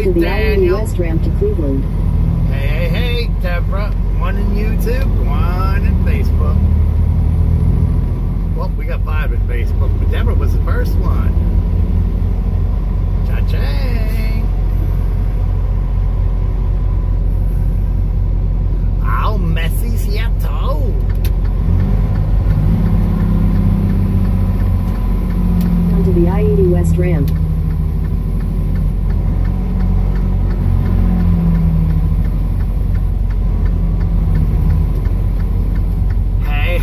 onto the I-80 West ramp to Cleveland. Hey, Deborah. One in YouTube, one in Facebook. Well, we got 5 in Facebook, but Deborah was the first one. Cha-ching. Au Messi Seattle. Onto the I-80 West ramp. Hey.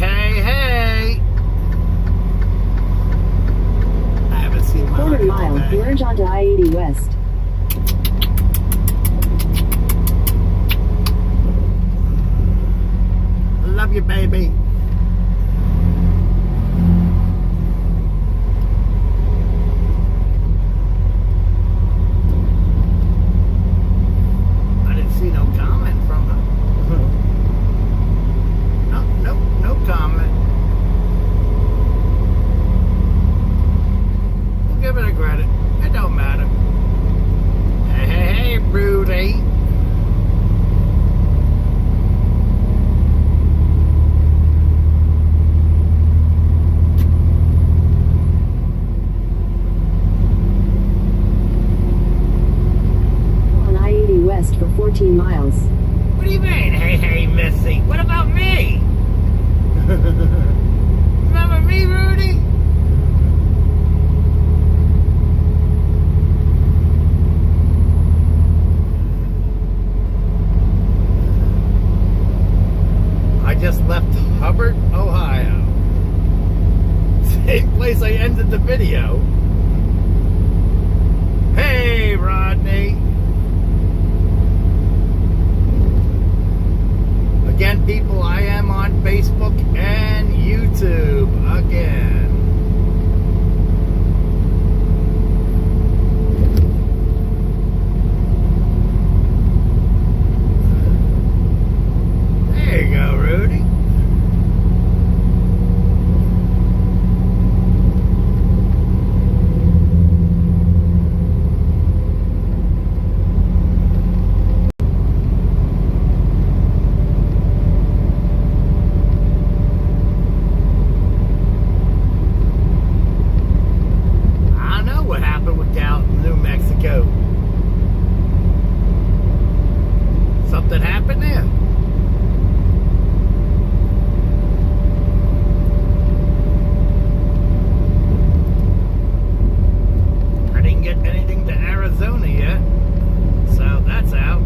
I haven't seen my Quarter mile, merge onto I-80 West. Love you, baby. I didn't see no comment from her. No comment. We'll give it a credit. It don't matter. Hey, Rudy. On I-80 West for 14 miles. What do you mean, hey, Missy? What about me? Remember me, Rudy? I just left Hubbard, Ohio. Same place I ended the video. Hey, Rodney. Again, people, I am on Facebook and YouTube again. There you go, Rudy. Something happened there. I didn't get anything to Arizona yet, so that's out.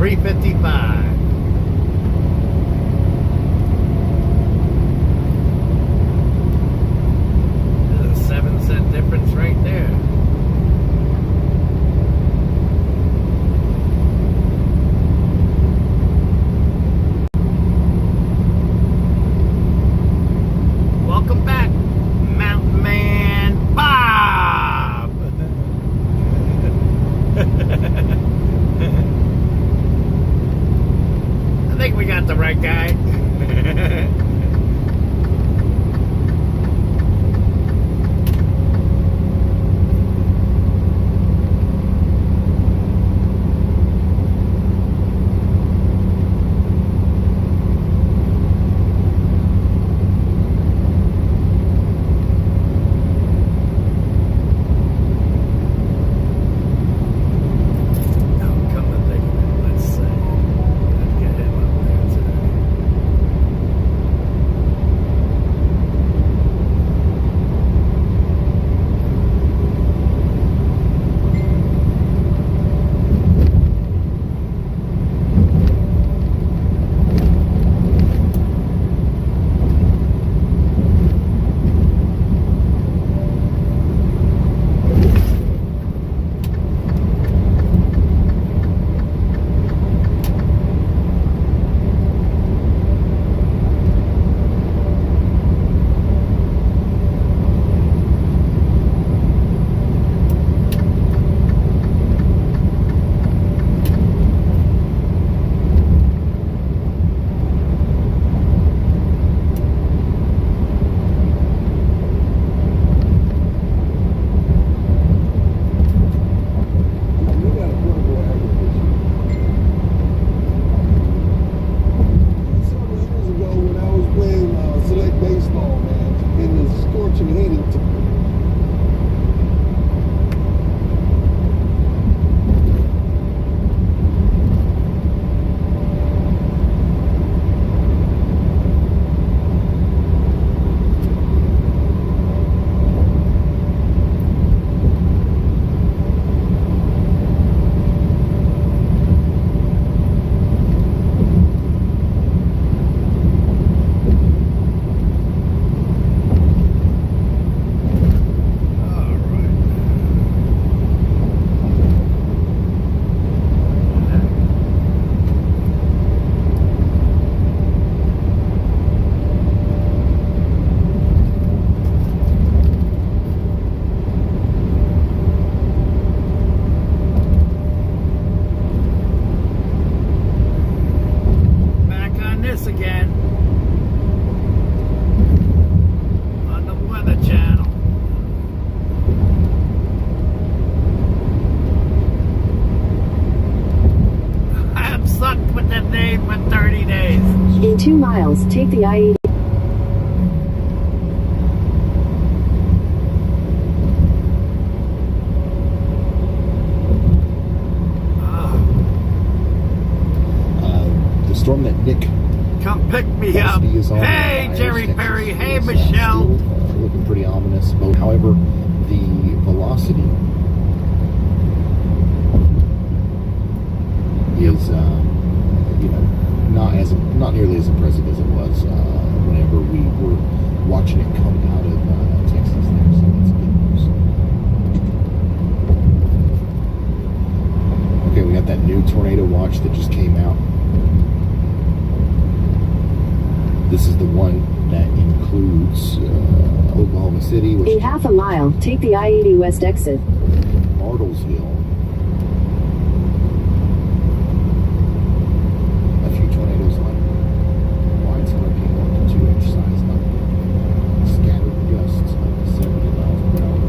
355. There's a 7-cent difference right there. Welcome back, Mountain Man Bob. I think we got the right guy. Again on the Weather Channel. I am stuck with that name for 30 days. In 2 miles, take the I-80. The storm that Nick Come pick me up. Hey, Jerry Perry. Hey, Michelle. Looking pretty ominous. However, the velocity is, not nearly as impressive as it was whenever we were watching it come out of Texas there. So that's good news. Okay, we got that new tornado watch that just came out. This is the one that includes Oklahoma City, which In half a mile, take the I-80 West exit. Bartlesville. A few tornadoes like widespread 1 to 2 inch size, like scattered gusts up to 70 miles per hour.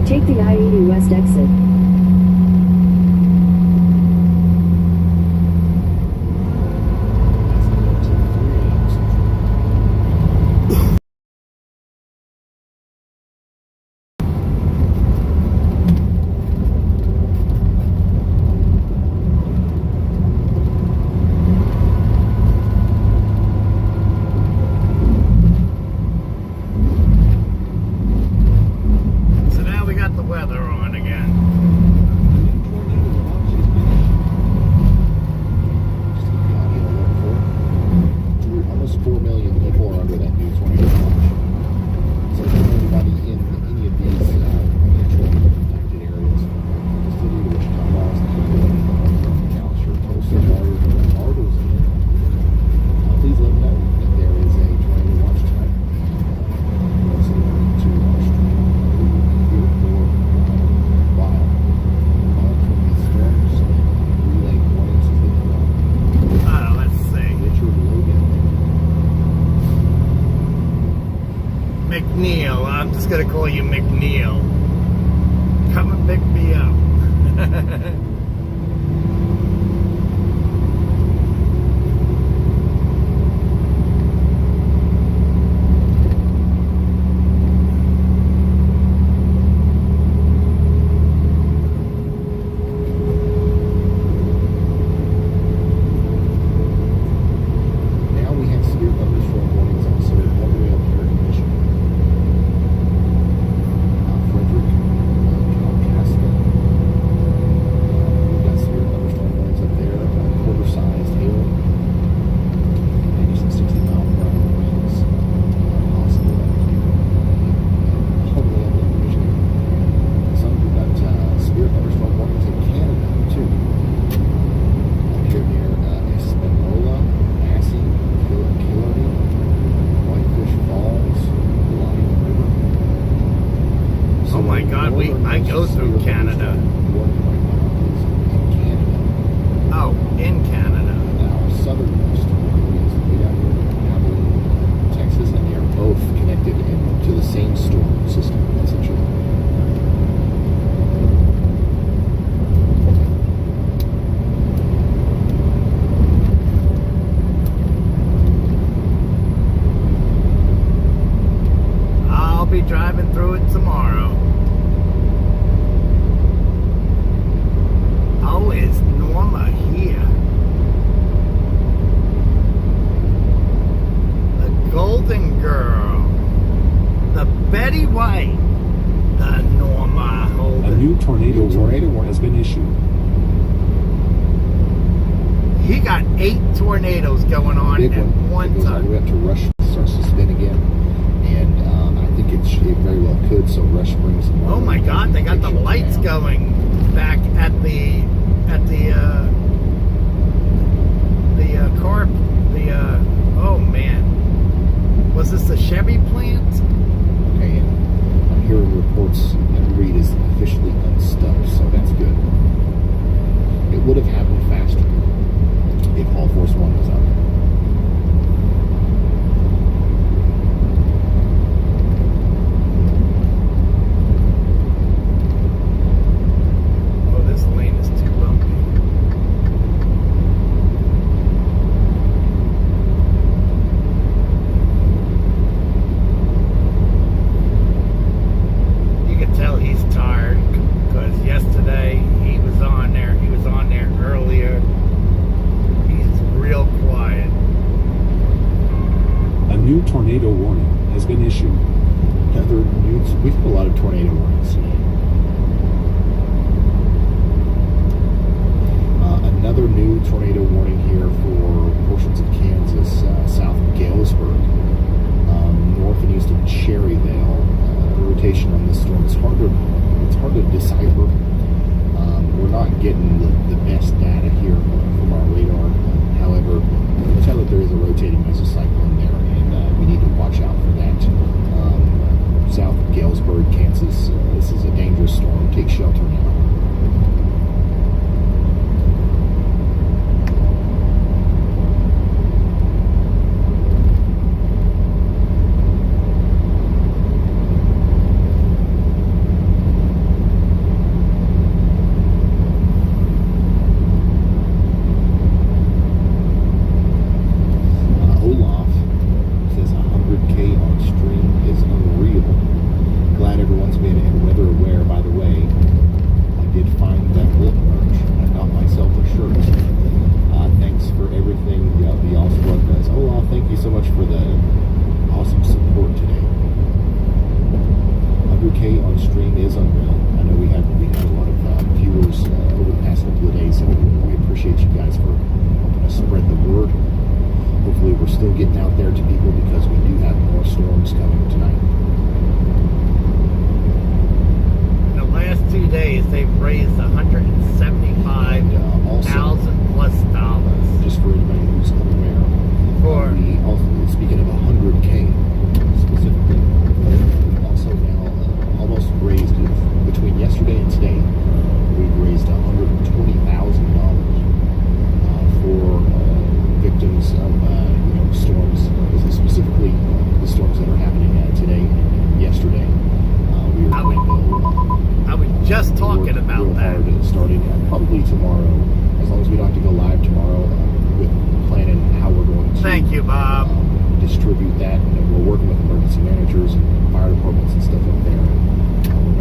Take the I-80 West exit. So now we got the weather on again. McNeil. I'm just gonna call you McNeil. Come and pick me up. Now we have severe thunderstorm warnings also all the way up here in Michigan. Frederick, Kalkaska. We've got severe thunderstorm warnings up there. Quarter-sized hail. Maybe some 60-mile-per-hour winds. Possible up here. All the way up in Michigan. We've got severe thunderstorm warnings in Canada, too. Up here near Espanola, Massey, Killarney, Whitefish Falls, Line River. Oh my God, I go through Canada. Warning right now is in Canada. Oh, in Canada. Now, our southernmost warning is way down here in Abilene, Texas, and they are both connected to the same storm system, essentially. I'll be driving through it tomorrow. Oh, is Norma here? The Golden Girl. The Betty White. The Norma A Holden. new tornado Tornado warning warning. has been issued. He got 8 tornadoes going on Big at one. one It goes all the time. way up to Rush, starts to spin again. And I think it very well could, so Rush brings some Oh my God, they got the lights going back at the car. Oh man, was this the Chevy plant? Okay, and I'm hearing reports that Reed is officially unstuck, so that's good. It would have happened faster if All Force One was out there. Oh, this lane is too bumpy. You can tell he's tired because yesterday he was on there. He was on there earlier. He's real quiet. A new tornado warning has been issued. We've had a lot of tornado warnings today. Another new tornado warning here for portions of Kansas, south of Galesburg, north and east of Cherryvale. Rotation on this storm. It's hard to decipher. We're not getting the best data here from our radar. However, we can tell that there is a rotating mesocyclone there, and we need to watch out for that. South of Galesburg, Kansas, this is a dangerous storm. Take shelter now. Olaf says 100K on stream is unreal. Glad everyone's been weather aware. By the way, I did find that lip merch. I got myself a shirt. Thanks for everything the Awesome Blood does. Olaf, thank you so much for the awesome support today. 100K on stream is unreal. I know we had a lot of viewers over the past couple of days, so we appreciate you guys for helping us spread the word. Hopefully we're still getting out there to people because we do have more storms coming tonight. In the last 2 days, they've raised $175,000 plus dollars. Just for anybody who's unaware, we also, speaking of 100K specifically, we've also now almost raised just work talking about real that. hard starting probably tomorrow, as long as we don't have to go live tomorrow, with planning how we're going to Thank you, Bob. distribute that. And we're working with emergency managers and fire departments and stuff up there.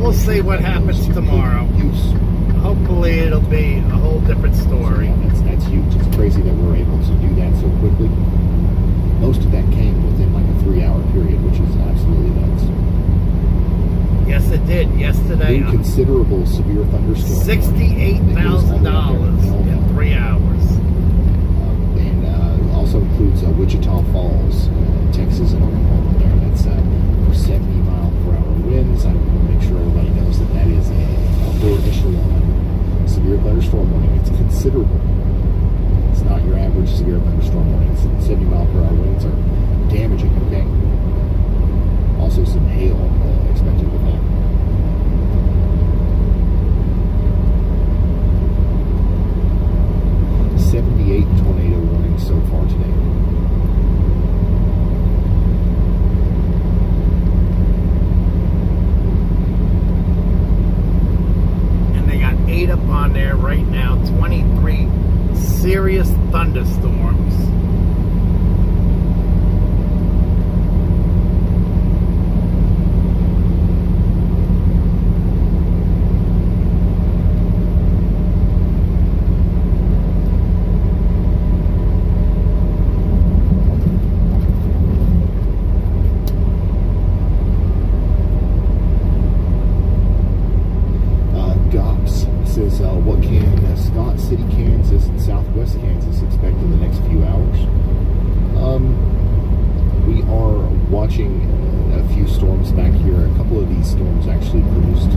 We'll see what happens tomorrow. Use. Hopefully it'll be a whole different So, story. yeah, that's huge. It's crazy that we're able to do that so quickly. Most of that came within like a 3-hour period, which is absolutely nuts. Yes, it did. Yesterday, A considerable severe thunderstorm. $68,000 in 3 hours. And also includes Wichita Falls, Texas, and Oklahoma there. That's for 70-mile-per-hour winds. I want to make sure everybody knows that that is a upper echelon severe thunderstorm warning. It's considerable. It's not your average severe thunderstorm warning. 70-mile-per-hour winds are damaging, okay? Also some hail expected with that. '78 tornado warning so far today. And they got 8 up on there right now. 23 serious thunderstorms. Says, what can Scott City, Kansas, and Southwest Kansas expect in the next few hours? We are watching a few storms back here. A couple of these storms actually produced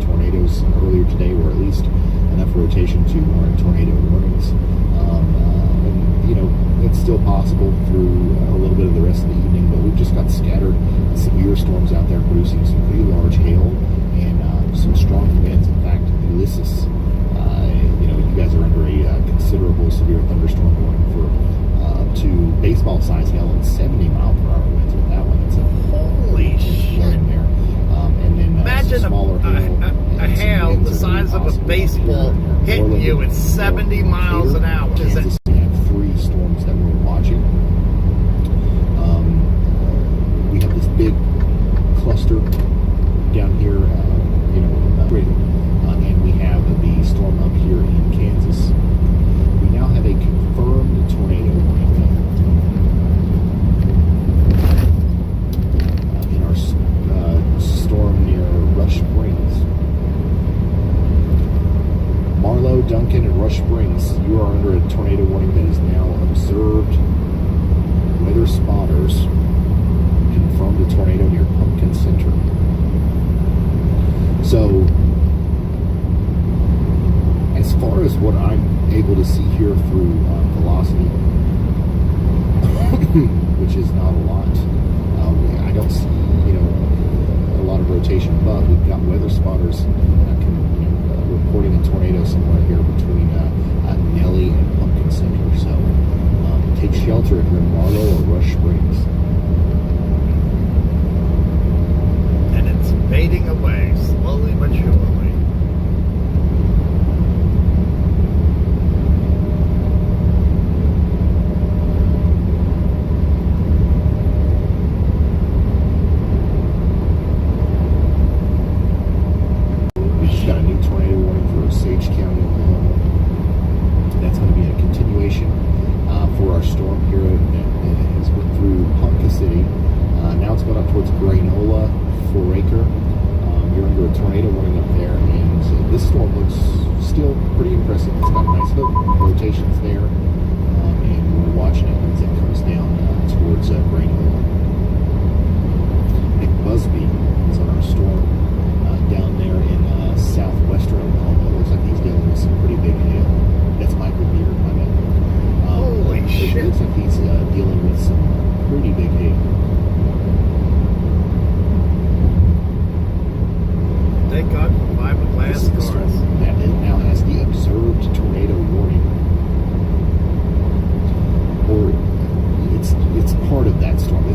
tornadoes earlier today, or at least enough rotation to warrant tornado warnings. And, you know, it's still possible through a little bit of the rest of the evening, but we've just got scattered severe storms out there producing some pretty large hail and some strong winds. In fact, Ulysses, you know, you guys are under a considerable severe thunderstorm warning for up to baseball-sized hail and 70-mile-per-hour winds with that one. It's a Holy shit! there. And then Imagine smaller hail, a hail the size of a baseball hitting you at 70 miles an hour. Kansas, we have 3 storms that we're watching. We have this big cluster down here, you know, and we have the storm up here in Kansas. We now have a confirmed tornado warning in our storm near Rush Springs. Marlow, Duncan, and Rush Springs, you are under a tornado warning that is now observed. Weather spotters confirmed a tornado near Pumpkin Center. So, as far as what I'm able to see here through velocity, which is not a lot, I don't see, you know, a lot of rotation, but we've got weather spotters reporting a tornado somewhere here between Nelly and Pumpkin Center. So take shelter if you're in Marlow or Rush Springs. And it's fading away slowly but surely. Got a new tornado warning for Sage County, Oklahoma. That's going to be a continuation for our storm here that has went through Ponca City. Now it's going up towards Grainola, 4 Acre. You're under a tornado warning up there, and this storm looks still pretty impressive. It's got nice hook rotations there, and we're watching it as it comes down towards Grainola. Nick Busby is on our storm down there in southwestern Oklahoma. It looks like he's dealing with some pretty big hail. That's Michael Beard, my bad. Holy shit. It looks like he's dealing with some pretty big hail. Thank God for fiberglass This is the storm cars. that now has the observed tornado warning. Or it's part of that storm.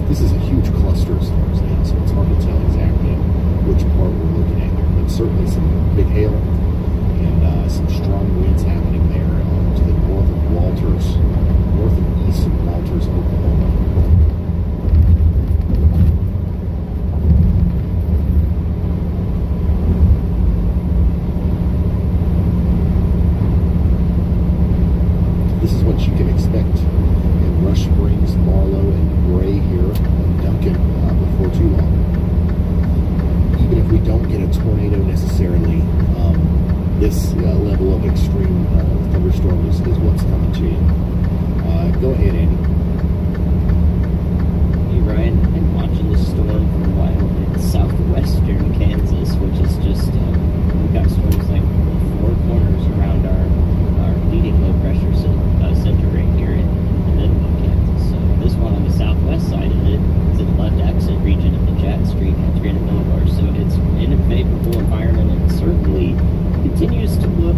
tornado necessarily. This level of extreme thunderstorm is what's coming to you. Go ahead, Andy. Hey Ryan, I've been watching this storm for a while in southwestern Kansas, which is just, we've got storms like four corners around our leading low pressure center right here in the middle of Kansas. So this one on the southwest side of it is in the left exit region of the Jet Street at 300 millibars. So it's in a favorable environment and certainly continues to look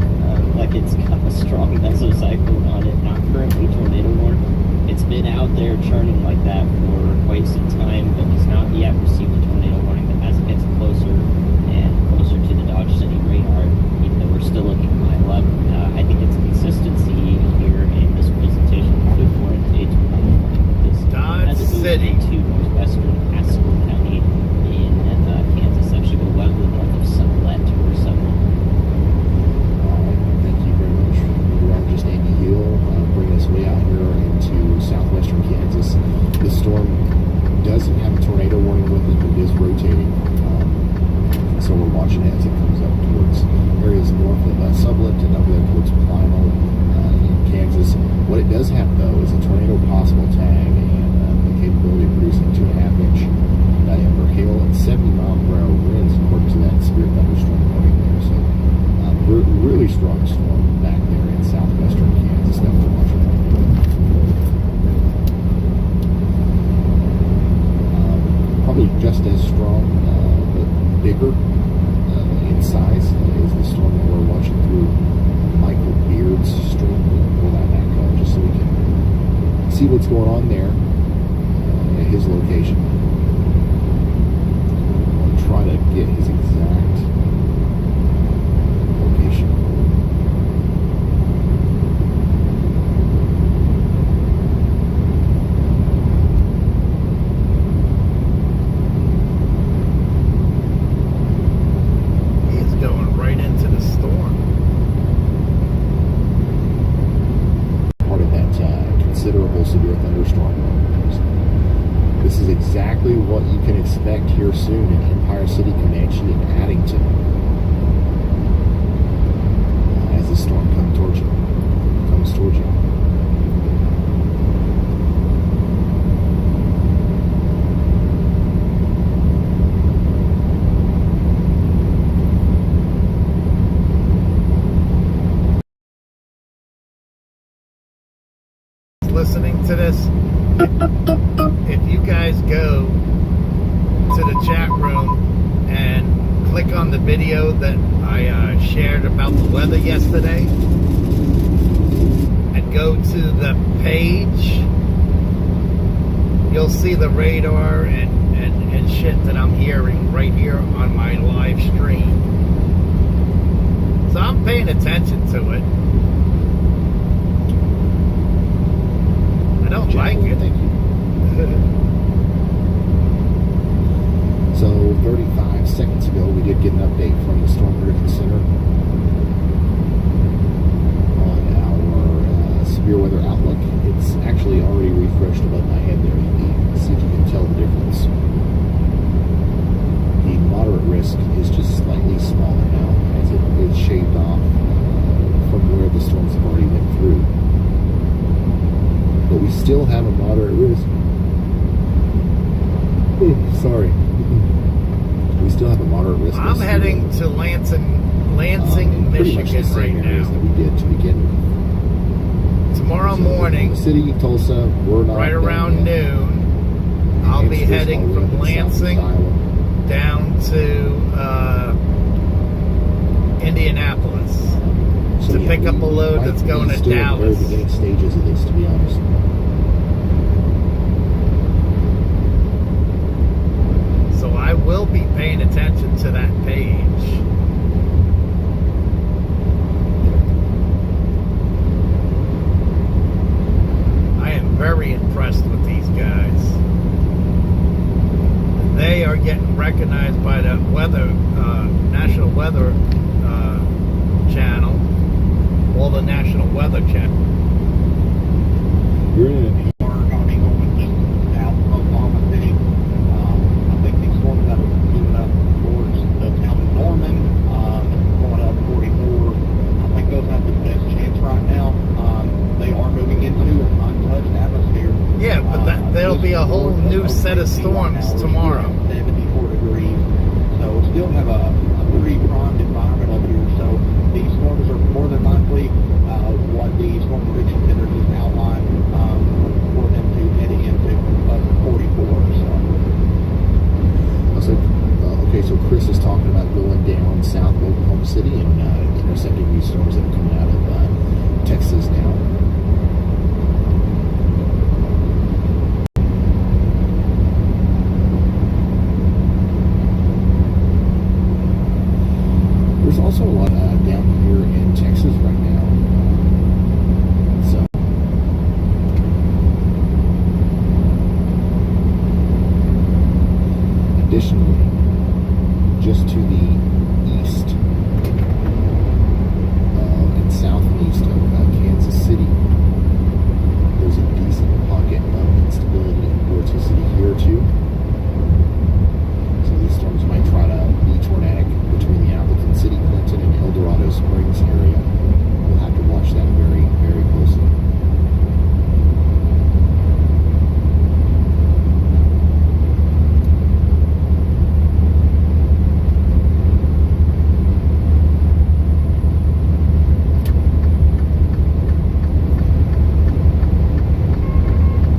like it's got a strong mesocycle on it, not currently tornado warned. It's been out there churning like that for quite some time, but has not yet received a tornado warning. But as it gets closer and closer to the Dodge City radar, even though we're still looking a mile up, I think its consistency here in this presentation could warrant a tornado warning. Dodge As it moves City. into northwestern Haskell County in Kansas, actually go well to the north of Sublette or Sublette. Thank you very much, meteorologist Andy Hill, bringing us way out here into southwestern Kansas. This storm doesn't have a tornado warning with it, but it is rotating. So we're watching it as it comes up towards areas north of Sublette and up there towards Plano in Kansas. What it does have, though, is a tornado possible tag and the capability of producing 2.5 inch diameter hail and 70 mile per hour winds, according to that severe thunderstorm warning there. So really strong storm back there in southwestern Kansas that we're watching right now. Probably just as strong, but bigger in size is the storm that we're watching through Michael Beard's stream. We'll pull that back up just so we can see what's going on there at his location. I'll try to get his exact location. He's going right into the storm. Part of that considerable severe thunderstorm. This is exactly what you can expect here soon in Empire City, Comanche, and Addington. As the storm comes towards you. Listening to this, if you guys go to the chat room and click on the video that I shared about the weather yesterday and go to the page, you'll see the radar and shit that I'm hearing right here on my live stream. So I'm paying attention to it. I don't like it. Thank you. So 35 seconds ago, we did get an update from the Storm Prediction Center on our severe weather outlook. It's actually already refreshed above my head there, Andy. See if you can tell the difference. The moderate risk is just slightly smaller now, as it is shaved off from where the storms have already went through. But we still have a moderate risk. Sorry. We still have a moderate risk. I'm heading to Lansing, pretty much the Michigan same right areas now. that we did to begin with. Tomorrow So, morning, the city, Tulsa, we're not right done around yet. noon, I'll be Hampshire, heading all the way from up to Lansing Southeast down to Indianapolis Iowa. So, to yeah, pick up a we load might that's be going to still at the Dallas. very beginning stages of this, to be honest. So I will be paying attention to that page. I am very impressed with these guys. They are getting recognized by the weather, National Weather Channel, or the National Weather Channel. You're in a Are going to be going just south of Oklahoma City. I think these storms that are moving up towards the town of Norman Okay, so Chris is talking about going down south of Oklahoma City and intercepting these storms that are coming out of Texas now. There's also a lot down here in Texas right now. So additionally, just to the east and southeast of Kansas City, there's a decent pocket of instability and vorticity here too. So these storms might try to be tornadic between the Appleton City, Clinton, and El Dorado Springs area. We'll have to watch that very, very closely.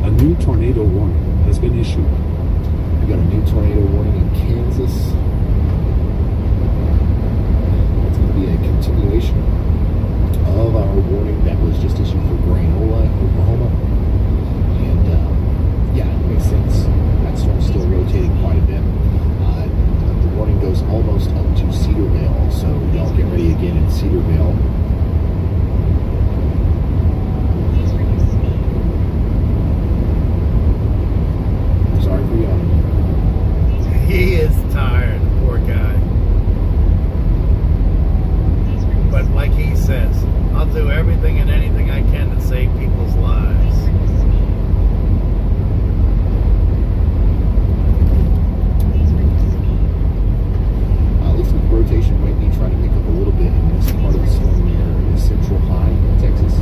A new tornado warning has been issued. We got a new tornado warning in Kansas. It's going to be a continuation of our warning that was just issued for Grainola, Oklahoma. And yeah, it makes sense. That storm's still rotating quite a bit. The warning goes almost up to Cedarvale, so y'all get ready again in Cedarvale. Sorry for yawning. He is tired, poor guy. But like he says, I'll do everything and anything I can to save people's lives. Looks like the rotation might be trying to pick up a little bit in this part of the storm near the central high in Texas.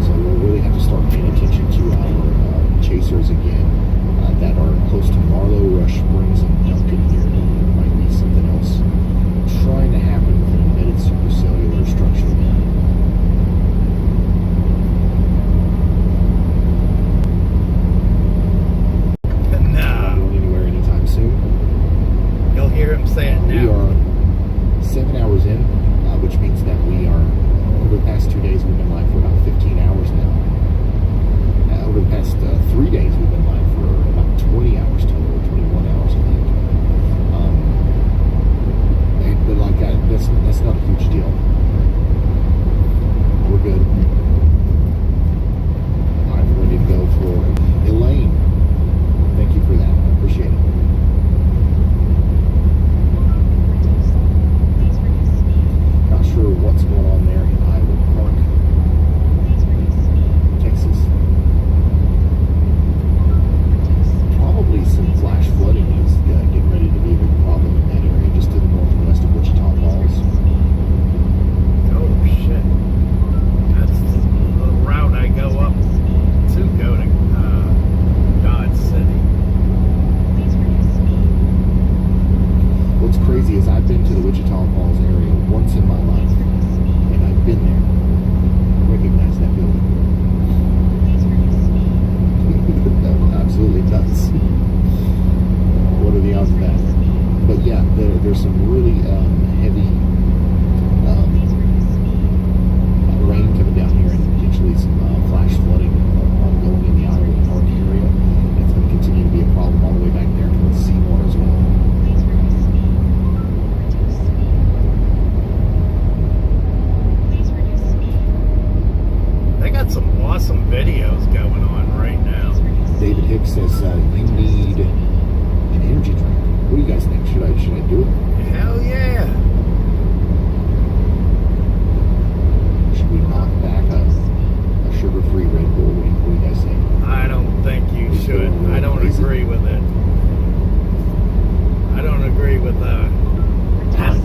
So we'll really have to start paying attention to our chasers again that are close to Marlow, Rush Springs, and Duncan here. There might be something else trying to happen with an embedded supercellular structure there. Not No, going anywhere anytime soon. you'll hear him say it We now. are 7 hours in, which means that we are, over the past 2 days, we've been live for about 15 hours now. Over the past 3 days, we've been live for about 20 hours total, 21 hours, I think. But like, that's not a huge deal. We're good. I'm ready to go for Elaine. Thank you for that. I appreciate it. Not sure what's going on there in Iowa Park, Texas. Probably some flash flooding is getting ready to be a big problem in that area, just to the northwest of Wichita Falls. Oh shit. That's the route I go up to go to Dodge City. What's crazy is I've been to the Wichita Falls area once in my life, and I've been there. I recognize that building. That was absolutely nuts. What are the odds of that? But yeah, there's some really heavy rain coming down here, and potentially some flash flooding ongoing in the Iowa Park area. And it's going to continue to be a problem all the way back there towards Seymour as well. They got some awesome videos going on right now. David Hicks says you need an energy drink. What do you guys think? Should I do it? Hell yeah. Should we knock back a sugar-free Red Bull? What do you guys think? I don't think you should. I don't agree with it. I don't agree with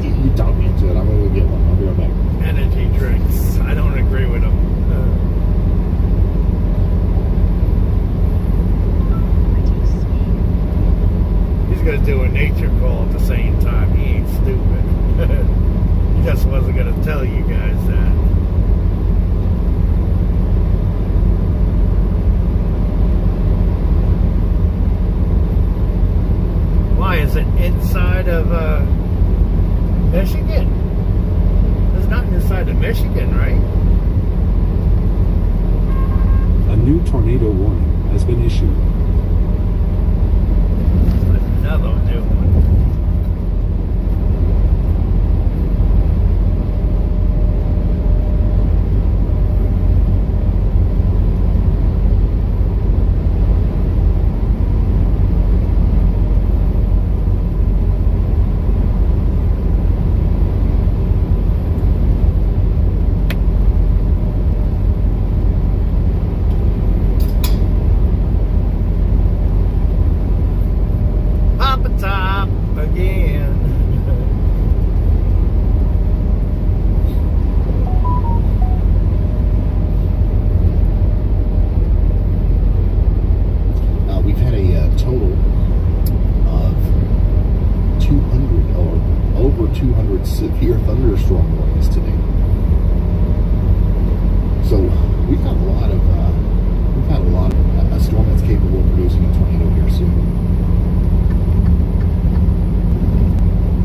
You talk me into it. I'm going to go get one. I'll be right back. energy drinks. I don't agree with them. He's going to do a nature call at the same time. He ain't stupid. He just wasn't going to tell you guys that. Why is it inside of Michigan? It's not inside of Michigan, right? A new tornado warning has been issued. Another new one. Papa top again. We've had a total of 200 or over 200 severe thunderstorm warnings today. So we've had a lot of a storm that's capable of producing a tornado here soon.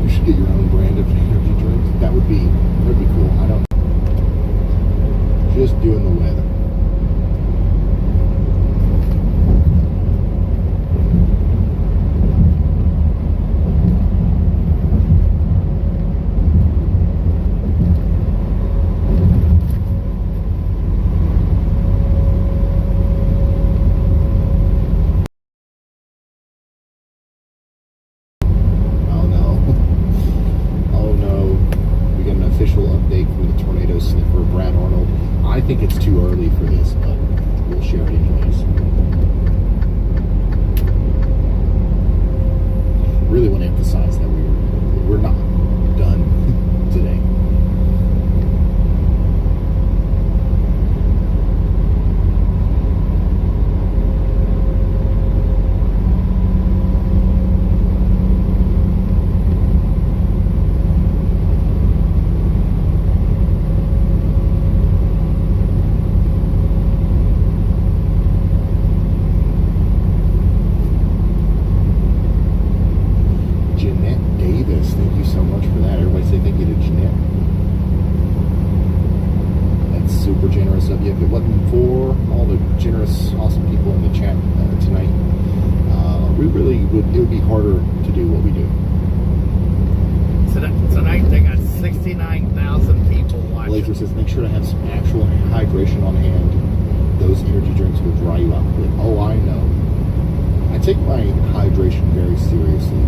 You should get your own brand of energy drink. That'd be cool. I don't just doing the weather. Official update from the tornado sniffer, Brad Arnold. I think it's too early for this, but we'll share it anyways. Really want to emphasize that we're not done today. Thank you so much for that. Everybody say thank you to Jeanette. That's super generous of you. If it wasn't for all the generous, awesome people in the chat tonight, it would be harder to do what we do. Tonight they got 69,000 people watching. Laser says make sure to have some actual hydration on hand. Those energy drinks will dry you out quick. Oh, I know. I take my hydration very seriously.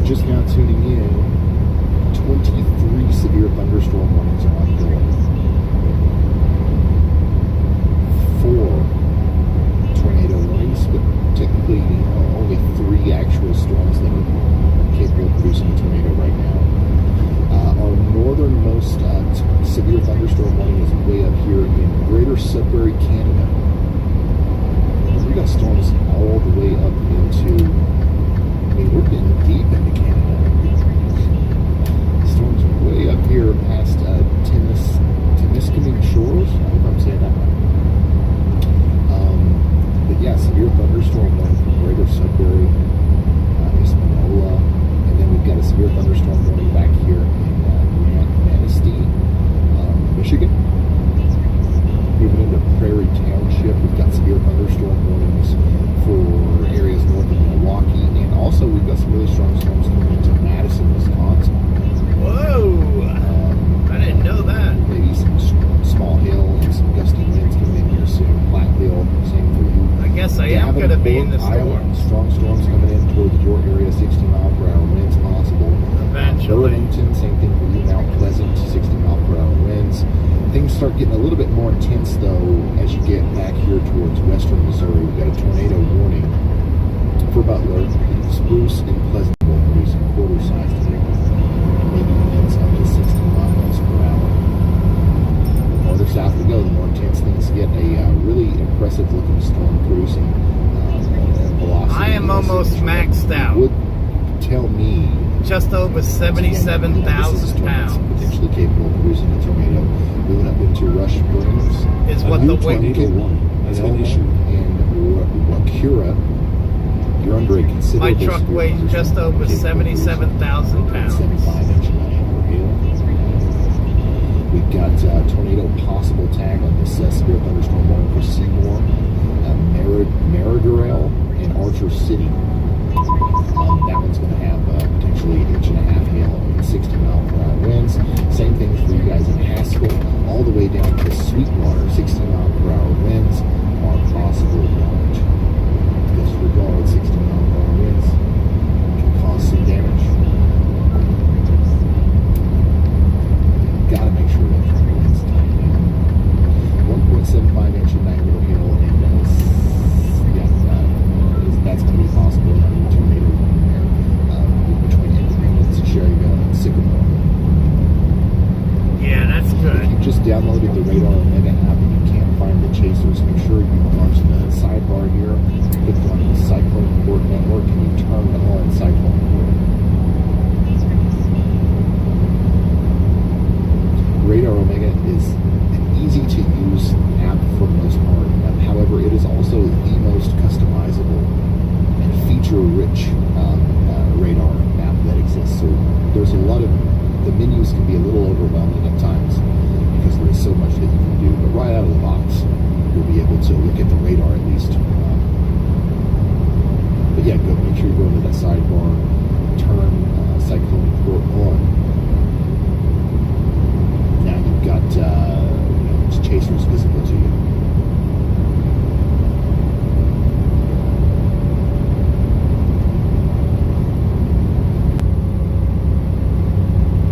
Just now tuning in, 23 severe thunderstorm warnings are ongoing. 4 tornado warnings, but technically only 3 actual storms that are capable of producing a tornado right now. Our northernmost severe thunderstorm warning is way up here in Greater Sudbury, Canada. We got storms all the way up into, we're getting deep into Canada. Storms way up here past Temiskaming Shores. I hope I'm saying that right. But yeah, severe thunderstorm warning from Greater Sudbury, Espanola, and then we've got a severe thunderstorm warning back here in Manistee, Michigan. Moving into Prairie Township, we've got severe thunderstorm warnings for areas north of Milwaukee, and also we've got some really strong storms coming into Madison, Wisconsin. Whoa! I didn't know that. Maybe some small hail and some gusty winds coming in here soon. Platteville, same for you. I guess I am going to be in the Iowa, storm. strong storms coming in towards your area, 60-mile-per-hour winds possible. Eventually. Burlington, same thing for you. Mount Pleasant, 60-mile-per-hour winds. Things start getting a little bit more intense, though, as you get back here towards western Missouri. We've got a tornado warning for Butler, Spruce, and Pleasantville producing quarter-sized hail. Maybe winds up to 60 miles per hour. The farther south we go, the more intense things get. A really impressive-looking storm producing velocity. I am almost maxed out. Would tell me Just over this is 77,000 a storm that's pounds potentially capable of producing a tornado. Moving up into Rush Springs, is A what new the wind. tornado warning has been issued. and Wakura, you're under a considerable My truck severe weighs just thunderstorm over capable of producing 77,000 pounds. 75-inch diameter hail. We've got tornado possible tag on this severe thunderstorm warning for Seymour, Marigarel, and Archer City. That one's going to have potentially an inch and a half hail and 60-mile-per-hour winds. Same thing for you guys in Haskell, all the way down to Sweetwater. 60-mile-per-hour winds are possible. Disregard 60-mile-per-hour winds can cause some damage. Got to make sure that your winds tight down. 1.75-inch in diameter hail, and that's going to be possible in our tornado warning there between Independence, Sherryville, and Sycamore. Yeah, that's If good. you just downloaded the Radar Omega app and you can't find the chasers, make sure you go to the sidebar here, click on the Cyclone Report Network, and you turn on Cyclone Report. Radar Omega is an easy-to-use app for the most part. However, it is also the most customizable and feature-rich radar app that exists. So there's a lot of, the menus can be a little overwhelming at times because there is so much that you can do. But right out of the box, you'll be able to look at the radar at least. But yeah, make sure you go into that sidebar, turn Cyclone Report on. Now you've got chasers visible to you.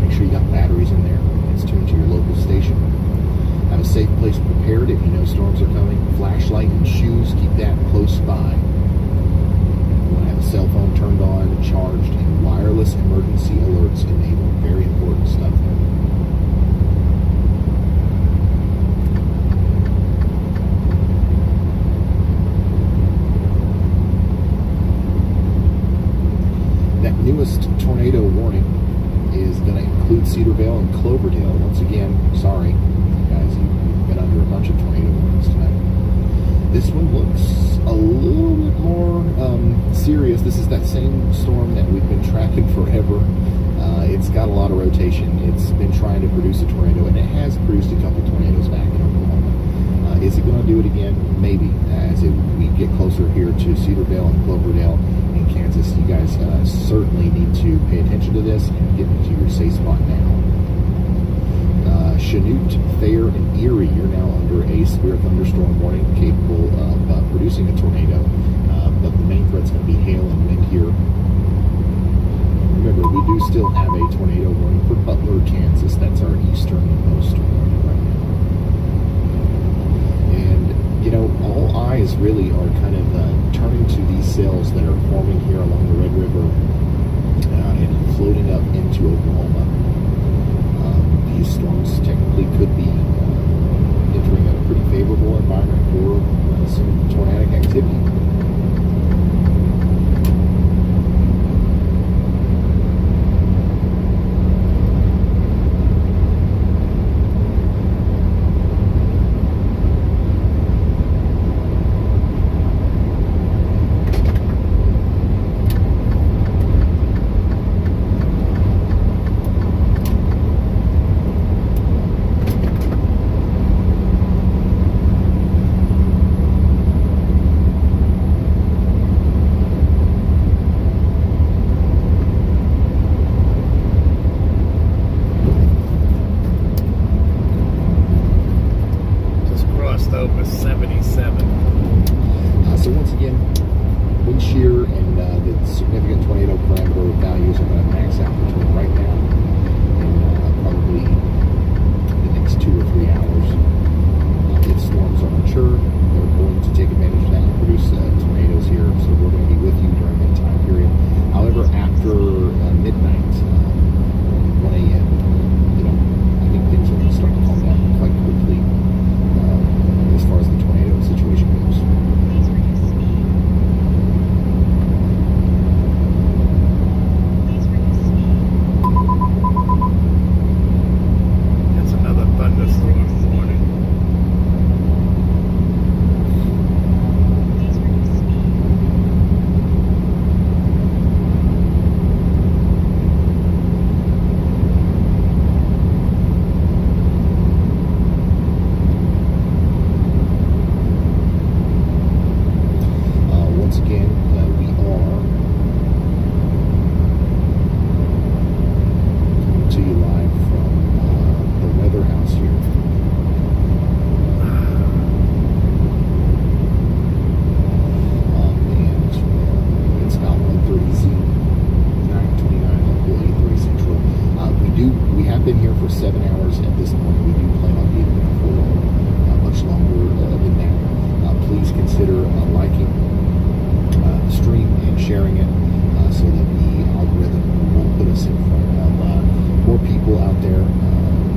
Make sure you got batteries in there. It's tuned to your local station. Have a safe place prepared if you know storms are coming. Flashlight and shoes, keep that close by. You want to have a cell phone turned on, charged, and wireless emergency alerts enabled. Very important stuff there. That newest tornado warning is going to include Cedarvale and Cloverdale. Once again, sorry, guys, you've been under a bunch of tornado warnings tonight. This one looks a little bit more serious. This is that same storm that we've been tracking forever. It's got a lot of rotation. It's been trying to produce a tornado, and it has produced a couple tornadoes back in Oklahoma. Is it going to do it again? Maybe. As we get closer here to Cedarvale and Cloverdale in Kansas, you guys certainly need to pay attention to this and get into your safe spot now. Chanute, Thayer, and Erie, you're now under a severe thunderstorm warning capable of producing a tornado. But the main threat's going to be hail and wind here. Remember, we do still have a tornado warning for Butler, Kansas. That's our easternmost warning right now. And, all eyes really are kind of turning to these cells that are forming here along the Red River and floating up into Oklahoma. These storms technically could be entering a pretty favorable environment for some tornadic activity. was 77. So once again, wind shear and the significant tornado parameter values are going to max out between right now and probably the next 2 or 3 hours. If storms are mature, they're going to take advantage of that and produce tornadoes here. So we're going to be with you during that time period. However, after midnight, 1 a.m., I think things are going to start to calm down quite quickly as far as the tornado situation goes. That's another thunderstorm warning. Once again, we are coming to you live from the weather house here. And it's about 1:30 Z, 9:29 local, 8:30 central. We have been here for 7 hours at this point. We do plan on being here for much longer than that. Please consider liking the stream and sharing it so that the algorithm will put us in front of more people out there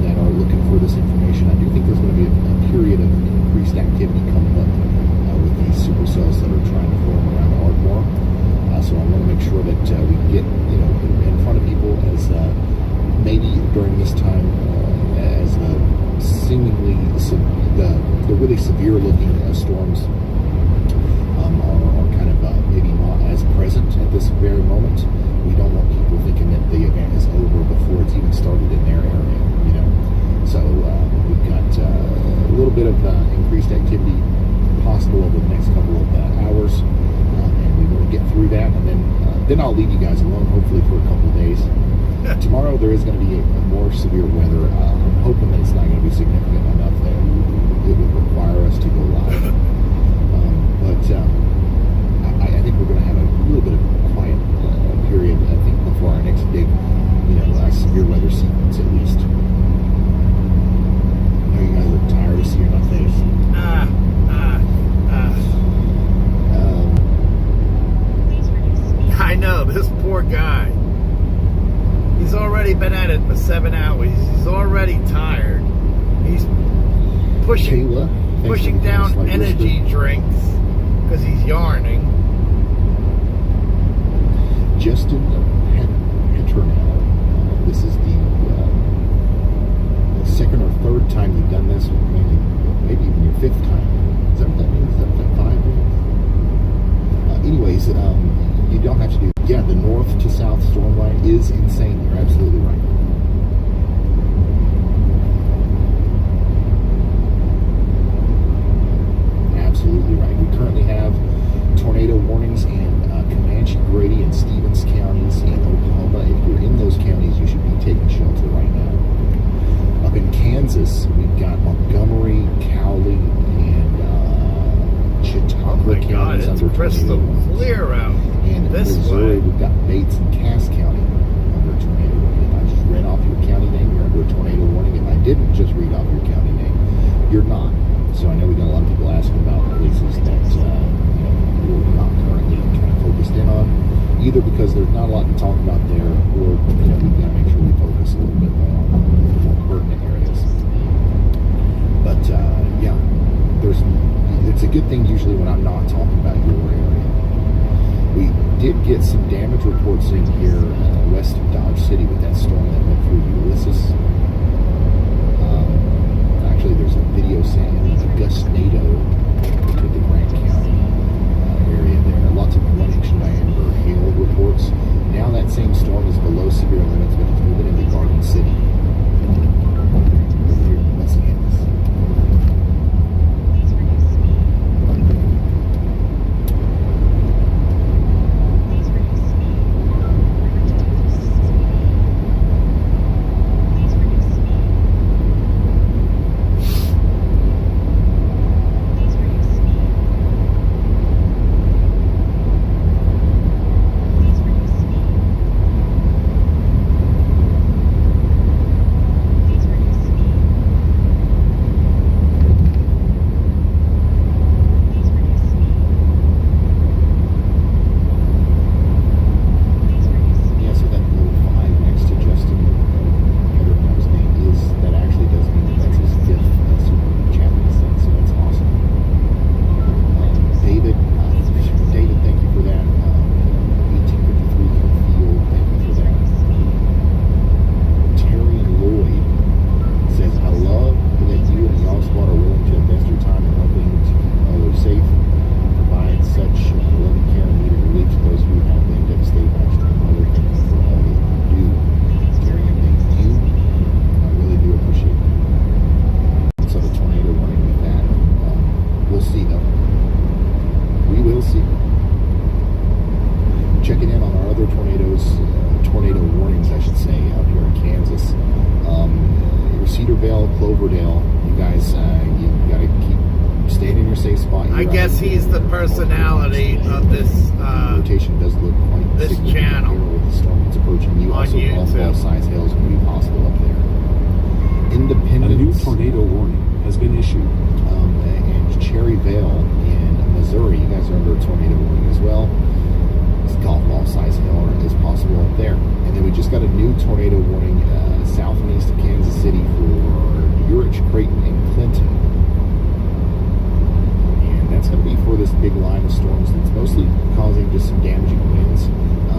that are looking for this information. I do think there's going to be a period of increased activity coming up with these supercells that are trying to form around Ardmore. So I want to make sure that we can get in front of people as maybe during this time as the seemingly the really severe looking storms are kind of maybe not as present at this very moment. We don't want people thinking that the event is over before it's even started in their area, So we've got a little bit of increased activity possible over the next couple of hours, and we want to get through that, and then I'll leave you guys alone, hopefully for a couple of days. Tomorrow there is going to be a more severe weather. I'm hoping that it's not going to be significant enough that it would require us to go live. But I think we're going to have a little bit of a quiet period, I think, before our next big, severe weather sequence at least. I know you guys are tired of seeing my face. I know, this poor guy. He's already been at it for 7 hours. He's already tired. He's pushing Kayla, pushing down energy drinks because he's yarning. Justin Petronell, this is the second or third time you've done this, maybe even your 5th time. Is that what that means? Is that like 5 minutes? Anyways, you don't have to do. Yeah, the north to south storm line is insane. You're absolutely right. Absolutely right. We currently have tornado warnings in Comanche, Grady, and Stevens counties in Oklahoma. If you're in those counties, you should be taking shelter right now. Up in Kansas, we've got Montgomery, Cowley, and Chautauqua counties under crystal tornado clear out. And this Missouri, way. we've got Bates and Cass County under a tornado warning. If I just read off your county name, you're under a tornado warning. If I didn't just read off your county name, you're not. So I know we got a lot of people asking about places that we're not currently kind of focused in on, either because there's not a lot to talk about there, or we've got to make sure we focus a little bit more on the more pertinent areas. But it's a good thing usually when I'm not talking about your area. We did get some damage reports in here west of Dodge City with that storm that went through Ulysses. Actually, there's a video saying a gustnado to the Grant County area there. Lots of 1 inch diameter hail reports. Now that same storm is below severe limits, but it's moving into Garden City. Over here in Los Angeles. I guess he's the personality of this rotation does look quite this significant channel here with the storm that's approaching you. on Also, golf YouTube. ball size hail is going to be possible up there. A new Independence tornado warning has been issued. and Cherry Vale in Missouri, you guys are under a tornado warning as well. This golf ball size hail is possible up there. And then we just got a new tornado warning south and east of Kansas City for Urich, Creighton, and Clinton. And that's going to be for this big line of storms that's mostly causing just some damaging winds.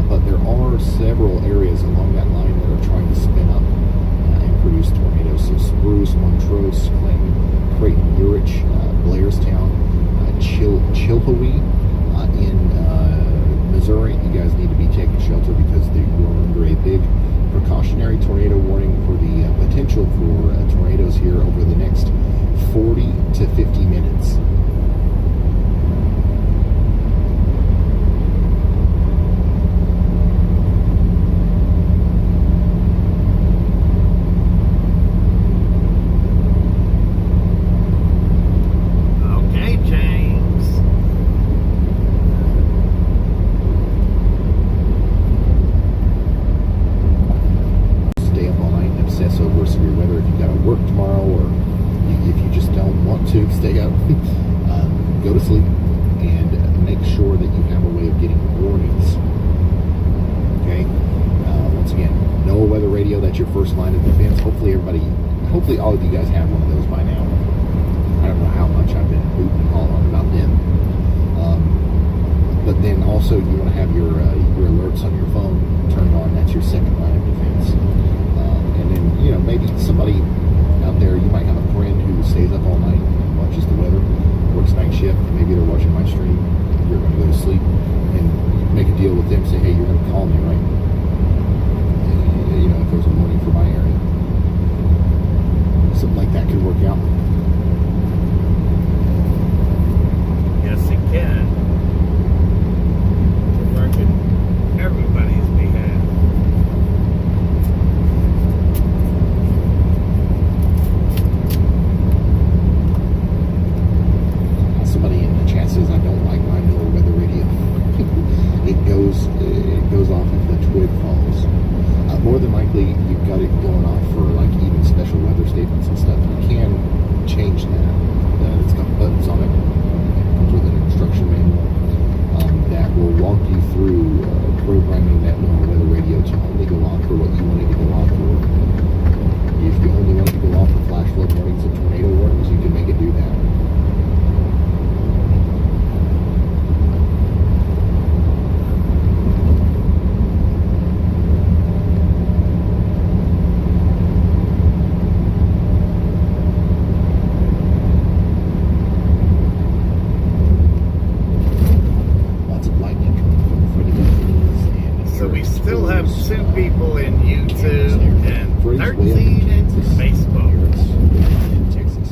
But there are several areas along that line that are trying to spin up and produce tornadoes. So Spruce, Montrose, Clinton, Creighton, Urich, Blairstown, Chilhowee in Missouri. You guys need to be taking shelter because you're under a big precautionary tornado warning for the potential for tornadoes here over the next 40 to 50 minutes. Okay, James. Stay up all night and obsess over severe weather if you got to work tomorrow, or if you just don't want to stay up. Go to sleep and make sure that you have a way of getting warnings. Okay. Once again, NOAA weather radio. That's your first line of defense. Hopefully all of you guys have one of those by now. I don't know how much I've been hooting and hollering about them. But then also you want to have your alerts on your phone turned on. That's your second line of defense. And then, maybe somebody out there, you might have a friend who stays up all night and watches the weather, works night shift. Maybe they're watching my stream. You're going to go to sleep and make a deal with them. Say, hey, you're going to call me, right? If there's a warning for my area. Something like that could work out. Yes, it can. To work in everybody's behalf. Somebody in the chat says I don't like my NOAA weather radio. it goes off if the twig falls. More than likely, you've got it going off for like even special weather statements and stuff. You can change that. It's got buttons on it. It comes with an instruction manual that will walk you through programming that NOAA weather radio to only go off for what you want it to go off for. If you only want it to go off for flash flood warnings and tornado warnings, you can make it do that. So we still have 2 people in YouTube and 13 in Facebook. In Texas.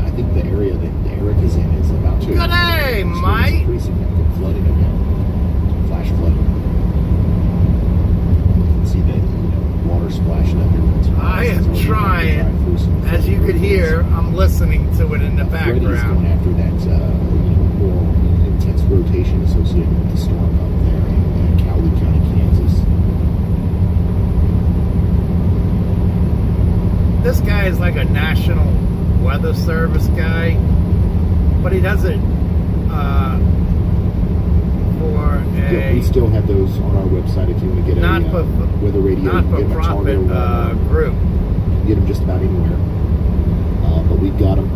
I think the area that Eric is in is about to Good day, Mike. pretty significant flooding again. Flash flooding. You can see that water splashing up everyone's house. I am trying. As you could hear, I'm listening to it in the Freddie's going background. after that more intense rotation associated with the storm up there in Cowley County, Kansas. This guy is like a National Weather Service guy, but he does it for Yeah, we a still have those on our website if you want to get a weather radio. You can get them at Target not-for-profit or group. you can get them just about anywhere. But we've got them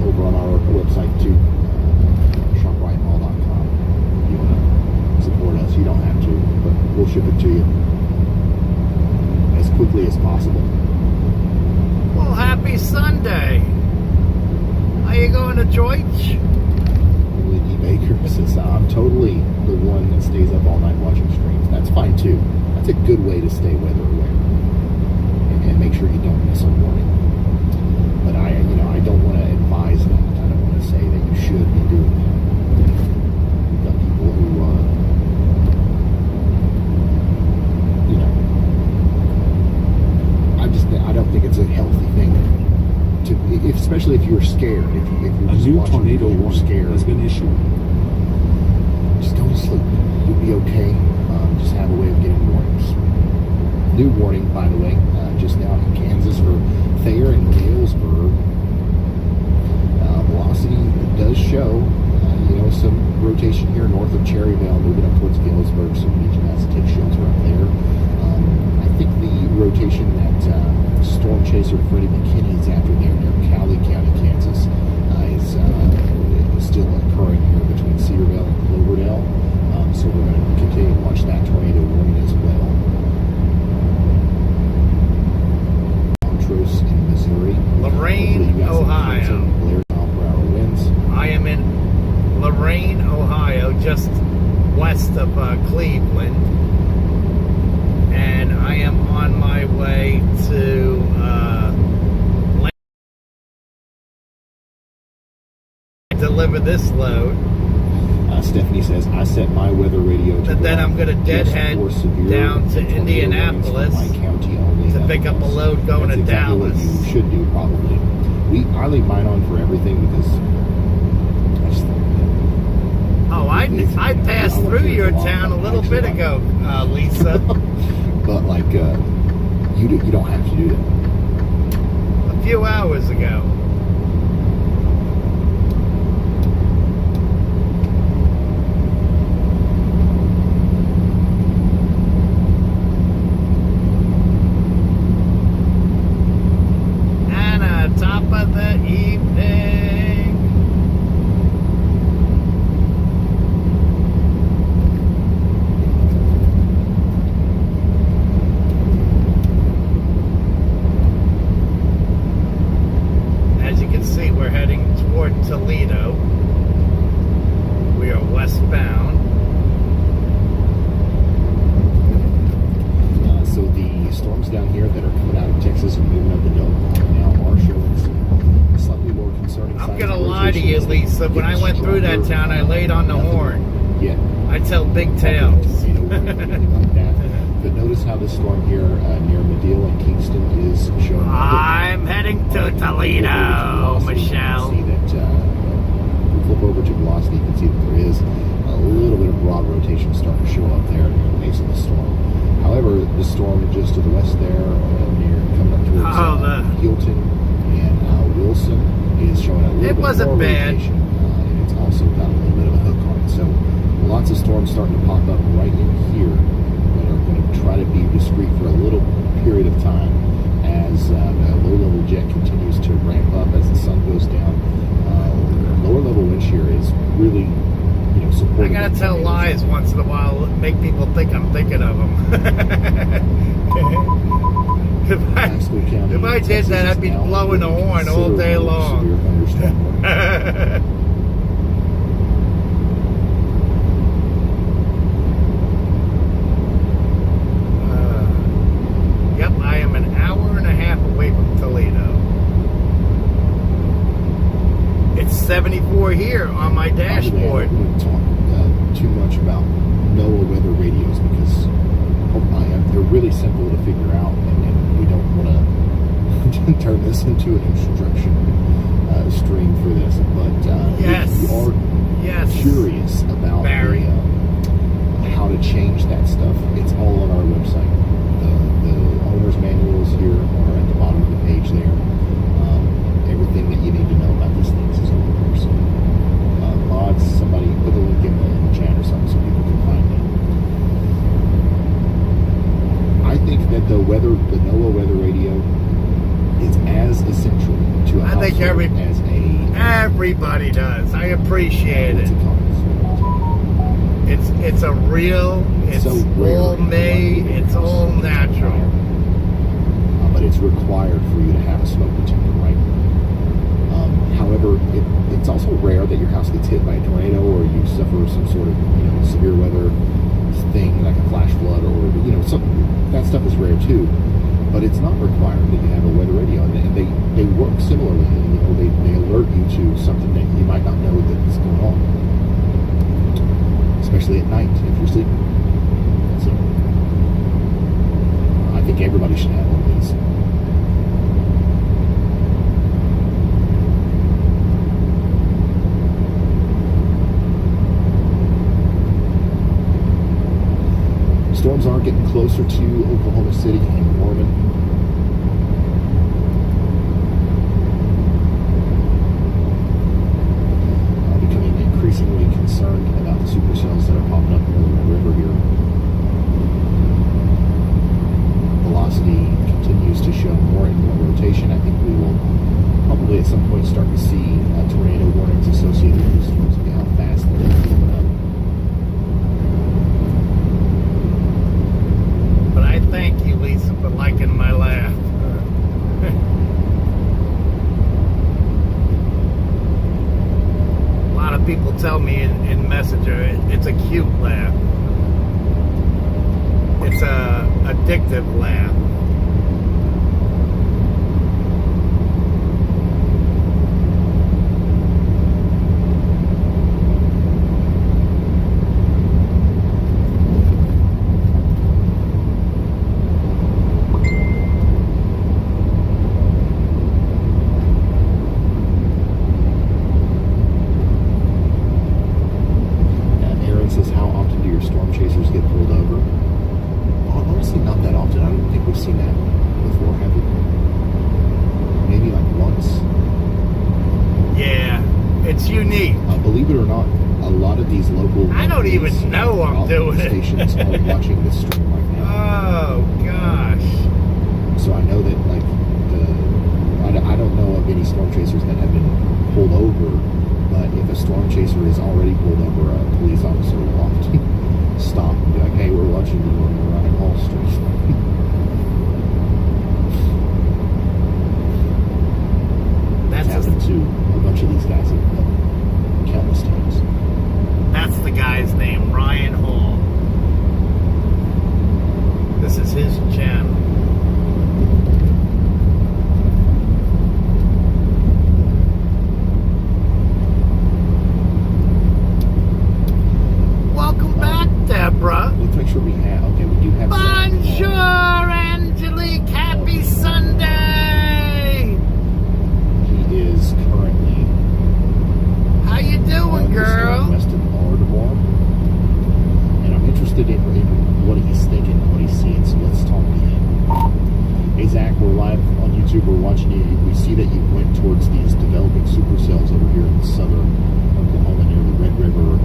over on our website too, shoprightmall.com. If you want to support us, you don't have to, but we'll ship it to you as quickly as possible. Well, happy Sunday. Are you going to church? Emily D. Baker says, I'm totally the one that stays up all night watching streams. That's fine too. That's a good way to stay weather aware and make sure you don't miss a warning. But I don't want to advise that. I don't want to say that you should be doing that. We've got people who, I don't think it's a healthy thing to, especially if if you're scared, if you're A just new watching tornado and you're warning scared, has been issued. just go to sleep. You'll be okay. Just have a way of getting warnings. New warning, by the way, just now in Kansas for Thayer and Galesburg. Velocity does show, some rotation here north of Cherryvale, moving up towards Galesburg. So we need you guys to take shelter up there. I think the rotation that Storm Chaser Freddie McKinney is after there near Cowley County, Kansas, is still occurring here between Cedarvale and Cloverdale. So we're going to continue to watch that tornado warning as well. Montrose in Missouri. Lorain, Ohio. Blair mile-per-hour winds. I am in Lorain, Ohio, just west of Cleveland. And I am on my way to deliver this load. Stephanie says, I set my weather radio to But then I'm going to deadhead down to Indianapolis to pick up a load going to Dallas. What you should do, probably. I leave mine on for everything because I just think I passed through your town a little bit ago, Lisa. But you don't have to do that. A few hours ago. Top of the evening. As you can see, we're heading toward Toledo. We are westbound. So the storms down here that are coming out of Texas and moving up into Oklahoma now are showing some slightly more concerning signs. I'm gonna of lie to you, rotation. Lisa. When I went through that town, I laid on the horn. Yeah. I tell big tales. Like that. But notice how this storm here near Madill and Kingston is showing. I'm heading to Toledo, Michelle. You can see that flip over to velocity. You can see that there is a little bit of broad rotation starting to show up there near the base of the storm. However, the storm just to the west there, near coming up towards Hilton and Wilson, is showing a little It bit wasn't more bad. rotation, and it's also got a little bit of a hook on it. So lots of storms starting to pop up right in here that are going to try to be discrete for a little period of time as the low-level jet continues to ramp up as the sun goes down. Lower-level wind shear is really supporting. I gotta tell lies once in a while, make people think I'm thinking of them. if I did that, I'd be blowing the horn all day long. Yep, I am an hour and a half away from Toledo. It's 74 here on my dashboard. I don't talk too much about NOAA weather radios because they're really simple to figure out, and we don't want to turn this into an instruction stream for this. But Yes. if you are Yes. curious about Barry. how to change that stuff, it's all on our website. The owner's manuals here are at the bottom of the page there. Everything that you need to know about these things is over there. So, mods, somebody put the link in the chat or something so people can find it. I think that the NOAA weather radio is as essential to a I think household as everybody does. I appreciate what's it. it called? It's a real, it's so rare. all made, it's all natural. But it's required for you to have a smoke detector, right? However, it's also rare that your house gets hit by a tornado or you suffer some sort of severe weather thing like a flash flood or that stuff is rare too. But it's not required that you have a weather radio, and they work similarly. They alert you to something that you might not know that is going on, especially at night if you're sleeping. So I think everybody should have one of these. storms are getting closer to Oklahoma City and Norman. Becoming increasingly concerned about the supercells that are popping up near the Red River here. Velocity continues to show more and more rotation. I think we will probably at some point start to see tornado warnings associated with these storms. Look at how fast they're moving up. But I thank you, Lisa, for liking my laugh. A lot of people tell me in Messenger it's a cute laugh. It's a addictive laugh. Aaron says, how often do your storm chasers get pulled over? Honestly, not that often. I don't think we've seen that before, have we? Maybe like once. Yeah, it's unique. Believe it or not, a lot of these local I don't even know I'm doing it. stations are watching this stream right now. Oh gosh. So I know that like I don't know of any storm chasers that have been pulled over, but if a storm chaser is already pulled over, a police officer will often stop and be like, "Hey, we're watching you when we're running Hall Street." That's It's happened to a bunch of these guys countless times. That's the guy's name, Ryan Hall. This is his channel. Welcome back, Deborah. Let's make sure we have. Okay, we do have. Bonjour, Angelique. Happy Sunday. He is currently How you doing, girl? west of Baltimore, and I'm interested in what he's thinking, what he's seeing. So let's talk to him. Hey Zach, we're live on YouTube. We're watching you. We see that you went towards these developing supercells over here in southern Oklahoma near the Red River.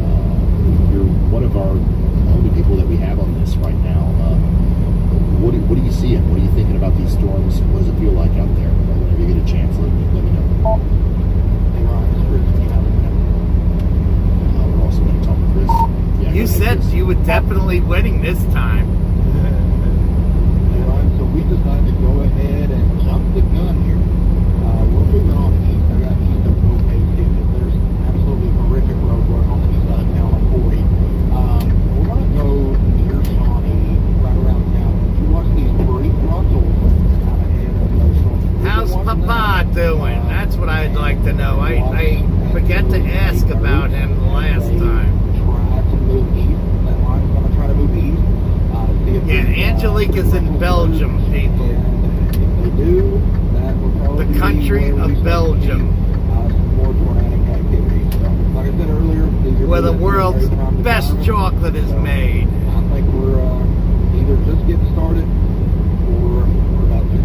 You're one of our only people that we have on this right now. What are you seeing? What are you thinking about these storms? What does it feel like out there? Whenever you get a chance, let me know. Hey, Ryan, it's Chris. You have a minute? We're also going to talk to Chris. Yeah, You go ahead, said Chris. you were definitely winning this time. Hey, Ryan, so we decided to go ahead and jump the gun here. We're moving on east. I got east of okay ticket. There's absolutely horrific road work on the east side of town on 40. We're going to go near Shawnee, right around town. You watch these great Brussels out ahead of those storms. How's Papa doing? That's what I'd like to know. I forget to ask about him the last time. Try to move east. That line's going to try to move east. See if Yeah, we, Angelique is in Belgium, people. And if they do, that will probably The country be where we of start Belgium. seeing, some more tornadic activity. So, like I said earlier, these are Where the really world's great time to best time. chocolate is So, made. I think we're either just getting started or we're about to.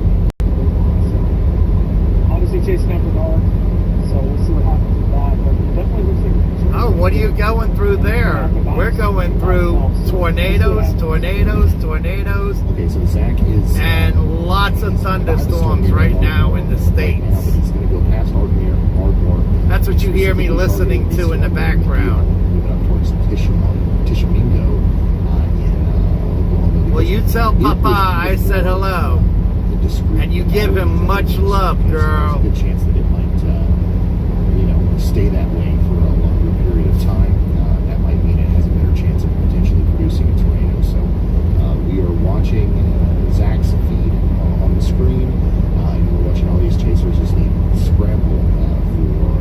Obviously chasing after dark, so we'll see what happens with that. But it definitely looks like. Oh, what are you going through there? We're going through tornadoes, tornadoes, tornadoes, Okay, so Zach is and lots of thunderstorms right now in the right now, but States. he's going to go past Ardmore. That's what you hear me listening to in the background. Moving up towards Tishomingo in Oklahoma. Well, you tell Papa I said hello. And you give him much love, girl. There's a good chance that it might, stay that way for a longer period of time. That might mean it has a better chance of potentially producing a tornado. So we are watching Zach's feed on the screen, and we're watching all these chasers as they scramble for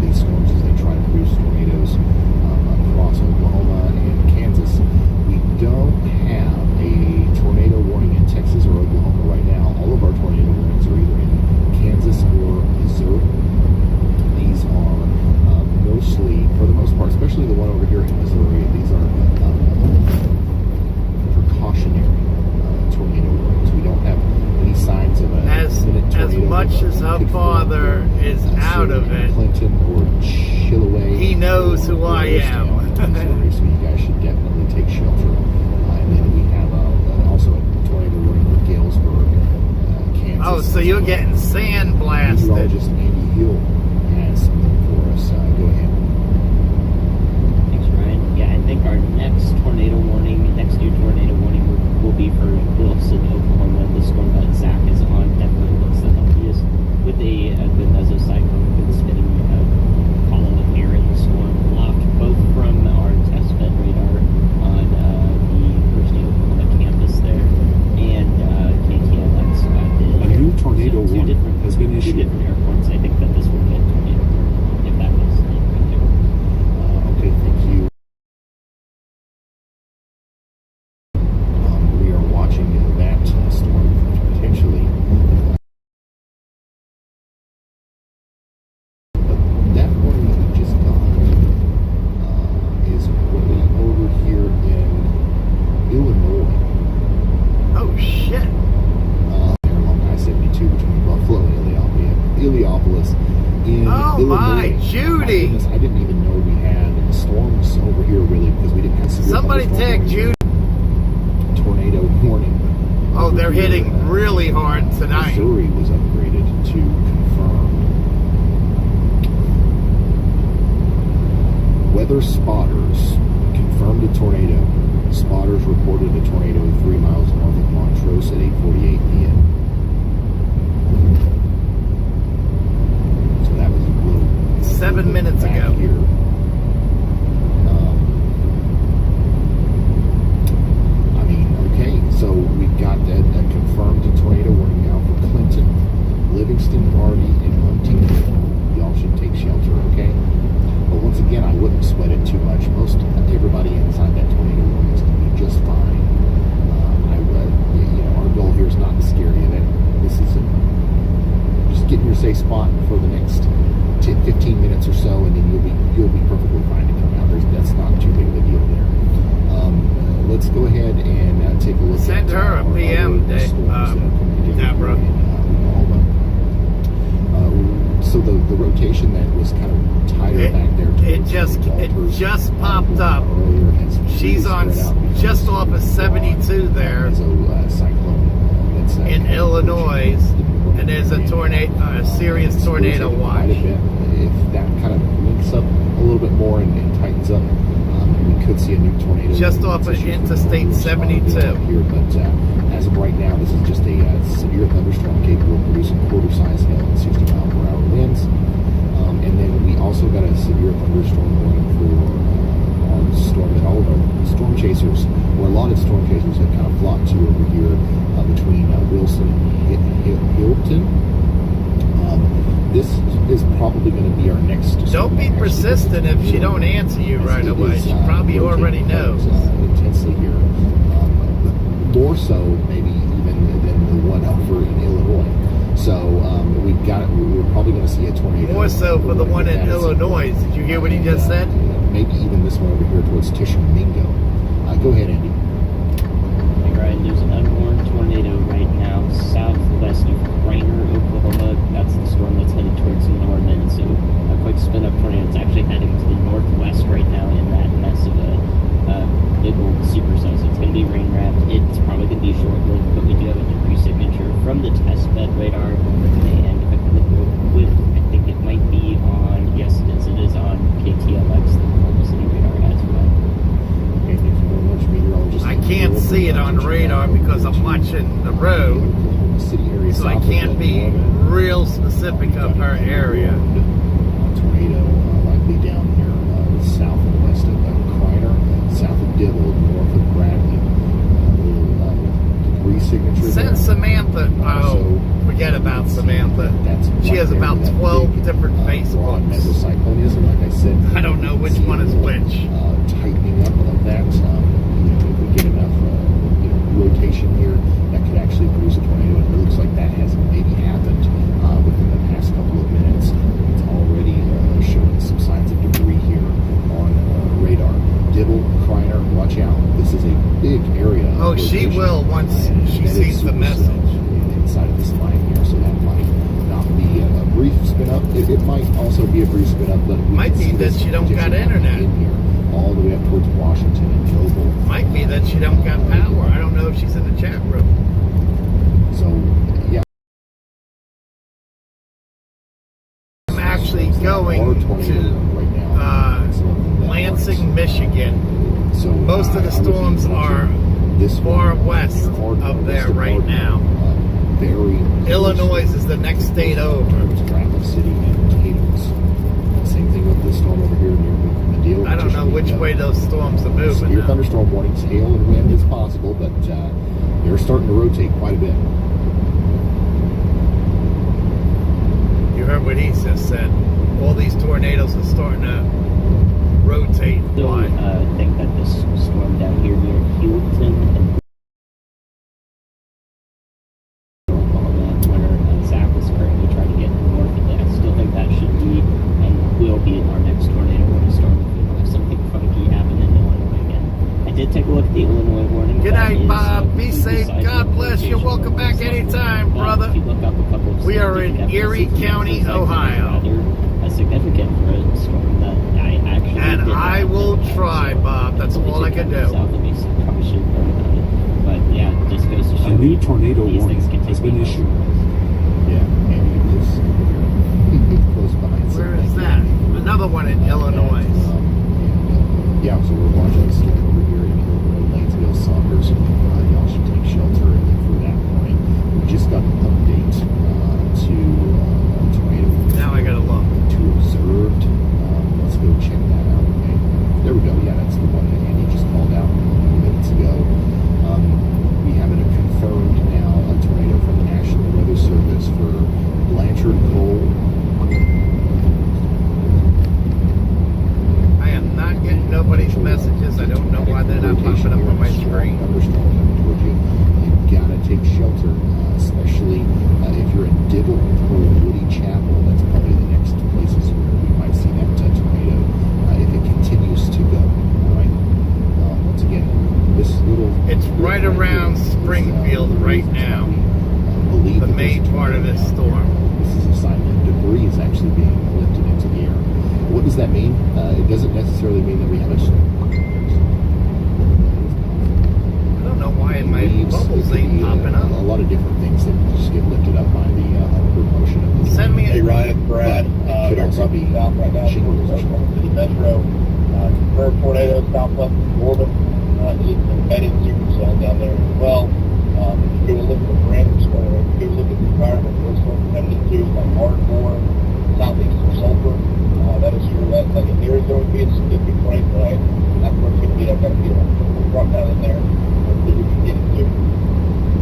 these storms as they try to produce tornadoes across Oklahoma and Kansas. We don't have a tornado warning in Texas or Oklahoma right now. All of our tornado warnings are either in Kansas or Missouri. These are mostly, for the most part, especially the one over here in Missouri, these are precautionary Clinton or Chilliwack. He knows who I am. Missouri, so you guys should definitely take shelter. And then we have also a tornado warning for Galesburg, Kansas. Oh, so you're getting sandblasted. Meteorologist Andy Hill has something for us. Go ahead. Thanks, Ryan. Yeah, I think our next tornado warning, next new tornado warning will be for Wilson, Oklahoma. The storm that Zach is on definitely looks the healthiest with a good mesocyclone, good spinning column of air in the storm aloft, both from our test bed radar on the University of Oklahoma campus there and KTLX. A new tornado warning has been Two issued. different airports. I think that this will get tornado warning, if that was anything. Okay, thank you. We are watching that storm potentially. But that warning that we just got is really over here in Illinois. Oh, shit. There along I-72 between Buffalo and Illiopolis in Oh, Illinois. my Judy. Goodness, I didn't even know we had storms over here really because we didn't have severe Somebody thunderstorm tag warning. Judy. Tornado warning. Oh, they're hitting really hard tonight. Missouri was upgraded to confirmed. Weather spotters confirmed a tornado. Spotters reported a tornado 3 miles north of Montrose at 8:48 p.m. So that was a little 7 minutes back ago. Here. Okay, so we've got a confirmed tornado warning now for Clinton, Livingston, Hardy, and Huntington. Y'all should take shelter, okay? But once again, I wouldn't sweat it too much. Most everybody inside that tornado warning is going to be just fine. Our goal here is not to scare you. This is just get in your safe spot for the next 15 minutes or so, and then you'll be perfectly fine to come out. That's not too big of a deal there. Let's go ahead and take a look. Send at her a our PM, other storms that are coming together Deborah. in Oklahoma. So the rotation that was kind of tighter back there. It just popped up. Earlier has She's really on spread out just because off of 72 there There's a cyclone that's in kind of Illinois, approaching. and there's a tornado, a serious tornado Quite watch. a bit. If that kind of links up a little bit more and tightens up, we could see a new tornado. Just off of Interstate 72. Here, but as of right now, this is just a severe thunderstorm capable of producing quarter-size hail and 60-mile-per-hour winds. And then we also got a severe thunderstorm warning for our storm that all of our storm chasers, or a lot of storm chasers, have kind of flocked to over here between Wilson and Hilton. This is probably going to be our next storm. Don't be persistent if she don't answer you right away. She probably already knows. Intensely here. More so, maybe even than the one over in Illinois. So we're probably going to see a tornado. More so for the one in Illinois. Did you hear what he just said? Maybe even this one over here towards Tishomingo. Go ahead, Andy. Hey, Ryan, there's an unwarned tornado right now southwest of Rainer, Oklahoma. That's the storm that's headed towards Norman. So a quick spin up tornado. It's actually heading to the northwest right now in that mess of a big old supercell. So it's going to be rain wrapped. It's probably going to be short lived, but we do have a debris signature from the test bed radar. And I think it might be on, yes, it is on KTLX, the Oklahoma City radar as well. Okay, thank you very much, meteorologist. I can't see it on radar because I'm watching the road, Oklahoma City area, so I south of can't be Norman. real specific of her area. Tornado likely down here south and west of Kreiner, south of Dibble, north of Bradley. Debris signature. Send there. Samantha. Also, Oh, forget about Samantha. that's She has right there, about that 12 big, different broad Facebooks. mesocyclonism, like I said. I don't know which see one is a little, which. Tightening up of that. If we get enough rotation here, that could actually produce a tornado. And it looks like that has maybe happened within the past couple of minutes. It's already showing some signs of debris here on radar. Dibble, Kreiner, watch out. This is a big area. Oh, she will once she sees the message. Inside of this line here, so that might not be a brief spin up. It might also be a free spin up, but we Might can be see that this she don't got condition internet. in here, all the way up towards Washington and Noble. Might be that she don't got power. I don't know if she's in the chat room. So yeah, I'm actually going our tornado to right now. Some of them that Lansing, aren't. Michigan. So Most of the I would be storms are watching this far one, west Ardmore, of there west of right Ardmore, now. Very Illinois is the next state over. Rapid City and potatoes. Same thing with the storm over here near the deal. I don't know which way those storms are moving Severe now. thunderstorm warnings, hail and wind is possible, but they're starting to rotate quite a bit. You heard what he just said. All these tornadoes are starting to rotate. Still Why? think that this storm down here near Hewlton and where Zach is currently trying to get north of it, I still think that should be and will be our next tornado warning storm if we don't have something funky happen in Illinois again. I did take a look at the Illinois warning. Good That night, is, Bob. Be completely safe. seismic God bless you. rotation Welcome back and stuff. anytime, brother. If you look up a couple of We are scientific in Erie evidences, County, it's like Ohio. rather significant for a storm that I actually And did I not will know about, try, so Bob. That's hopefully all I she can comes do. south of me, so I probably should learn about it. But yeah, it just goes to show A new that tornado these warning things can has take been me issued. Yeah, and he lives close behind. So Where is thank you. that? Another one in Illinois. Yeah, so we're watching the storm over here in Lanesville, Saunders. Y'all should take shelter for that warning. We just got an update to tornado Now I gotta look. to observed. Let's go check that out. Okay, there we go. Yeah, that's the one that Andy just called out a few minutes ago. We have it confirmed now, a tornado from the National Weather Service for Blanchard, Cole. I am not getting nobody's messages. I don't know why they're not popping up on my screen. Thunderstorm coming towards you. You've got to take shelter, especially if you're in Dibble or Woody Chapel. That's probably the next places where we might see that tornado if it continues to go. All right. Once again, this little. It's right around Springfield right now. Believe The that main there's a part of tornado this out storm. there. This is a sign that debris is actually being lifted into the air. What does that mean? It doesn't necessarily mean that we have a storm. I don't know why my Leaves, bubbles it could ain't be, popping a up. lot of different things that just get lifted up by the upward motion of the Send me Hey a Ryan, Brad, But it could also be south right now. shingles. Oklahoma City Metro. Confirmed tornado southwest of Orbit. It's embedded super cell down there as well. If you go look at the parameters, or if you look at the environment, what's going headed to like Ardmore, southeastern Sulphur. That is true. That there is going to be a significant break, right? That's where it's going to be. I've got to get a front down in there. Hopefully we can get it too.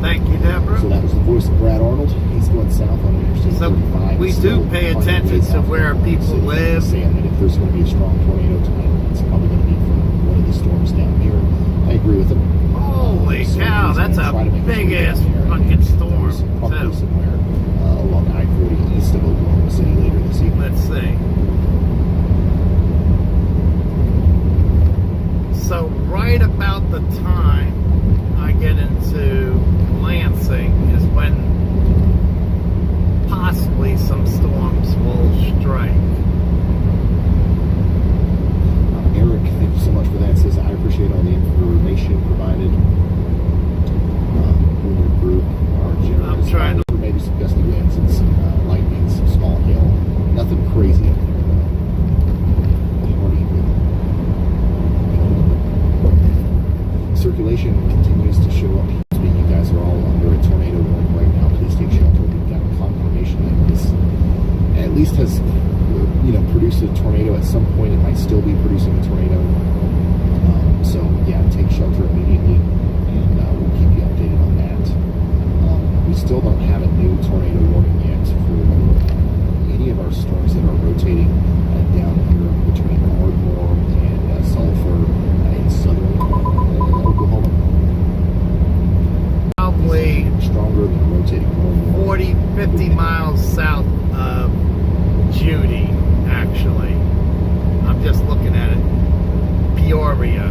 thank you, Deborah. So that was the voice of Brad Arnold. He's going south on Interstate So 35. we Still do pay 100 attention days to out where from people City. live. Saying that if there's going to be a strong tornado tonight, it's probably going to be from one of the storms down here. I agree with him. Holy So cow, he's that's gonna a try to make big sure ass down here, fucking and storm, there's probably too. somewhere along I-40 east of Oklahoma City later this evening. Let's see. So right about the time I get into Lansing is when possibly some storms will strike. Eric, thank you so much for that. Says I appreciate all the information provided. When your group are generous, I'm trying to- maybe some gusty winds and some lightning, some small hail. Nothing crazy up there though. Hardy with circulation continues to show up. You guys are all under a tornado warning right now. Please take shelter. We've got confirmation that this at least has produced a tornado at some point. It might still be producing a tornado. So yeah, take shelter immediately, and we'll keep you updated on that. We still don't have a new tornado warning yet for any of our storms that are rotating down here between Ardmore and Sulphur in southern Oklahoma. Probably Stronger than rotating more. 40, 50 miles south of Judy, actually. I'm just looking at it. Peoria.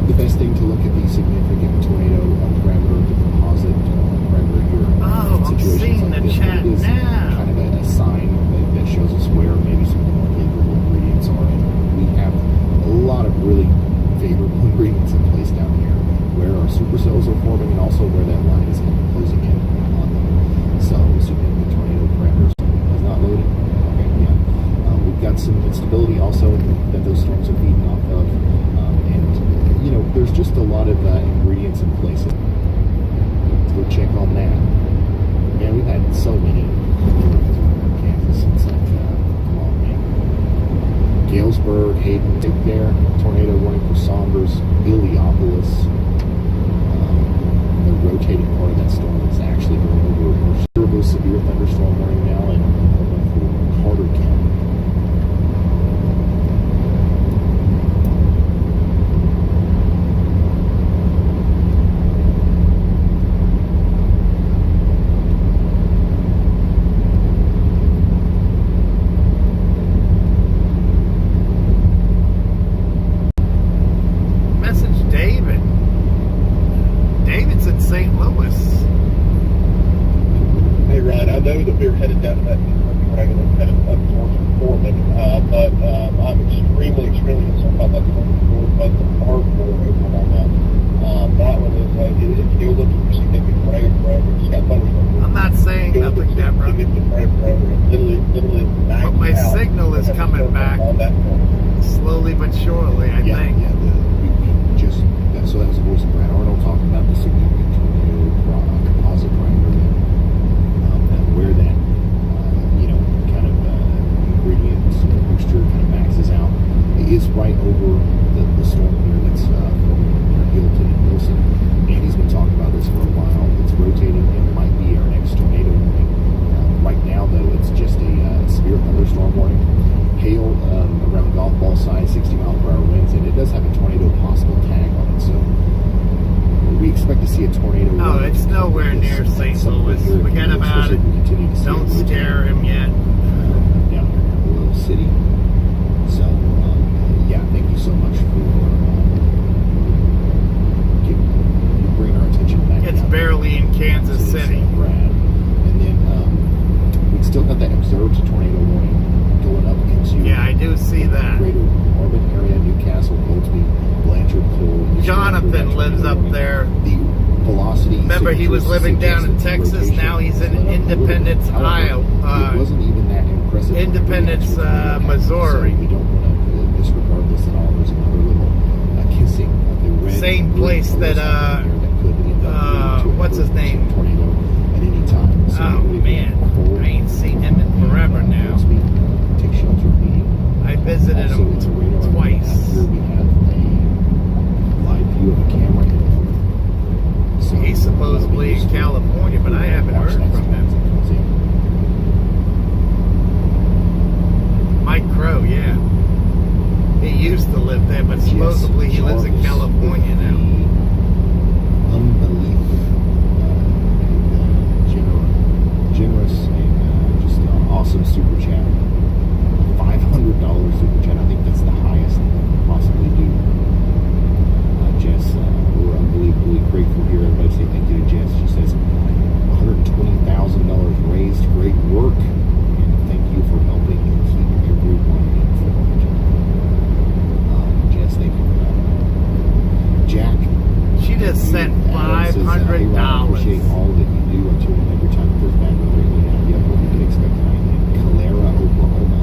not the best thing to look at the significant tornado parameter, the composite parameter here. Oh, I'm situations seeing like the this, chat but it is now. kind of a sign that shows us where maybe some of the more favorable ingredients are. And we have a lot of really favorable ingredients in place down here, where our supercells are forming and also where that line is closing in on them. So, assuming the tornado parameters is not loading. Okay, yeah. We've got some instability also that those storms are feeding off of. And, you know, there's just a lot of ingredients in place. Let's go check on that. Man, we've had so many in Kansas. It's like, come on, man. Galesburg, Hayden, right there. Tornado warning for Saunders, Illiopolis. The rotating part of that storm is actually going over a severe thunderstorm warning now and for Carter County. Message David. David's in St. Louis. Hey, Ryan, I know that we were headed down to that dragon and headed up towards Foreman, but I'm extremely concerned about that storm, but the hardcore over on that. That one is, it healed up to significant rain forever. It's got thunderstorms. I'm not saying nothing, Deborah. Significant rain forever. Literally But my signal is coming back on that one. slowly but surely, I think. Yeah. We just so that was the voice of Brad Arnold talking about the significant tornado composite parameter and where that kind of ingredients mixture kind of maxes out. It is right over the storm here that's forming near Hilton and Wilson. Andy's been talking about this for a while. It's rotating. It might be our next tornado warning. Right now, though, it's just a severe thunderstorm warning. Hail around golf ball size, 60-mile-per-hour winds, and it does have a tornado possible tag on it. So we expect to see a tornado. Oh, it's nowhere near St. Louis. Forget about it. Don't scare him yet. Down here in the little city. So, yeah, thank you so much for bringing our attention back. It's down barely in Kansas to this, City. Brad. And then we still got that observed tornado warning going up into Yeah, I do see that. greater Marvin area, Newcastle, Goldsby, Blanchard, Cole. Jonathan lives up there. The velocity. Remember, he was living down in Texas. Now he's in Independence, Iowa. It wasn't even that impressive. Independence, Missouri. So we don't want to disregard this at all. There's another little kissing of the red. Same place that, what's his name? Tornado at any time. So Oh, man. I ain't seen him in forever now. Take shelter immediately. I visited Also, him it's a radar. twice. Here we have a live view of a camera. So, He's supposedly in California, but I haven't heard from him. Mike Crow, yeah. He used to live there, but supposedly he lives in California now. Unbelievable. Generous and just an awesome super chat. $500 super chat. I think that's the highest that we could possibly do. Jess, we're unbelievably grateful here. Everybody say thank you to Jess. She says $120,000 raised. Great work. And thank you for helping keep everyone informed. Jess, thank you for that. Jack. She just sent $500. I appreciate all that you do. I tune in every time it goes back. We're greatly happy. What we can expect tonight in Calera, Oklahoma.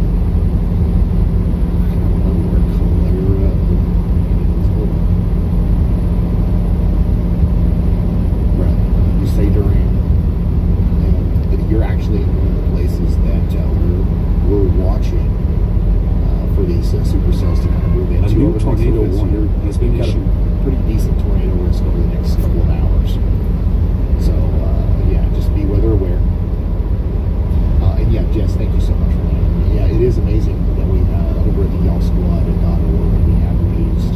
I don't know where Calera, Oklahoma is. Right. You say Durant. And you're actually in one of the places that we're watching for these supercells to kind of move into. A new tornado warning has been issued. Pretty decent tornado risk over the next couple of hours. So, yeah, just be weather aware. And yeah, Jess, thank you so much for that. Yeah, it is amazing that we, over at the y'allsquad.org, we have raised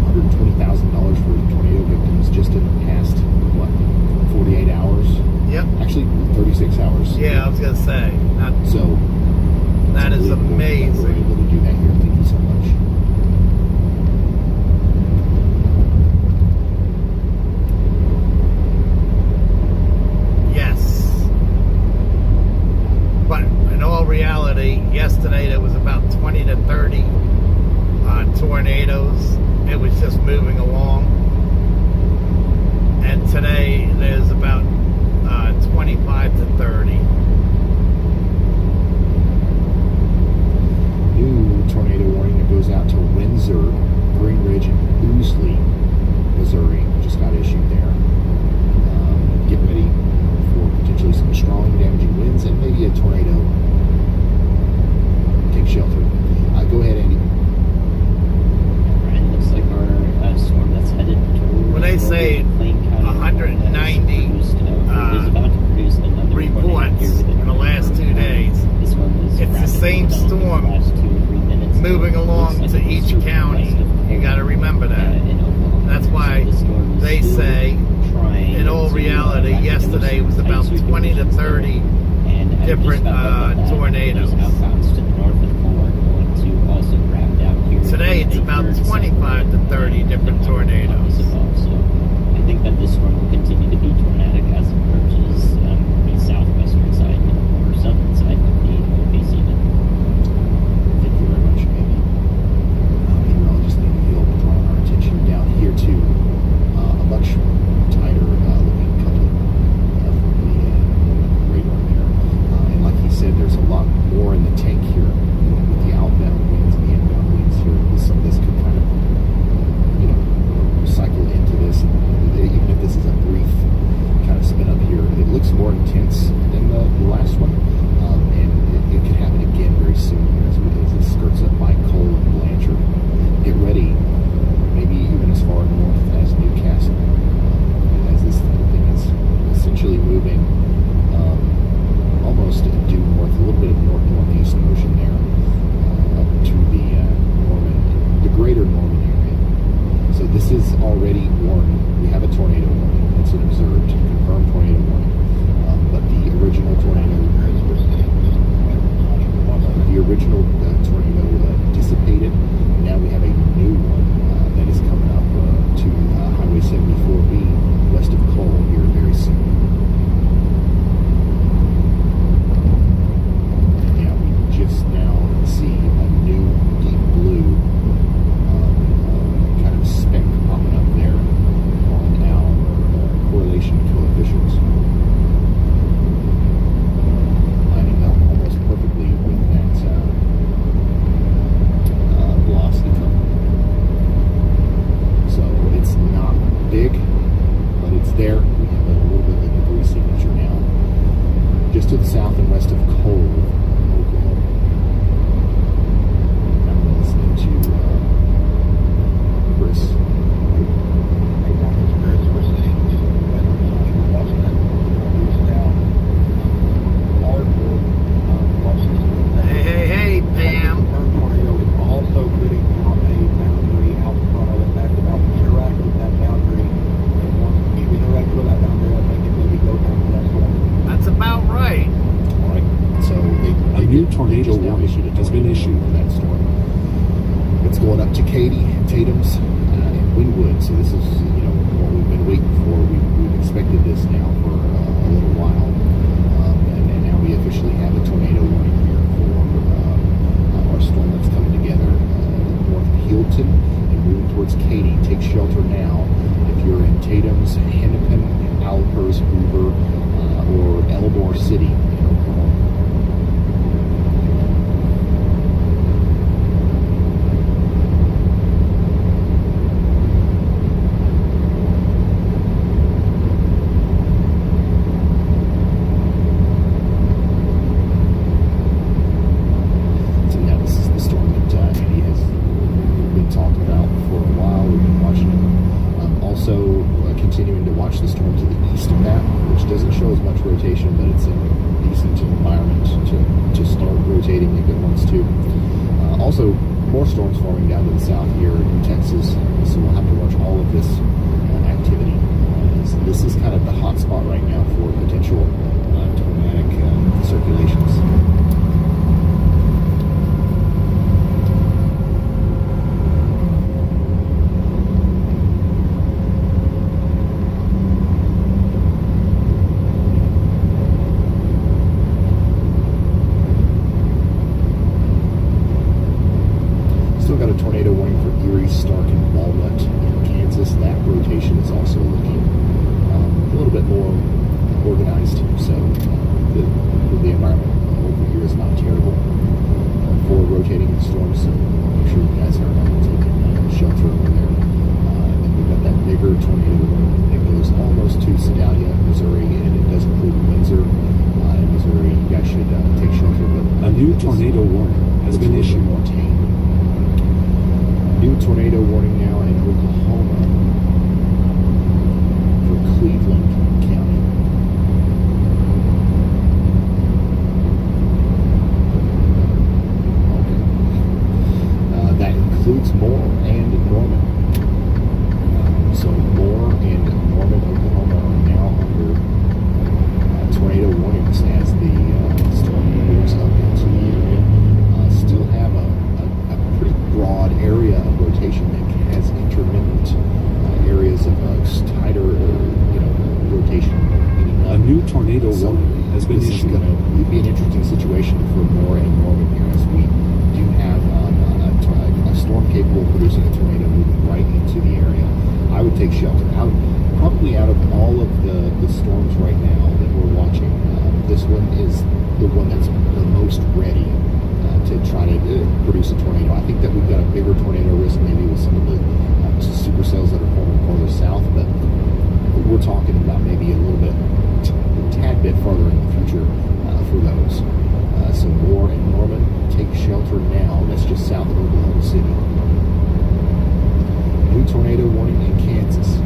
$120,000 for tornado victims just in the past, 48 hours? Yep. Actually, 36 hours. Yeah, I was going to say. So, That is amazing. We're able to do that here. Thank you so much. tornadoes. It was just moving along. And today there's about 25 to 30. New tornado warning that goes out to Windsor, Green Ridge, and Oosley, Missouri. Just got issued there. Get ready for potentially some strong, damaging winds and maybe a tornado. Take shelter. Go ahead, Andy. Brian, looks like our storm that's headed toward When they say Plain County, 190 is about to produce another reports in the last 2 days, This one is it's the same storm the last 2 or 3 minutes. moving along Looks to like each it's county. west of You got to remember that. in Oklahoma. That's why So the storm is they still say, trying in all to, reality, back into yesterday some was about tight 20 to circulations 30 there. And I just different, found out that tornadoes. those outbounds to the north of the pole are going to also grab down here. Today it's about 25 to 30 different tornadoes. So I think that this storm will continue to be tornadic as it approaches the southwestern side or southern side of the Northeast even. Thank you very much, Andy. Meteorologist Andy Hill drawing our attention down here to a much tighter looking coupling from the radar there. And like he said, there's a lot more in the tank here with the outbound winds and the inbound winds here. Some of this could kind of, cycle into this. And even if this is a brief kind of spin up here, it looks more intense than the last one. And it could happen again very soon here as it skirts up by Cole and Blanchard. Get ready, maybe even as far north as Newcastle, as this thing is essentially moving almost due north, a little bit of northeast motion there, up to the greater Norman area. So this is already warned. We have a tornado warning. It's an observed, confirmed tornado warning. But the original tornado dissipated. Now we have a new one that is coming up to Highway 74B west of Cole here very soon. Yeah, we just now see a new deep blue kind of speck popping up there on our correlation coefficients. Lining up almost perfectly with that velocity coming. So it's not big, but it's there. We have a little bit of a debris signature now, just to the south and west of Cole, Oklahoma. I'm listening to Chris. Hey, Brian, it's Chris. We're saying that Washington is now hardwood, Washington. Hey, Pam. Confirmed tornado is also putting out a boundary out front of it. That's about to interact with that boundary. And once you interact with that boundary, I think it maybe go down to that storm. That's about right. All right. So A new tornado just now warning issued a has been tornado issued. for that storm. It's going up to Katy, Tatum's, and Wynwood. So this is what we've been waiting for. We've expected this now for a little while, and now we officially have a tornado warning here for our storm that's coming together north of Healdton and moving towards Katy. Take shelter now if you're in Tatum's, Hennepin, Alpers, Hoover, or Elmore City in Oklahoma. So yeah, this is the storm that Andy has been talking about for a while. We've been watching it. Also continuing to watch the storm to the east of that, which doesn't show as much rotation, but it's a decent environment to start rotating if it wants to. Also, more storms forming down to the south here in Texas, so we'll have to watch all of this activity. This is kind of the hot spot right now for potential tornadic circulations. still got a tornado warning for Erie, Stark, and Walnut in Kansas. That rotation is also looking a little bit more organized. So the environment over here is not terrible for rotating storms. So make sure you guys are taking shelter over there. And we've got that bigger tornado warning that goes almost to Sedalia, Missouri, and it does include Windsor in Missouri. You guys should take shelter. But A new tornado warning has been issued. more tame. New tornado warning now in Oklahoma for Cleveland County. Okay. That includes Moore and Norman. So Moore and Norman, Oklahoma are now under tornado warnings as the storm moves up into the area. Still have a pretty broad area of rotation that has intermittent areas of tighter, rotation. A new tornado warning has been this issued. is going to be an interesting situation for Moore and Norman here, as we do have a storm capable of producing a tornado moving right into the area. I would take shelter. Probably out of all of the storms right now that we're watching, this one is the one that's the most ready to try to produce a tornado. I think that we've got a bigger tornado risk maybe with some of the supercells that are forming farther south, but we're talking about maybe a little bit, a tad bit farther in the future for those. So Moore and Norman, take shelter now. That's just south of Oklahoma City. New tornado warning in Kansas.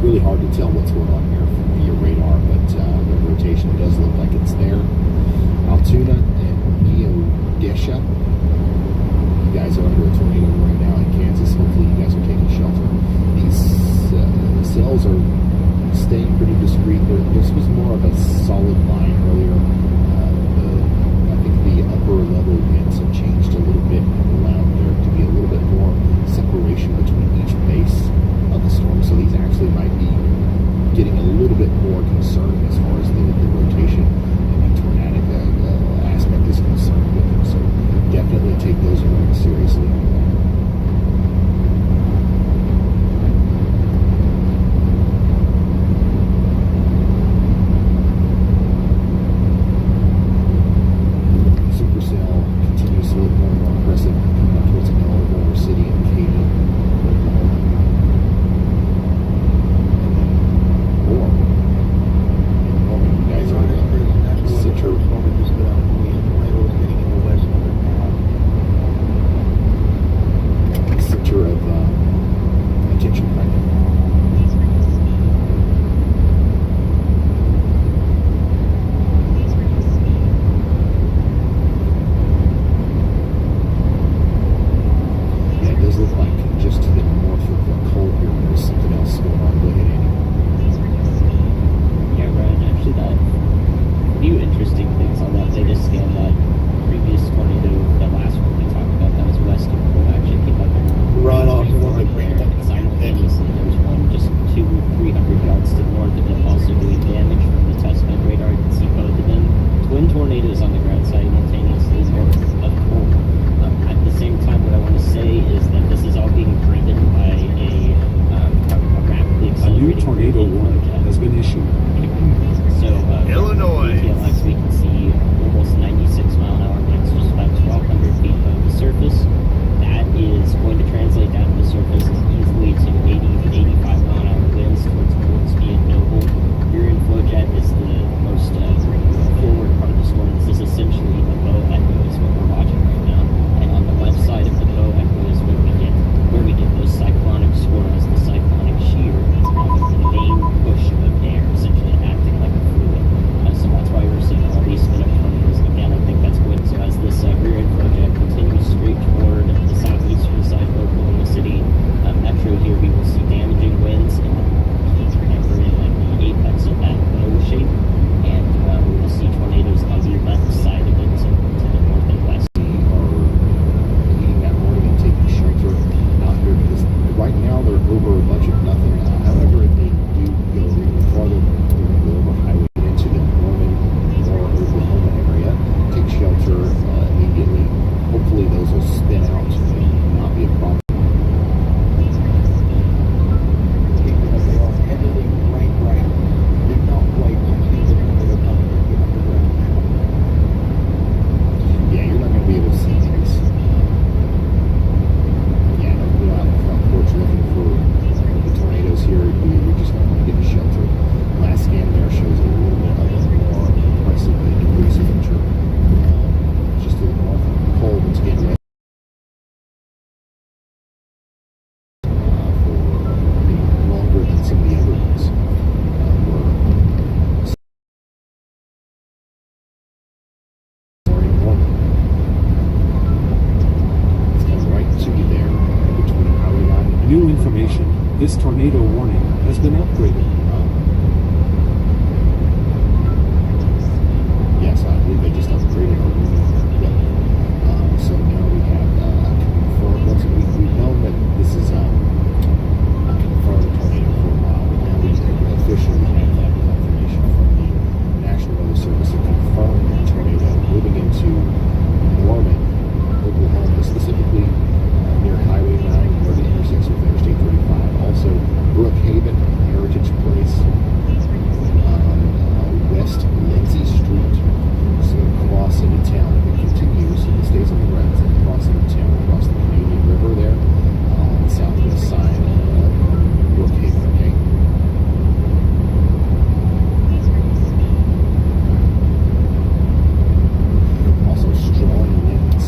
Really hard to tell what's going on here via radar, but the rotation does look like it's there. Altoona and Neodesha. You guys are under a tornado warning now in Kansas. Hopefully you guys are taking shelter. These cells are staying pretty discreet. This was more of a solid line earlier. I think the upper level winds have changed a little bit and allowed there to be a little bit more separation between each base of the storm. So these actually might be getting a little bit more concerned as far as the rotation and the tornadic aspect is concerned with them. So definitely take those warnings seriously. Supercell continues to look more and more impressive coming up towards Elmore City and Katy, Oklahoma. More. You guys are the center. Center of attention right now. Yeah, it does look like just to the north of the cold here, there's something else going on. Go ahead, Andy. Yeah, Ryan, actually that few interesting things on that latest scan. That previous tornado, that last one we talked about, that was west of Port, actually came up and Right off the one that there, ran up. and simultaneously there was one just 200-300 yards to the north of it, also doing damage from the test bed radar. You can see both of them. Twin tornadoes on the ground simultaneously north of Port. At the same time, what I want to say is that this is all being driven by a rapidly A new accelerating tornado warning jet. has been issued. So, Illinois. TLX, we can see almost 96 mile an hour winds, just about 1,200 feet above the surface. That is going to translate down to the surface as easily to 80 to 85 mile an hour winds towards Portsby and Noble. Your inflow jet is the most forward part of the storm. This is essentially This tornado warning has been upgraded. Yes, I believe they just upgraded our warning. Yep. So now we have confirmed. We've known that this is a confirmed tornado for a while, but now we officially have that confirmation from the National Weather Service, a confirmed tornado moving into Norman, Oklahoma, specifically near Highway 9, where the intersection with Interstate 35. Also, Brookhaven, Heritage Place, West Lindsay Street. So across into town, it continues, it stays on the ground, and across into town, across the Canadian River there, on the southwest side of Brookhaven, okay? Also, strong winds.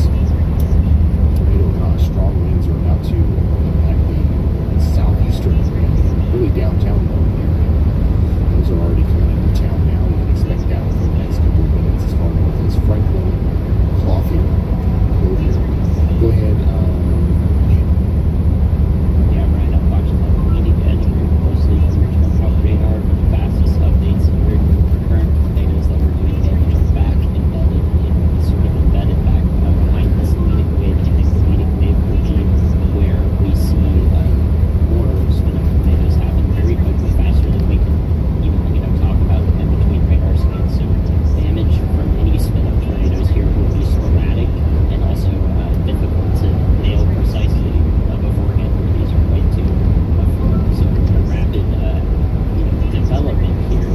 Strong winds are about to impact the southeastern area, really downtown area. Those are already coming into town now. You can expect that for the next couple of minutes as far north as Franklin, Clothier, Clothier. Go ahead. Yeah, Ryan, I'm watching the leading edge very closely on your terminal radar for the fastest updates here. Current tornadoes that we're doing damage are back embedded, sort of embedded back behind this leading wave. And I think the leading wave will be where we see more spin up tornadoes happen very quickly, faster than we can even talk about in between radar scans. So damage from any spin up tornadoes here will be sporadic and also difficult to nail precisely beforehand, where these are quite too so the rapid development here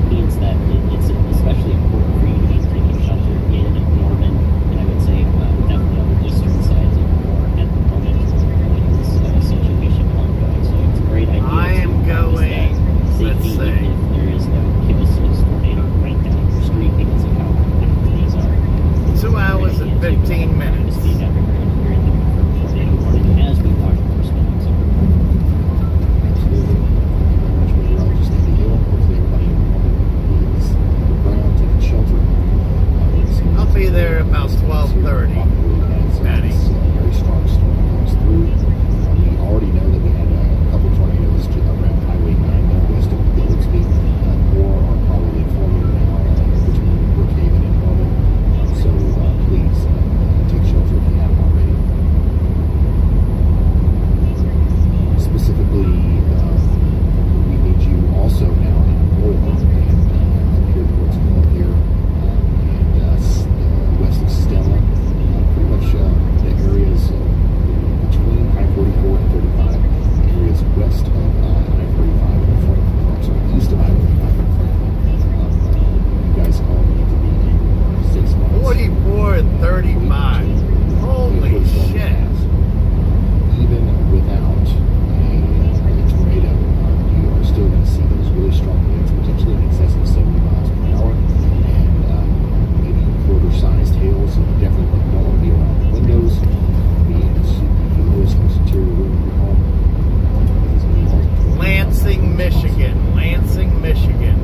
means that it's especially important for you to be taking shelter in Norman, and I would say definitely on the eastern sides even more at the moment with this situation ongoing. So it's a great idea. I am going, let's safety say, even if there is no Kivasis tornado right down your street because of how compact these are. 2 hours and 15 minutes. Speed everywhere and we're in the tornado warning as we watch more spin-ups over. Absolutely. Thank you very much, meteorologist Andy Hill. Hopefully everybody in Norman is on the ground taking shelter. I'll be there about 12:30. Patty. Very strong storm comes through. We already know that we had a couple tornadoes around Highway 9 there west of Billings. More are probably forming now between Brookhaven and Norman. So please take shelter if you haven't already. Specifically, we need you also now in Moore and up here towards Clothier and west of Stella. Pretty much the areas between I-44 and 35, areas west of I-35 and Franklin, or sorry, east of I-35 and Franklin. You guys all need to be in 6 months. 44 and 35. Holy shit. Even without a tornado, you are still going to see those really strong winds, potentially in excess of 70 miles per hour, and maybe quarter-sized hails. So you definitely don't want to be around the windows, be in the lowest interior room of your home. Lansing, Michigan. Lansing, Michigan.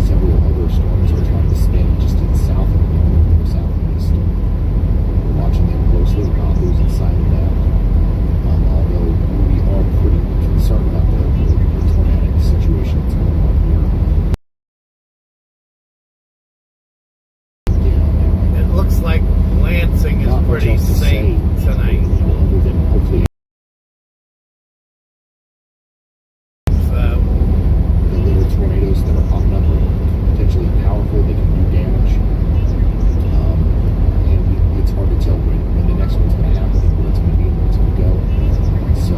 Several other storms are trying to spin just to the south of the southeast. We're watching them closely. We're not losing sight of that. Although we are pretty concerned about the tornadic situation that's going on here. It looks like Lansing is Not much pretty else to say, safe tonight. other than hopefully the little tornadoes that are popping up are potentially powerful. They can do damage. And it's hard to tell when the next one's going to happen and where it's going to be and where it's going to go. So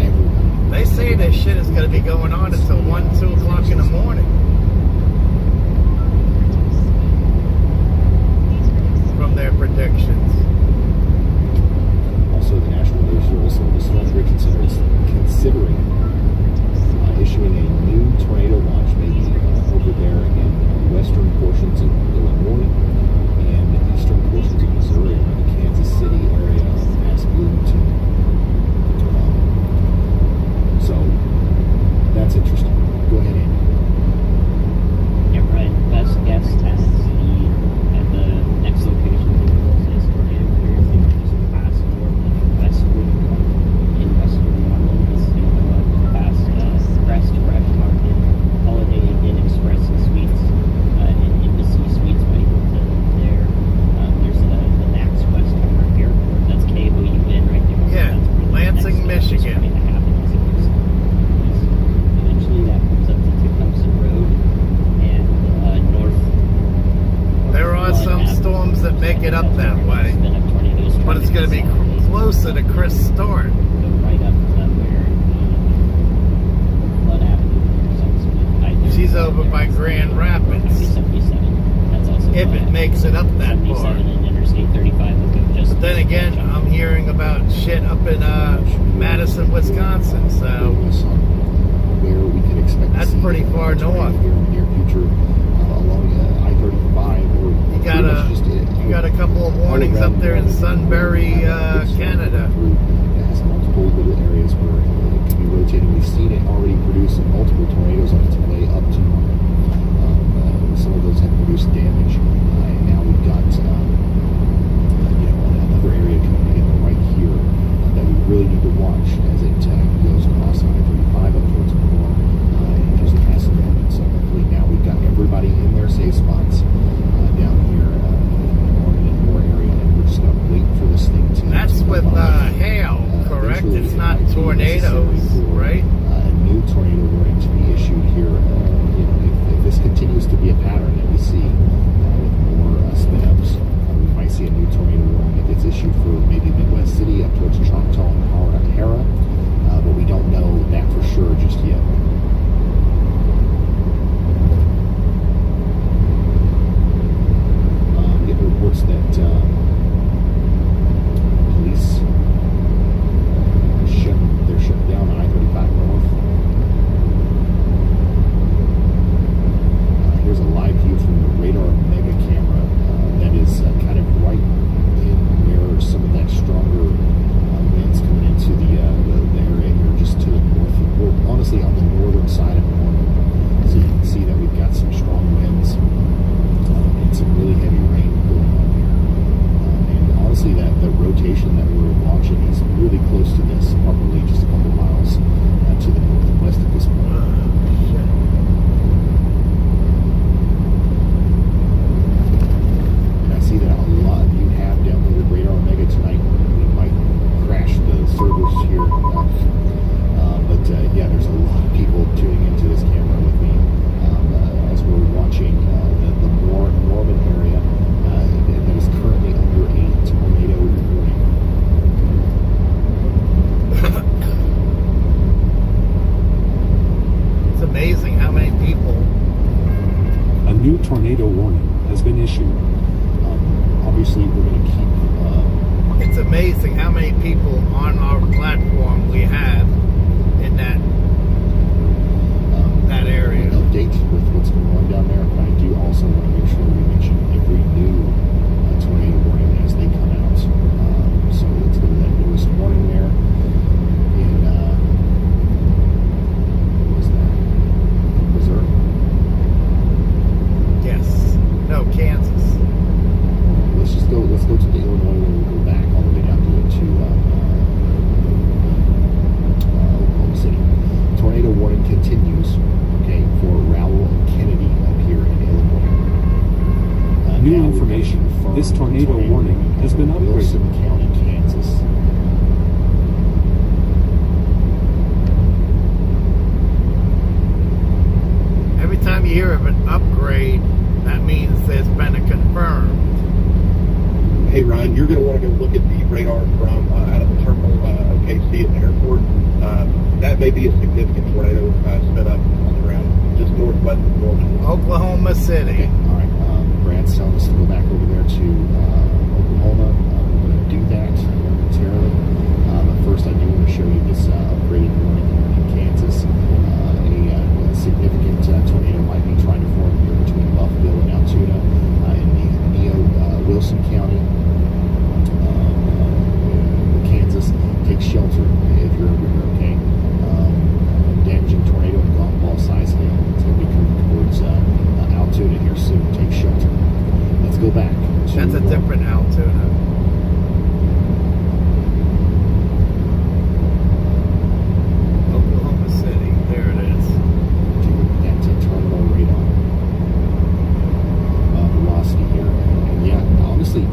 everybody. They say this shit is going to be going on until 1, 2 o'clock in the morning. From their predictions. Also, the National Weather Service and the Storm Grid considering issuing a new tornado watch, maybe over there in western portions of Illinois and the eastern portions of Missouri, around the Kansas City area, past Bloomington. So that's interesting. Go ahead, Andy. Yeah, Brian, best guess at the next location for the closest tornado here up that way. Been up tornadoes But it's going to be south. closer to Chris Stewart. Go right up to where Flood Avenue intersects with I-35. She's over by Grand Rapids. Highway 77. That's also If it makes it up that 77 far. and Interstate 35 would go just. But then again, I'm hearing about shit up in Madison, Wisconsin. So where we can expect That's to see pretty far tornado north. here in the near future along I-35 or you got pretty much just you got a couple of warnings up there in Sunbury, Canada. It has multiple little areas where it can be rotating. We've seen it already produce multiple tornadoes on its way up to normal. Some of those have produced damage, and now we've got another area coming together right here that we really need to watch as it goes across I-35 up towards Moore and just past Norman. So hopefully now we've got everybody in their safe spots down here in the Norman and Moore area, and we're just going to wait for this thing to. That's with hail, correct? Eventually It's it not might be tornadoes, necessary for, right? A new tornado warning to be issued here. If this continues to be a pattern that we see with more spin-ups, we might see a new tornado warning that gets issued for maybe Midwest City up towards Choctaw and Hara, but we don't know that for sure just yet. Getting reports that police they're shut down I-35 north. Here's a live view from the radar mega camera that is kind of right in where some of that stronger winds coming into the area here, just to the north. We're honestly on the northern side of Norman, so you can see that we've got some strong winds and some really heavy rain going on here. And honestly, that the rotation that we were watching is really close to this, probably just a couple miles to the north and west at this point. And I see that a lot of you have downloaded Radar Omega tonight. We might crash the servers here. But yeah, there's a lot of people tuning into this camera with me as we're watching the Norman area that is currently under a tornado warning. It's amazing how many people. A new tornado warning has been issued. Obviously, we're going to keep. It's amazing how many people on our platform we have in that area. An update with what's going on down there, but I do also want to make sure we mention every new tornado warning as they come out. So let's go to that newest warning there. In what was that? Missouri? Yes. No, Kansas. Let's go to the Illinois one. We'll go back all the way down to Oklahoma City. Tornado warning continues, okay, for Rowell and Kennedy up here in Illinois. New Now we're information. gonna confirm This tornado warning has been upgraded. Wilson County, Kansas. Every time you hear of an upgrade, that means there's been a confirmed. Hey Ryan, you're going to want to go look at the radar from out of the terminal OKC at the airport. That may be a significant tornado spin up on the ground just northwest of Norman. Oklahoma City. Okay, all right. Brad's telling us to go back over there to Oklahoma. We're going to do that momentarily. But first, I do want to show you this upgraded warning here in Kansas. A significant tornado might be trying to form here between Buffalo and Altoona in the Wilson County. Kansas, take shelter if you're over here, okay? Damaging tornado and golf ball size hail. It's going to be coming towards Altoona here soon. Take shelter. Let's go back. That's a different Altoona. Oklahoma City. There it is. That's a terminal radar velocity here. And yeah, honestly,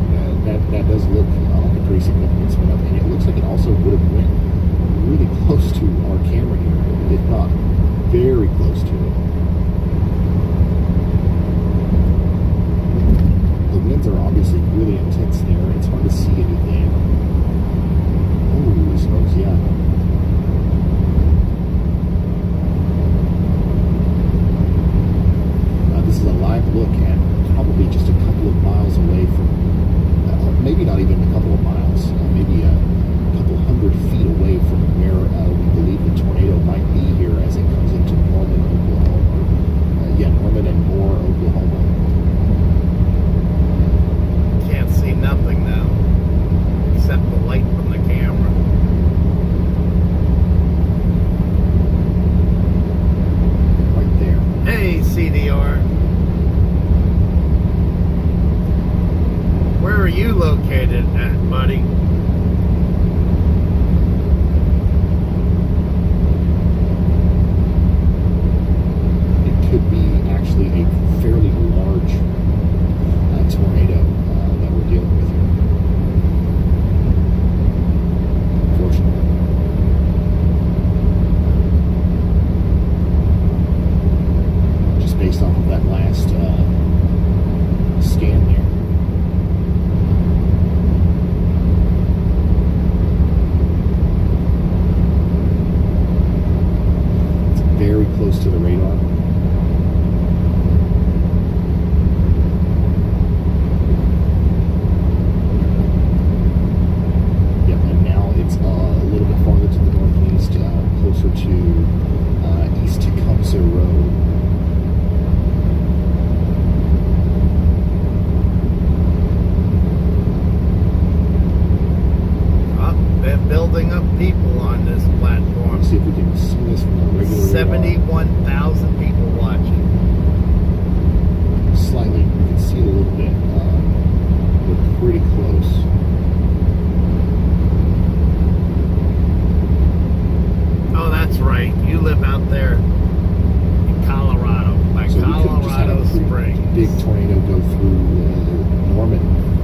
that does look like a pretty significant spin up, and it looks like it also would have went really close to our camera here, if not very close to it. The winds are obviously really intense are you located at, buddy? It could be actually a fairly large tornado that we're dealing with here. Unfortunately. Just based off of that last scan there. It's very close to the radar. Yep, and now it's a little bit farther to the northeast, closer to East Tecumseh Road. They're building up people on this platform. Let's see if we can see this from the regular radar. 71,000 people watching. Slightly, you can see it a little bit. We're pretty close. Oh, that's right. You live out there in Colorado, by So we could just have Colorado a pretty Springs. big tornado go through Norman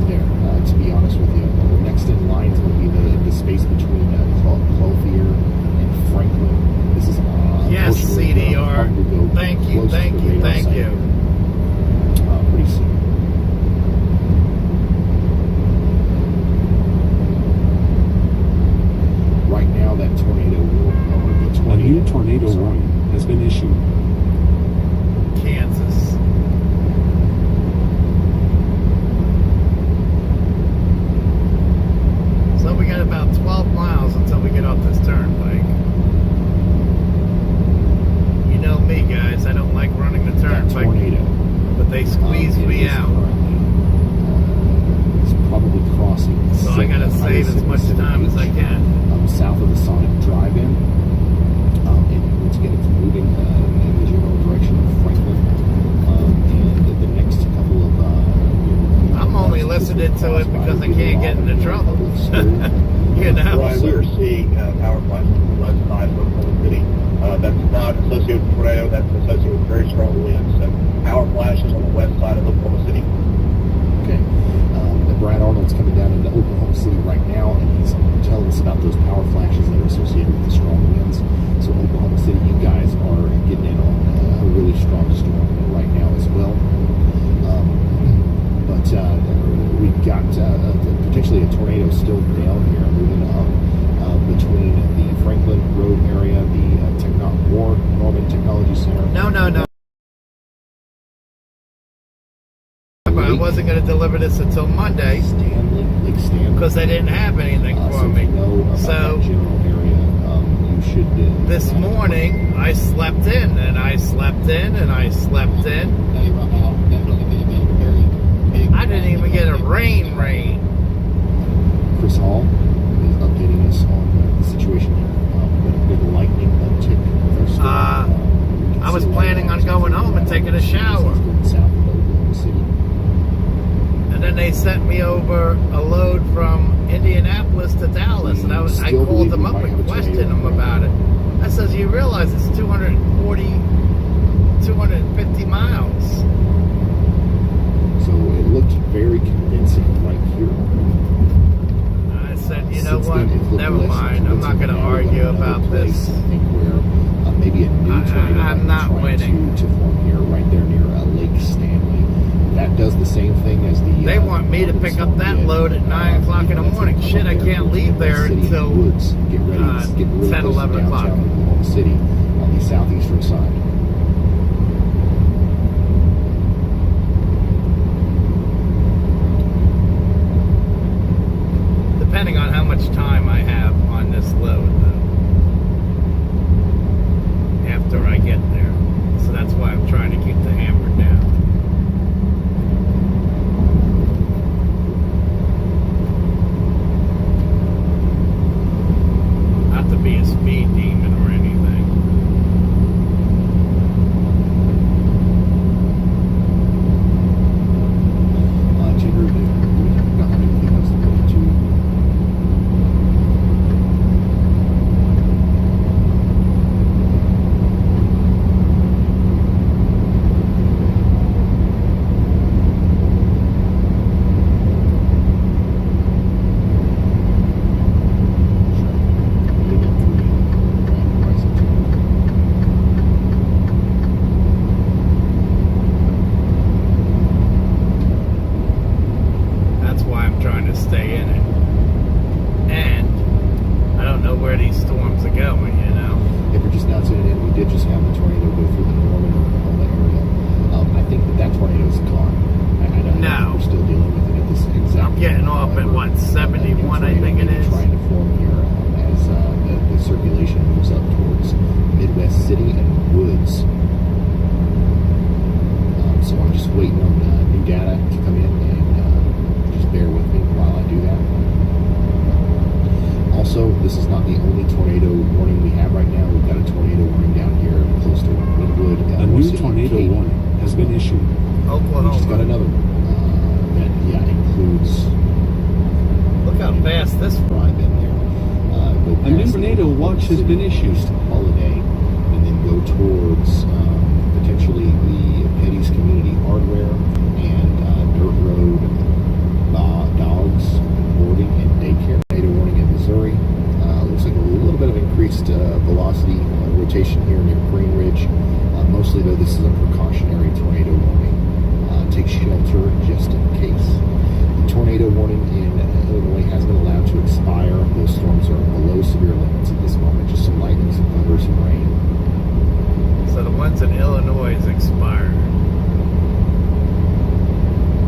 there, to be honest with you. The next in line is going to be the space between Clothier and Franklin. This is Yes, unfortunately, CDR. hard to go Thank you, close to thank the you, radar thank site you. here, pretty soon. Right now, that tornado A new tornado warning has been issued. Kansas. So we got about 12 miles until we get off this turnpike. You know me, guys. I don't like running the That turnpike, tornado. but they squeeze It me is out. currently, it's probably crossing. So I gotta save as much time as I can. South of the Sonic Drive-In. And once again, it's moving in the general direction of Franklin. And the next couple of... I'm only listening to it because I can't get into trouble. You know? Right, we are seeing power flashes on the west side of Oklahoma City. That's not associated with tornado, that's associated with very strong winds. So power flashes on the west side of Oklahoma City. Okay. Brad Arnold's coming down into Oklahoma City right now, and he's telling us about those power flashes that are associated with the strong winds. So Oklahoma City, you guys are getting in on a really strong storm right now as well. But we've got potentially a tornado still down here, moving up between the Franklin Road area, the Norman Technology Center. No. But I wasn't going to deliver this until Monday Lake Stanley. because they didn't have anything So for if me. you know about So that general area, you should... this morning I slept in and I slept in and I slept in. I didn't even get a rain. Chris Hall is updating us on the situation here. With the lightning uptick with our storm. I was planning on going home and taking a shower. South of Oklahoma City. And then they sent me over a load from Indianapolis to Dallas, and I called them up and questioned them about it. I says, you realize it's 250 miles. So it looked very convincing right here. I said, you know Since what? then, it looked Never less mind. I'm not going to convincing. Now we argue got another about place, this. I think where maybe a new tornado I'm not might be trying winning. to form here, right there near Lake Stanley. That does the same thing as the... They want me to pick up that load at 9 o'clock in the morning. Shit, I can't leave there until Woods. Get ready. It's getting really 10, close to 11 o'clock. downtown Oklahoma City on the southeastern side. Depending on how much time I have on this load, though, after I get there. So that's why I'm trying to keep the hammer down. Not to be a speed demon or anything. did just have a tornado go through the Norman, Oklahoma area. I think that tornado's gone. I know No. we're still dealing with it at this exact I'm getting off at however, what, 71, I a new think it tornado is. trying to form here as the circulation moves up towards Midwest City and Woods. So I'm just waiting on new data to come in, and just bear with me while I do that. Also, this is not the only tornado warning we have right now. We've got a tornado warning down here close to Wynwood. A new tornado warning has been issued. We just got Oklahoma. another one that includes Look how fast this. drive in there. Go A new past tornado watch has been issued. Holiday, and then go towards potentially the Petty's Community Hardware and Dirt Road Dogs Boarding and Daycare. Tornado warning in Missouri. Looks like a little bit of increased velocity rotation here near Green Ridge. Mostly though, this is a precautionary tornado warning. Take shelter just in case. The tornado warning in Illinois has been allowed to expire. Those storms are below severe limits at this moment. Just some lightning, some thunder, some rain. So the ones in Illinois is expired.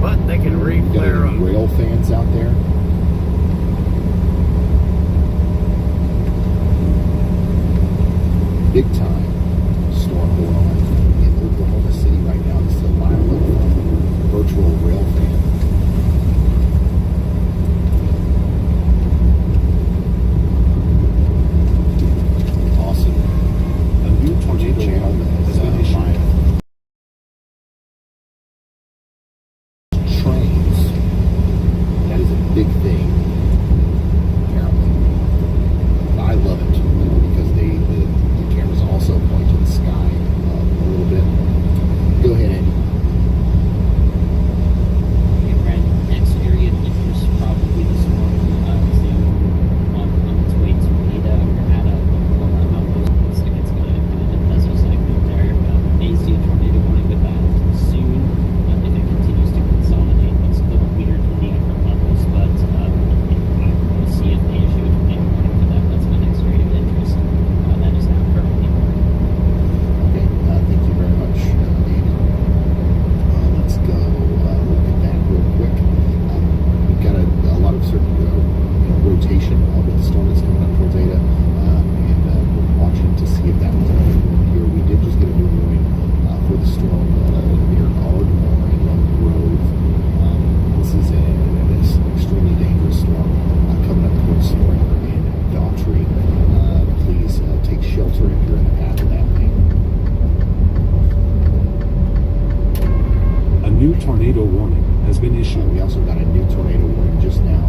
But they can You got re-flare any up. rail fans out there? Big time storm going on in Oklahoma City right now. This is a live virtual rail fan. Awesome. A new tornado Channel warning has been live issued. trains. That is a big thing, apparently. I love it because the cameras also point to the sky a little bit. Go ahead, Andy. Yeah, Brad, next area of interest probably the storm on its way to Ada or Ada, Oklahoma outpost. Looks like it's going to include the mesocyclone there. May see a tornado warning with that soon if it continues to consolidate. It's a little weird in the upper levels, but we'll see if they issue a tornado warning for that. That's my next area of interest. That is now currently warned. Okay, thank you very much, Andy. Let's go look at that real quick. We've got a lot of rotation with the storm that's coming up towards Ada, and we're watching to see if that was a new warning here. We did just get a new warning for the storm near Ardmore and Lone Grove. This is an extremely dangerous storm coming up towards Springer and Daughtry. Please take shelter if you're in the path of that thing. A new tornado warning has been issued. We also got a new tornado warning just now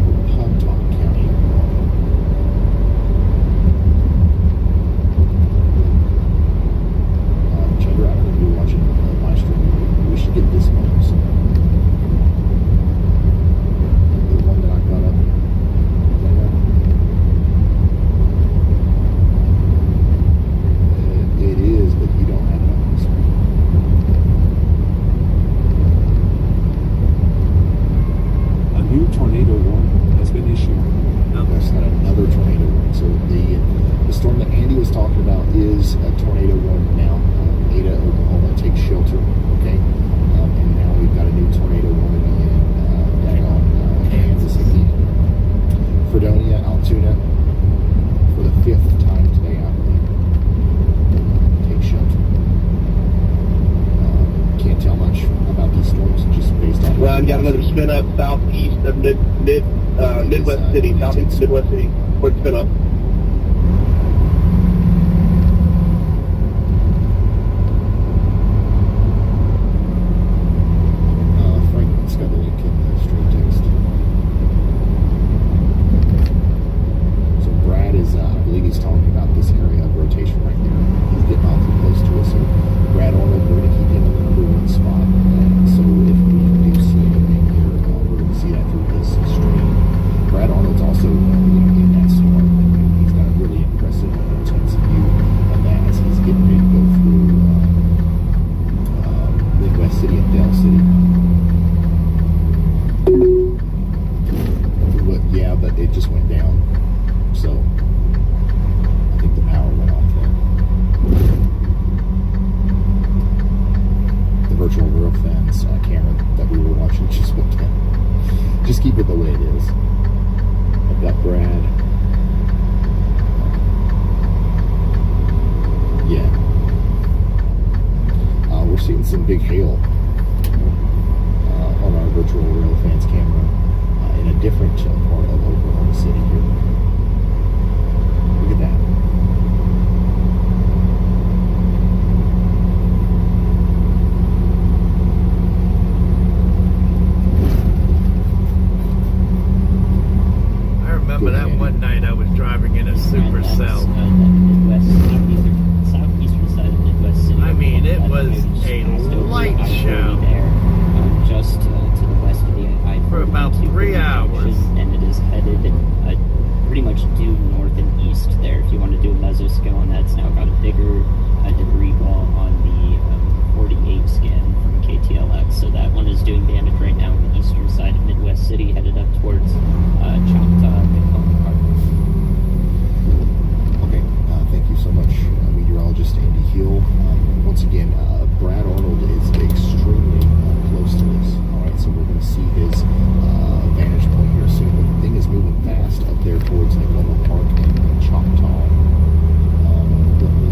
for Pontotoc County. Chandra, I don't know if you're watching the live stream. We should get this one also. The one that I got up. It is, but you don't have it on the screen. A new tornado warning has been issued. That's not another tornado warning. So the storm that Andy was talking about is a tornado warning now. Ada, Oklahoma, take shelter. Okay, and now we've got a new tornado warning in Kansas again. Fredonia, Altoona, for the 5th time today, I believe. Take shelter. Can't tell much about these storms just based on. Ron got another spin up southeast of Midwest City, southeast Midwest City. Quick spin up. Franklin's got the link in the stream text. So Brad is, I believe he's talking about this area of rotation right there. He's getting awfully close to us. So Brad Arnold, we're going to keep him in the #1 spot. So if we do see anything here, we're going to see that through this stream. Brad Arnold's also in that storm. some big hail on our virtual rail fans camera in a different part of Oklahoma City here. Look at that. I remember that one night I was driving in a supercell. Southeastern side of Midwest City. I mean, it was a light show. Just to the west of the I-42 For about 3 hours. and it is headed pretty much due north and east there. If you want to do a mesoscale, and that's now got a bigger debris ball on the 48 scan from KTLX. So that one is doing damage right now on the eastern side of Midwest City, headed up towards Choctaw and Macomb Park. Okay, thank you so much, meteorologist Andy Hill. Once again, Brad Arnold is extremely close to this. All right, so we're going to see his vantage point here soon. But the thing is moving fast up there towards Macomb Park and Choctaw. Let me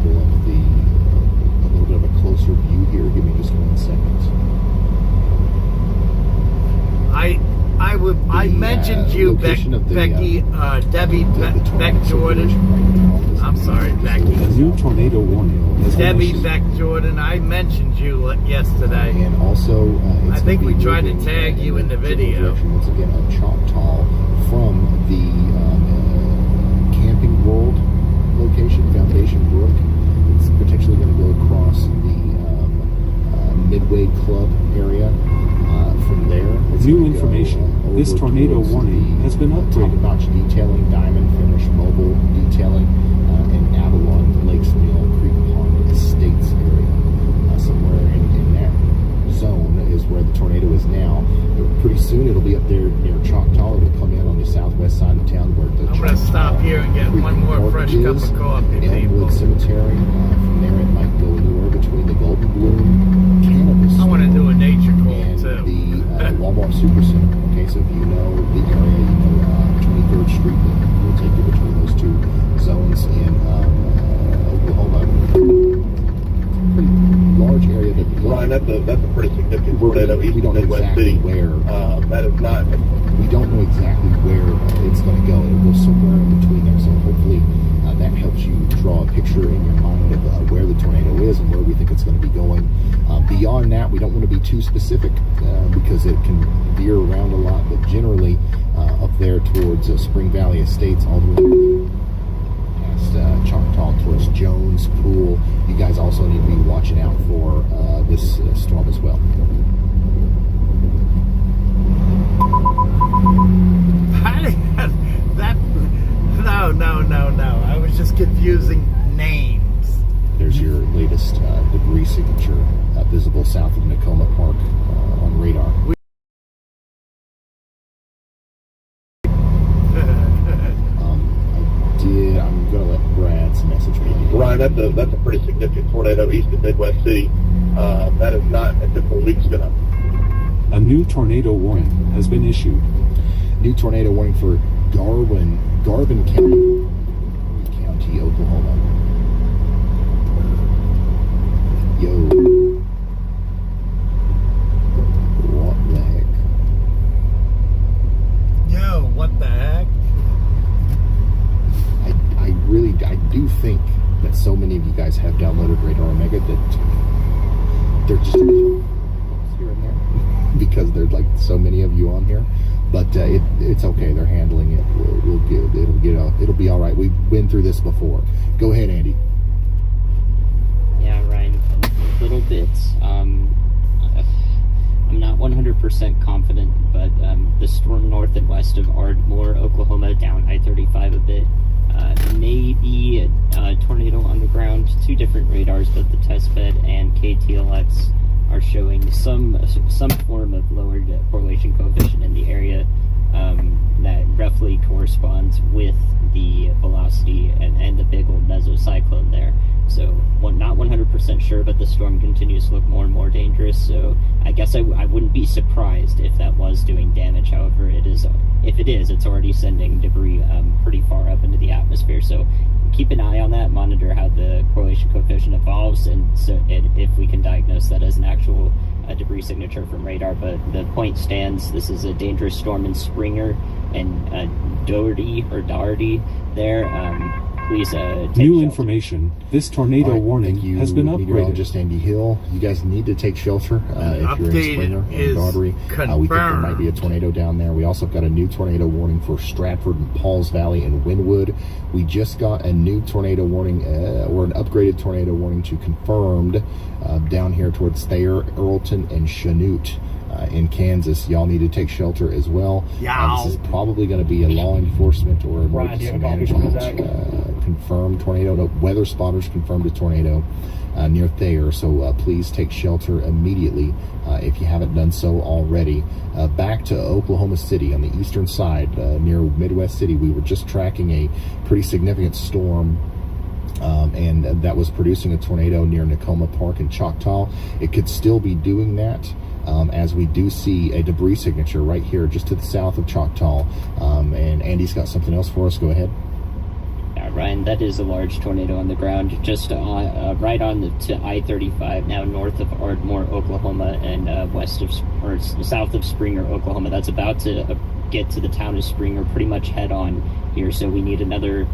pull up a little bit of a closer view here. Give me just 1 second. I mentioned you, Debbie Beck Jordan. I'm sorry, Becky. A new tornado warning has been Debbie issued. Beck Jordan. I mentioned you yesterday. And also, I it's think gonna we be tried to moving, tag you in the general video. direction, once again, of Choctaw from the Camping World location, Foundation Brook. It's potentially going to go across the Midway Club area. From there, it's New gonna go information. This over tornado towards warning the has been upgraded. top-notch detailing, diamond finish, mobile detailing, and Avalon Lakes Mill Creek Pond Estates area. Somewhere in that zone is where the tornado is now. Pretty soon it'll be up there near Choctaw. It'll come in on the southwest side of town where the I'm going to stop here and get one more Park fresh cup is, of coffee, people. Elmwood Cemetery. From there it might go anywhere between the Golden Bloom Cannabis I want to do a nature call, and too. the Walmart Supercenter. Okay, so if you know the area, you know 23rd Street, we'll take you between those two zones in Oklahoma. Pretty large area that Ryan, that's a pretty significant tornado east we of don't know Midwest exactly City. where. That is not. We don't know exactly where it's going to go. It'll go somewhere in between there. So hopefully that helps you draw a picture in your mind of where the tornado is and where we think it's going to be going. Beyond that, we don't want to be too specific because it can veer around a lot. But generally, up there towards Spring Valley Estates, all the way past Choctaw towards Jones Pool, you guys also need to be watching out for this storm as well. No. I was just confusing names. There's your latest debris signature visible south of Macomb Park on radar. I'm going to let Brad's message be. Ryan, that's a pretty significant tornado east of Midwest City. That is not a typical week's gonna. A new tornado warning has been issued. New tornado warning for Garvin County, Oklahoma. Yo. What the heck? Yo, what the heck? I do think that so many of you guys have downloaded Radar Omega that they're just here and there because there's like so many of you on here. But it's okay. They're handling it. It'll be all right. We've been through this before. Go ahead, Andy. Yeah, Ryan, a little bit. I'm not 100% confident, but the storm north and west of Ardmore, Oklahoma, down I-35 a bit. Maybe a tornado on the ground. Two different radars, but the testbed and KTLX are showing some form of lowered correlation coefficient in the area that roughly corresponds with the velocity and the big old mesocyclone there. So, not 100% sure, but the storm continues to look more and more dangerous. So, I guess I wouldn't be surprised if that was doing damage. However, if it is, it's already sending debris pretty far up into the atmosphere. So, keep an eye on that, monitor how the correlation coefficient evolves, and if we can diagnose that as an actual debris signature from radar. But the point stands. This is a dangerous storm in Springer and Doherty there. Please take New shelter. Information. This tornado All right, warning thank you, has been upgraded. Meteorologist Andy Hill. You guys need to take shelter if you're in Update Springer is and Daugherty. We think there might be a tornado down there. We also got a new tornado warning for Stratford and Pauls Valley and Wynwood. We just got a new tornado warning, or an upgraded tornado warning to confirmed down here towards Thayer, Earlton, and Chanute. In Kansas. Y'all need to take shelter as well. This is probably going to be a law enforcement or emergency management confirmed tornado. No, weather spotters confirmed a tornado near Thayer, so please take shelter immediately if you haven't done so already. Back to Oklahoma City on the eastern side near Midwest City, we were just tracking a pretty significant storm and that was producing a tornado near Nakoma Park in Choctaw. It could still be doing that as we do see a debris signature right here just to the south of Choctaw. And Andy's got something else for us. Go ahead. Ryan, that is a large tornado on the ground, just right on to I-35 now, north of Ardmore, Oklahoma, and south of Springer, Oklahoma. That's about to get to the town of Springer pretty much head on here, so we need another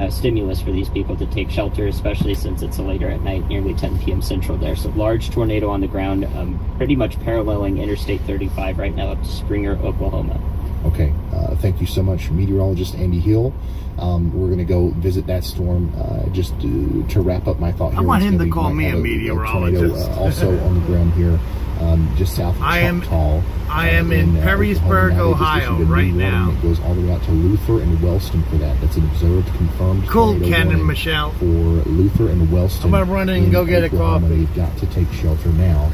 stimulus for these people to take shelter, especially since it's later at night, nearly 10 p.m. Central there. So large tornado on the ground, pretty much paralleling Interstate 35 right now up to Springer, Oklahoma. Okay, thank you so much, meteorologist Andy Hill. We're going to go visit that storm just to wrap up my thought here. I want him to call me a meteorologist. Tornado, also on the ground here, just south of Choctaw. I am in Perrysburg, Ohio right now. It goes all the way out to Luther and Wellston for that. That's an observed, confirmed cool, tornado Ken and warning Michelle. For Luther and Wellston. I'm going to run in and go get a coffee. You've got to take shelter now.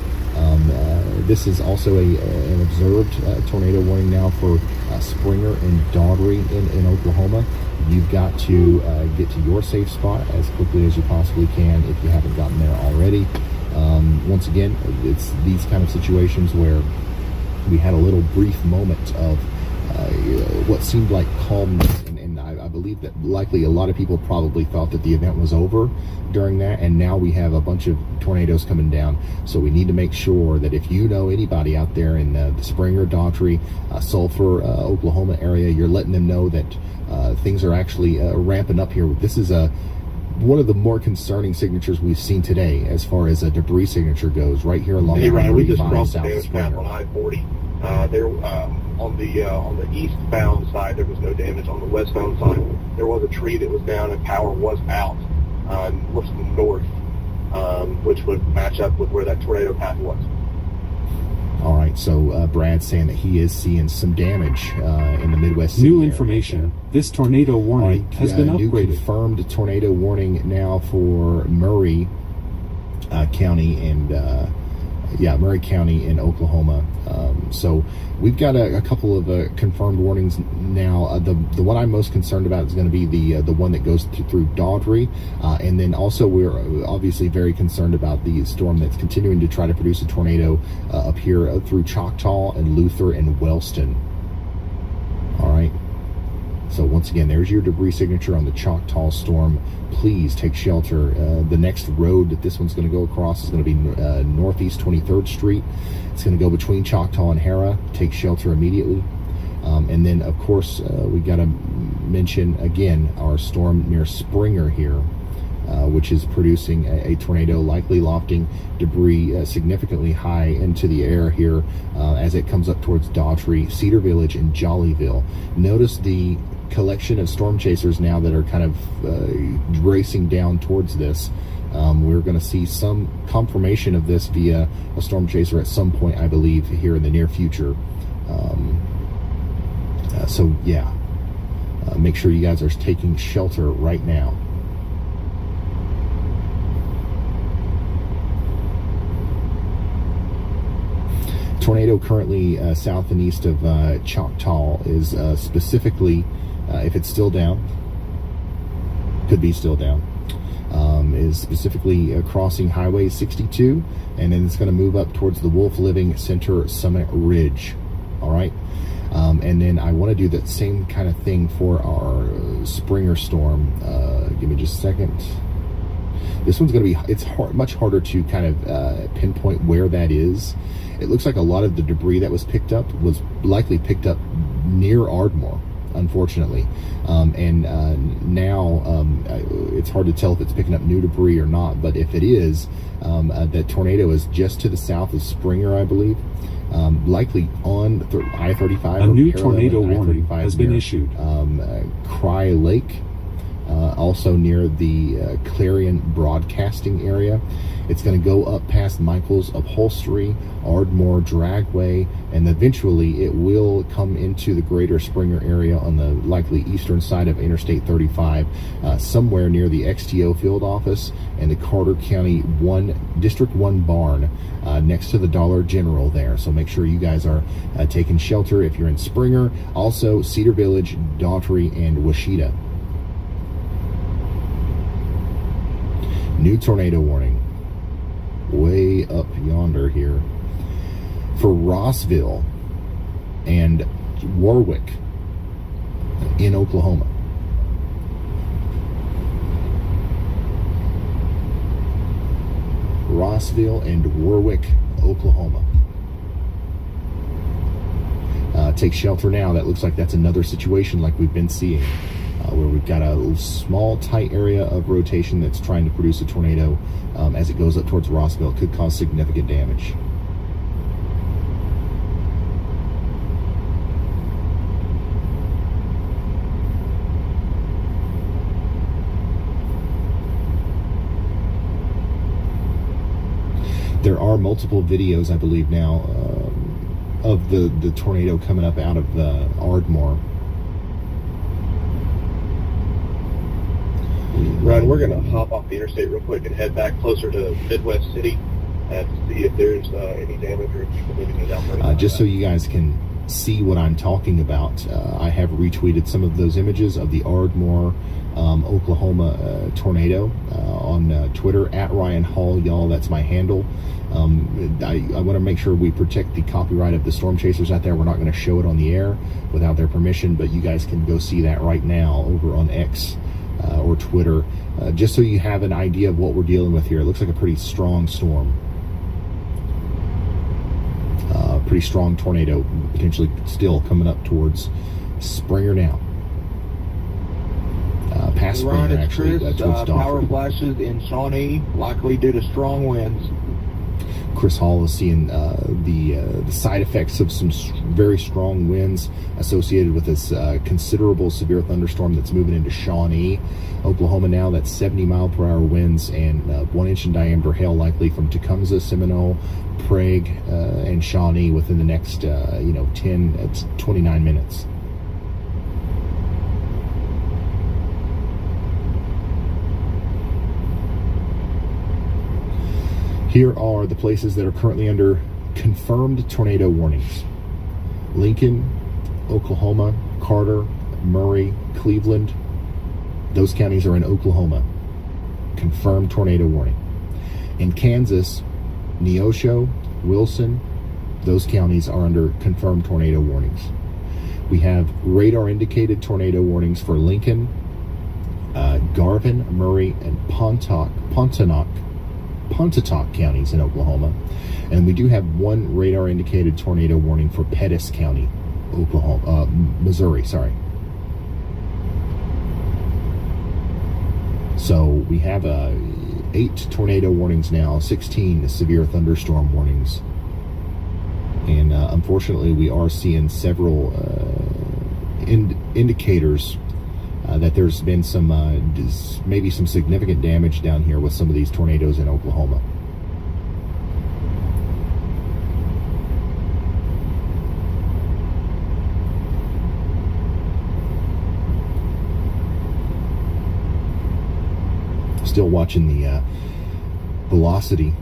This is also an observed tornado warning now for Springer and Daugherty in Oklahoma. You've got to get to your safe spot as quickly as you possibly can if you haven't gotten there already. Once again, it's these kind of situations where we had a little brief moment of what seemed like calmness, and I believe that likely a lot of people probably thought that the event was over during that, and now we have a bunch of tornadoes coming down. So we need to make sure that if you know anybody out there in the Springer, Daugherty, Sulphur, Oklahoma area, you're letting them know that things are actually ramping up here. This is one of the more concerning signatures we've seen today as far as a debris signature goes, right here along the we just crossed south the of damage map Springer. on I-40. There on the eastbound side there was no damage. On the westbound side there was a tree that was down and power was out looking north, which would match up with where that tornado path was. All right, so Brad's saying that he is seeing some damage in the Midwest City New area. Yeah. This tornado warning has been New upgraded. confirmed tornado warning now for Murray County and Murray County in Oklahoma. So we've got a couple of confirmed warnings now. The one I'm most concerned about is going to be the one that goes through Daugherty, and then also we're obviously very concerned about the storm that's continuing to try to produce a tornado up here through Choctaw and Luther and Wellston. All right. So once again, there's your debris signature on the Choctaw storm. Please take shelter. The next road that this one's going to go across is going to be Northeast 23rd Street. It's going to go between Choctaw and Hara. Take shelter immediately. And then, of course, we got to mention again our storm near Springer here, which is producing a tornado, likely lofting debris significantly high into the air here as it comes up towards Daugherty, Cedar Village, and Jollyville. Notice the collection of storm chasers now that are kind of racing down towards this. We're going to see some confirmation of this via a storm chaser at some point, I believe, here in the near future. Make sure you guys are taking shelter right now. Tornado currently south and east of Choctaw is specifically, if it's still down, could be still down, is specifically crossing Highway 62, and then it's going to move up towards the Wolf Living Center Summit Ridge. All right. And then I want to do that same kind of thing for our Springer storm Give me just a second. This one's going to be, it's much harder to kind of pinpoint where that is. It looks like a lot of the debris that was picked up was likely picked up near Ardmore, unfortunately. Now it's hard to tell if it's picking up new debris or not, but if it is, that tornado is just to the south of Springer, I believe. Likely on I-35. A new tornado warning has been issued. Cry Lake, also near the Clarion Broadcasting area. It's going to go up past Michael's Upholstery, Ardmore Dragway, and eventually it will come into the greater Springer area on the likely eastern side of Interstate 35, somewhere near the XTO field office and the Carter County District 1 barn next to the Dollar General there. So make sure you guys are taking shelter if you're in Springer. Also, Cedar Village, Daughtry, and Washita. New tornado warning way up yonder here for Rossville and Warwick in Oklahoma. Rossville and Warwick, Oklahoma. Take shelter now. That looks like that's another situation like we've been seeing, where we've got a small, tight area of rotation that's trying to produce a tornado as it goes up towards Rossville. It could cause significant damage. There are multiple videos, I believe now, of the tornado coming up out of Ardmore. Ryan, we're going to hop off the interstate real quick and head back closer to Midwest City and see if there's any damage or if people moving it down. Just so you guys can see what I'm talking about, I have retweeted some of those images of the Ardmore, Oklahoma tornado on Twitter, at Ryan Hall, y'all. That's my handle. I want to make sure we protect the copyright of the storm chasers out there. We're not going to show it on the air without their permission, but you guys can go see that right now over on X or Twitter, just so you have an idea of what we're dealing with here. It looks like a pretty strong storm. Pretty strong tornado, potentially still coming up towards Springer now. Past Ryan, Springer, it's actually, Chris. towards Power Daughtry. flashes in Shawnee, likely due to strong winds. Chris Hall is seeing the side effects of some very strong winds associated with this considerable severe thunderstorm that's moving into Shawnee, Oklahoma now. That's 70-mile-per-hour winds and 1-inch in diameter hail likely from Tecumseh, Seminole, Prague, and Shawnee within the next 10 to 29 minutes. Here are the places that are currently under confirmed tornado warnings: Lincoln, Oklahoma, Carter, Murray, Cleveland. Those counties are in Oklahoma. Confirmed tornado warning. In Kansas, Neosho, Wilson, those counties are under confirmed tornado warnings. We have radar indicated tornado warnings for Lincoln, Garvin, Murray, and Pontotoc counties in Oklahoma, and we do have one radar indicated tornado warning for Pettis County, Missouri. So we have 8 tornado warnings now, 16 severe thunderstorm warnings, and unfortunately we are seeing several indicators that there's been some maybe some significant damage down here with some of these tornadoes in Oklahoma. Still watching the velocity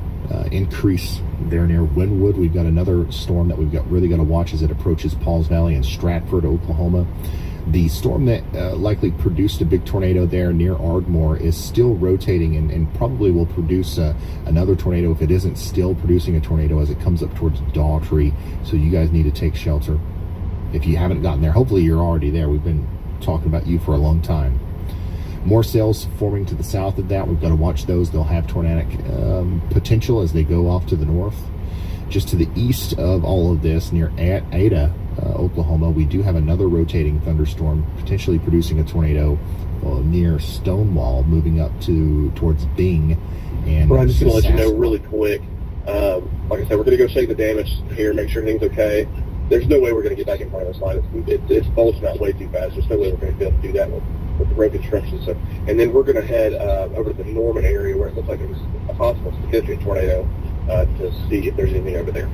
increase there near Wynwood. We've got another storm that we've really got to watch as it approaches Pauls Valley and Stratford, Oklahoma. The storm that likely produced a big tornado there near Ardmore is still rotating and probably will produce another tornado if it isn't still producing a tornado as it comes up towards Daughtry. So you guys need to take shelter. If you haven't gotten there, hopefully you're already there. We've been talking about you for a long time. More cells forming to the south of that. We've got to watch those. They'll have tornadic potential as they go off to the north. Just to the east of all of this, near Ada, Oklahoma, we do have another rotating thunderstorm potentially producing a tornado near Stonewall, moving up towards Bing. And Brian, just going to let you know really quick. Like I said, we're going to go shake the damage here, make sure everything's okay. There's no way we're going to get back in front of this line. It's bulging out way too fast. There's no way we're going to be able to do that with the road construction. So, and then we're going to head over to the Norman area where it looks like there's a possible significant tornado to see if there's anything over there.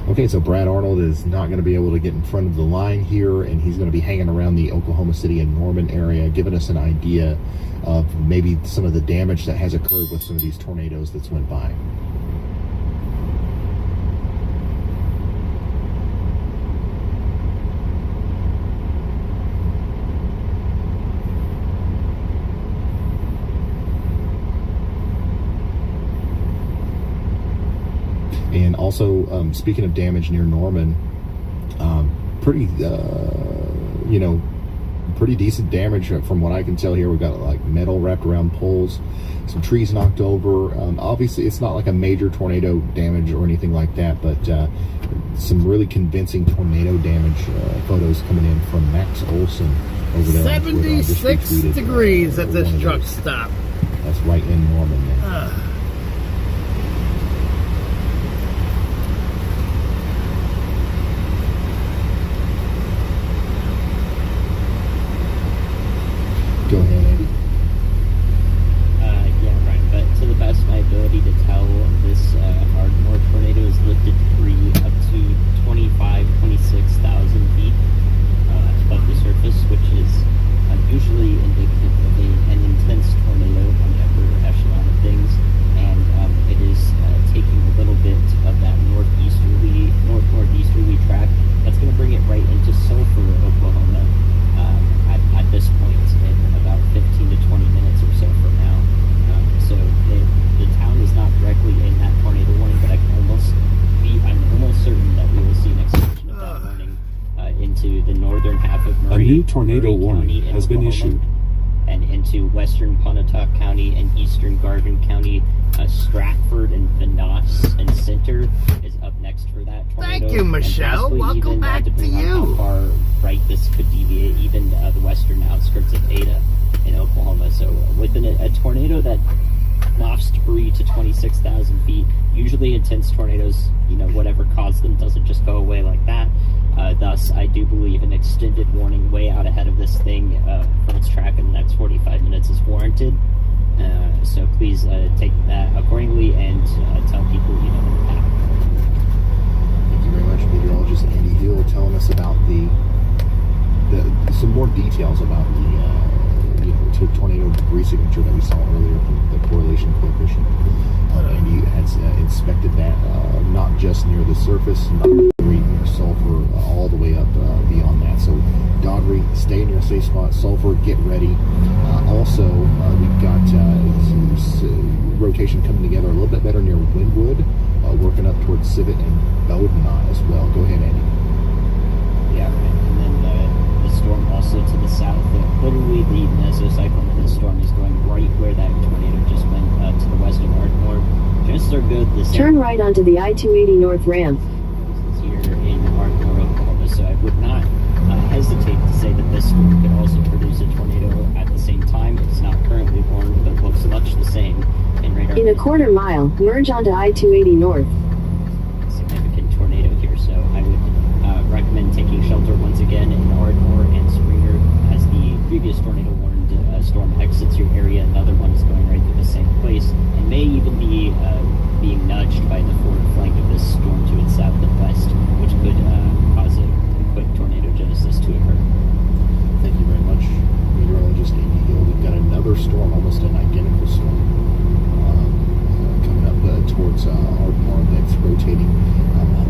Okay, so Brad Arnold is not going to be able to get in front of the line here, and he's going to be hanging around the Oklahoma City and Norman area, giving us an idea of maybe some of the damage that has occurred with some of these tornadoes that's went by. And also, speaking of damage near Norman, pretty decent damage from what I can tell here. We've got like metal wrapped around poles, some trees knocked over. Obviously, it's not like a major tornado damage or anything like that, but some really convincing tornado damage photos coming in from Max Olson over there. 76 degrees at this truck stop. That's right in Norman there. Go ahead, Andy. Yeah, right. But to the best of my ability to tell, this Ardmore tornado is lifted free up to 25,000, 26,000 feet above the surface, which is usually indicative of an intense tornado on the upper echelon of things. And it is taking a little bit of that north-northeasterly track. That's going to bring it right into Sulphur, Oklahoma, at this point in about 15 to 20 minutes or so from now. So the town is not directly in that tornado warning, but I'm almost certain that we will see an extension of that warning into the northern half of Murray. A new tornado warning County has been issued. And into western Pontotoc County and eastern Garvin County. Stratford and Vanoss and Center is up next for that tornado. Thank you, Michelle. Welcome back to depending on you. how far right this could deviate, even the western outskirts of Ada in Oklahoma. So with a tornado that lofts debris to 26,000 feet, usually intense tornadoes, whatever caused them doesn't just go away like that. Thus, I do believe an extended warning way out ahead of this thing for its track in the next 45 minutes is warranted. So please take that accordingly and tell people in the path. Thank you very much, meteorologist Andy Hill, telling us about some more details about the tornado degree signature that we saw earlier from the correlation coefficient. Andy has inspected that not just near the surface, not near Sulphur, all the way up beyond that. So Daugherty, stay in your safe spot. Sulphur, get ready. Also, we've got rotation coming together a little bit better near Wynwood, working up towards Civet and Bowdoin as well. Go ahead, Andy. Yeah, and then the storm also to the south. Literally, the mesocyclone of the storm is going right where that tornado just went to the west of Ardmore. Chances are good this Turn right onto the I-280 North ramp. is here in Ardmore, Oklahoma, so I would not hesitate to say that this storm could also produce a tornado at the same time. It's not currently warned, but looks much the same in radar. In a quarter mile, merge onto I-280 North. Significant tornado here, so I would recommend taking shelter once again in Ardmore and Springer as the previous tornado warned storm exits your area. Another one is going right through the same place and may even be being nudged by the forward flank of this storm to its south and west, which could cause a quick tornado genesis to occur. Thank you very much, meteorologist Andy Hill. We've got another storm, almost an identical storm, coming up towards Ardmore that's rotating.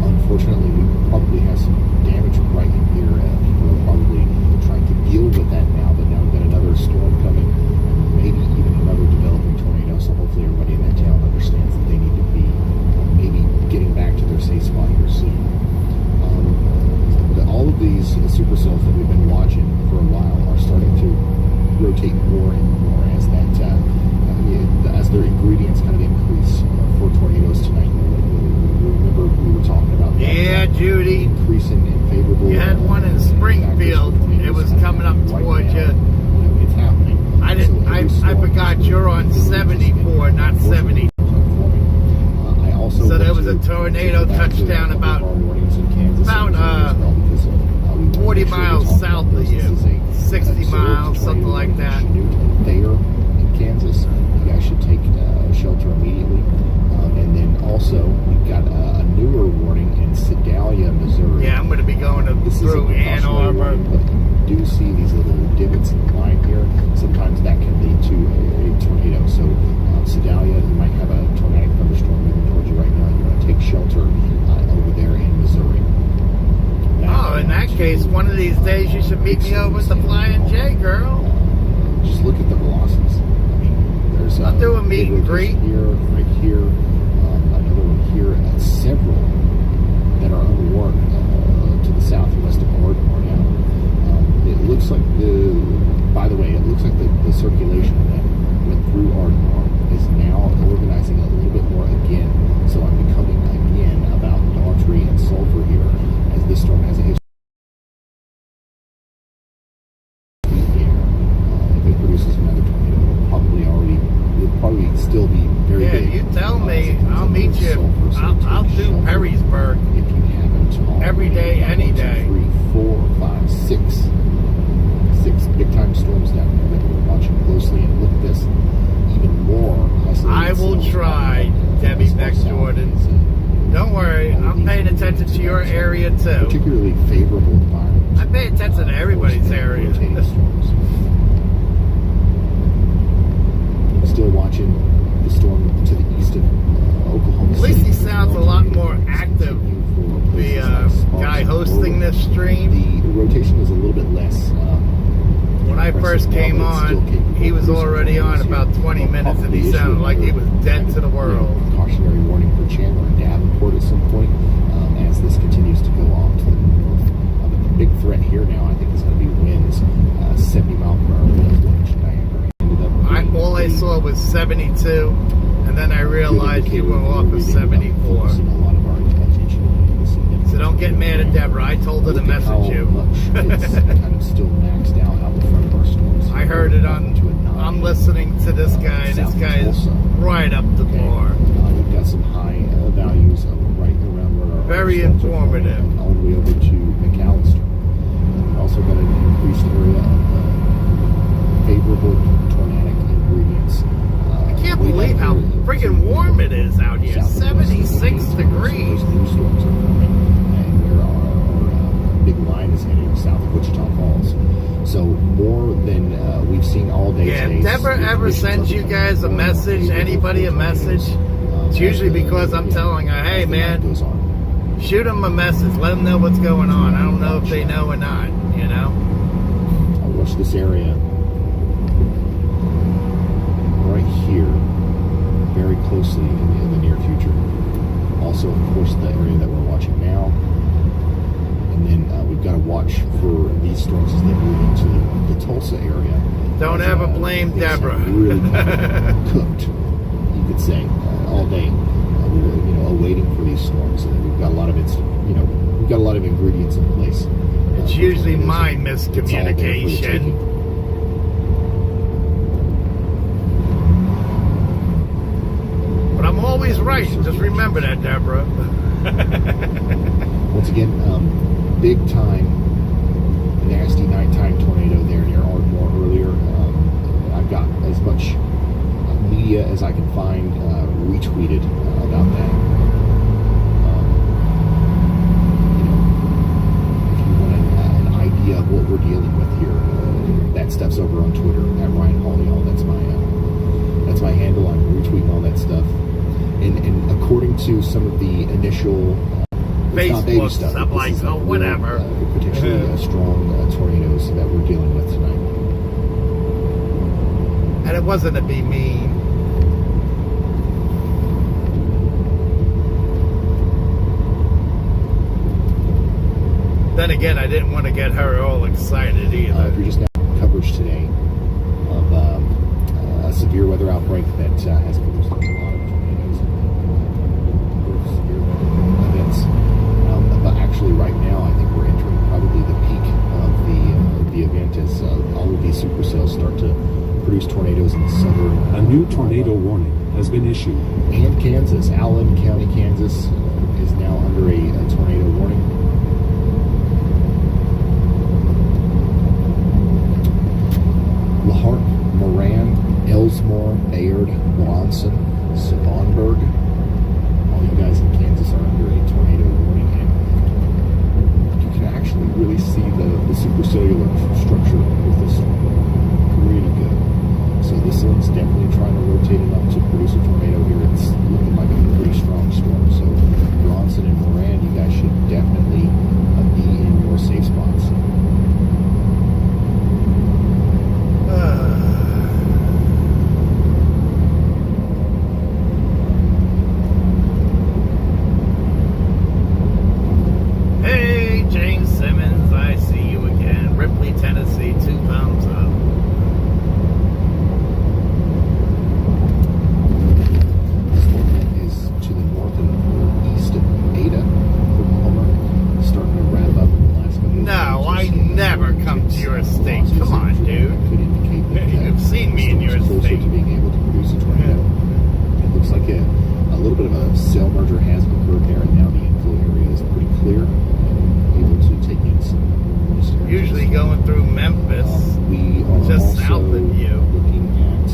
Unfortunately, we probably have some damage right in here. People are probably trying to deal with that now, but now we've got another storm coming, maybe even another developing tornado, so hopefully everybody in that town understands that they need to be maybe getting back to their safe spot here soon. All of these supercells that we've been watching for a while are starting to rotate more and I forgot you're on 74, not 70. I also So there was a tornado touchdown about 40 miles south of you, 60 miles, something like that. There in Kansas, you guys should take shelter immediately. And then also, we've got a newer warning in Sedalia, Missouri. Yeah, I'm going to be going through Ann Arbor. But you do see these little divots in the line here. Sometimes that can lead to a tornado. So Sedalia, you might have a tornadic thunderstorm moving towards you right now. You're going to take shelter over there in Missouri. Oh, in that case, one of these days you should meet me over at the Flying J, girl. Just look at the velocities. I mean, there's I'll do a meet and greet. Here, right here, another one here, and several that are unwarned to the south and west of Ardmore now. It looks like by the way, it looks like the circulation that went through Ardmore is now organizing a little bit more again. So I'm becoming again about Daughtry and Sulphur here, as this storm has a history. If it produces another tornado, it'll probably still be very big. Yeah, you tell me. I'll meet you. I'll do Perrysburg if you haven't every day, any day. 3, 4, 5, 6 big time storms down there that we're watching closely. And look at this, even more. I will try, Debbie Beck Jordan. Don't worry, I'm paying attention to your area too. Particularly favorable environment. I pay attention to everybody's area. Still watching the storm to the east of Oklahoma City. At least he sounds a lot more active. The guy hosting this stream. The rotation is a little bit less. When I first came on, he was already on about 20 minutes, and he sounded like he was dead to the world. Cautionary warning for Chandler and Davenport at some point as this continues to go off to the north. But the big threat here now, I think, is going to be winds, 70 mile per hour winds, which Niagara ended up. All I saw was 72, and then I realized you were off of 74. So don't get mad at Deborah. I told her to message you. It's kind of still maxed out in front of our storms. I heard it on. I'm listening to this guy, and this guy is right up the bar. We've got some high values right around where our very informative. All the way over to McAllister. We've also got an increased area of favorable tornadic ingredients. I can't believe how freaking warm it is out here. 76 degrees. New storms are coming, and where our big line is heading south of Wichita Falls. So more than we've seen all day. Yeah, if Deborah ever sends you guys a message, anybody a message, it's usually because I'm telling her, hey man, shoot them a message, let them know what's going on. I don't know if they know or not, you know. I'll watch this area right here very closely in the near future. Also, of course, the area that we're watching now. And then we've got to watch for these storms as they move into the Tulsa area. Don't ever blame Deborah. Really cooked, you could say, all day. We're awaiting for these storms, and we've got a lot of we've got a lot of ingredients in place. It's usually my miscommunication. But I'm always right. Just remember that, Deborah. Once again, big time, nasty nighttime tornado there near Ardmore earlier. I've got as much media as I can find retweeted about that. If you want an idea of what we're dealing with here, that stuff's over on Twitter at Ryan Hawley. That's my handle. I'm retweeting all that stuff. And according to some of the initial Facebook stuff, I'm like, oh, whatever. Potentially strong tornadoes that we're dealing with tonight. And it wasn't to be mean. Then again, I didn't want to get her all excited either. If you're just now coverage today of a severe weather outbreak that has produced a lot of tornadoes and severe weather events. But actually, right now, I think we're entering probably the peak of the event as all of these supercells start to produce tornadoes in southern A new tornado warning has been issued. and Kansas. Allen County, Kansas is now under a tornado warning. Lahart, Moran, Ellsmore, Bayard, Bronson, Savonburg. All you guys in Kansas are under a tornado warning, and you can actually really see the supercellular structure with this pretty good. So this one's definitely trying to rotate enough to produce a tornado here. It's looking like a pretty strong storm. So Bronson and Moran, you guys should definitely be in your safe spots. Hey, James Simmons, I see you again. Ripley, Tennessee, 2 thumbs up. This one is to the north and east of Ada, Oklahoma, starting to wrap up in the last couple of No, days. I never come to your estate. Losses Come on, that dude. could indicate that You've seen me in your storm's closer estate. to being able to produce a tornado. It looks like a little bit of a cell merger has occurred there, and now the inflow area is pretty clear and able to take in some moist areas. Usually going through Memphis. We are Just also south of you. looking at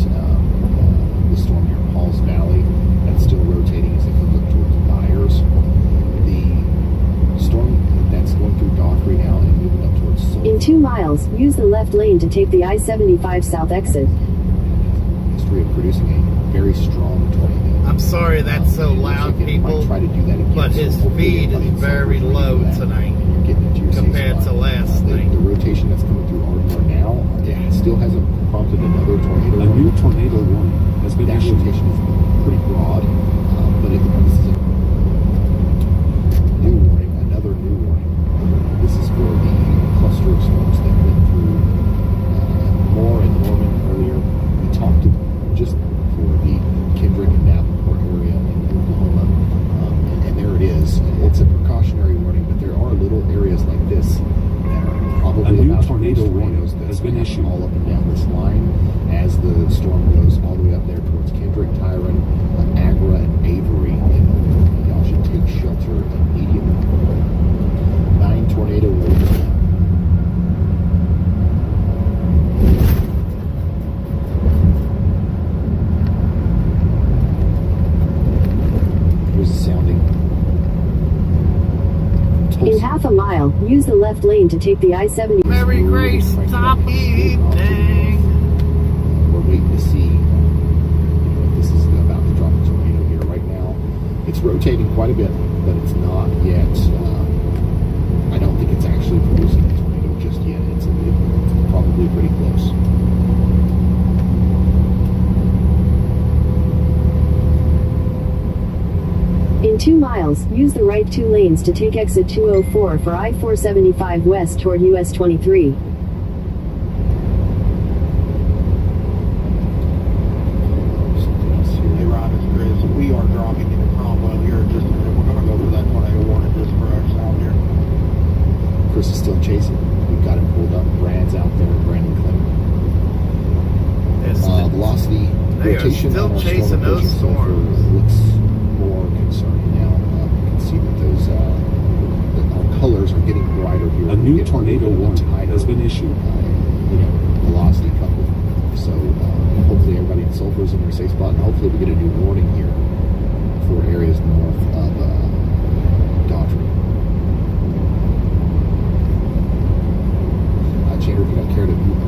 the storm here in Halls Valley. That's still rotating as it comes up towards Byers. The storm that's going through Daughtry now and moving up towards Sulphur. In 2 miles, use the left lane to take the I-75 south exit. History of producing a very strong tornado. I'm sorry that's so It looks loud, like it might people, try to do that again, but so his hopefully speed is everybody in very Sulphur's ready low for that. tonight You're getting into your safe compared spot. to last night. The rotation that's coming through Ardmore now, it still hasn't prompted another tornado. A new tornado warning has been That issued. rotation is pretty broad, but if this is a new warning, another new warning. This is for the cluster of storms that went through Moore and Norman earlier. We talked just for the Kendrick and Davenport area in Oklahoma, and there it is. It's a precautionary warning, but there are little areas like this that are probably A new about to tornado produce warning tornadoes that has been issued. all up and down this line as the storm goes all the way up there towards Kendrick, Tyrone, Agra, and Avery. And y'all should take shelter immediately. 9 tornado warnings. Here's the sounding. In half a mile, use the left lane to take the I-70. Merry Grace, top evening. We're waiting to see if this is about to drop a tornado here. Right now, it's rotating quite a bit, but it's not yet. I don't think it's actually producing a tornado just yet. It's probably pretty close. In 2 miles, use the right 2 lanes to take exit 204 for I-475 west toward US 23. Hey Rod, it's Chris. We are dropping into Cromwell here in just a minute. We're going to go through that tornado warning just for us out here. Chris is still chasing. We've got him pulled up. Brad's out there. Brandon Clinton. Velocity They are rotation still on our chasing storm those approaching Sulphur storms. looks more concerning now. You can see that those that our colors are getting brighter here. A new We're getting tornado little bit warning tighter, has been issued. Velocity coupled. So hopefully everybody in Sulphur is in their safe spot, and hopefully we get a new warning here for areas north of Daughtry. Chandler, if you don't care to move.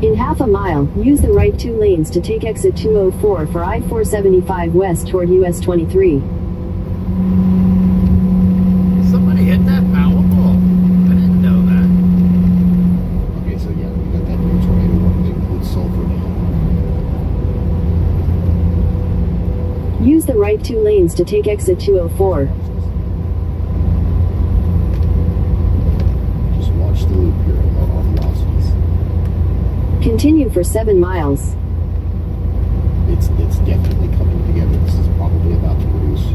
In half a mile, use the right 2 lanes to take exit 204 for I-475 west toward US 23. Somebody hit that Powerball. I didn't know that. Okay, so yeah, we got that new tornado warning that includes Sulphur now. Use the right 2 lanes to take exit 204. Just watch the loop here on our velocities. Continue for 7 miles. It's definitely coming together. This is probably about to produce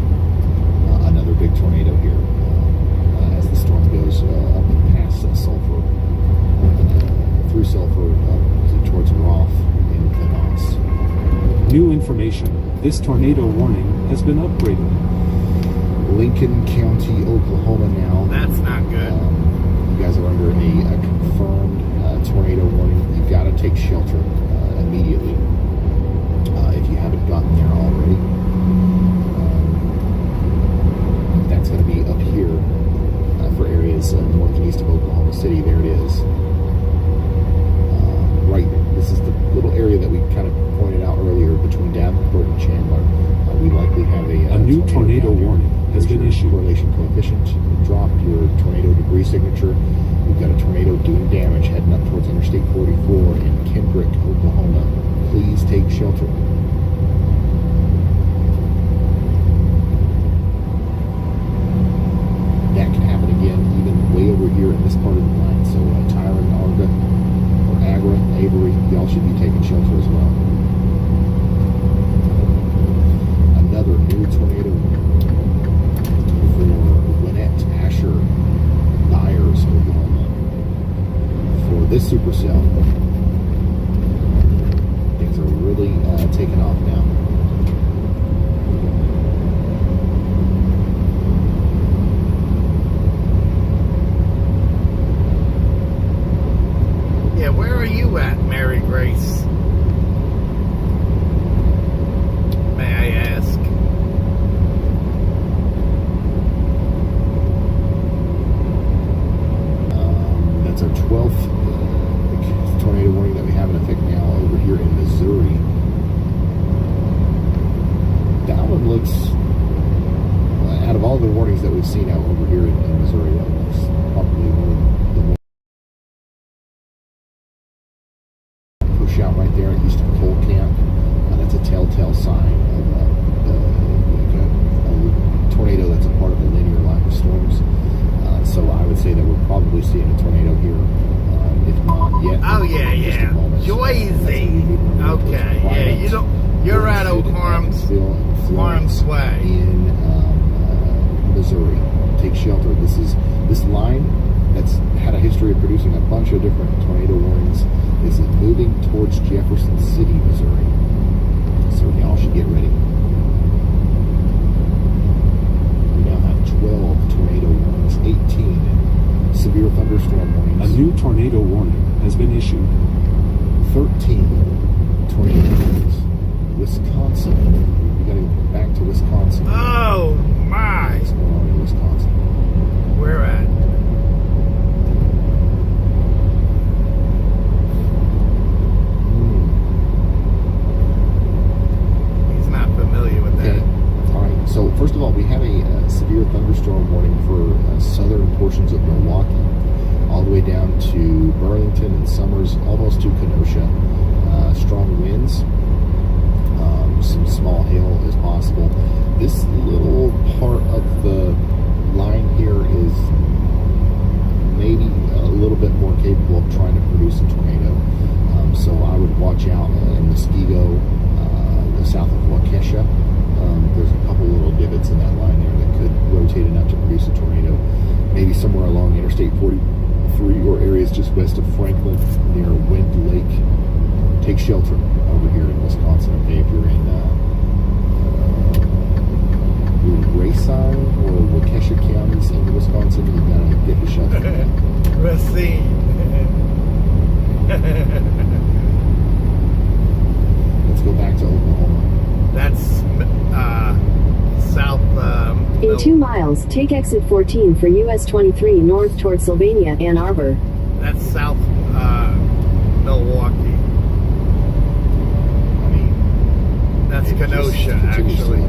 another big tornado here as the storm goes up and past Sulphur, through Sulphur up towards Roth in Canos. New information. This tornado warning has been upgraded. Lincoln County, Oklahoma now. That's not good. You guys are under a confirmed tornado warning. You've got to take shelter immediately. If you haven't gotten there already, that's going to be up here for areas north and east of Oklahoma City. There it is. Right, this is the little area that we kind of pointed out earlier between Davenport and Chandler. We likely have a new tornado warning has been issued. Correlation coefficient dropped, your tornado degree signature. We've got a tornado doing damage heading up towards Interstate 44 in Kendrick, Oklahoma. Please take shelter. That can happen again, even way over here in this part of the line. So Tyler and Arga, or Agra, Avery, y'all should be taking shelter as well. Another new tornado for Gwinnett, Asher, Byers, Oklahoma. For this supercell, things are really taking off now. Yeah, where are you at, Mary Grace? May I ask? That's our 12th tornado warning that we have in effect now over here in Missouri. That one looks, out of all the warnings that we've seen out over here in Missouri, that looks probably one of the more push out right there at Houston Coal Camp. That's a telltale sign of a tornado that's a part of a linear line of storms. So I would say that we're probably seeing a tornado here, if not yet. Oh yeah, yeah. Joyzy. Okay, yeah. You're at Harm's Way in Missouri. Take shelter. This line that's had a history of producing a bunch of different tornado warnings is moving towards Jefferson City, Missouri. So y'all should get ready. We now have 12 tornado warnings, 18 severe thunderstorm warnings. A new tornado warning has been issued. 13 tornado warnings. Wisconsin. We got to go back to Wisconsin. Oh my! What's going on in Wisconsin? Where at? He's not familiar with that. Okay. All right. So first of all, we have a severe thunderstorm warning for southern portions of Milwaukee, all the way down to Burlington and Summers, almost to Kenosha. Strong winds. Some small hail is possible. This little part of the line here is maybe a little bit more capable of trying to produce a tornado. So I would watch out in Muskego, the south of Waukesha. There's a couple little divots in that line there that could rotate enough to produce a tornado. Maybe somewhere along Interstate 43 or areas just west of Franklin near Wind Lake. Take shelter over here in Wisconsin, okay? If you're in Racine or Waukesha counties in Wisconsin, you've got to get your shelter. Racine. Let's go back to Oklahoma. That's south. In 2 miles, take exit 14 for US 23 north toward Sylvania, Ann Arbor. That's south Milwaukee. That's Kenosha, actually.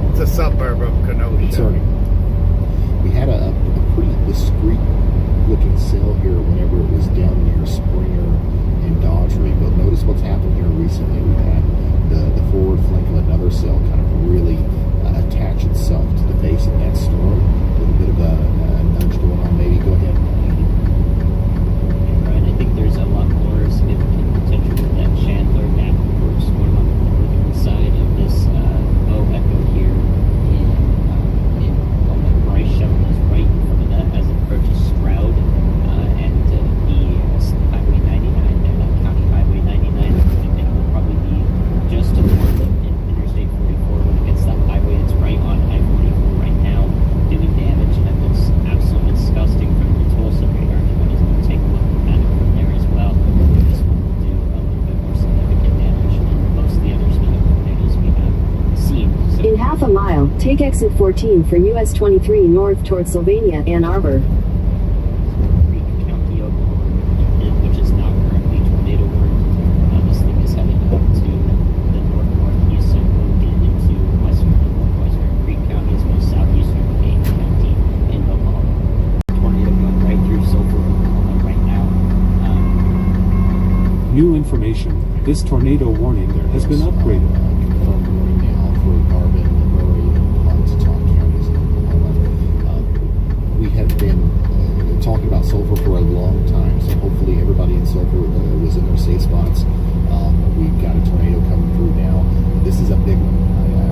It's a suburb of Kenosha. Concerning. We had a pretty discreet looking cell here whenever it was down near Springer and Dodgery, but notice what's happened here recently. We've had the forward flank of another cell kind of really a mile, take exit 14 for US 23 north towards Sylvania, Ann Arbor. Creek County, Oklahoma, which is not currently tornado warned. This thing is heading up to the northeast of Logan into western and northwestern Creek counties, most southeastern Dane County in Oklahoma. Tornado going right through Sulphur, Oklahoma right now. New information. This tornado warning has been upgraded. Confirmed warning now for Garvin, Murray, and Pontotoc counties in Oklahoma. We have been talking about Sulphur for a long time, so hopefully everybody in Sulphur was in their safe spots. We've got a tornado coming through now. This is a big one.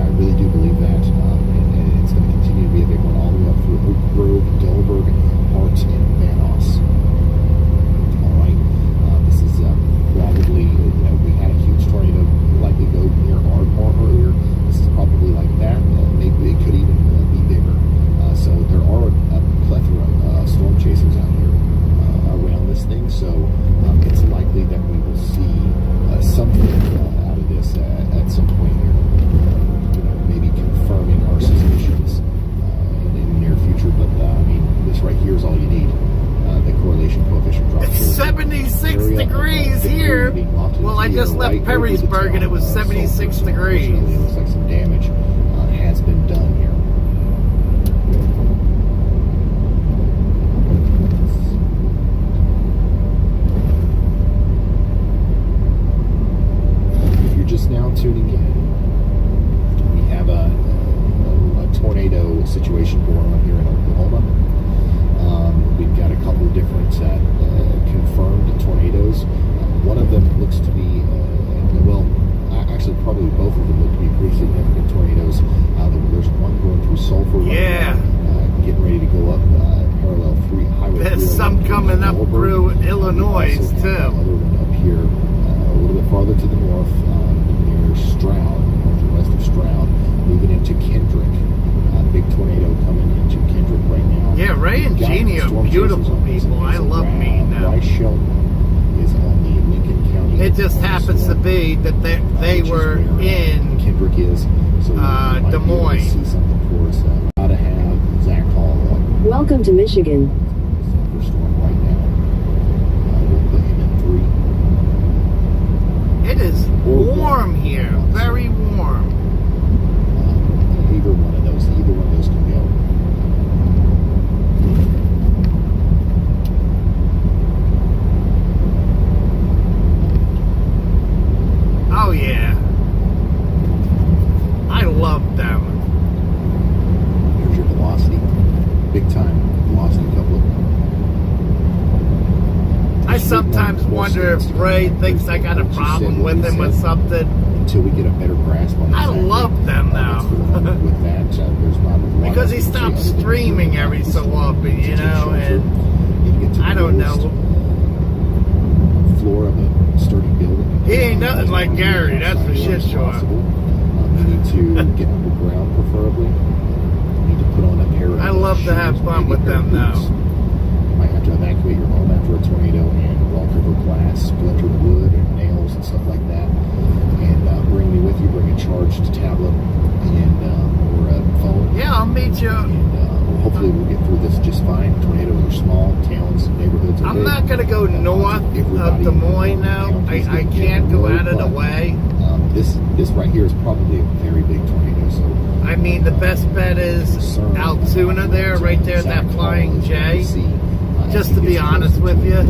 I really do believe that, and it's going to continue to be a big one all the way up through Oak Grove, Delberg, Hart, and Van Nuys. All right, this is probably, we had a huge tornado likely go near Ardmore earlier. This is probably like that. Maybe it could even be bigger. So there are a plethora of storm chasers out here around this thing. So it's likely that we will see something out of this at some point here. Maybe confirming our suspicions in the near future. But I mean, this right here is all you need. The correlation coefficient drops. It's 76 degrees here. Well, I just left Perrysburg and it was 76 degrees. It looks like some damage has been done here. If you're just now tuning in, we have a tornado situation going on here in Oklahoma. We've got a couple of different confirmed tornadoes. One of them looks to be, actually probably both of them look to be pretty significant tornadoes. There's one going through Sulphur right now, getting ready to go up parallel highway. There's some coming up through Illinois too. Another one up here, a little bit farther to the north, near Stroud, north and west of Stroud, moving into Kendrick. Big tornado coming into Kendrick right now. Yeah, Ray and Jeannie are beautiful people. I love meeting them. Bryce Shelton is on the Lincoln County. It just happens to be that they were in Kendrick is. So Des Moines. See something for us. Gotta have Zach Hall. Welcome to Michigan. For storm right now. We'll put him in 3. It is warm here, very warm. Either one of those can go. Oh yeah, I love them. Here's your velocity, big time velocity couple. I sometimes wonder if Ray thinks I got a problem with him or something. Until we get a better grasp on I love them now. With that, there's not a lot because he stops streaming every so often, and I don't know. Floor of a sturdy building. He ain't nothing like Gary, that's for shit sure. You need to get underground, preferably. You need to put on a pair of I love to have fun with them now. You might have to evacuate your home after a tornado and walk over glass, splintered wood, and nails and stuff like that. And bring me with you. Bring a charged tablet and or a phone. Yeah, I'll meet you. And hopefully we'll get through this just fine. Tornadoes are small, towns, neighborhoods are I'm big. not going to go north of Des Moines now. I can't go out of the way. This right here is probably a very big tornado. So I mean, the best bet is Altoona there, right there, that Flying J. Just to be honest with you,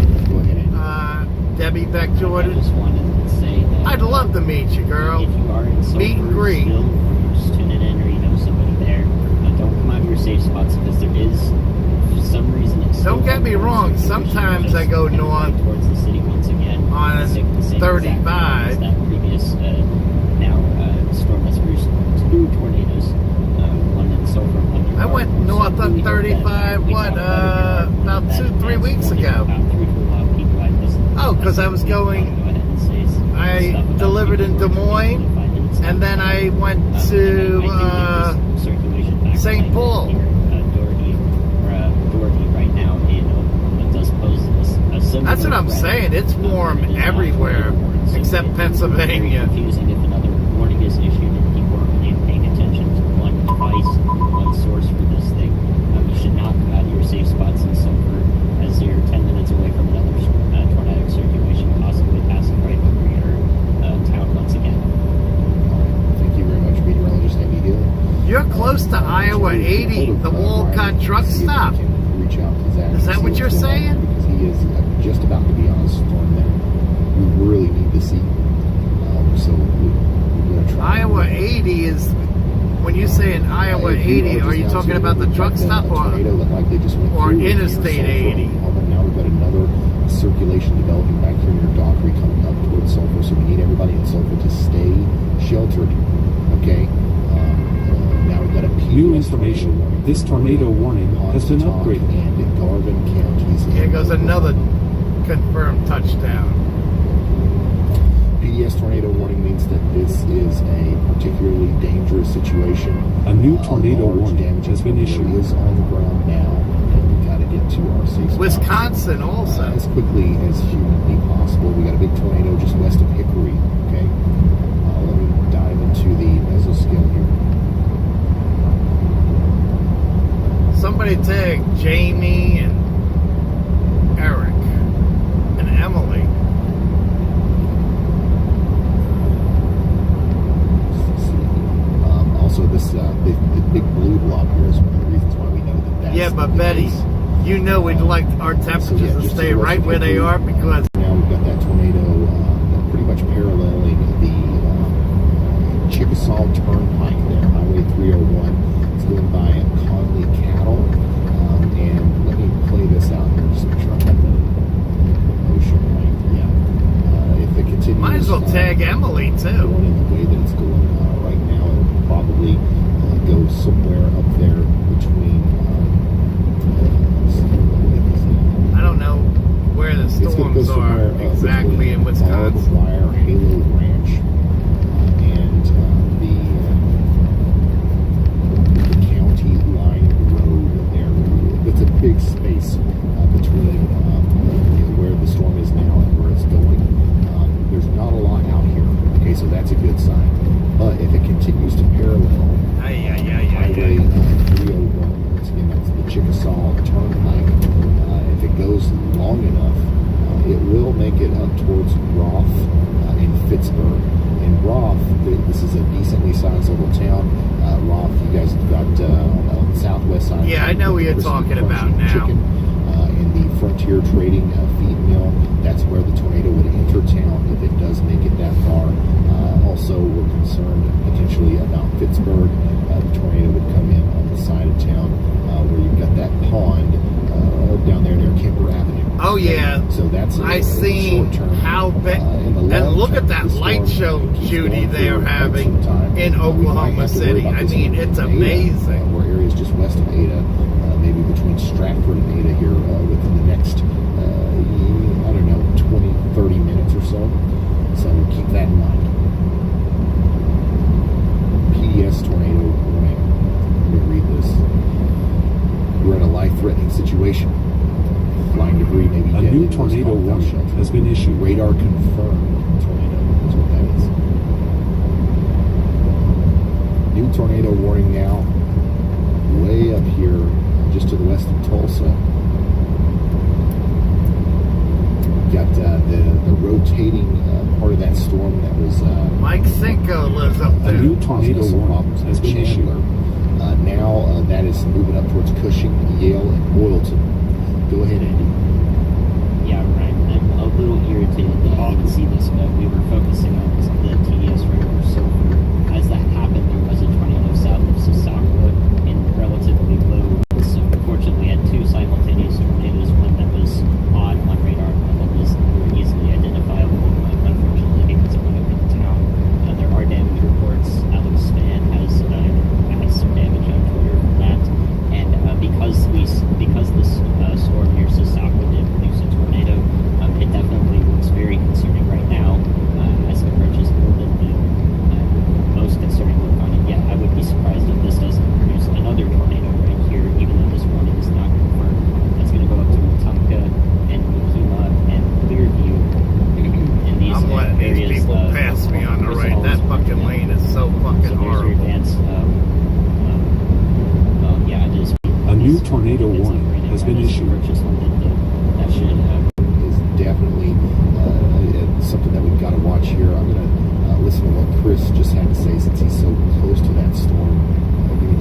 Debbie Beck Jordan, I just wanted to say that I'd love to meet you, girl. if you are in Sulphur Meet and greet. still, or you're just tuning in, or you know somebody there, don't come out of your safe spots, because there is, for some reason, it's Don't get me wrong, sometimes I go north towards the city once again on the same exact 35. path as that previous storm that's produced 2 tornadoes, one in Sulphur, one in I went Ardmore. north So on we hope that 35, we what, talk about it more, about that 2-3 advance weeks warning ago. got through to a lot of people. Oh, because I was going, Go ahead and say some I stuff about delivered in people Des Moines, 45 minutes and then I went I to do think there's circulation back St. line Paul. here, Doherty right now in Oklahoma does pose a similar That's what I'm threat. saying. It's warm It is not everywhere, tornado warning, so except it would be Pennsylvania. very confusing if another warning is issued and people aren't paying attention to one You're close to Iowa 80, the Walcott truck stop. Reach out to Zach. Is that what you're saying? Because he is just about to be on a storm there. We really need to see. So we're going to try. Iowa 80 is, when you say in Iowa 80, are you talking about the truck stop or Interstate 80? Now we've got another circulation developing back here near Dockery coming up towards Sulphur, so we need everybody in Sulphur to stay sheltered. Okay? Now we've got a New information. This tornado warning has been upgraded. And in Garvin counties. Here goes another confirmed touchdown. PDS tornado warning means that this is a particularly dangerous situation. A new tornado warning has been issued. Is on the ground now, and we got to get to our safe spot. Wisconsin also. As quickly as humanly possible. We got a big tornado just west of Hickory. Okay, let me dive into the mesoscale here. Somebody tag Jamie and Eric and Emily. Also, this the big blue blob here is one of the reasons why we know that that's Yeah, but the Betty, case. you know we'd like our temperatures to just stay to the west right of where they Hickory. are because Now we've got that tornado pretty much paralleling the Chickasaw Turnpike there, Highway 301. It's going by Conley Cattle. And let me play this out here just to make sure I have the motion right. Yeah. If it continues, might as well tag Emily going too. in the way that it's going right now, it will probably go somewhere up there between. I don't know where the It's going to go storms somewhere are exactly in between Barbed Wisconsin. Wire, Halo Ranch, and the county line road there. It's a big space between where the storm is now and where it's going. There's not a lot out here. Okay, so that's a good sign. But if it continues to parallel Highway 301, once again, that's the Chickasaw Turnpike. If it goes long enough, it will make it up towards Roth in Pittsburgh. And Roth, this is a decently sized little town. Roth, you guys have got on the southwest side. Yeah, I know what you're talking about now. Chicken, in the Frontier Trading feed mill. That's where the tornado would enter town if it does make it that far. Also, we're concerned potentially about Pittsburgh. The tornado would come in on the side of town where you've got that pond down there near Kemper Avenue. Oh yeah, so that's I seen how big. And look at that light show, Judy, they're having in Oklahoma City. I mean, it's amazing. Where areas just west of Ada, maybe between Stratford and Ada here within the next, I don't know, 20, 30 minutes or so. So keep that in mind. PDS tornado warning. Let me read this. We're in a life-threatening situation. Flying debris may be A new tornado warning has been issued. Radar confirmed tornado is what that is. New tornado warning now. Way up here, just to the west of Tulsa. Got the rotating part of that storm that was. Mike Cinco lives up A there. new tornado warning has been issued. Now that is moving up towards Cushing, Yale, and Boylton. Go ahead, Andy. Yeah, right. I'm a little irritated that I didn't see this, but we were focusing on the TDS radar. So as that happened, there was a tornado south of Sassacua in relatively low. So unfortunately, we had two simultaneous tornadoes. One that was odd on radar, one that was more easily identifiable. Unfortunately, because it went over the town. There are damage reports. Alex Span has some damage on Twitter from that, and because this storm near Sassacua did produce a tornado, it definitely looks very concerning right now, as compared to the most concerning look on it. Yeah, I would be surprised if this doesn't produce another tornado right here, even though this warning is not confirmed. That's going to go up to Wetumpka and Yakima and Clearview. In these I'm letting areas, these people pass me on the right. That fucking lane is so fucking so horrible. A new tornado warning has been issued. That should Is definitely something that we've got to watch here. I'm going to listen to what Chris just had to say since he's so close to that storm. Give me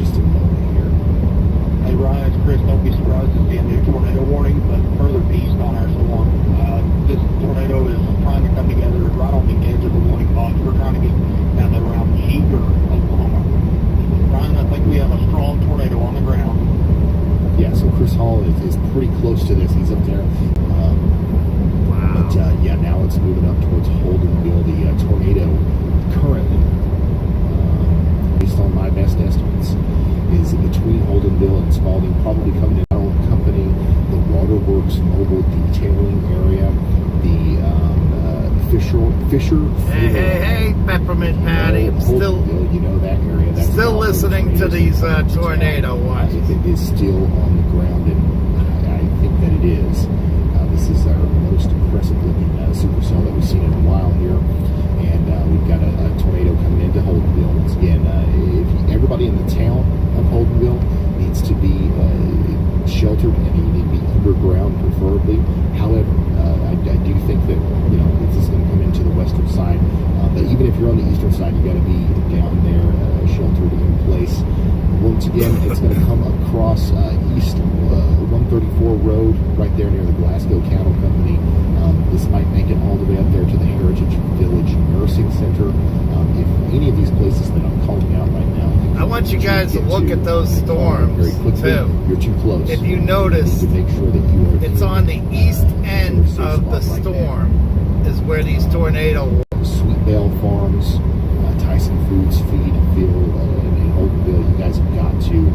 Works mobile detailing area, the Fisher. Hey, Peppermint Patty. I'm still you know that area. That's still listening to these tornado watches. If it is still on the ground, and I think that it is. This is our most impressive looking supercell that we've seen in a while here. And we've got a tornado coming into Holdenville. Once again, everybody in the town of Holdenville needs to be sheltered, and you need to be underground preferably. However, I do think that this is going to come into the western side. But even if you're on the eastern side, you got to be down there sheltered in place. Once again, it's going to come across east 134 Road, right there near the Glasgow Cattle Company. This might make it all the way up there to the Heritage Village Nursing Center. If any of these places that I'm calling out right now, I want you guys to look at those storms very quickly. too. You're too close. If you notice, to make sure that you are it's on the east end of the storm is where these tornadoes. Sweetdale Farms, Tyson Foods feed and field in Holdenville. You guys have got to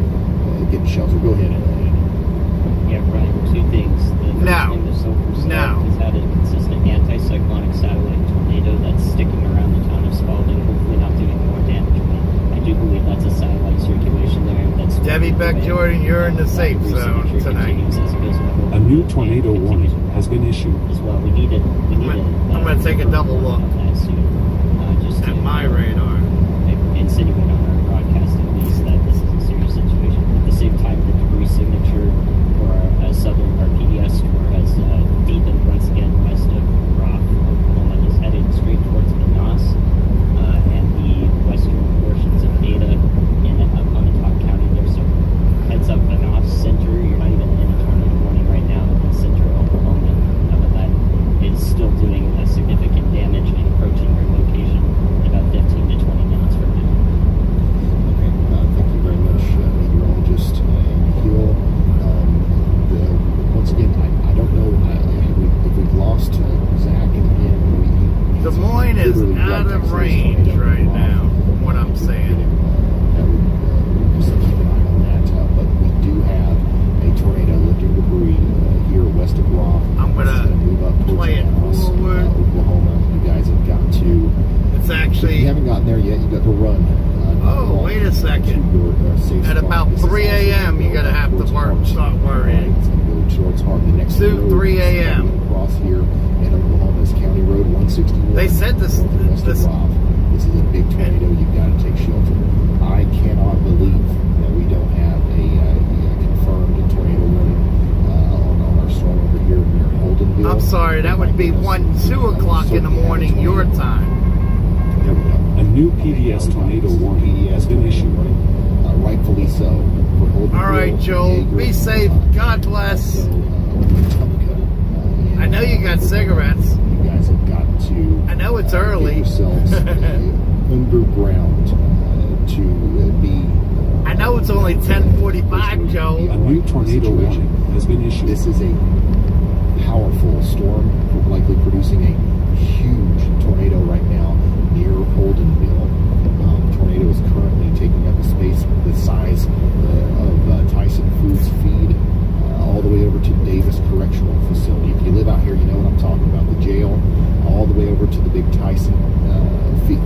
get shelter. Go ahead and Yeah, Brian, two things. The first thing, the sulfur slab has had a consistent anticyclonic satellite tornado that's sticking around the town of Spalding, hopefully not doing more damage, but I do believe that's a satellite circulation there. That's Debbie Beck Jordan, you're in the safe zone tonight. A new tornado warning has been issued. As well, we need it. I'm going to take a double look just at my radar. Insinuate on our broadcast at least that this is a serious situation. At the same time, the debris signature for our PDS tour has deepened once again west of Rock, Oklahoma, is headed straight towards Manaus, and the western portions of Ada in Pontotoc County. There's some heads up Manaus center. You're not even in a tornado warning right now in center Oklahoma, but that is still doing significant damage and approaching your location in about 15 to 20 minutes from now. Okay, thank you very much, meteorologist Amy Hill. Once again, I don't know if we've lost Zach again. Des Moines is out of range right now, from what I'm saying. Just keep an eye on that. But we do have a tornado lifting debris here west of Roth. I'm going to move up towards play it Dallas, forward. Oklahoma. You guys have got to. It's actually. If you haven't gotten there yet, you got to run. Wait a second. At about 3 a.m., you got to have to start worrying. 2-3 a.m. Across here in Oklahoma's County Road 161. They said this is a big tornado. You've got to take shelter. I cannot believe that we don't have a confirmed tornado warning on our storm over here near Holdenville. I'm sorry, that would be 2 o'clock in the morning your time. There we go. A new PDS tornado warning has been issued. Rightfully so. All right, Joel. Be safe. God bless. I know you got cigarettes. You guys have got to. I know it's early. Get yourselves underground to be. I know it's only 10:45, Joel. A new tornado warning has been issued. This is a powerful storm, likely producing a huge tornado right now near Holdenville. The tornado is currently taking up a space the size of Tyson Foods feed all the way over to Davis Correctional Facility. If you live out here, you know what I'm talking about. The jail, all the way over to the big Tyson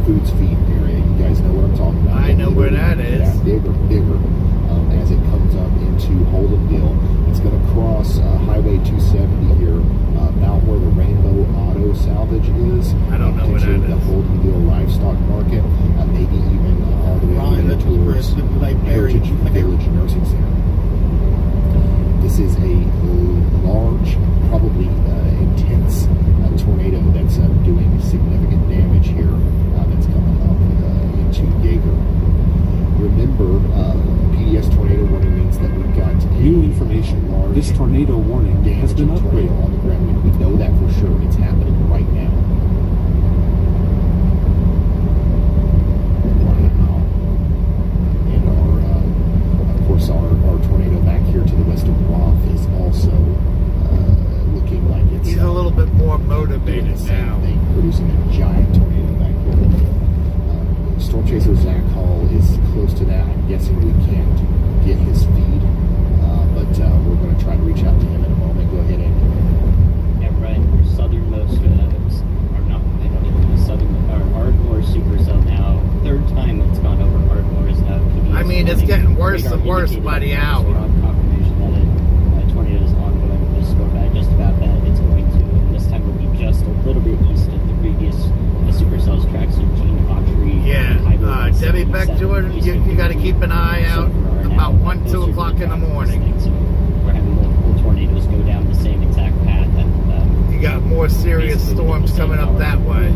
Foods feed area. You guys know what I'm talking about. I know where that is. Bigger as it comes up into Holdenville. It's going to cross Highway 270 here, about where the Rainbow Auto Salvage is. I don't know where that is. The Holdenville Livestock Market, maybe even all the way over towards Heritage Village Nursing Center. This is a large, probably intense tornado that's doing significant damage here. That's coming up into Yeager. Remember, PDS tornado warning means that we've got new information. This tornado warning has been upgraded on the ground. We know that for sure. It's happening right now. Wow. And of course, our tornado back here to the west of Roth is also looking like it's. He's a little bit more motivated now. Producing a giant tornado back here. Storm Chaser Zach Hall is close to that. I'm guessing we can't get his feed, but we're going to try to reach out to him in a moment. Go ahead and Ardmore supercell now. Third time it's gone over Ardmore is now PBS. I mean, it's getting worse and worse by the hour. Confirmation that a tornado is ongoing with this storm. Just about that it's going to, and this time will be just a little bit east of the previous supercells track. So Gene Autry. Yeah, Debbie Beck, Jordan, you got to keep an eye out about 1, 2 o'clock in the morning. So we're having multiple tornadoes go down the same exact path. You got more serious storms coming up that way.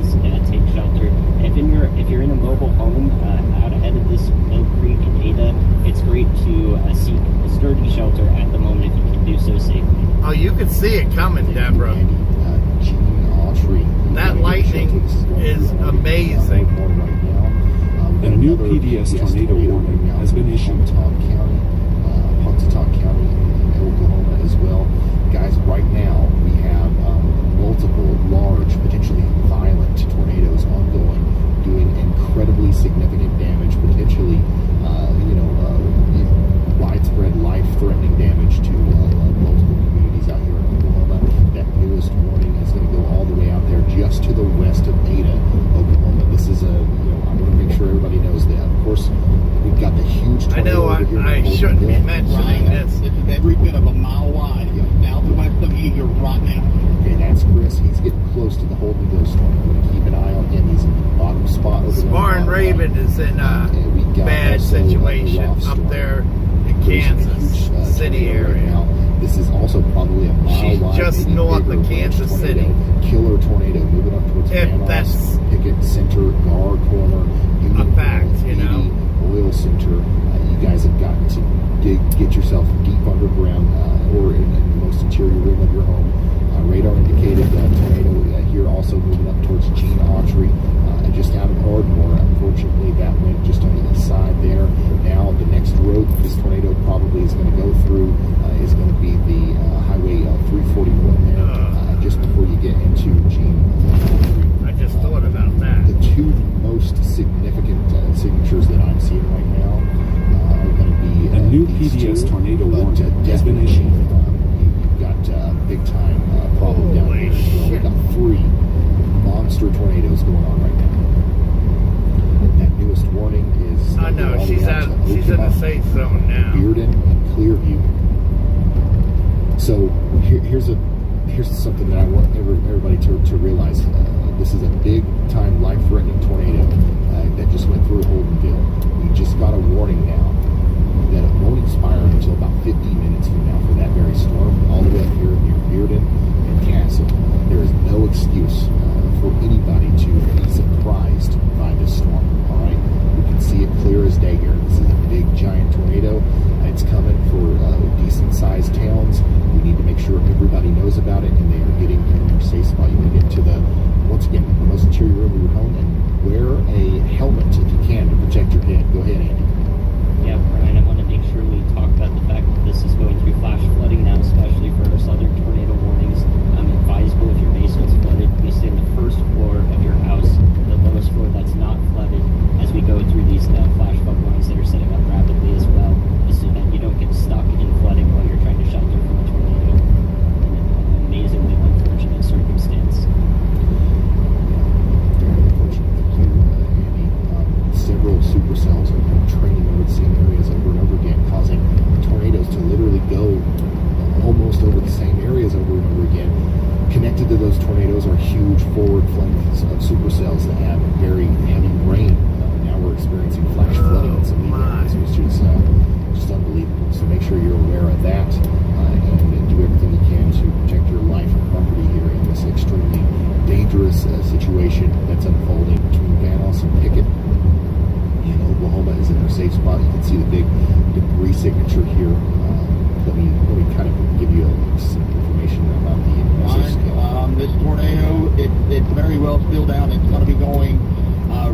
Take shelter. If you're in a mobile home out ahead of this Mill Creek and Ada, it's great to seek a sturdy shelter at the moment if you can do so safely. Oh, you can see it coming, Deborah. Gene Autry. That lightning is amazing. A new PDS tornado warning has been issued. Pontotoc County in Oklahoma as well. Guys, right now we have multiple large, potentially violent tornadoes ongoing, doing incredibly significant damage, potentially, widespread, life-threatening damage to multiple communities out here in Oklahoma. That newest warning is going to go all the way out there, just to the west of Ada, Oklahoma. This is I want to make sure everybody knows that. Of course, we've got the huge tornado over here. I shouldn't be mentioning this. This is every bit of a mile wide. Now to west of me here right now. Okay, that's Chris. He's getting close to the Holden Ghost storm. I'm going to keep an eye on him. He's in the bottom spot over there. Spar and Raven is in a bad situation up there in Kansas City area. Now. This is also probably a mile She's wide, just maybe north bigger, of Kansas tornado, City. Killer tornado moving up towards If Van that's Nuys, Pickett Center, Gar Corner, Union, fact, you know. Oil Center. You guys have got to get yourself deep underground or in the most interior room of your home. Radar indicated tornado here also moving up towards Gene Autry, just out of Ardmore. Unfortunately, that went just on the east side there. Now, the next road this tornado probably is going to go through is going to be the Highway 341 there, just before you get into Gene Autry. I just thought about that. The two most significant signatures that I'm seeing right now are going to be a new these PDS two, tornado warning has been definitely, issued. You've got big time problem down Holy here. So we've got 3 monster tornadoes going on right now. That newest warning is I know, all the she's way out to in the Okemos, safe zone now. Bearden, and Clearview. So here's something that I want everybody to realize. This is a big time, life-threatening tornado that just went through Holdenville. We just got a warning now that it won't expire until about 15 minutes from now for that very storm, all the way up here near Bearden and Castle. There is no excuse for anybody to be surprised by this storm. All right, we can see it clear as day here. This is a big, giant tornado. It's coming for decent-sized towns. We need to make sure everybody knows about it and they are getting in their safe spot. You want to get to once again, the most interior room of your home and wear a helmet if you can to protect your head. Go ahead, Andy. Yeah, Brian, I want to make sure we talk about the fact that this is going through flash flooding now, especially for our southern tornado warnings. Advisable if your basement's flooded, please stay on the first floor of your house, the lowest floor that's not flooded, as we go through these flash flood warnings that are setting up rapidly as well, just so that you don't get stuck in flooding while you're trying to shelter from a tornado. An amazingly unfortunate circumstance. Very unfortunate too, Andy. Several supercells are kind of training over the same areas over and over again, causing tornadoes to literally go almost over the same areas over and over again. Connected to those tornadoes are huge forward flames of supercells that have very heavy rain. Now we're experiencing flash flooding in some of these areas, which is just unbelievable. So make sure you're aware of that and do everything you can to protect your life and property here in this extremely dangerous situation that's unfolding between Van Nuys and Pickett. And Oklahoma is in their safe spot. You can see the big debris signature here. Let me kind of give you some information about the Ryan, this tornado, it's very well still down. It's going to be going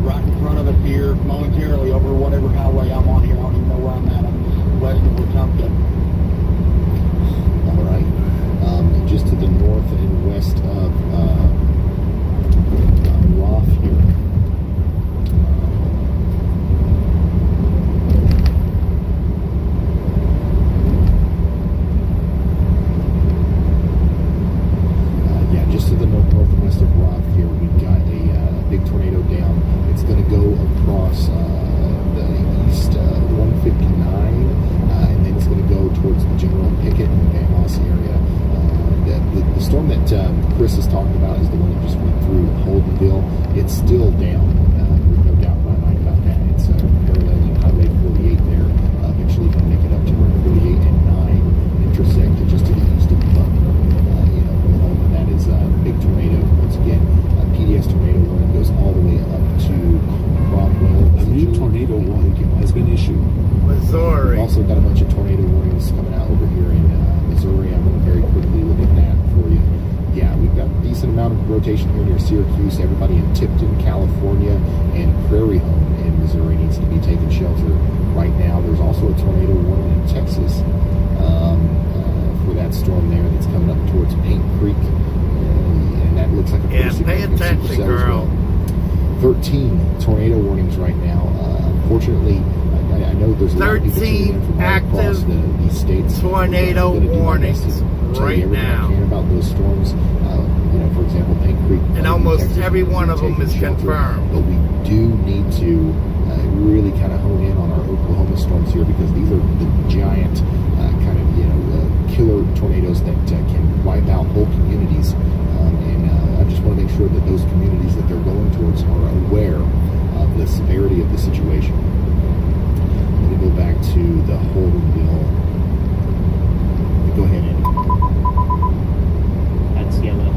right in front of us here momentarily over whatever highway I'm on here. I don't even know where I'm at. I'm just west of Wetumpka. All right. Just to the north and west of Roth here. Just to the north and west of Roth here, we've got a big tornado it's still down. There's no doubt in my mind about that. It's paralleling Highway 48 there. Eventually going to make it up to where 48 and 9 intersect just to the east of Butler. Oklahoma. That is a big tornado. Once again, PDS tornado warning goes all the way up to Cromwell. A new tornado warning has been issued. Missouri. We've also got a bunch of tornado warnings coming out over here in Missouri. I'm going to very quickly look at that for you. Yeah, we've got a decent amount of rotation here near Syracuse. Everybody in Tipton, California, and Prairie Home in Missouri needs to be taking shelter right now. There's also a tornado warning in Texas for that storm there that's coming up towards Paint Creek. And that looks like a pretty pay significant attention, supercell as girl. well. 13 tornado warnings right now. Unfortunately, I know there's a lot of people tuning in from all across these states. Tornado warnings right now. I can about those storms. For example, Paint Creek. And almost Texas, every one of them is shelter, confirmed. But we do need to really kind of hone in on our Oklahoma storms here, because these are the giant kind of killer tornadoes that can wipe out whole communities. I just want to make sure that those communities that they're going towards are aware of the severity of the situation. Let me go back to the Holdenville. Go ahead, Andy. That's yellow.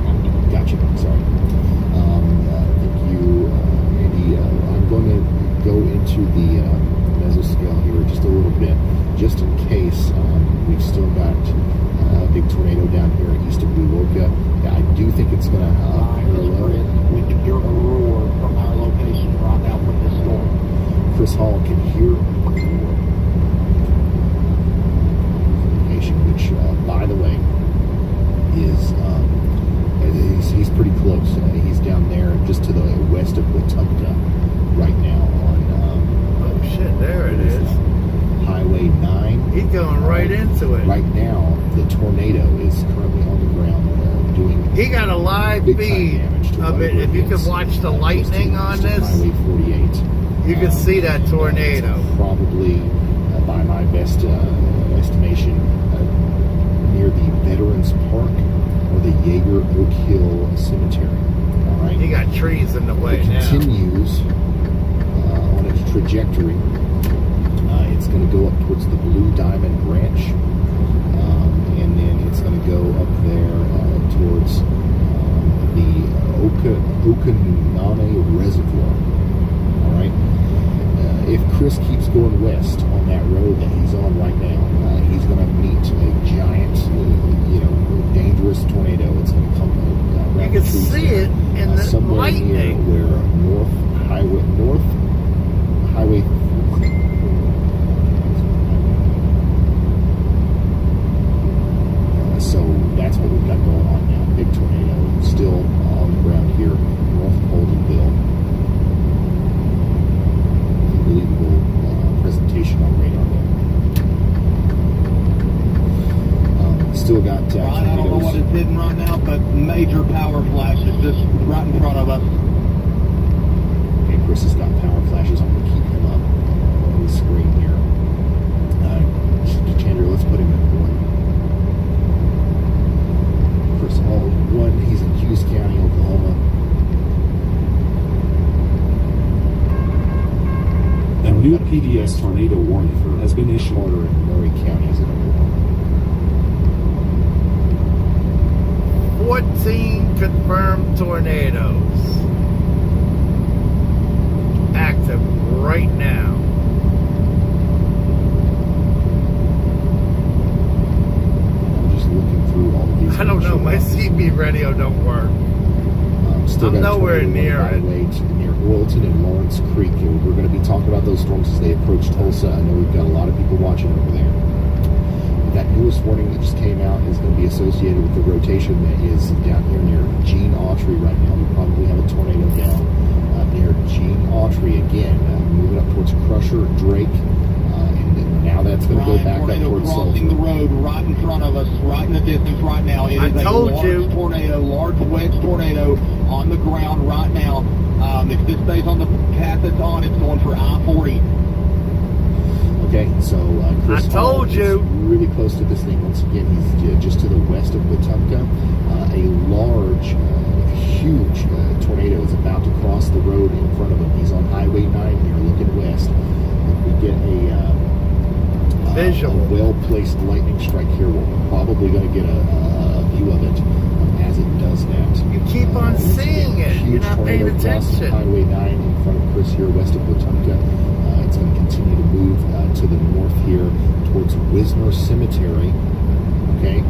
Gotcha. Sorry. Thank you, Andy. I'm going to go into the mesoscale here just a little bit, just in case we've still got a big tornado down here east of Wewoka. I do think it's going to parallel. We can hear a roar from our location right now from this storm. Chris Hall can hear the roar. Which, by the way, is he's pretty close. He's down there just to the west of Wetumpka right now on Oh shit, there it is. Highway 9. He's going right into it. Right now, the tornado is currently on the ground doing. He got a live feed of it. If you could watch the lightning on this, Highway 48. you can see that tornado. Probably, by my best estimation, near the Veterans Park or the Jaeger Oak Hill Cemetery. All right. He got trees in the way It now. continues on its trajectory. It's going to go up towards the Blue Diamond Branch, and then it's going to go up there towards the Okanane Reservoir. All right. If Chris keeps going west on that road that he's on right now, he's going to meet a giant, dangerous tornado. It's going to come around You can the trees see there, it in the somewhere near lightning. where North Highway. So that's what we've got going on now. Big tornado still on the ground here, north of Holdenville. Unbelievable presentation on radar there. Still got Right, I don't know what tornadoes. it's hitting right now, but major power flashes just right in front of us. Okay, Chris has got power flashes. I'm going to keep him up on the screen here. Chandra, let's put him in one. Chris Hall, one. He's in Hughes County, Oklahoma. A new PDS tornado warning has been issued. Carter and Murray counties in Oklahoma. 14 confirmed tornadoes. Active right now. I'm just looking through all of these. I don't know, my CB radio don't work. Still I'm got a nowhere tornado near by it. the way near Oilton and Lawrence Creek. And we're going to be talking about those storms as they approach Tulsa. I know we've got a lot of people watching over there. That newest warning that just came out is going to be associated with the rotation that is down here near Gene Autry right now. We probably have a tornado down near Gene Autry again, moving up towards Crusher, Drake, and then now that's going to go back up tornado towards crossing the Sulphur. road right in front of us, right in the distance right now. It I is a told large you. tornado, large wedge tornado on the ground right now. If this stays on the path it's on, it's going for I-40. Okay, so Chris I told Hall you. is really close to this thing. Once again, he's just to the west of Wetumpka. A large, huge tornado is about to cross the road in front of him. He's on Highway 9 here, looking west. If we get a well-placed lightning strike here, we're probably going to get a view of it as it does that. You keep on seeing it. You're not paying attention. Highway 9 in front of Chris here, west of Wetumpka. It's going to continue to move to the north here towards Wisner Cemetery. Okay,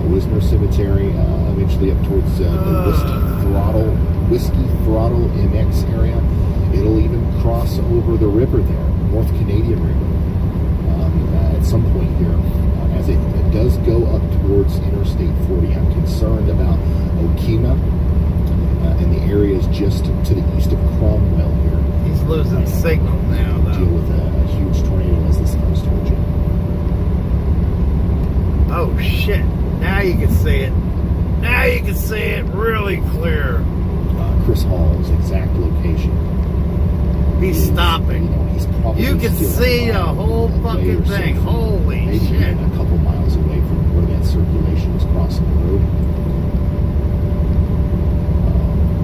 Wisner Cemetery, eventually up towards the Whiskey Throttle MX area. It'll even cross over the river there, North Canadian River, at some point here. As it does go up towards Interstate 40, I'm concerned about Okima and the areas just to the east of Cromwell here. He's losing signal now, though. Deal with a huge tornado as this comes towards you. Oh shit! Now you can see it. Now you can see it really clear. Chris Hall's exact location. He's stopping. He's probably you can still see the whole fucking thing. Holy maybe shit! Even a couple miles away from where that circulation is crossing the road.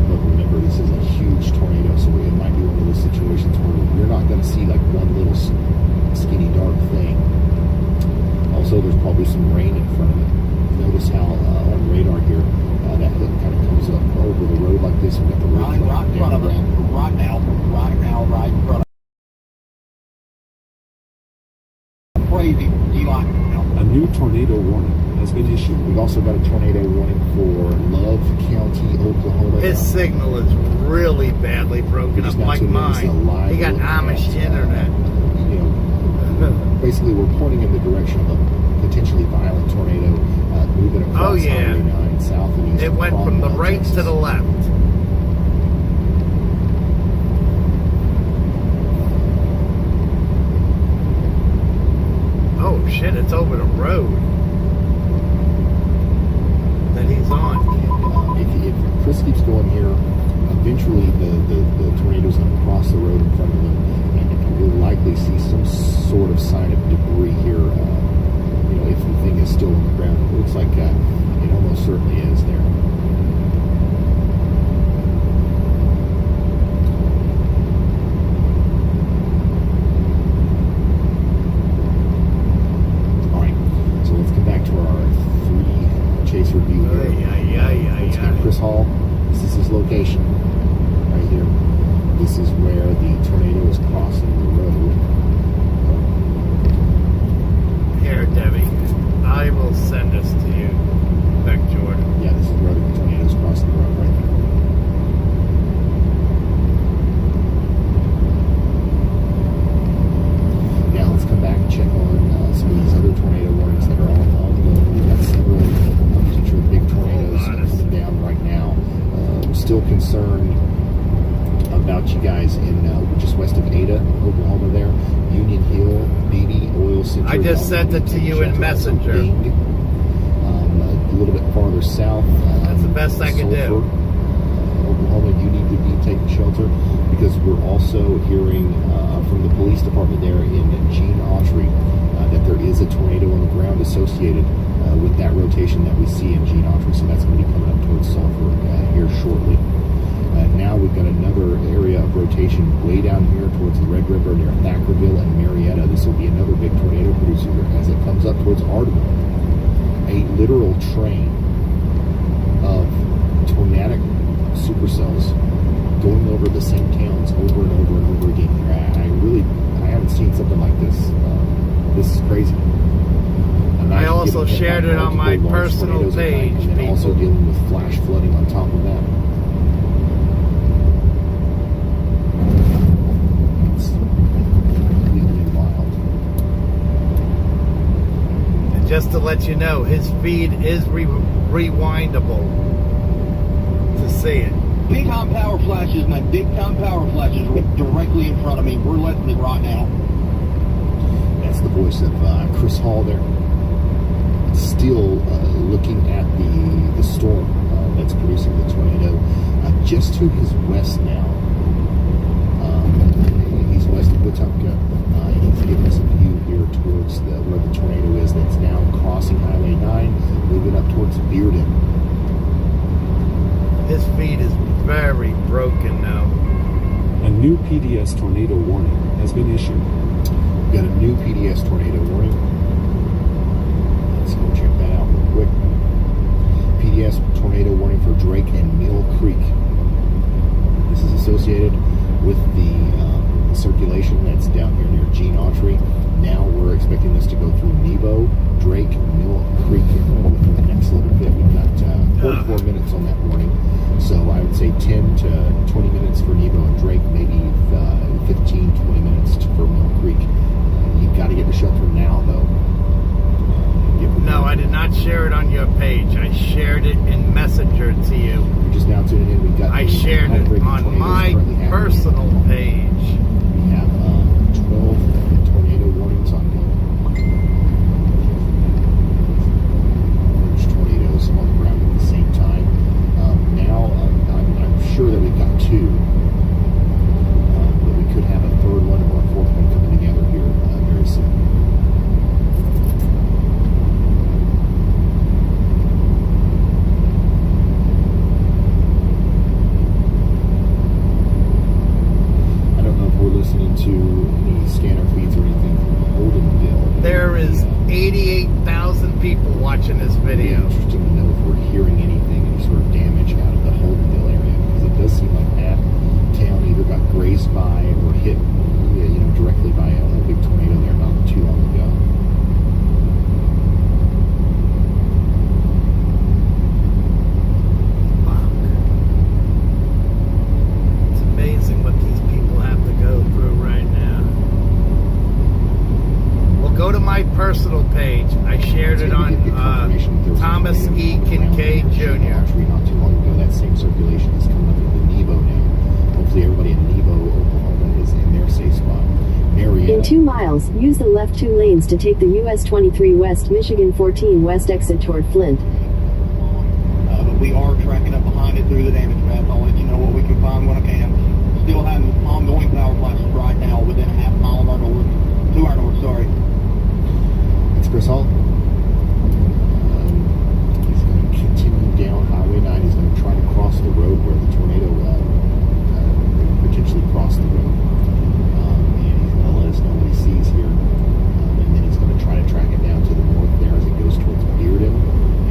But remember, this is a huge tornado, so it might be one of those situations where you're not going to see like one little skinny dark thing. Also, there's probably some rain in front of it. Notice how on radar here, that hook kind of comes up over the road like this. We've got the road Right in front of us. Right now, right in front of us. Crazy. A new tornado warning has been issued. We've also got a tornado warning for Love County, Oklahoma. His signal is really badly broken up, like mine. He got Amish internet. Basically, we're pointing in the direction of a potentially violent tornado moving across Highway 9 south and east. It went from the right to the left. Oh shit! It's over the road that he's on. If Chris keeps going here, eventually the tornado's going to cross the road in front of him, and we'll likely see some sort of sign of debris here. If the thing is still on the ground, it looks like it almost certainly is there. All right, so let's come back to our three chaser view here. Let's get Chris Hall. This is his location right here. This is where the tornado is crossing the road. Here, Debbie, I will send this to you, Beck Jordan. Yeah, this is where the tornado is crossing the road right there. Now let's come back and check on some of these other tornado warnings that are all ongoing. We've got several potential big tornadoes coming down right now. I'm still concerned about you guys in just west of Ada, Oklahoma there. Union Hill, Beatty, Oil Center. I just sent it to you in Messenger. Bing, a little bit farther south. That's the best I can do. Oklahoma, you need to be taking shelter because we're also hearing from the police department there in Gene Autry that there is a tornado on the ground associated with that rotation that we see in Gene Autry. So that's going to be coming up towards Sulphur here shortly. Now we've got another area of rotation way down here towards the Red River near Thackerville and Marietta. This will be another big tornado producer as it comes up towards Ardmore. A literal train of tornadic supercells going over the same towns over and over and over again. I haven't seen something like this. This is crazy. I also shared it on my personal page. And then also dealing with flash flooding on top of that. It's completely wild. And just to let you know, his feed is rewindable to see it. Big time power flashes, man. Big time power flashes directly in front of me. We're letting it right now. That's the voice of Chris Hall there. Still looking at the storm that's producing the tornado just to his west now. He's west of Wetumpka. He's giving us a view here towards His feed is very broken now. A new PDS tornado warning has been issued. We got a new PDS tornado warning. Let's go check that out real quick. PDS tornado warning for Drake and Mill Creek. This is associated with the circulation that's down here near Gene Autry. Now we're expecting this to go through Nebo, Drake, Mill Creek within the next little bit. We've got 44 minutes on that warning. So I would say 10 to 20 minutes for Nebo and Drake, maybe 15, 20 minutes for Mill Creek. You've got to get to shelter now, though. No, I did not share it on your page. I shared it in Messenger to you. You're just now tuning in. We've got I shared it on my personal page. We have 12 tornado warnings ongoing. Orange tornadoes on the ground at the same time. Now, I'm sure that we've got two, but we could have a third one or a fourth one coming together here very soon. Listening to any scanner feeds or anything from Holdenville. There is 88,000 people watching this video. It'd be interesting to know if we're hearing anything, any sort of damage out of the Holdenville area, because it does seem like that town either got grazed by or hit, directly by a big tornado there not too long ago. Go to my personal page. I shared it on Thomas E. Kincaid Jr. Not too long ago, that same circulation is coming up into Nebo now. Hopefully everybody in Nebo, Oklahoma is in their safe spot. Marietta. In 2 miles, use the left 2 lanes to take the US 23 West, Michigan 14 West exit toward Flint. But we are tracking up behind it through the damage map. I'll let you know what we can find when I can. Still having ongoing power flashes right now within a half mile of our north, to our north, sorry. Chris Hall. He's going to continue down Highway 9. He's going to try to cross the road where the tornado potentially crossed the road. And he's going to let us know what he sees here. And then he's going to try to track it down to the north there as it goes towards Bearden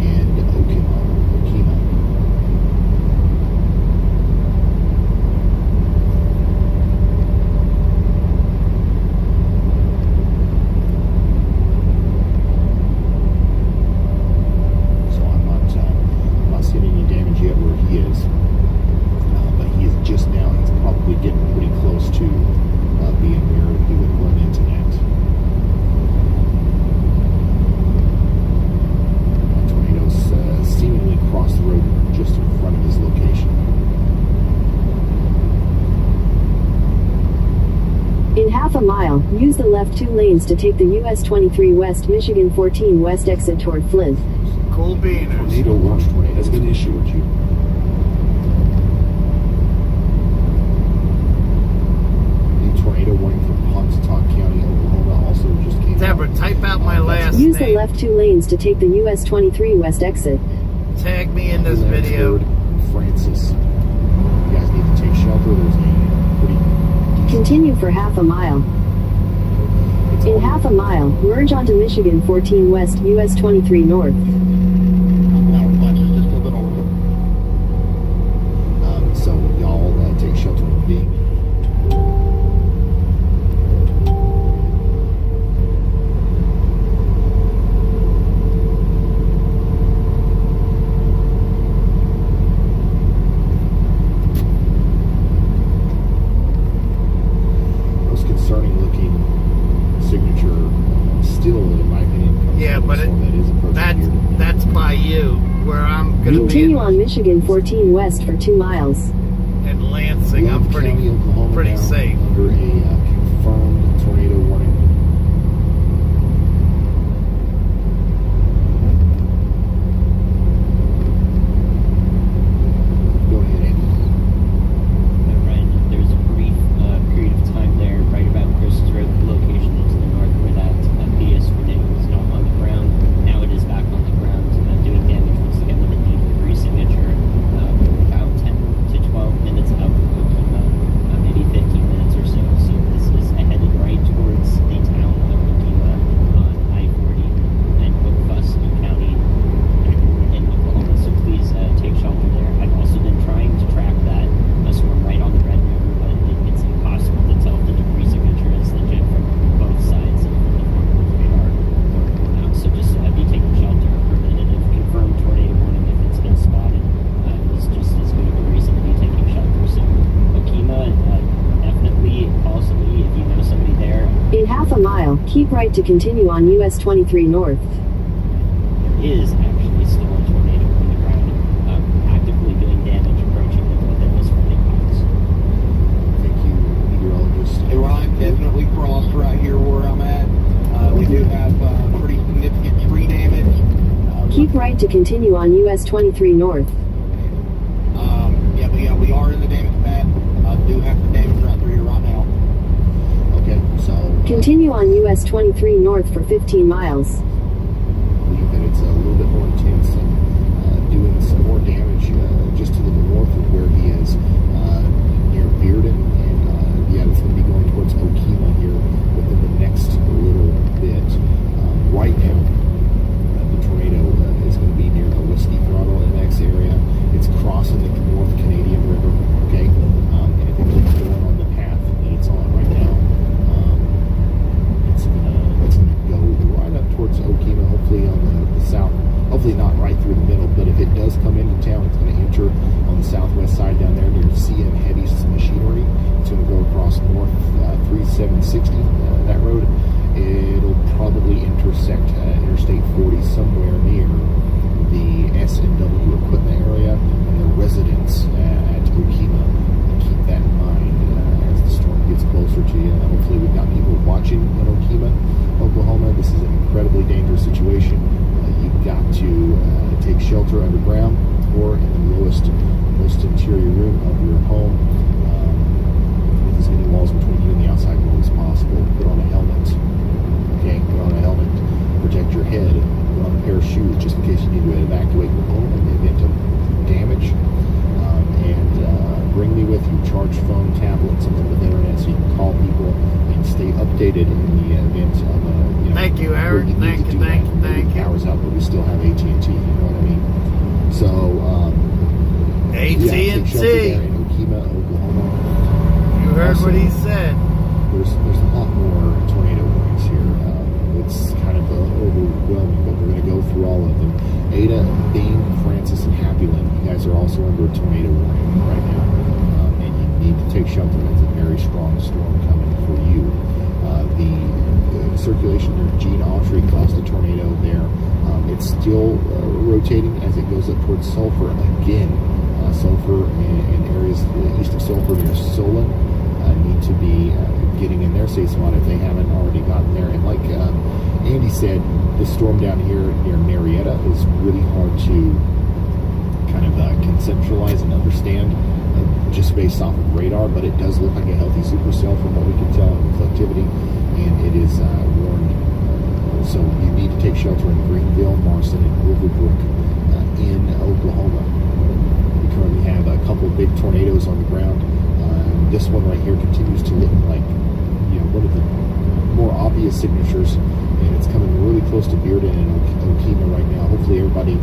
and Okima. Half a mile, use the left 2 lanes to take the US 23 West, Michigan 14 West exit toward Flint. Cool beaners. Tornado warning has been issued. New tornado warning for Pontotoc County, Oklahoma also just came Deborah, out. type out my last Use name. the left 2 lanes to take the US 23 West exit. Tag me in this video. Francis. You guys need to take shelter. There's a pretty... Continue for half a mile. In half a mile, merge onto Michigan 14 West, US 23 North. So y'all take shelter from being. Continue on Michigan 14 West for 2 miles. In Lansing, I'm pretty safe. Under a confirmed tornado warning. Go ahead, Andy. Right, there's a brief period of time there, right about Chris's Road location to the north, where that PDS tornado was not on the ground. Now it is back on the ground, doing damage once again with a deep signature. About 10 half a mile, keep right to continue on US 23 North. There is actually still a tornado on the ground, actively doing damage, approaching them within this warning box. Thank you, meteorologist. Hey, Ryan, definitely frost right here where I'm at. We do have pretty significant tree damage. Keep right to continue on US 23 North. Yeah, we are in the damage path. Do have the damage right through here right now. Okay, so Continue on US 23 North for 15 miles. I believe that it's a little bit more intense and doing some more damage just to the north of where he is near Bearden, and yeah, it's going to be going towards Okima here within the next little bit. Right now, the tornado is going to be near the Whiskey Throttle MX area. It's crossing the North Canadian River, okay? And if it keeps going on the path that it's on right now, it's going to go right up towards Okima, hopefully on the south, hopefully not right through the middle, but if it does come into town, it's going to enter on the southwest side down there near CM Heavy Machinery. It's going to go across North 3760, that road. It'll probably intersect Interstate 40 somewhere near the S&W equipment area and the residents at Okima. Keep that in mind as the storm gets closer to you. Hopefully we've got people watching in Okima, Oklahoma. This is an incredibly dangerous situation. You've got to take shelter underground or in the most interior room of your home with as many walls between you and the outside world as possible. Put on a helmet. Okay, put on a helmet, protect your head, put on a pair of shoes just in case you need to evacuate your home in the event of damage. And bring me with you charged phone, tablet, something with internet so you can call people and stay updated in the event of Thank you, Eric. Thank you. Powers out, but we still have AT&T. You know what I mean? So AT&T. Yeah, take shelter there in Okima, Oklahoma. You heard Also, what he said. There's a lot more tornado warnings here. It's kind of overwhelming, but we're going to go through all of them. Ada, Bean, Francis, and Happyland, you guys are also under a tornado warning right now. And you need to take shelter. It's a very strong storm coming for you. The circulation of Gene Autry caused a tornado there. It's still rotating as it goes up towards Sulphur again. Sulphur and areas east of Sulphur near Solon need to be getting in their safe spot if they haven't already gotten there. And like Andy said, the storm down here near Marietta is really hard to kind of conceptualize and understand just based off of radar, but it does look like a healthy supercell from what we can tell in reflectivity, and it is warned. So you need to take shelter in Greenville, Marston, and Overbrook in Oklahoma. We currently have a couple of big tornadoes on the ground. This one right here continues to look like, one of the more obvious signatures, and it's coming really close to Bearden and Okima right now. Hopefully everybody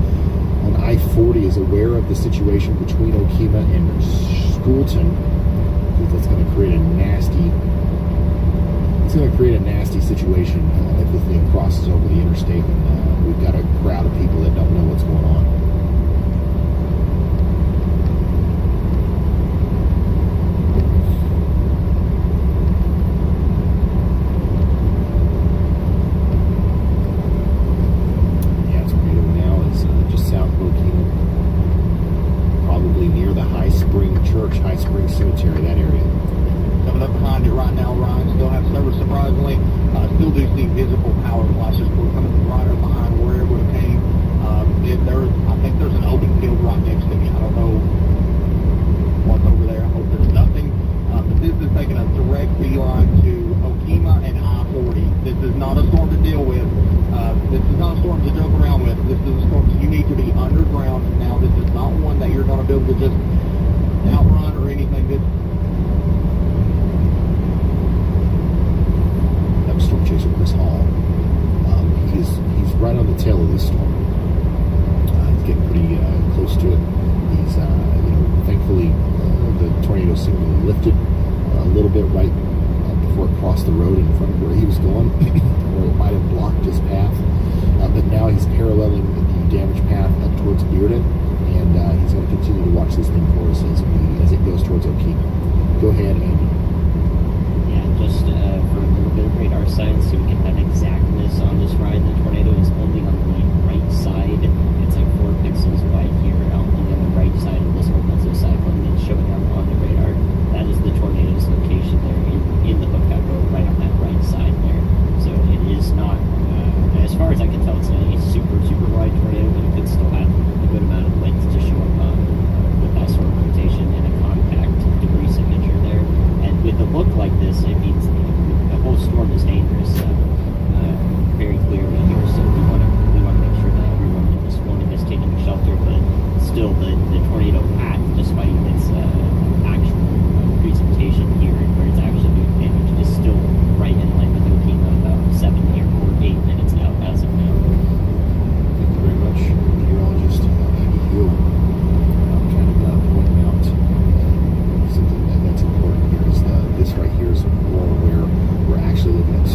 on I-40 is aware of the situation between Okima and Schoolton, because that's going to create a nasty situation if the thing crosses over the interstate, and we've got a crowd of people that don't know what's going on. High Spring Cemetery, that area. Coming up behind it right now, Ryan. Still have service, surprisingly. Still do see visible power flashes. We're coming right up behind where it would have came. I think there's an open field right next to me. I don't know what's over there. I hope there's nothing. But this is taking a direct beeline to Okima and I-40. This is not a storm to deal with. This is not a storm to joke around with. This is a storm you need to be underground. Now, this is not one that you're going to be able to just outrun or anything. That was Storm Chaser Chris Hall. He's right on the tail of this storm. He's getting pretty close to it. He's thankfully the tornado seemed to have lifted a little bit right before it crossed the road in front of where he was going, or it might have blocked his path. But now he's paralleling the damaged path up towards Bearden, and he's going to continue to watch this thing for us as it goes towards Okima. Go ahead, Andy. Yeah, just for a little bit of radar science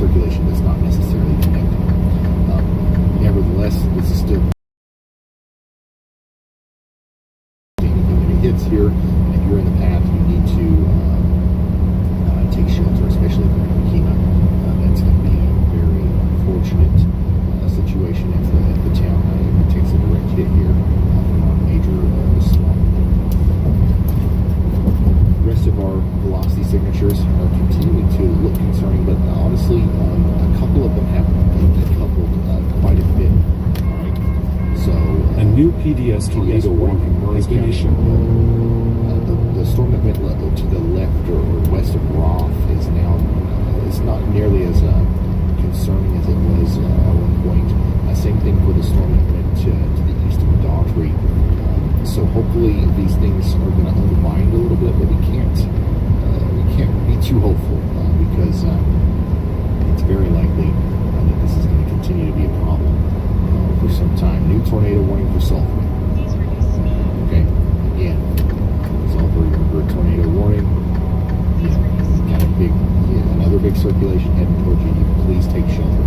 circulation does not necessarily connect. Nevertheless, this is still anything that it hits here. And if you're in the path, you need to take shelter, especially if you're in Okima. That's going to be a very unfortunate situation if the town takes a direct hit here from our major storm. The rest of our velocity signatures are continuing to look concerning, but honestly, a couple of them have decoupled quite a bit. Right? So A new PDS tornado warning has been issued. The storm that went to the left or west of Roth is now it's not nearly as concerning as it was at one point. Same thing for the storm that went to the east of Daughtry. So hopefully these things are going to unwind a little bit, but we can't be too hopeful because it's very likely that this is going to continue to be a problem for some time. New tornado warning for Sulphur. Okay, again, Sulphur, remember tornado warning. Got a big, another big circulation heading towards you. Please take shelter.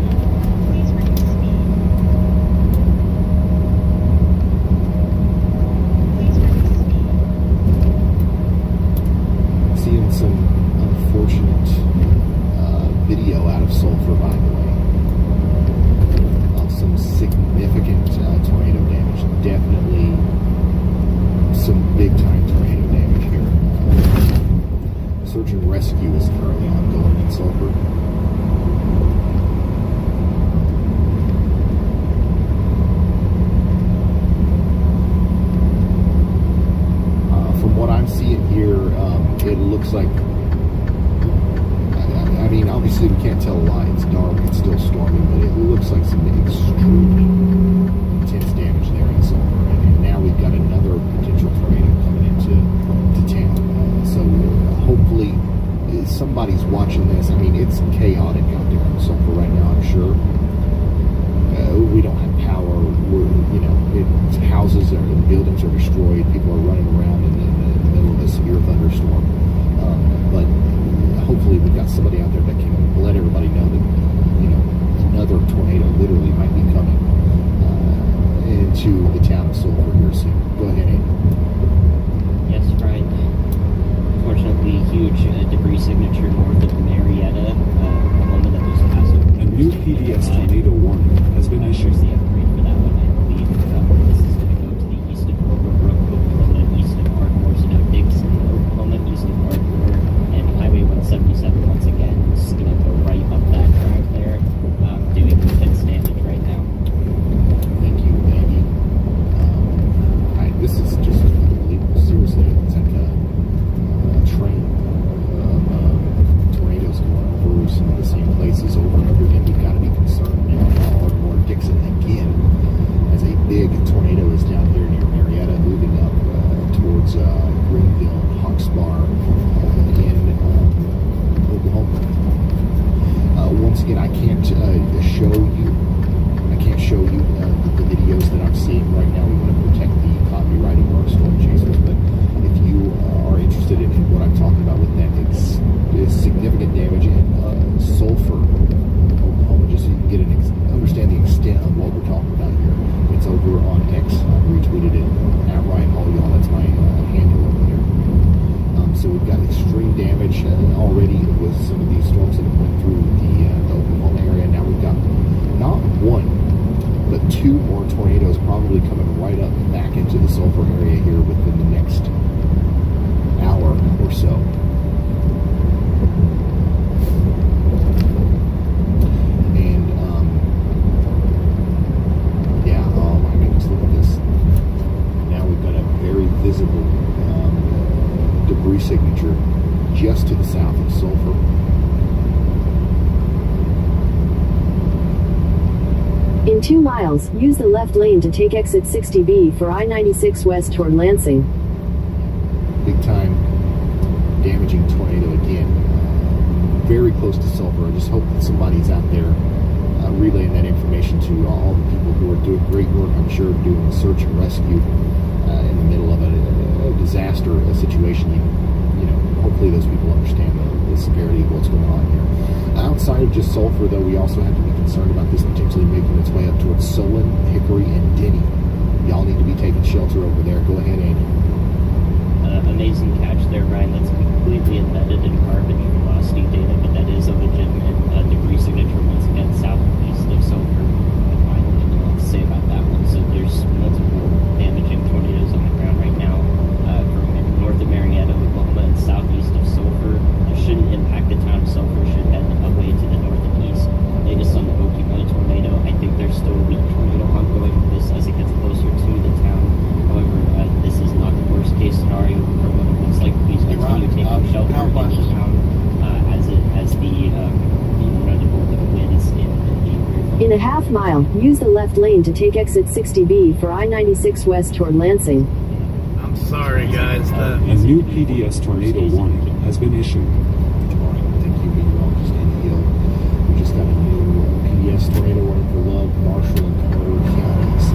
Seeing some unfortunate video out of Sulphur, by the way, of some significant tornado damage. Definitely some big-time tornado damage here. Search and rescue is currently ongoing in Sulphur. From what I'm seeing here, it looks like, I mean, obviously we can't tell a lot. It's dark, it's still storming, but it looks like some extremely intense damage there in Sulphur. And now we've got another potential tornado coming into town. So hopefully somebody's watching this. I mean, it's chaotic out there in Sulphur right now, I'm sure. We don't have power. Houses and buildings are destroyed. People are running around in the middle of a severe thunderstorm. But hopefully we've got somebody out there that can let everybody know that, another tornado literally might be coming into the town of Sulphur here soon. Go ahead, Andy. Yes, Brian. Unfortunately, huge debris signature north of Marietta. A moment that was passed over. A new PDS tornado warning has been issued. The upgrade for that one, I believe. This is going to go to the east of Overbrook, Oklahoma, east of Ardmore, so now Dixon, Oklahoma, east of Ardmore, and Highway 177 once again. It's going to go right up that track there, doing intense damage right now. Thank you, Andy. This is just unbelievable. Seriously, it's like a train of tornadoes going through some of the same places over and over again. We've got to be concerned now. Ardmore, Dixon again, as a big tornado is down here near Marietta, moving up towards Greenville, Hawksbar, in Oklahoma. Once again, I can't show you the videos that I'm seeing right now. We want to protect the copyright of our storm chasers, but if you are interested in what I'm talking about with that, it's significant damage in Sulphur, Oklahoma, just so you can get understand the extent of what we're talking about here. It's over on X. I retweeted it at Ryan Hall, y'all. That's my handle over there. So we've got extreme damage already with some of these storms that have went through the Oklahoma area. Now we've got not one, but two more tornadoes probably coming right up back into the Sulphur area here within the next hour or so. And oh my goodness, look at this. Now we've got a very visible debris signature just to the south of Sulphur. In 2 miles, use the left lane to take exit 60B for I-96 west toward Lansing. Big time damaging tornado again. Very close to Sulphur. I just hope that somebody's out there relaying that information to all the people who are doing great work, I'm sure, doing search and rescue in the middle of a disaster situation. hopefully those people understand the severity of what's going on here. Outside of just Sulphur, though, we also have to be concerned about this potentially making its way up towards Solon, Hickory, and Denny. Y'all need to be taking shelter over there. Go ahead, Andy. Amazing catch there, Ryan. That's completely embedded in garbage velocity data, but that is a legitimate degree signature once again southeast of Sulphur. I don't know what to say about that one. So there's multiple damaging tornadoes on the ground right now from north of Marietta, Oklahoma, and southeast of Sulphur. That shouldn't impact the town of Sulphur. Should head away to the north and east. Latest on the Oklahoma tornado. I think there's still a weak tornado ongoing with this as it gets closer to the town. However, this is not the worst case scenario from what it looks like. Please continue taking shelter in the town as the north of the winds In a half mile, use the left lane to take exit 60B for I-96 west toward Lansing. I'm sorry, guys. A new PDS tornado warning has been issued. All right, thank you. Meanwhile, just in the hill, we just got a new PDS tornado warning for Love, Marshall, and Carter counties.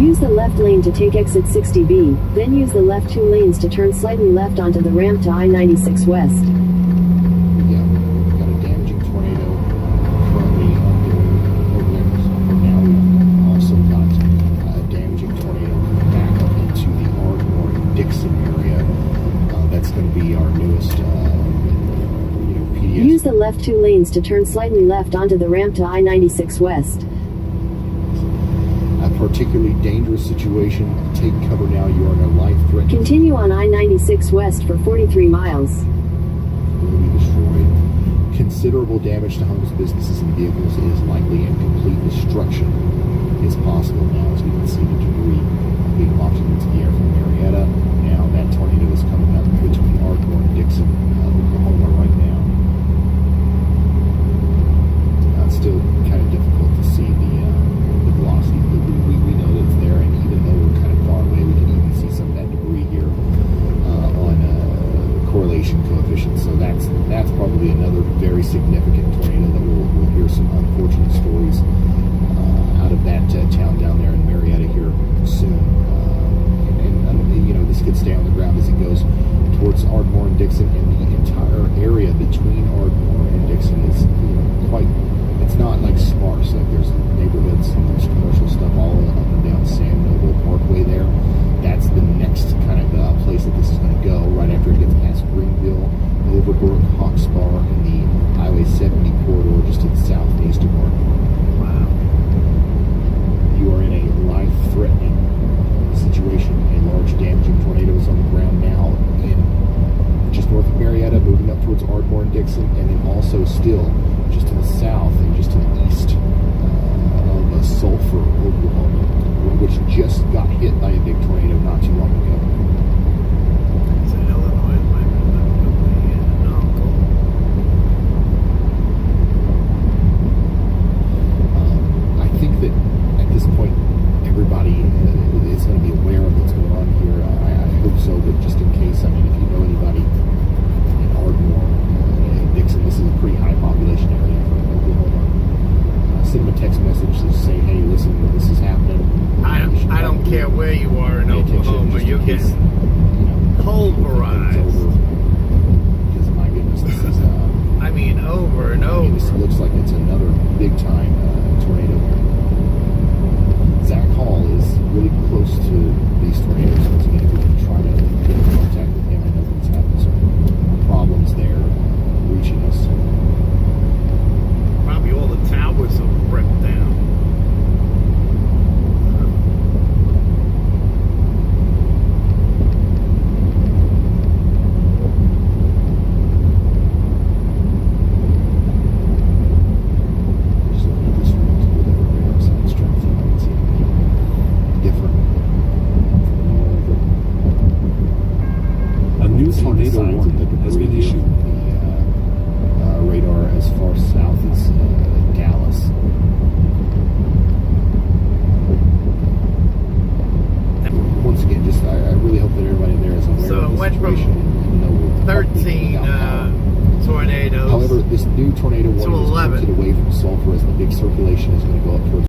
Use the left lane to take exit 60B, then use the left 2 lanes to turn slightly left onto the ramp to I-96 west. Yeah, we've got a damaging tornado currently over there for now. We've also got a damaging tornado back up into the Ardmore and Dixon area. That's going to be our newest, PDS. Use the left 2 lanes to turn slightly left onto the ramp to I-96 west. Particularly dangerous situation. Take cover now. You are in a life-threatening. Continue on I-96 west for 43 miles. Will be destroyed. Considerable damage to homes, businesses, and vehicles is likely, and complete destruction is possible now, as we can see the debris being wafted into the air from Marietta. Now that tornado is coming up between Ardmore and Dixon, Oklahoma right now. It's still kind of difficult to see the velocity. We know that it's there, and even though we're kind of far away, we can even see some of that debris here on correlation coefficient. So that's probably another very significant tornado that we'll hear some unfortunate stories out of that town down there in Marietta here soon. This could stay on the ground as it goes towards Ardmore and Dixon, and the entire area between Ardmore and Dixon is quite. It's not like sparse, like there's neighborhoods and there's commercial stuff all up and down San Noble Parkway there. That's the next kind of place that this is going to go, right after it gets past Greenville, Overbrook, Hawkspar, and the Highway 70 corridor just to the south and east of Ardmore. Wow. You are in a life-threatening situation. A large damaging tornado is on the ground now in just north of Marietta, moving up towards Ardmore and Dixon, and then also still just to the south and just to the east of Sulphur, Oklahoma, which just got hit by a big tornado not too long ago. It's in Illinois, my uncle. I think that at this point, everybody is going to be aware of what's going on here. I hope so, but just in case, if you know anybody in Ardmore, Dixon, this is a pretty high population area for Oklahoma. Send them a text message to say, hey, listen, this is happening. I don't care where you are in Oklahoma, you're getting pulverized. Because my goodness, this is over and over. This looks like it's another big time tornado. Zach Hall is really close to these tornadoes. Once again, if we can try to get in contact with him, I know he's having some problems there reaching us. Probably all the towers are ripped down. Just looking at this from multiple different radar sites, trying to see if I can see anything different. A new tornado warning has been issued. Radar as far south as Dallas. Once again, just I really hope that everybody there is aware So of it the went from situation. 13 tornadoes. However, this new tornado warning is 11. pointed away from Sulphur as the big circulation is going to go up towards.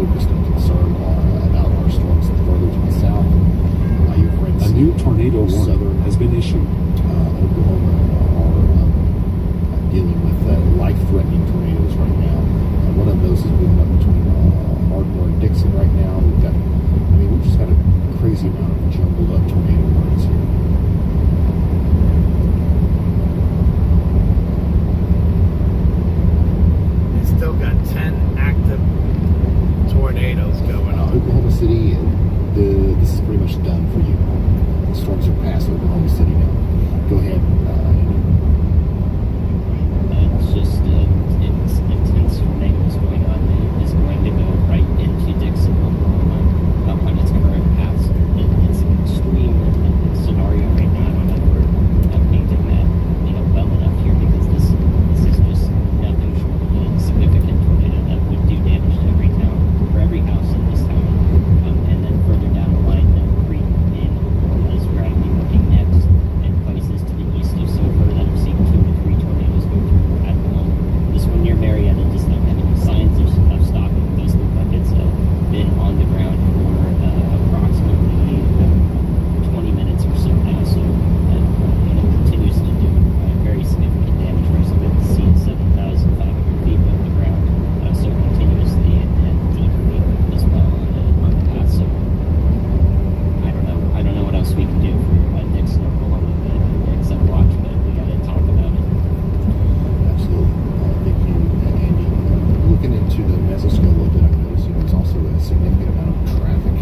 focused and concerned about our storms further to the south. Your friends A new tornado warning southern has been issued. Oklahoma are dealing with life-threatening tornadoes right now. One of those is moving up between Ardmore and Dixon right now. We've just got a crazy amount of jumbled up tornado warnings here. You still got 10 active tornadoes going on. Oklahoma City, this is pretty much done for you. The storms are past Oklahoma City now. Go ahead. It's just it's intense tornadoes going on. It is going to go right into Dixon, Oklahoma, on its current path. It's an extreme scenario right now. I don't know if we're painting that well enough here, because this is just nothing short of a significant tornado that would do damage to every town, or every house in this town. And then further down the line, Mill Creek in Oklahoma is where I'd be looking next, and places to the east of Silver that have seen 2 to 3 tornadoes go through at the moment. This one near Marietta does not have any signs of stopping. It does look like it's been on the ground for approximately 20 minutes or so now, so and it continues to do very significant damage. We're still able to see 7,500 feet above the ground, so continuously and deeply as well on the path. So I don't know what else we can do for Dixon, Oklahoma, except watch, but we got to talk about it. Absolutely. Thank you, Andy. Looking into the mesoscale a little bit, I'm noticing there's also a significant amount of traffic.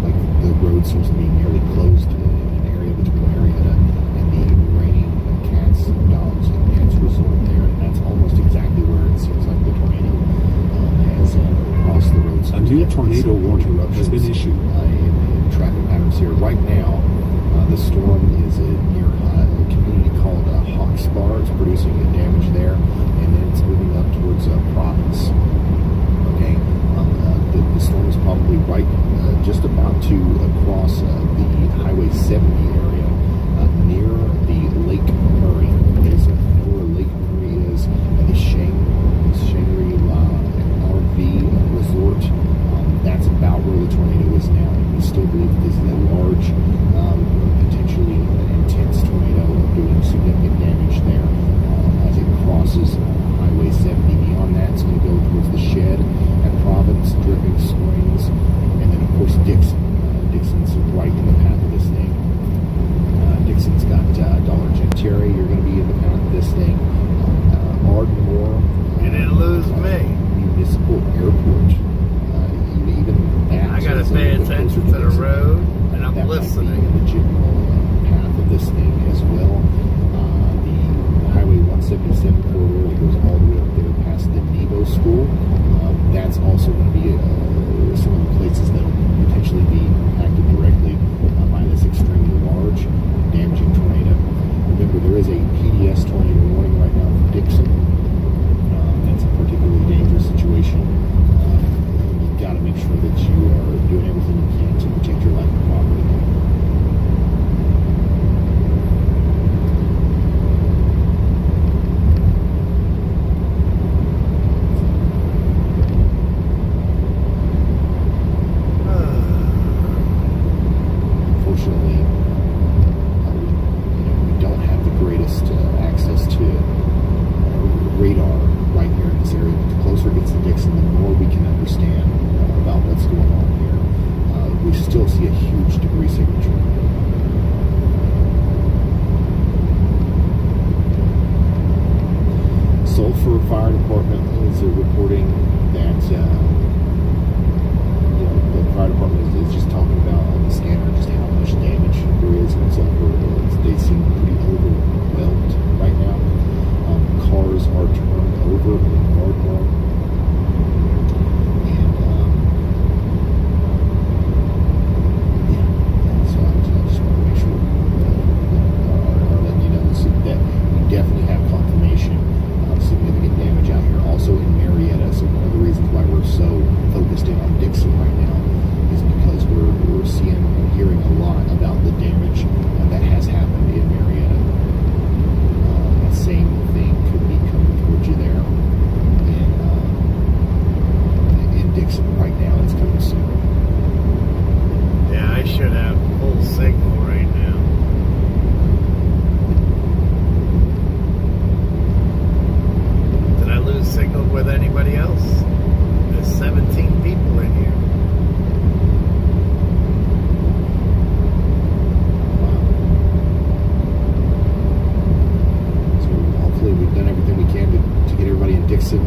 Like the road seems to be nearly closed in an area between Marietta and the raining Cats, Dogs, and Cats resort there. And that's almost exactly where it seems like the tornado has crossed the road. So A new tornado warning has been issued. In traffic patterns here. Right now, the storm is near a community called Hawks Bar. It's producing damage there, and then it's moving up towards Providence. Okay, the storm is probably right just about to cross the Highway 70 area near the Lake Murray. Okay, so if you know where Lake Murray is, the Shangri-La RV Resort, that's about where the tornado is now. And we still believe this is a large, potentially intense tornado doing significant damage there as it crosses Highway 70. Beyond that, it's going to go towards the Shed at Providence, Dripping Springs, and then, of course, Dixon. Dixon's right in the path of this thing. Dixon's got Dollar Gentry. You're going to be in the path of this thing. Ardmore. You didn't lose me. Municipal Airport. Even that. I got to pay attention to the road, and I'm listening. Might be in the general path of this thing as well. The Highway 177 corridor that goes all the way up there past the Nebo School. That's also going to be some of the places that will potentially be impacted directly by this extremely large, damaging tornado. Remember, there is a PDS tornado warning right now for Dixon. That's a particularly dangerous situation. You've got to make sure that you are doing everything you can to protect your life and property. Unfortunately, we don't have the greatest access to radar right here in this area. But the closer it gets to Dixon, the more we can understand about what's going on here. We still see a huge debris signature. Sulphur Fire Department is reporting that the fire department is just talking about on the scanner just how much damage there is in Sulphur. They seem pretty overwhelmed right now. Cars are turned over in Ardmore, and so I just want to make sure are letting you know that we definitely have confirmation of significant damage out here. Also in Marietta, so one of the reasons why we're Dixon right now. It's coming soon. Yeah, I should have full signal right now. Did I lose signal with anybody else? There's 17 people in here. So hopefully we've done everything we can to get everybody in Dixon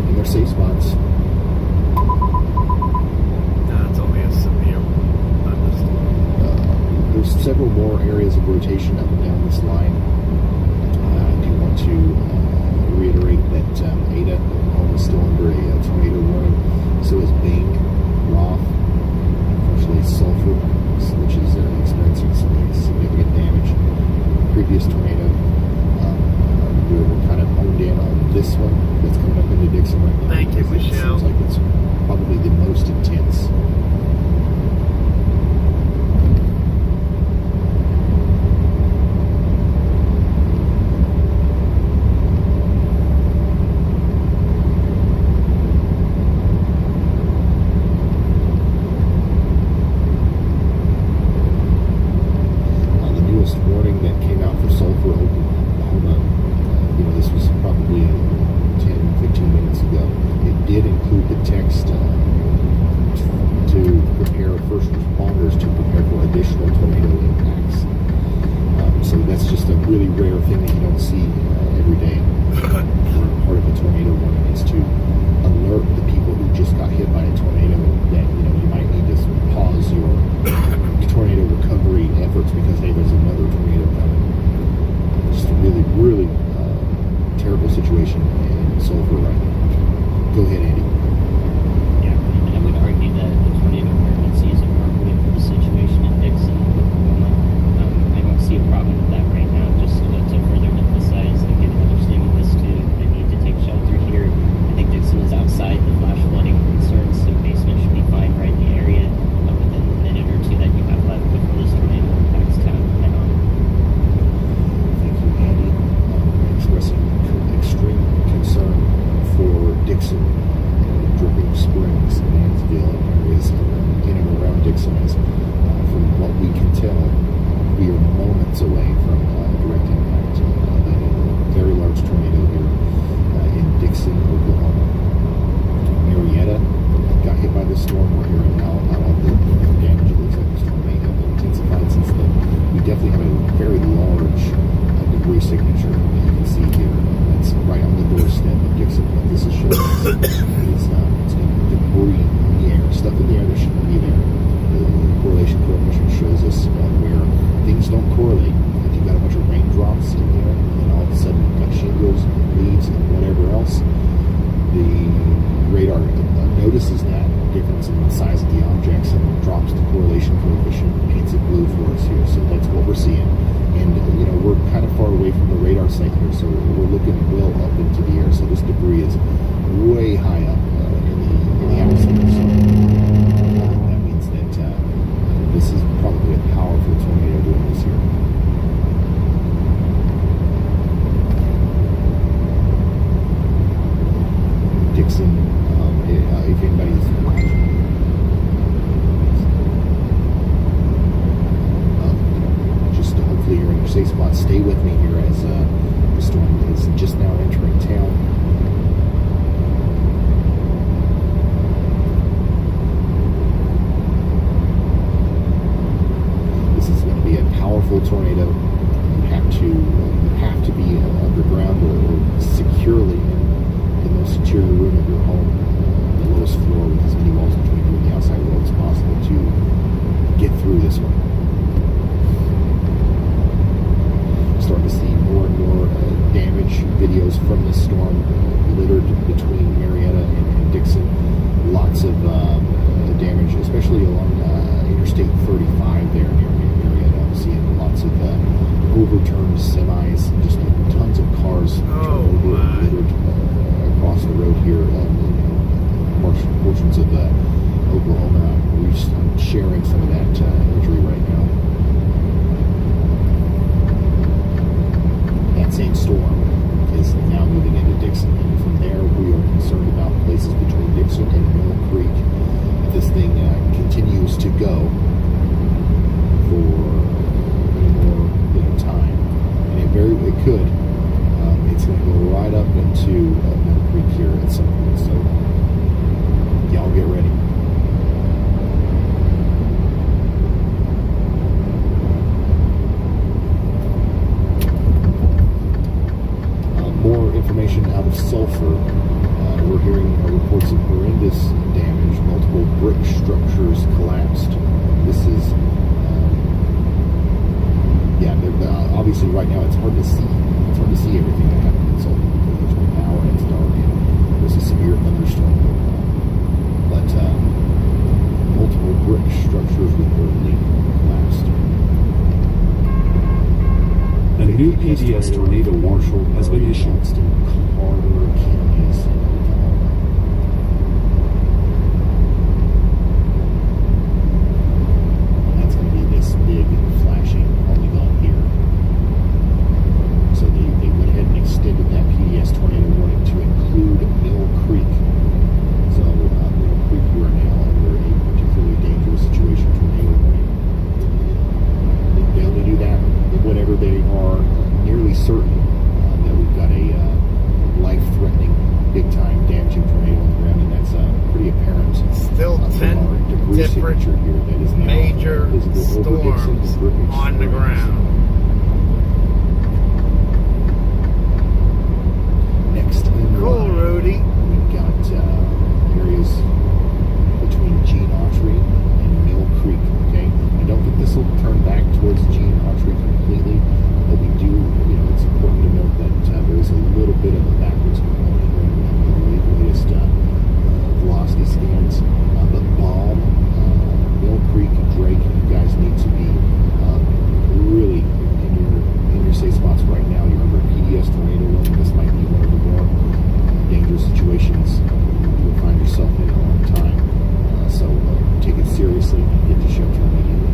in their safe spots. No, it's only a severe thunderstorm. There's several more areas of rotation up and down this line. I do want to reiterate that Ada, Oklahoma, is still under a tornado warning. So is Bing, Roth, unfortunately Sulphur, which is experiencing some significant damage. Previous tornado, we're kind of honed in on this one that's coming up into Dixon right now. Thank you, It Michelle. seems like it's probably the most intense. The newest warning that came out for Sulphur, Oklahoma, this was probably 10, 15 minutes ago. It did include the text to prepare first responders to prepare for additional tornado impacts. So that's just a really rare thing that you don't see every day. Part of a tornado warning is to alert the people who just got hit by a tornado that you might need to pause your tornado recovery efforts because hey, there's another tornado coming. Just a really, really terrible situation in Sulphur right now. Go ahead, Andy. Yeah, and I would argue that the tornado emergency is appropriate for the situation in Dixon, Oklahoma. I don't see a problem with that right now. Just to further emphasize and get an understanding as to the need to take shelter here. I think Dixon is outside the flash flooding concerns, so basement should be fine right in the area within the minute or two that you have left before this tornado impacts town head on. Thank you, Andy. Expressing extreme concern for Dixon, Dripping Springs, Mansville, and areas in and around Dixon. As from what we can tell, we are moments away from direct impact of a very large tornado here in Dixon, Oklahoma. Marietta got hit by this storm. We're hearing now about all the damage. It looks like the storm may have intensified since then. We definitely have a very large debris signature that you can see here. That's right on the doorstep of Dixon. What this is showing us is debris in the air, stuff in the air that shouldn't be there. The correlation coefficient shows us where things don't correlate. If you've got a bunch of raindrops in there, and all of a sudden you've got shingles, leaves, and whatever else, the radar notices that difference in the size of the objects and drops the correlation coefficient, paints it blue for us here. So that's what we're seeing. And we're kind of far away from the radar site here, so we're looking well up into the air. So this debris is way high up in the atmosphere. So that means that this is probably a powerful tornado doing this here. Dixon, if anybody's just hopefully you're in your safe spot. Stay with me here as the storm is just now entering town. This is going to be a powerful tornado. You have to be underground or securely in the most secure room of your home, the lowest floor with as many walls between you and the outside world as possible to get through this one. Starting to see more and more damage videos from this storm littered between Marietta and Dixon. Lots of damage, especially along Interstate 35 there near Marietta. I'm seeing lots of overturned semis, just tons of cars littered across the road here in portions of Oklahoma. We're just sharing some of that imagery right now. That same storm is now moving into Dixon, and from there we are concerned about places go for any more time, and it could. It's going to go right up into Mill Creek here at some point, so y'all get ready. More information out of Sulphur. We're hearing reports of horrendous damage. Multiple brick structures collapsed. This is, obviously right now it's hard to see. It's hard to see everything that happened in Sulphur because there's no power and it's dark and there's a severe thunderstorm going on. But multiple brick structures reportedly collapsed. A new PDS tornado marshal has been issued. Carter counties in Oklahoma. And that's going to be this big flashing polygon here. So they went ahead and extended that PDS tornado warning to include Mill Creek. So Mill Creek, we are now under a particularly dangerous situation tornado warning. They only do that whenever they are nearly certain that we've got a life-threatening, big-time damaging tornado on the ground, and that's pretty apparent. Still from 10 our degree different signature here that is now major visible over Dixon storms to Brookings on the Springs. ground. Next in Cool, line, Rudy. we've got areas between Gene Autry and Mill Creek. Okay, I don't think this will turn back towards Gene Autry completely, but we do. It's important to note that there is a little bit of a backwards component here in the latest velocity scans. But Baum, Mill Creek, and Drake, you guys need to be really in your safe spots right now. You're under PDS tornado warning. This might be one of the more dangerous situations you'll find yourself in a long time. So take it seriously and get to shelter immediately.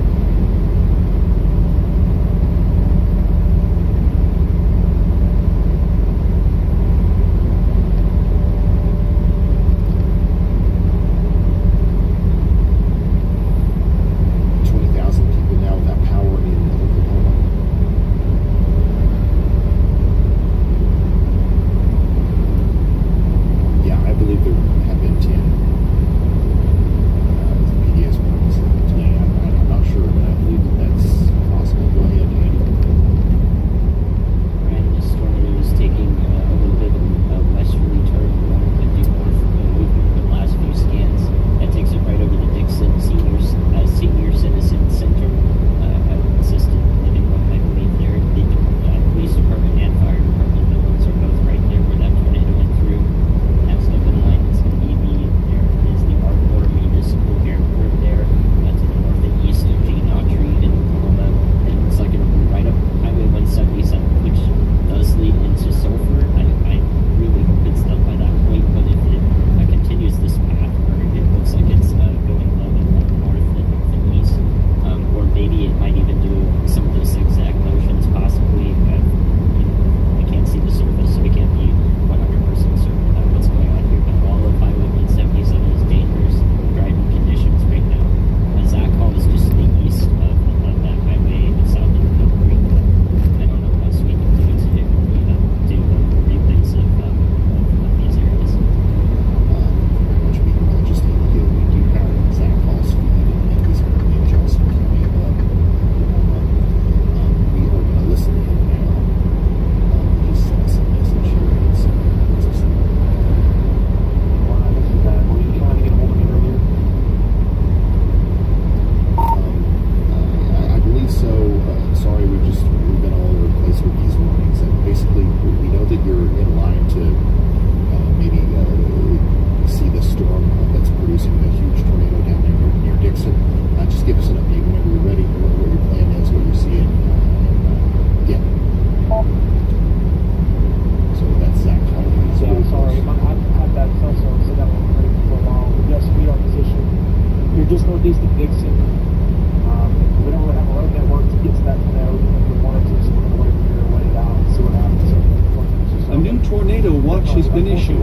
tornado watch has been issued.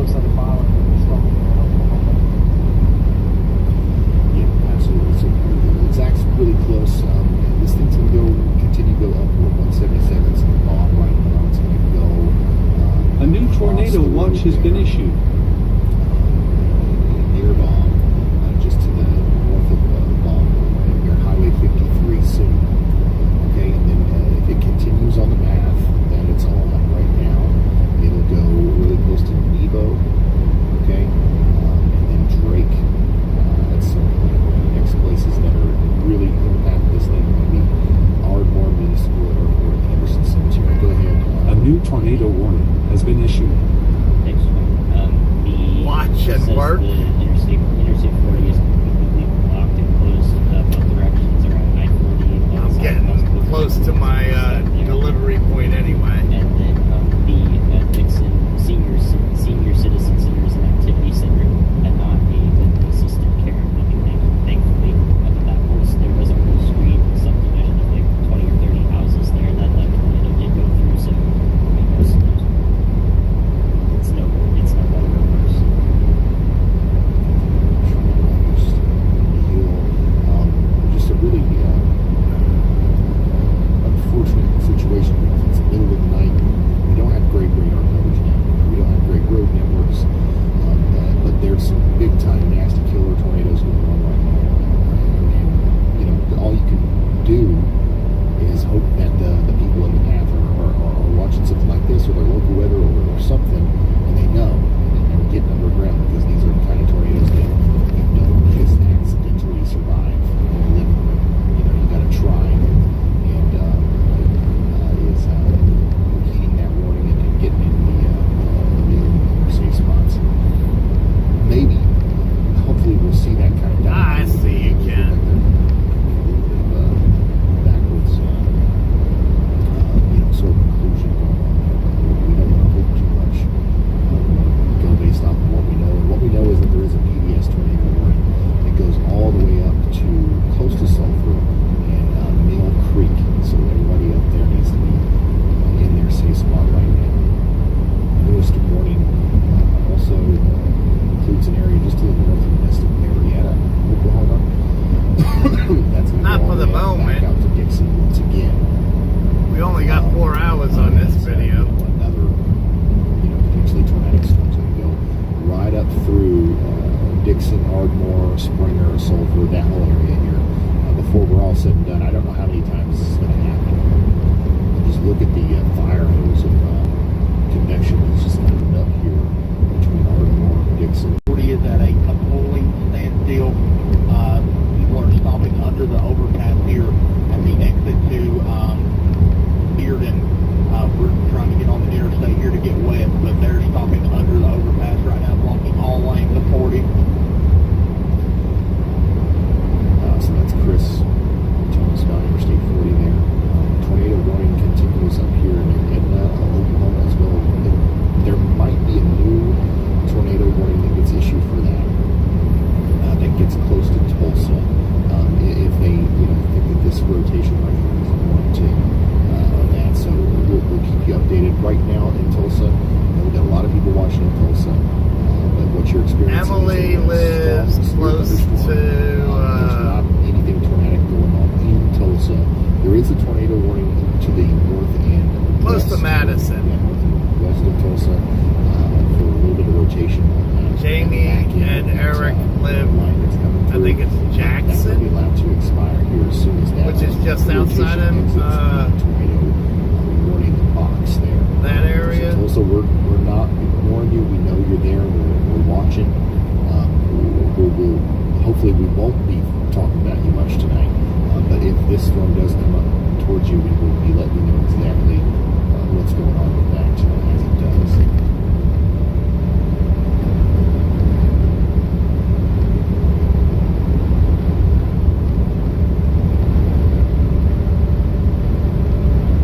Yeah, absolutely. So damage has been issued. Near Baum, just to the north of Baum, near Highway 53 soon. Okay, and then if it continues on the path that it's on right now, it'll go really close to Nebo, okay, and then Drake. That's some the next places that are really in the path of this thing. Maybe Ardmore Municipal Airport, Anderson Cemetery. Go ahead. A new tornado warning has been issued. Thanks, the Watch and says work. The Interstate 40 is completely blocked and closed both directions around I-40. I'm getting close to my delivery point anyway. And then the Dixon Senior Citizen Centers and Activity Center had not a assisted care and living thing, thankfully. But there was a whole street subdivision of like 20 or 30 houses there that tornado did go through. So I mean, it's no better or worse. Just a really unfortunate situation. It's the middle of the night. We don't have great radar coverage now. We don't have great road networks. But there's some big time nasty killer tornadoes going on right now. And all you can do is hope that the people in the path are watching something like this, or their local weather, or something, and they know, and they're getting underground, because these are the kind of tornadoes that you don't just accidentally survive and live with. You got to try, and is heeding that warning and getting in the safe spots. Maybe, hopefully, we'll see that kind of. I see you, Ken. Backwards, sort of conclusion going on there. We don't want to hope too much. Go based off of what we know, and what we know is that there is a PBS tornado warning that goes all the way up to close to Sulphur and Mill Creek. So everybody up there needs to be in their safe spot right now. Newest warning also includes an area just to the north of Marietta, Oklahoma. That's going to Not go for all the way back moment. out to Dixon once again. We only got 4 hours on this video. Another, potentially tornadic storm's going to go right up through Dixon, Ardmore, Springer, Sulphur, that whole area here. Before we're all said and done, I don't know how many times this is going to happen. Just look at the fire hose of convection that's just lined up here between Ardmore and Dixon. 40 is at a complete standstill. People are stopping under the overpass here at the exit to Bearden. We're trying to get on the interstate here to get west, but they're stopping under the overpass right now, blocking all lanes of 40. So that's Chris telling us about Interstate 40 there. Tornado warning continues up here in Edna, Oklahoma as well. There might be a new tornado warning that gets issued for that. That gets close to Tulsa. If they, think that this rotation right here is warranted of that. So we'll keep you updated. Right now in Tulsa, we've got a lot of people watching in Tulsa. But what you're experiencing Emily is lives close to there's not anything tornadic going on in Tulsa. There is a tornado warning to the north and Close to west. Madison. Yeah, north and west of Tulsa for a little bit of rotation. Jamie and Eric live, I think it's That will Jackson, be allowed to expire here as soon as that. which is just outside of tornado warning box there. that area. So Tulsa, we're not ignoring you. We know you're there. We're watching. We'll hopefully we won't be talking about you much tonight. But if this storm does come up towards you, we will be letting you know exactly what's going on with that as it does.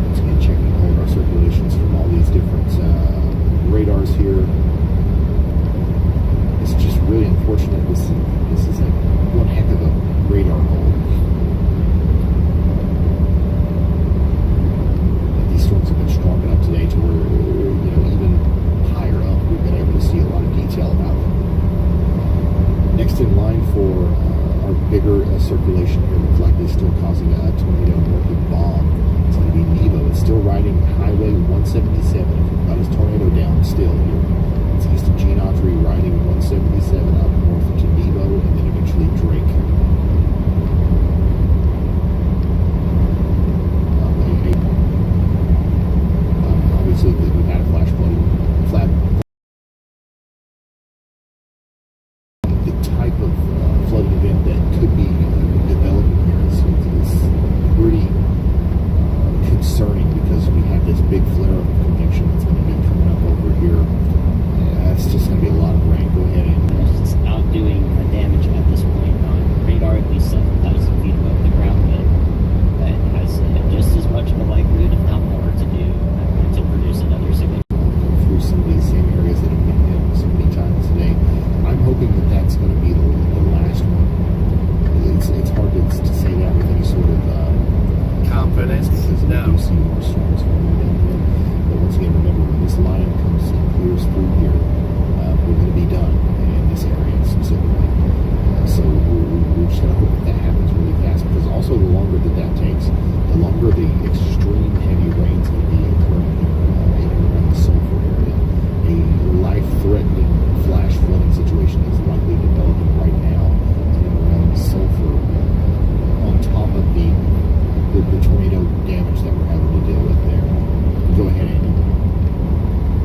Once again, checking all of our circulations from all these different radars here. It's just really unfortunate. This is like one heck of a radar hole. These storms have been strong enough today to where, even higher up, we've been able to see a lot of detail about them. Next in line for our bigger circulation here, looks like it's still causing a tornado north of Baum. It's going to be Nebo. It's still riding Highway 177. Got his tornado down still here. It's east of Gene Autry, riding 177 up north to Nebo, and then eventually Drake. Obviously, we've had a flash flooding. The type of flooding event that could be developing here is pretty concerning, because we have this big flare of convection that's going to be coming up over here. It's just going to be a lot of rain. Go ahead and It's outdoing damage at this point on radar, at least 7,000 feet above the ground, but it has just as much of a likelihood, if not more, to do to produce another significant. go through some of these same areas that have been hit so many times today. I'm hoping that that's going to be the last one. It's hard to say that with any sort of Confidence. because we No. do see more storms coming in. But once again, remember, when this line comes and clears through here, we're going to be done in this area specifically. So we're just going to hope that happens really fast, because also the longer that takes, the longer the extreme heavy rains can be occurring here in and around the Sulphur area. A life-threatening flash flooding situation is likely developing right now in and around the Sulphur, on top of the tornado damage that we're having to deal with there. Go ahead, Andy.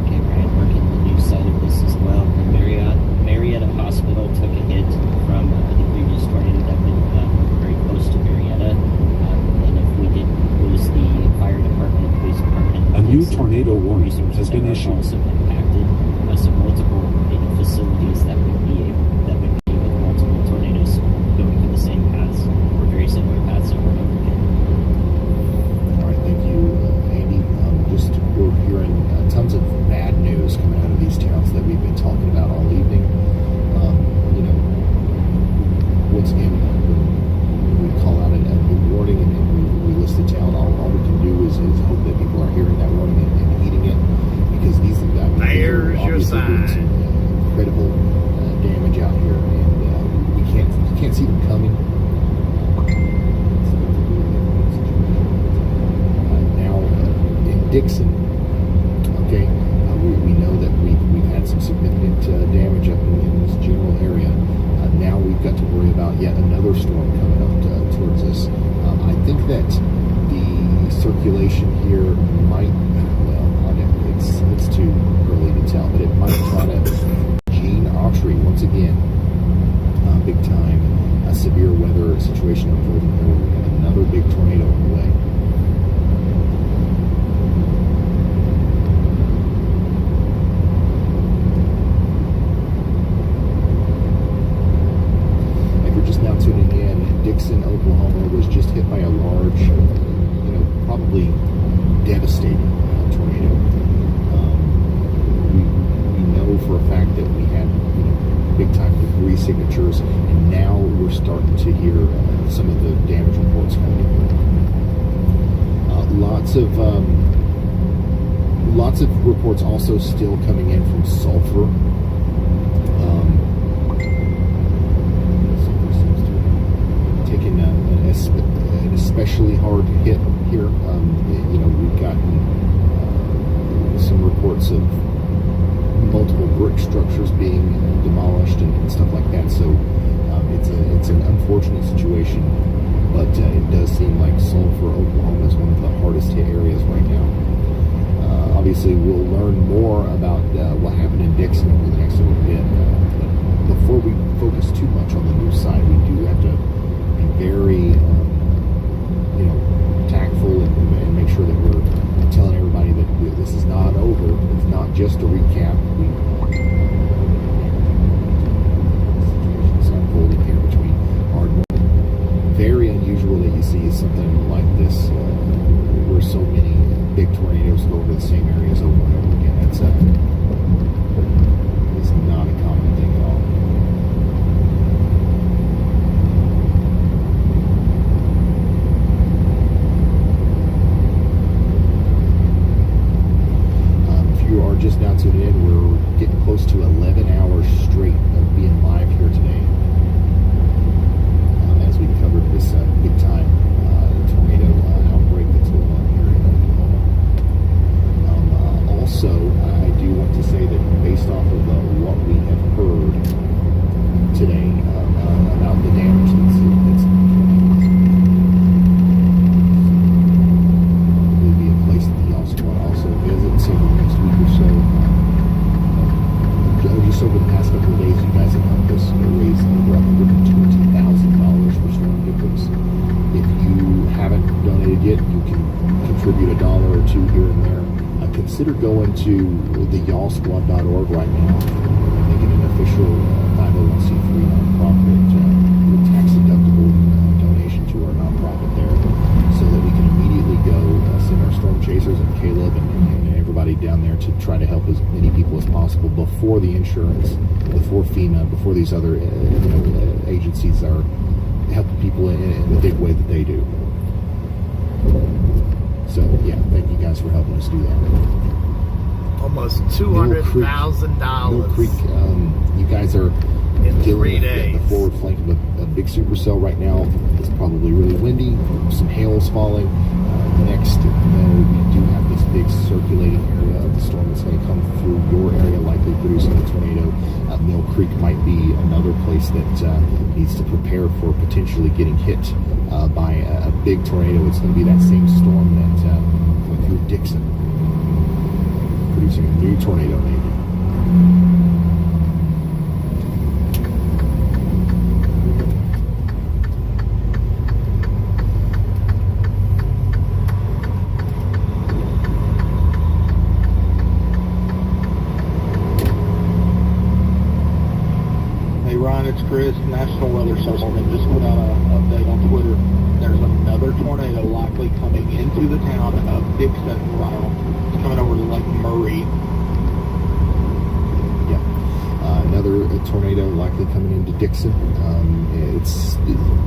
Okay, Brian, working the news side of this as well. The Marietta Hospital took a hit from the previous tornado that went very close to Marietta. And if we didn't lose the fire department and police department, A new tornado warning has been issued. Also impacted multiple facilities that would be with multiple tornadoes going through the same paths or very similar paths over and over again. All right, thank you, Andy. We're hearing tons of bad news coming out of these towns that we've been talking about all evening. Once again, we call out a new warning and we list the town. All we can do is hope that people are hearing that warning and heeding it, because these things are There's your doing some sign. incredible damage out here, and we can't see them coming. Now in Dixon, okay, we know that we've had some significant damage up in this general area. Now we've got to worry about yet another storm coming up towards us. I think that the circulation here might, it's too early to tell, but it might try to Gene Autry once again, big time, a severe weather situation unfolding here. We have another big tornado on the way. Now tuning in, Dixon, Oklahoma was just hit by a large, probably devastating tornado. We know for a fact that we had, big time debris signatures, and now we're starting to hear some of the damage reports coming in. Lots of reports also still coming in from Sulphur. Taking an especially hard hit here. We've gotten some reports of multiple brick structures being demolished and stuff like that. So it's an unfortunate situation, but it does seem like Sulphur, Oklahoma is one of the hardest hit areas right now. Obviously, we'll learn more about what happened in Dixon over the next little bit. But before we focus too much on the news side, we do have to be very, tactful and make sure that we're telling everybody that this is not over. It's not just a recap. Situations unfolding here between Ardmore. Very unusual that you see something like this, where so many big tornadoes go over the same areas over and over again. It's not a common thing at all. Just now tuning in, we're getting close to 11 hours straight of being live here today, as we covered this big time tornado outbreak that's going on here in Oklahoma. consider going to the y'allsquad.org right now, making an official 501c3 nonprofit with tax-deductible donation to our nonprofit there, so that we can immediately go send our storm chasers and Caleb and everybody down there to try to help as many people as possible before the insurance, before FEMA, before these other agencies are helping people in the big way that they do. So yeah, thank you guys for helping us do that. Almost $200,000. Mill Creek, you guys are in 3 dealing days. with the forward flank of a big supercell right now. It's probably really windy. Some hail's falling. Next, we do have this big circulating area of the storm that's going to come through your area, likely producing a tornado. Mill Creek might be another place that needs to prepare for potentially getting hit by a big tornado. It's going to be that same storm that went through Dixon, producing a new tornado maybe. It's Chris, National Weather Service, and just put out an update on Twitter. There's another tornado likely coming into the town of Dixon, Rhode. It's coming over to Lake Murray. Yeah, another tornado likely coming into Dixon. It's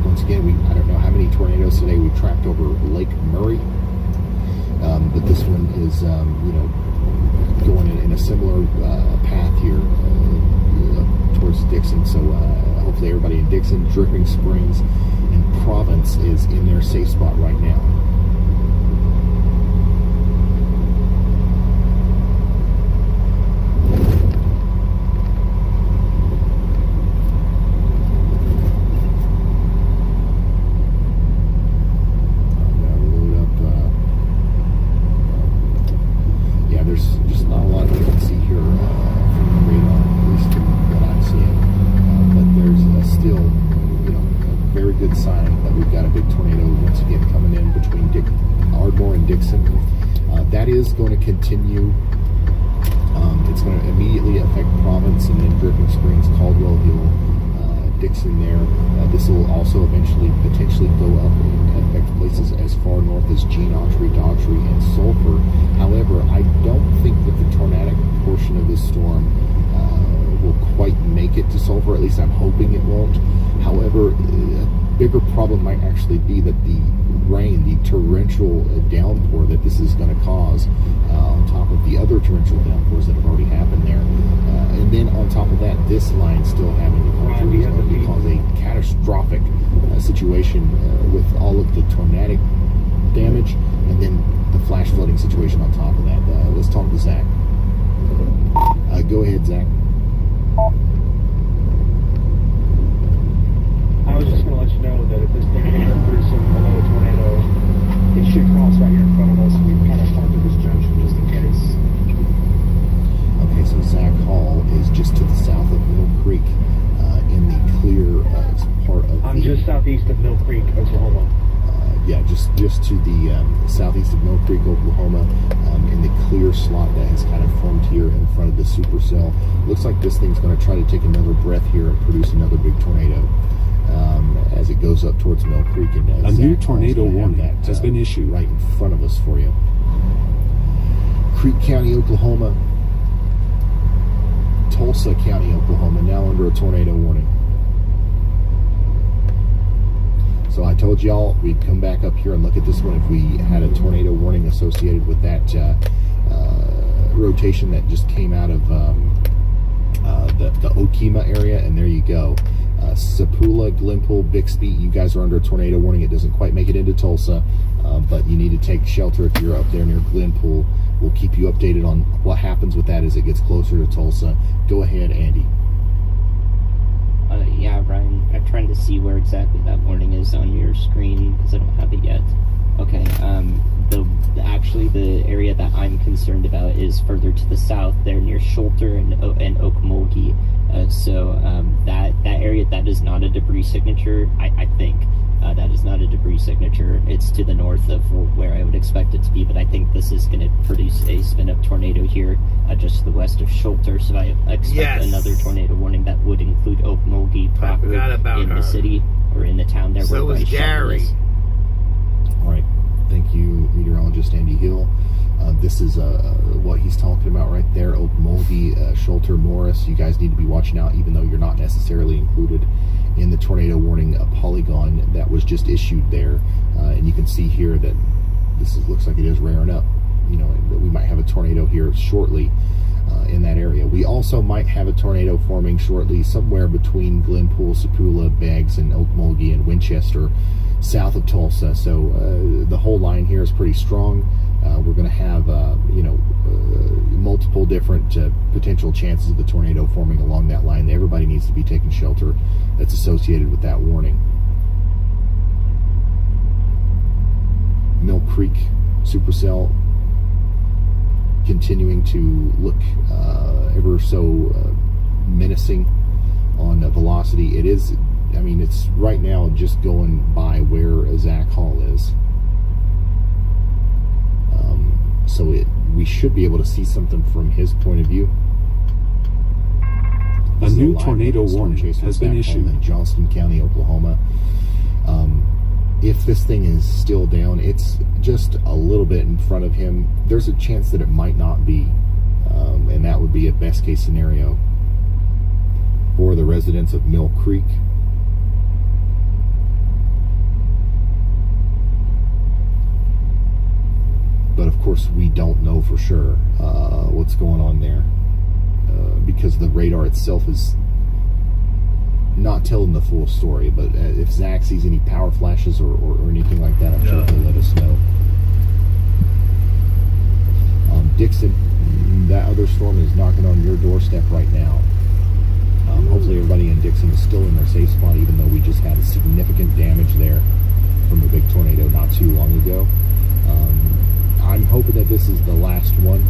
once again, I don't know how many tornadoes today we tracked over Lake Murray, but this one is going in a similar path here. Towards Dixon, so hopefully everybody in Dixon, Dripping Springs, and Province is in their safe spot right now. I'm gonna load up. Yeah, there's just not a lot that you can see here from the radar, at least what I'm seeing. But there's still, a very good sign that we've got a big tornado once again coming in between Ardmore and Dixon. That is going to continue. It's going to immediately affect Province and then Dripping Springs, Caldwell Hill, Dixon there. This will also eventually potentially go up and affect places as far north as Gene Autry, Daughtry, and Sulphur. However, I don't think that the tornadic portion of this storm will quite make it to Sulphur. At least I'm hoping it won't. However, a bigger problem might actually be that the rain, the torrential downpour that this is going to cause on top of the other torrential downpours that have already happened there. And then on top of that, this line still having to come through is going to cause a catastrophic situation with all of the tornadic damage and then the flash flooding situation on top of that. Let's talk to Zach. Go ahead, Zach. I was just going to let you know that if this thing hits through some below a tornado, it should cross right here in front of us. We've kind of marked this junction just in case. Okay, so Zach Hall is just to the south of Mill Creek in the clear part of I'm just southeast of Mill Creek, Oklahoma. Yeah, just to the southeast of Mill Creek, Oklahoma, in the clear slot that has kind of formed here in front of the supercell. Looks like this thing's going to try to take another breath here and produce another big tornado as it goes up towards Mill Creek. And a new tornado warning has been issued right in front of us for you. Creek County, Oklahoma. Tulsa County, Oklahoma, now under a tornado warning. So I told y'all we'd come back up here and look at this one if we had a tornado warning associated with that rotation that just came out of the Okemah area, and there you go. Sapula, Glenpool, Bixby, you guys are under a tornado warning. It doesn't quite make it into Tulsa, but you need to take shelter if you're up there near Glenpool. We'll keep you updated on what happens with that as it gets closer to Tulsa. Go ahead, Andy. Yeah, Ryan, I'm trying to see where exactly that warning is on your screen because I don't have it yet. Okay, actually the area that I'm concerned about is further to the south. They're near Schulter and Okmulgee. So that area, that is not a debris signature, I think. That is not a debris signature. It's to the north of where I would expect it to be, but I think this is going to produce a spin-up tornado here just to the west of Schulter, so I expect another tornado warning that would include Okmulgee proper in the city or in the town there. So where is Gary. All right. Thank you, meteorologist Andy Hill. This is what he's talking about right there, Okmulgee, Schulter, Morris. You guys need to be watching out, even though you're not necessarily included in the tornado warning polygon that was just issued there. And you can see here that this looks like it is rearing up. You know, we might have a tornado here shortly in that area. We also might have a tornado forming shortly somewhere between Glenpool, Sapula, Beggs, and Okmulgee and Winchester, south of Tulsa. So the whole line here is pretty strong. We're going to have, multiple different potential chances of the tornado forming along that line. Everybody needs to be taking shelter that's associated with that warning. Mill Creek supercell continuing to look ever so menacing on velocity. It is, I mean, it's right now just going by where Zach Hall is. So we should be able to see something from his point of view. A new tornado warning has been issued in Johnston County, Oklahoma. If this thing is still down, it's just a little bit in front of him. There's a chance that it might not be, and that would be a best case scenario for the residents of Mill Creek. But of course, we don't know for sure what's going on there because the radar itself is not telling the full story. But if Zach sees any power flashes or anything like that, I'm sure he'll let us know. Dixon, that other storm is knocking on your doorstep right now. Hopefully everybody in Dixon is still in their safe spot, even though we just had significant damage there from a big tornado not too long ago. I'm hoping that this is the last one.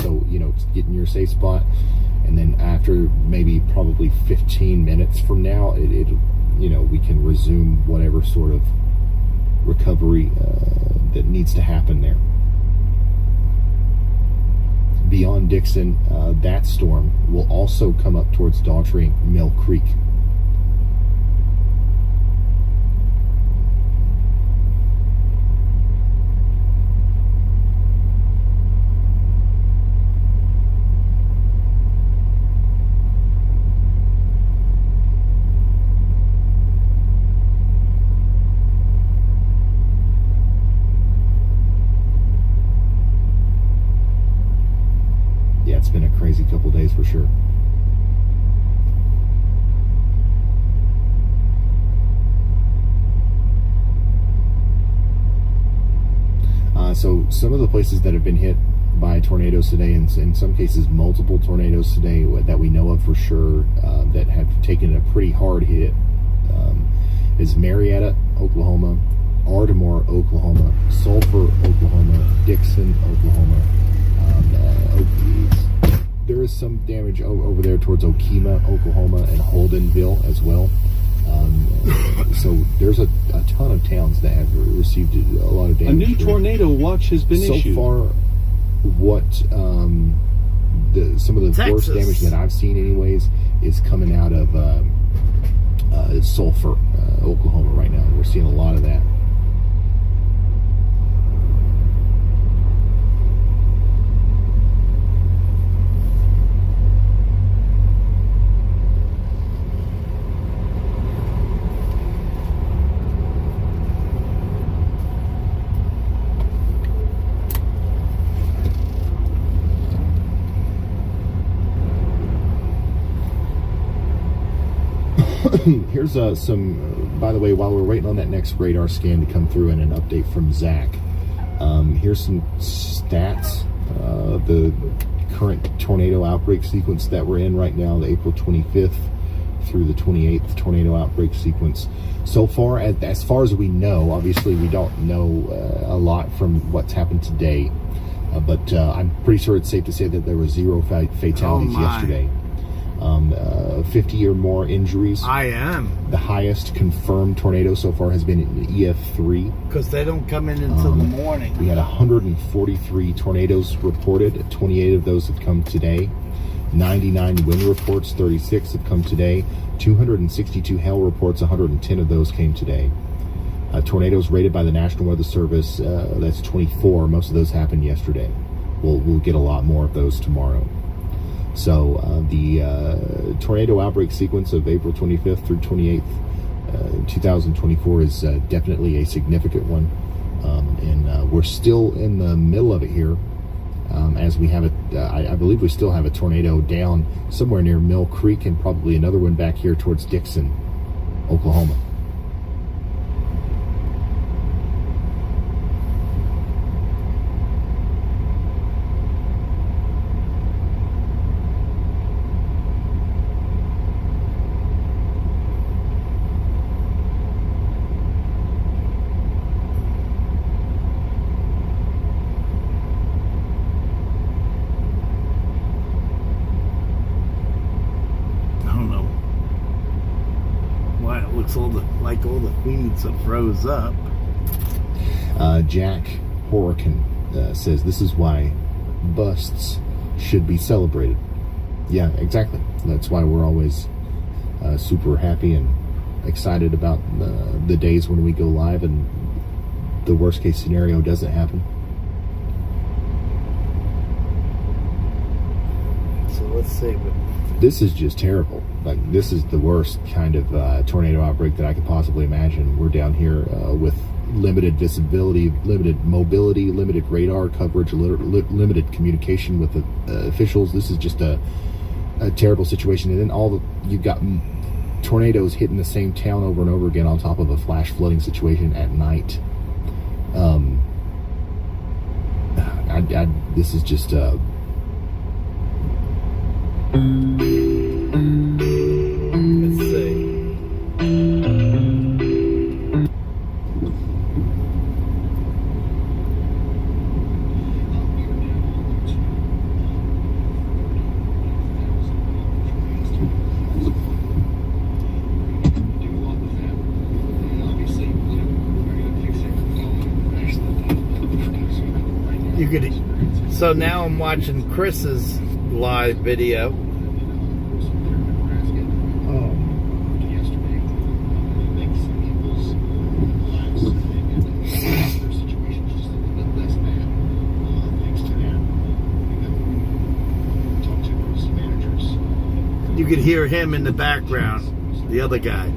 So, get in your safe spot. And then after maybe probably 15 minutes from now, we can resume whatever sort of recovery that needs to happen there. Beyond Dixon, that storm will also come up towards Daughtry and Mill Creek. It's been a crazy couple days for sure. So some of the places that have been hit by tornadoes today, and in some cases multiple tornadoes today that we know of for sure that have taken a pretty hard hit, is Marietta, Oklahoma, Ardmore, Oklahoma, Sulphur, Oklahoma, Dixon, Oklahoma. There is some damage over there towards Okemah, Oklahoma, and Holdenville as well. So there's a ton of towns that have received a lot of damage. A new tornado watch has been issued. So far, what some of the worst damage that I've seen anyways is coming out of Sulphur, Oklahoma right now. We're seeing a lot of that. Here's some, by the way, while we're waiting on that next radar scan to come through and an update from Zach, here's some stats, the current tornado outbreak sequence that we're in right now, the April 25th through the 28th tornado outbreak sequence. So far, as far as we know, obviously we don't know a lot from what's happened today, but I'm pretty sure it's safe to say that there were 0 fatalities yesterday. 50 or more injuries. I am. The highest confirmed tornado so far has been in EF3. Because they don't come in until the morning. We had 143 tornadoes reported. 28 of those have come today. 99 wind reports, 36 have come today. 262 hail reports, 110 of those came today. Tornadoes rated by the National Weather Service, that's 24. Most of those happened yesterday. We'll get a lot more of those tomorrow. So the tornado outbreak sequence of April 25th through 28th, 2024 is definitely a significant one. And we're still in the middle of it here. As we have I believe we still have a tornado down somewhere near Mill Creek, and probably another one back here towards Dixon, Oklahoma. Like all the feeds are froze up. Jack Horican says this is why busts should be celebrated. Yeah, exactly. That's why we're always super happy and excited about the days when we go live and the worst case scenario doesn't happen. So let's see. This is just terrible. Like, this is the worst kind of tornado outbreak that I could possibly imagine. We're down here with limited visibility, limited mobility, limited radar coverage, limited communication with the officials. This is just a terrible situation. And then you've got tornadoes hitting the same town over and over again on top of a flash flooding situation at night. This is just let's see. You could. So now I'm watching Chris's live video. You could hear him in the background, the other guy.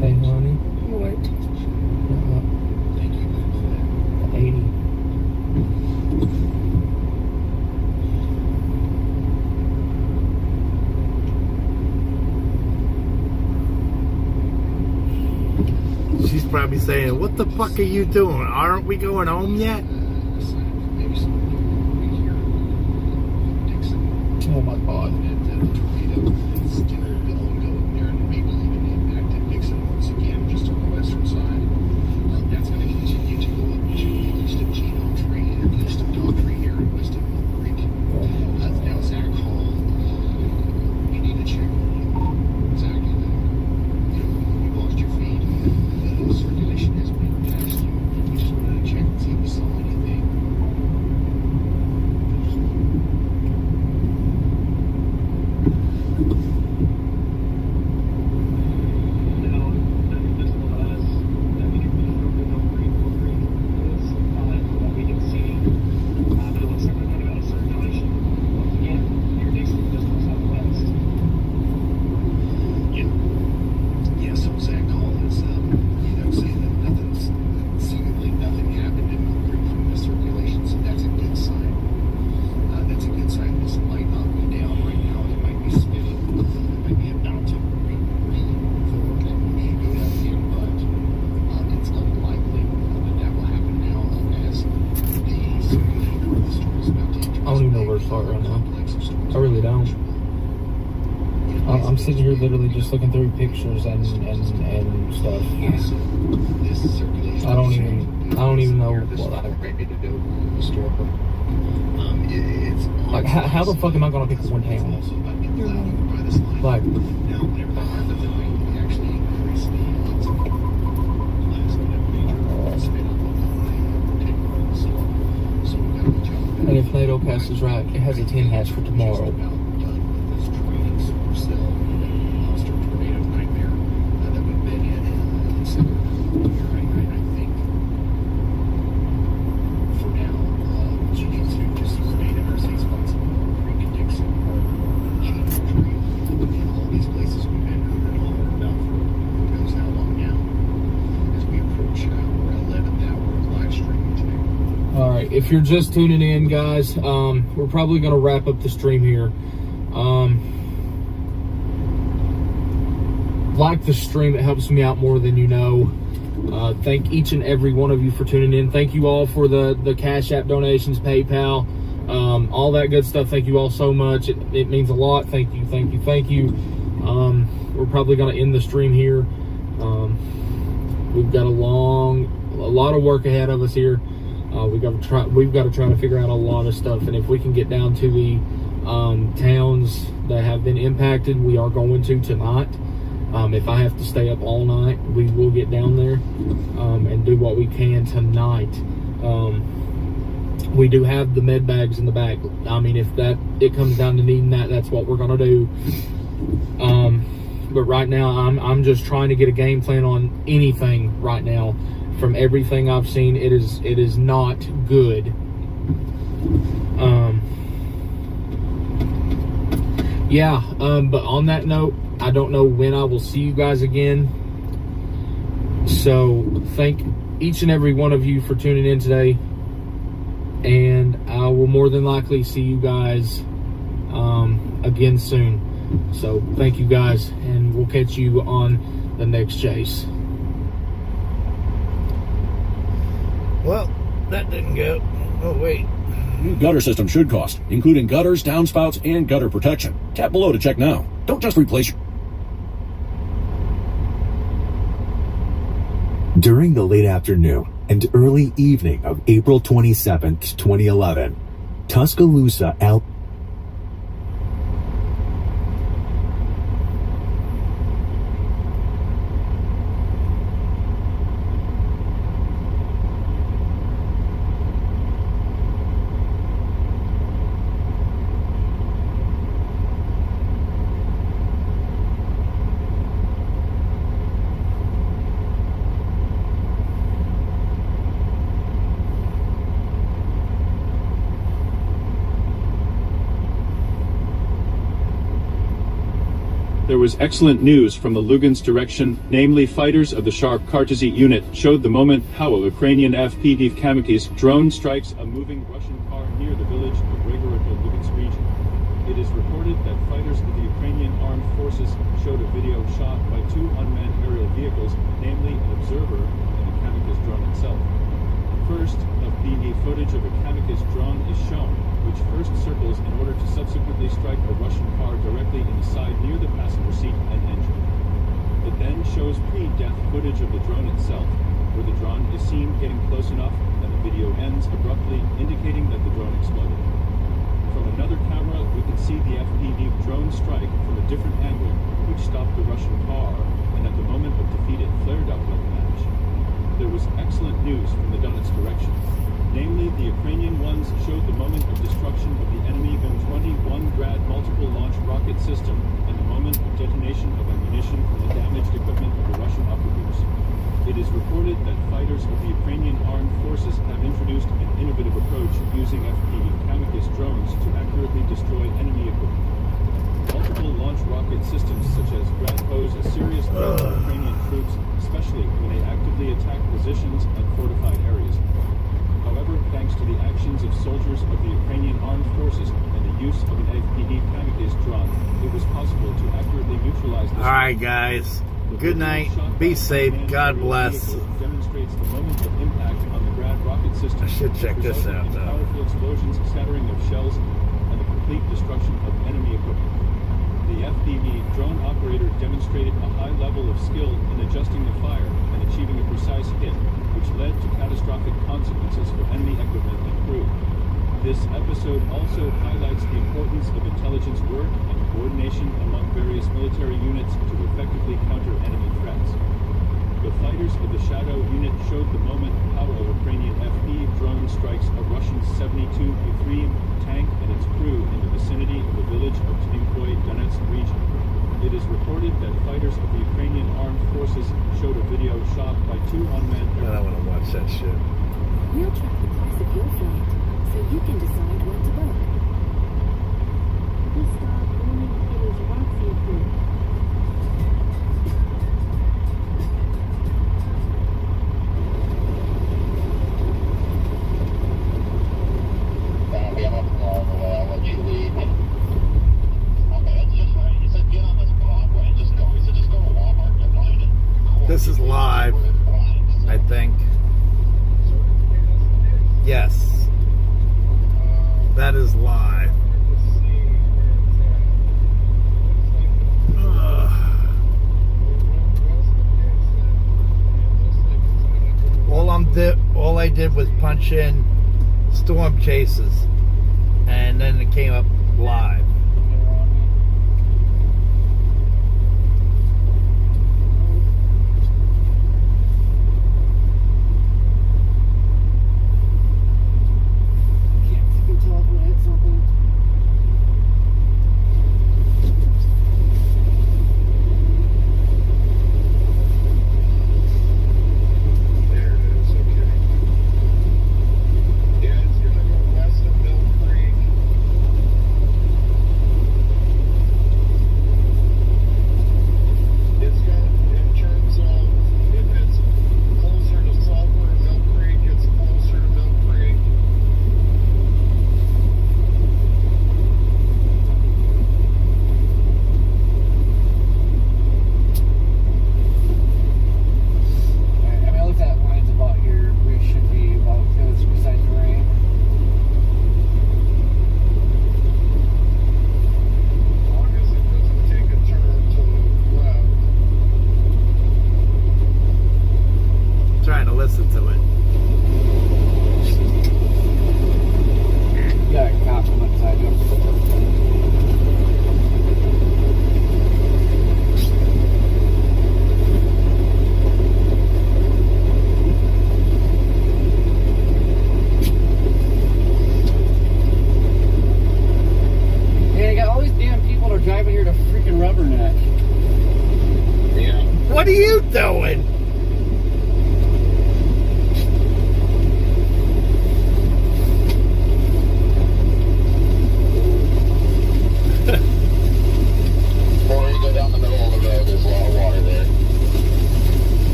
Hey, honey. What? 80. She's probably saying, "What the fuck are you doing? Aren't we going home yet?" Oh my God. I don't even know where to start right now. I really don't. I'm sitting here literally just looking through pictures and stuff. I don't even know what like how the fuck am I gonna pick one town? Like, and if NATOcast is right, it has a 10 hatch for tomorrow. Alright, if you're just tuning in, guys, we're probably going to wrap up the stream here. Like the stream, it helps me out more than you know. Thank each and every one of you for tuning in. Thank you all for the Cash App donations, PayPal, all that good stuff. Thank you all so much. It means a lot. Thank you, thank you, thank you. We're probably going to end the stream here. We've got a lot of work ahead of us here. We've got to try to figure out a lot of stuff, and if we can get down to the towns that have been impacted, we are going to tonight. If I have to stay up all night, we will get down there and do what we can tonight. We do have the med bags in the back. I mean, if it comes down to needing that, that's what we're gonna do. But right now, I'm just trying to get a game plan on anything right now. From everything I've seen, it is not good. But on that note, I don't know when I will see you guys again. So thank each and every one of you for tuning in today, and I will more than likely see you guys again soon. So thank you guys, and we'll catch you on the next chase. Well, that didn't go. Oh, wait. New gutter system should cost, including gutters, downspouts, and gutter protection. Tap below to check now. Don't just replace your... During the late afternoon and early evening of April 27th, 2011, Tuscaloosa, There was excellent news from the Lugansk direction, namely fighters of the Sharp Kartazhi unit showed the moment how a Ukrainian FPV Kamik's drone strikes a moving Russian car near the village of Lugansk region. It is reported that fighters of the Ukrainian armed forces showed a video shot by two unmanned aerial vehicles, namely an observer and the Kamik's drone itself. First, FPV footage of a Kamik's drone is shown, which first circles in order to subsequently strike a Russian car directly in the side near the passenger seat and engine. It then shows pre-death footage of the drone itself, where the drone is seen getting close enough and the video ends abruptly, indicating that the drone exploded. From another camera, we can see the FPV drone strike from a different angle, which stopped the Russian car, and at the moment of defeat it flared up like a match. There was excellent news from the Donetsk direction. Namely, the Ukrainian ones showed the moment of destruction of the enemy M21 Grad multiple launch rocket system and the moment of detonation of ammunition from the damaged equipment of the Russian operators. It is reported that fighters of the Ukrainian armed forces have introduced an innovative approach using FPV Kamik's drones to accurately destroy enemy equipment. Multiple launch rocket systems such as Grad pose a serious threat to Ukrainian troops, especially when they actively attack positions and fortified areas. However, thanks to the actions of soldiers of the Ukrainian armed forces and the use of an FPV Kamik's drone, it was possible to accurately neutralize this. All right, guys. Good night. Be safe. God bless. Demonstrates the moment of impact on the Grad rocket system. I should check this out, though. Powerful explosions, scattering of shells, and the complete destruction of enemy equipment. The FPV drone operator demonstrated a high level of skill in adjusting the fire and achieving a precise hit, which led to catastrophic consequences for enemy equipment and crew. This episode also highlights the importance of intelligence work and coordination among various military units to effectively counter enemy threats. The fighters of the Shadow unit showed the moment how a Ukrainian FP drone strikes a Russian 72 U-3 tank and its crew in the vicinity of the village of Tnimkoy, Donetsk region. It is reported that fighters of the Ukrainian armed forces showed a video shot by two unmanned I don't want to watch that shit. We'll track the price of your flight, so you can decide when to book. This stop only is Roxy approved. This is live, I think. Yes. That is live. All I did was punch in storm chases, and then it came up live. Listen to it. Yeah, cop on that side, Man, I got all these damn people that are driving here to freaking Rubberneck. Yeah. What are you doing?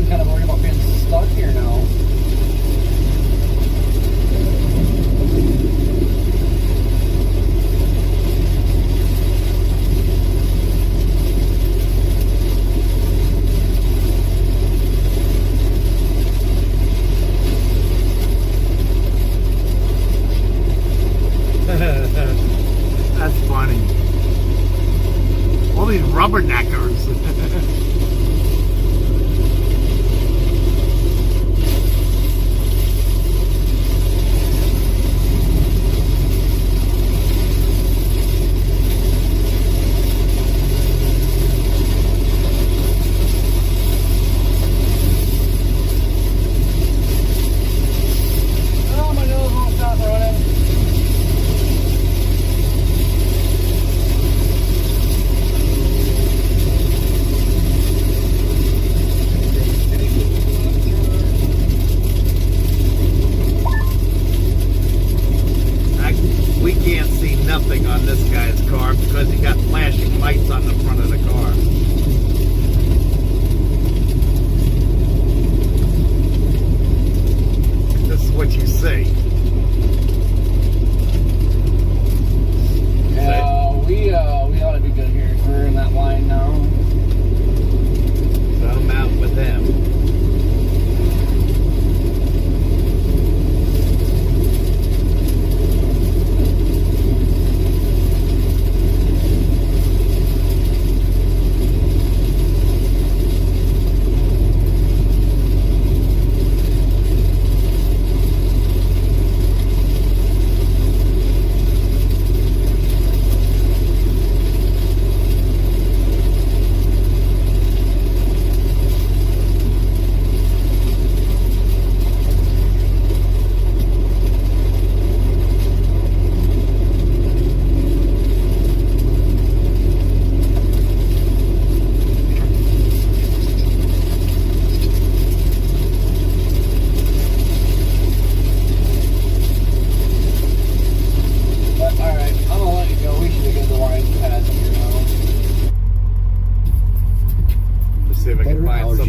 Kind of worried about being stuck here now. That's funny. All these rubberneckers.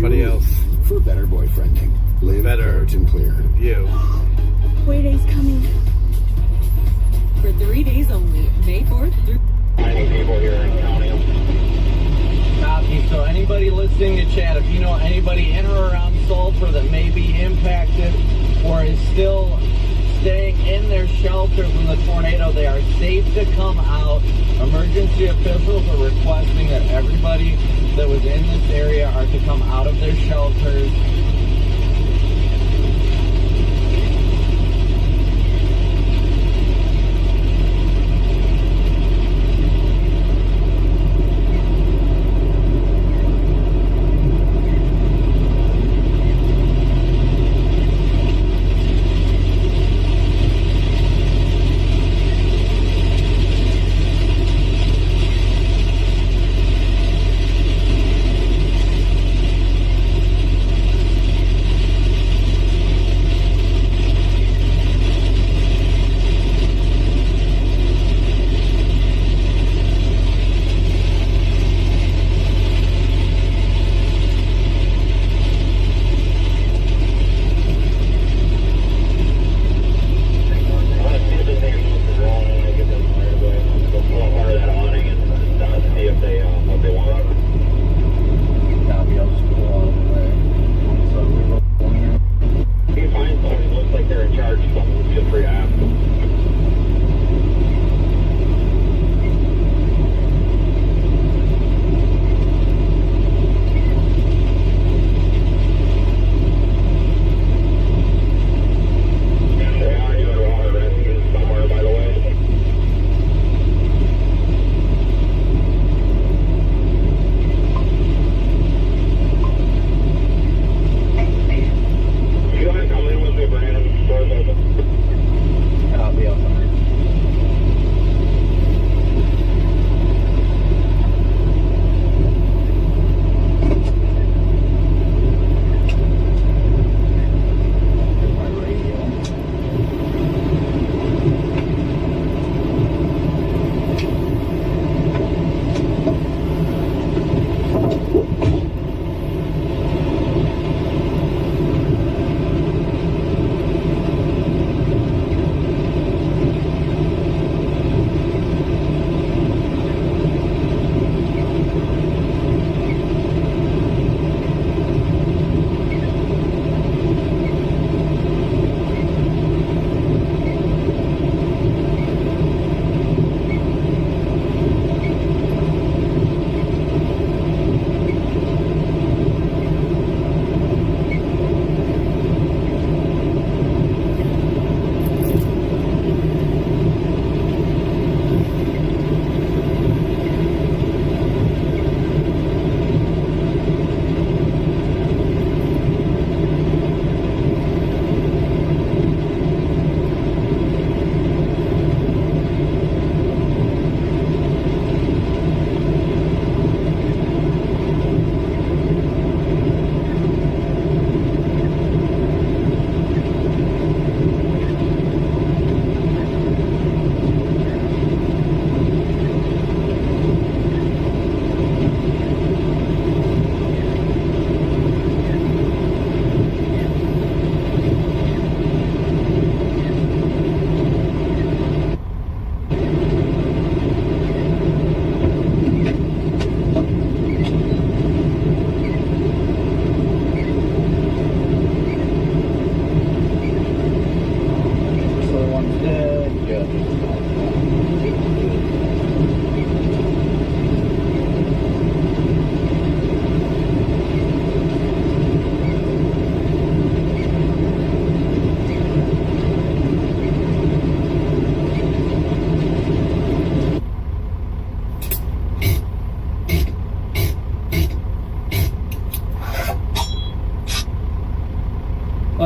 somebody else. For better boyfriending. Live Better Claritin Clear. You. Wayday's coming. For 3 days only, May 4th through... Finding people here and counting them. Copy. So anybody listening to chat, if you know anybody in or around Sulphur that may be impacted or is still staying in their shelter from the tornado, they are safe to come out. Emergency officials are requesting that everybody that was in this area are to come out of their shelters.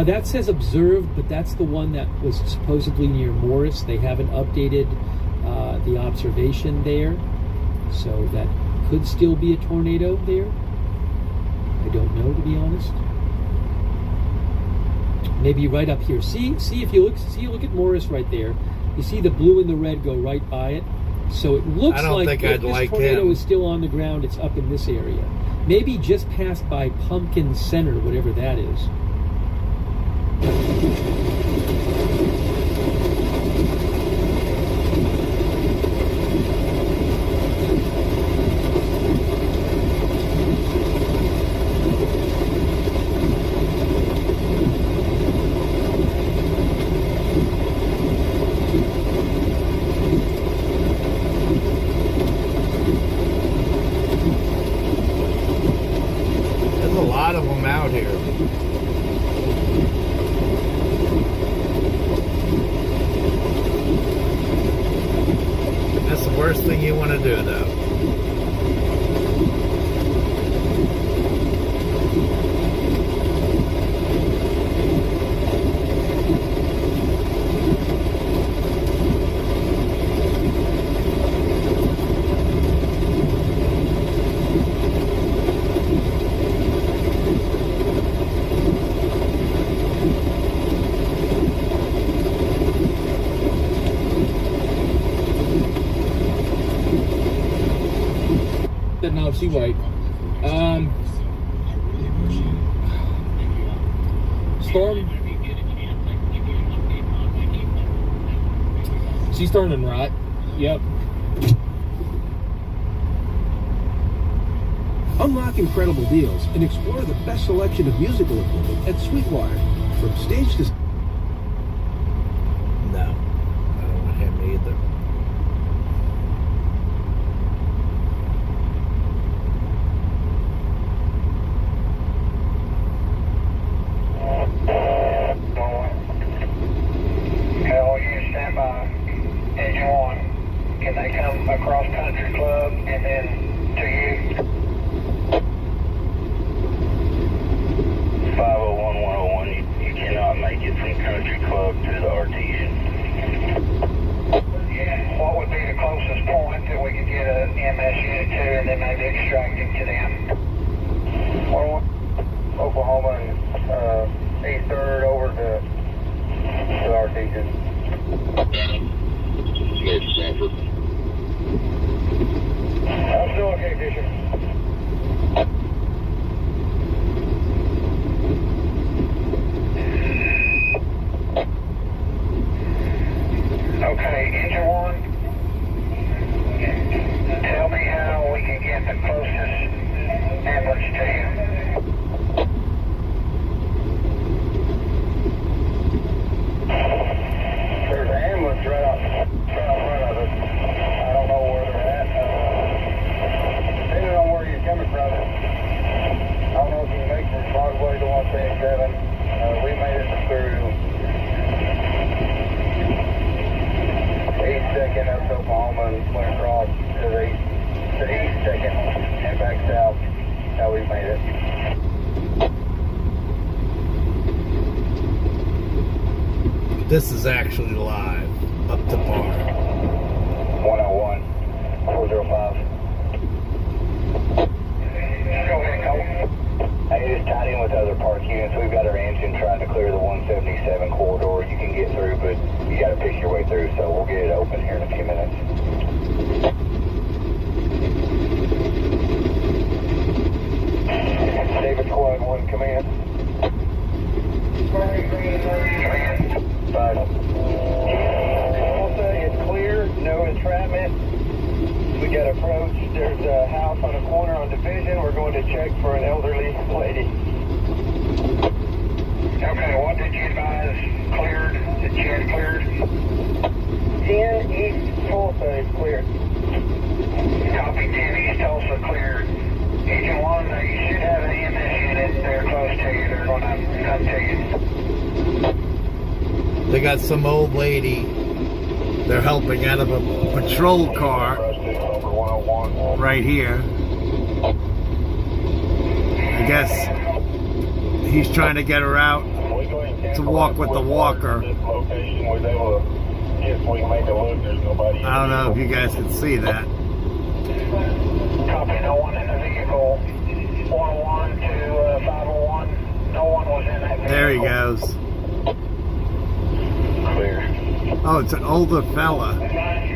That says observed, but that's the one that was supposedly near Morris. They haven't updated the observation there, so that could still be a tornado there. I don't know, to be honest. Maybe right up here. See if you look at Morris right there. You see the blue and the red go right by it. So it looks I don't like think if I'd this like tornado him. is still on the ground, it's up in this area. Maybe just passed by Pumpkin Center, whatever that is. There's a lot of them out here. That's the worst thing you want to do, though. No, she white. Storm. She's turning right. Yep. Unlock incredible deals and explore the best selection of musical equipment at Sweetwater. From stage to... No, I don't want him either. Hell, you stand by. Engine 1. Can they come across Country Club and then to you? 501-101, you cannot make it from Country Club to the Artesian. Yeah, what would be the closest point that we could get a MS unit to and then maybe extract it to them? Oklahoma and East 3rd over to the Artesian. North Sanford. I'm still okay, Fisher. Okay, Engine 1, tell me how we can get the closest ambulance to you. There's an ambulance right out front of us. I don't know where they're at. Depending on where you're coming from, I don't know if you can make it from Broadway to 177. We made it through East 2nd up to Oklahoma and went across to the East 2nd and back south. How we made it. This is actually live, up to par. 101, 405. Go ahead, Cole. Hey, just tied in with other park units. We've got our engine trying to clear the 177 corridor. You can get through, but you got to pick your way through, so we'll get it open here in a few minutes. David Squad 1, come in. Also, it's clear, no entrapment. We got approach. There's a house on a corner on Division. We're going to check for an elderly lady. Okay, what did you advise cleared, that you had cleared? 10 East Tulsa is cleared. Copy, 10 East Tulsa cleared. Engine 1, you should have an EMS unit there close to you. They're going to come to you. They got some old lady. They're helping out of a patrol car right here. I guess he's trying to get her out to walk with the walker. I don't know if you guys can see that. Copy, no one in the vehicle. 101 to 501. No one was in that vehicle. There he goes. Clear. Oh, it's an older fella. Danny,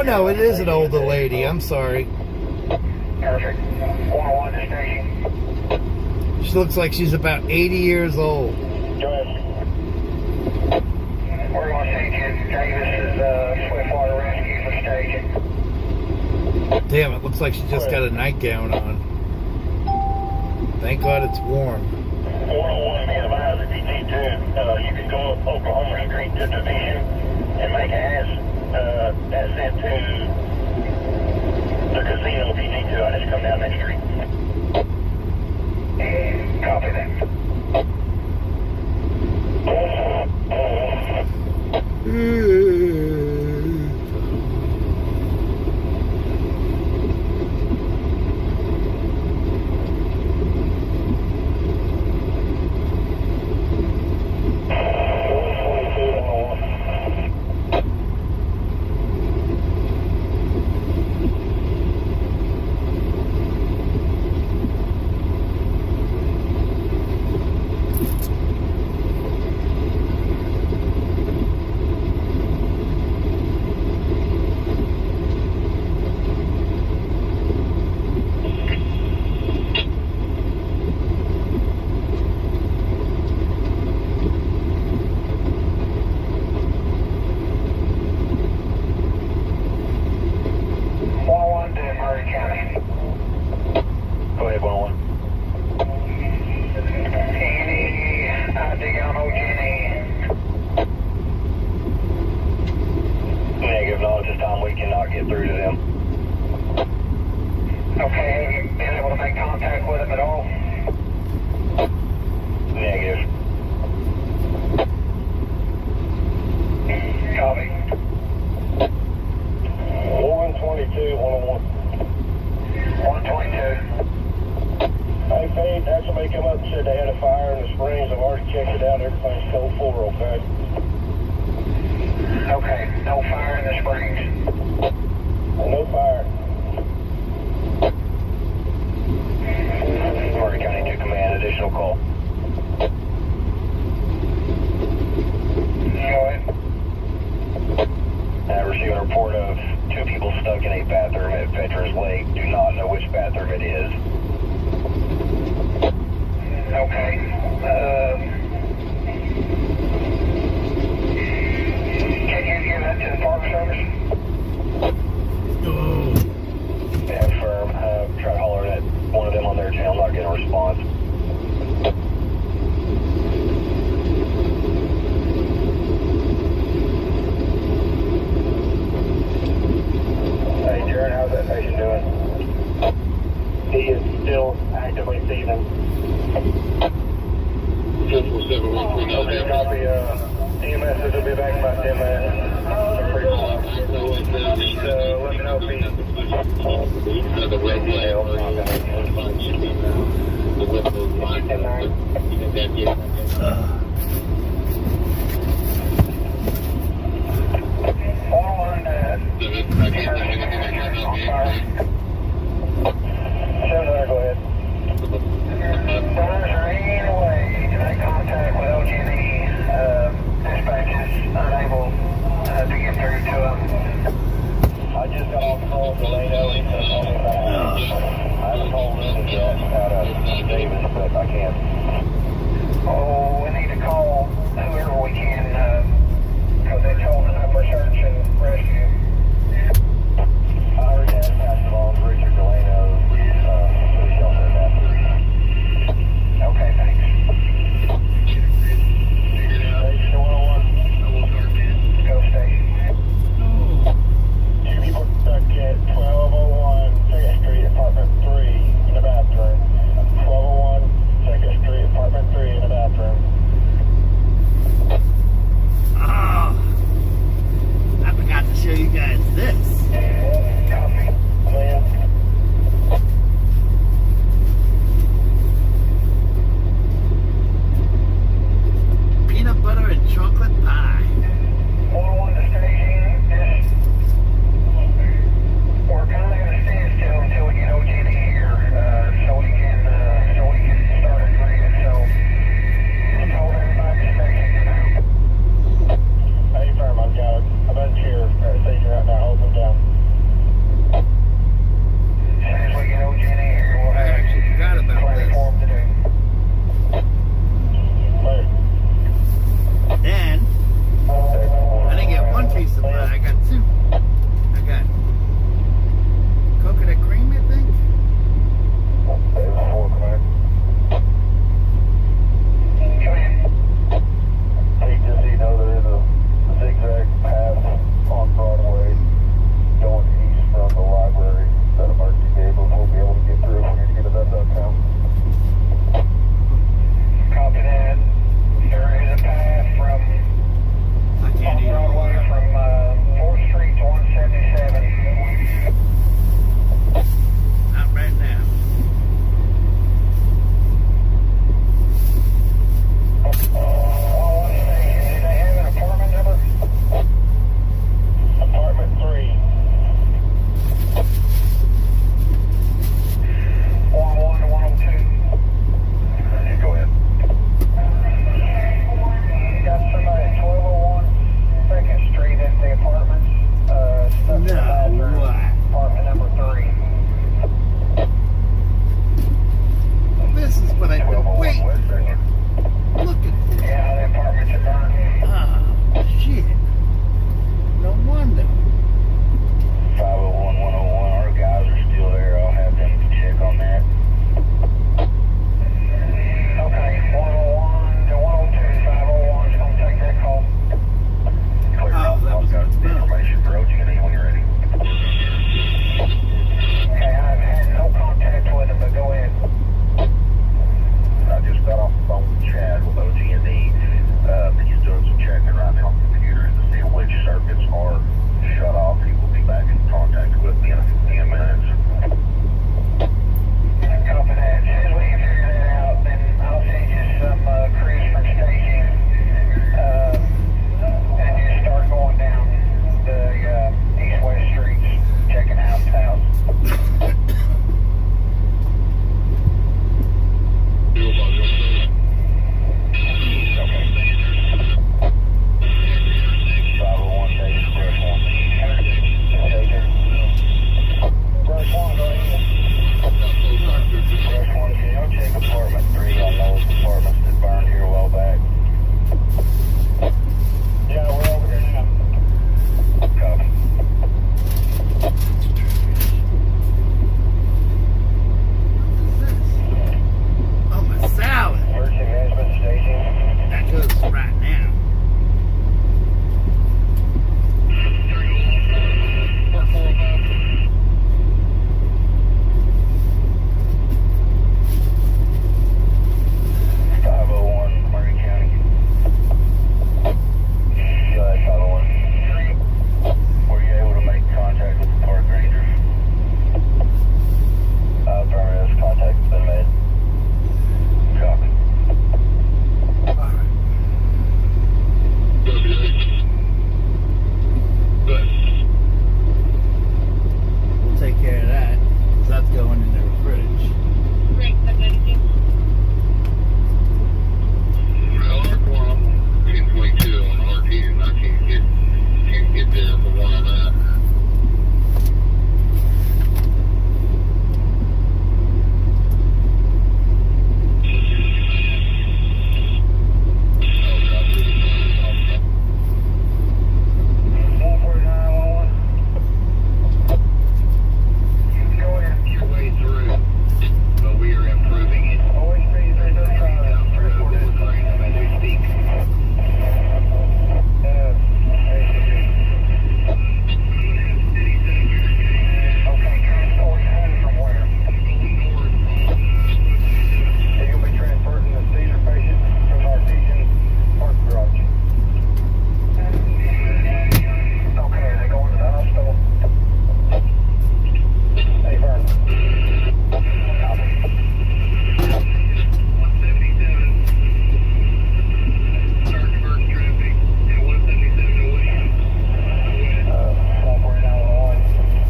no, it is an older lady. I'm sorry. Perfect. 101 to station. She looks like she's about 80 years old. Go ahead. We're going to take it. Davis is Swiftwater Rescue for station. Damn, it looks like she just got a nightgown on. Thank God it's warm. 101, be advised if you need to, you can go up Oklahoma Street to Division and make an ascent to the casino if you need to. I just come down that street. Copy that.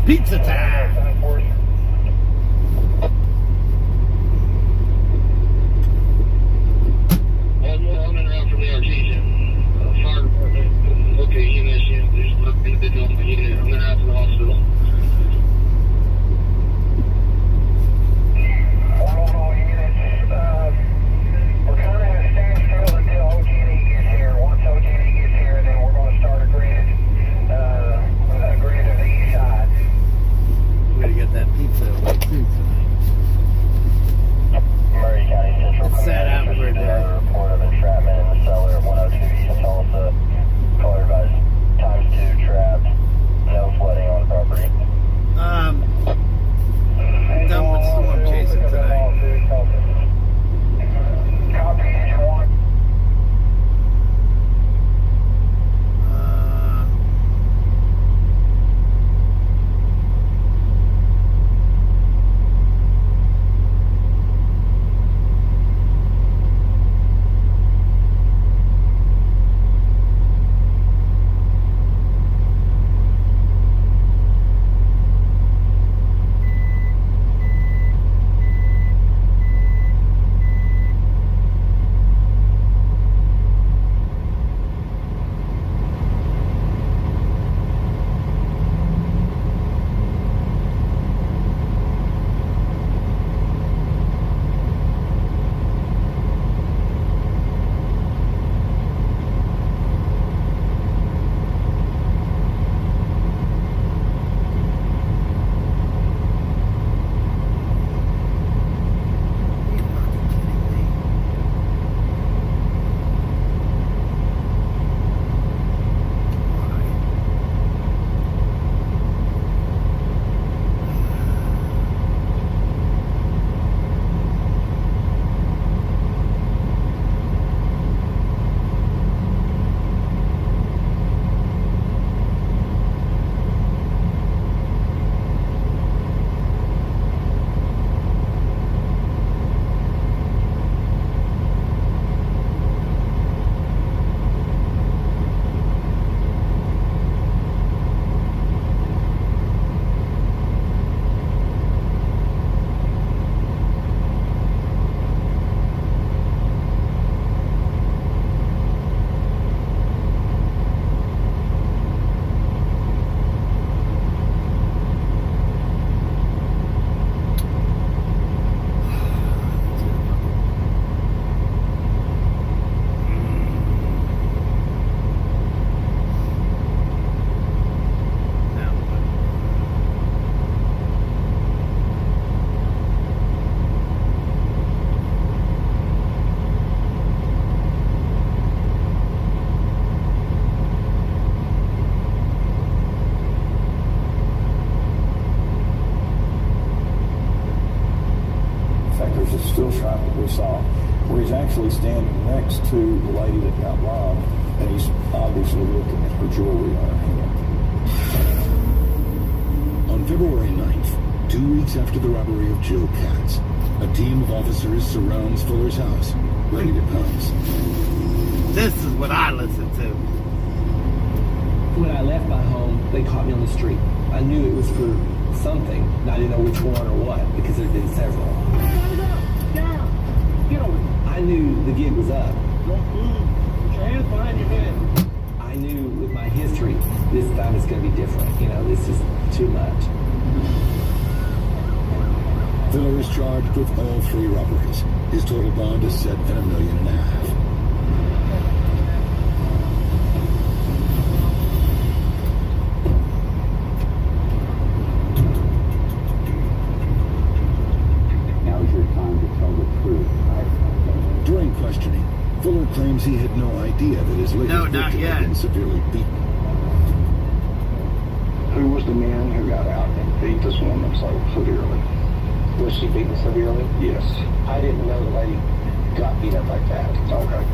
Pizza time. I'm in route from the Artesian. Fire department. Okay, EMS unit. There's nothing that didn't know my unit. I'm going to have to the hospital. All units. We're kind of at a standstill until OG&E gets here. Once OG&E gets here, then we're going to start a grid of the east side. We're going to get that pizza away too tonight. Murray County Central. It's set out for a day. Report of entrapment in the cellar at 102 East Tulsa. Caller advised ×2 trapped. No flooding on the property. Done with storm chasing tonight. Copy, engine 1. still shot that we saw, where he's actually standing next to the lady that got robbed, and he's obviously looking at her jewelry on her hand. On February 9th, 2 weeks after the robbery of Jill Katz, a team of officers surrounds Fuller's house, ready to pounce. This is what I listen to. When I left my home, they caught me on the street. I knew it was for something, and I didn't know which one or what, because there had been several. I knew the gig was up. Don't move. Put your hands behind your head. I knew with my history, this time it's going to be different. You know, this is too much. Fuller is charged with all 3 robberies. His total bond is set at $1.5 million. Now's your time to tell the truth. During questioning, Fuller claims he had no idea that his latest victim had been severely beaten. Who was the man who got out and beat this woman so severely? Was she beaten severely? Yes. I didn't know the lady got beat up like that. Okay.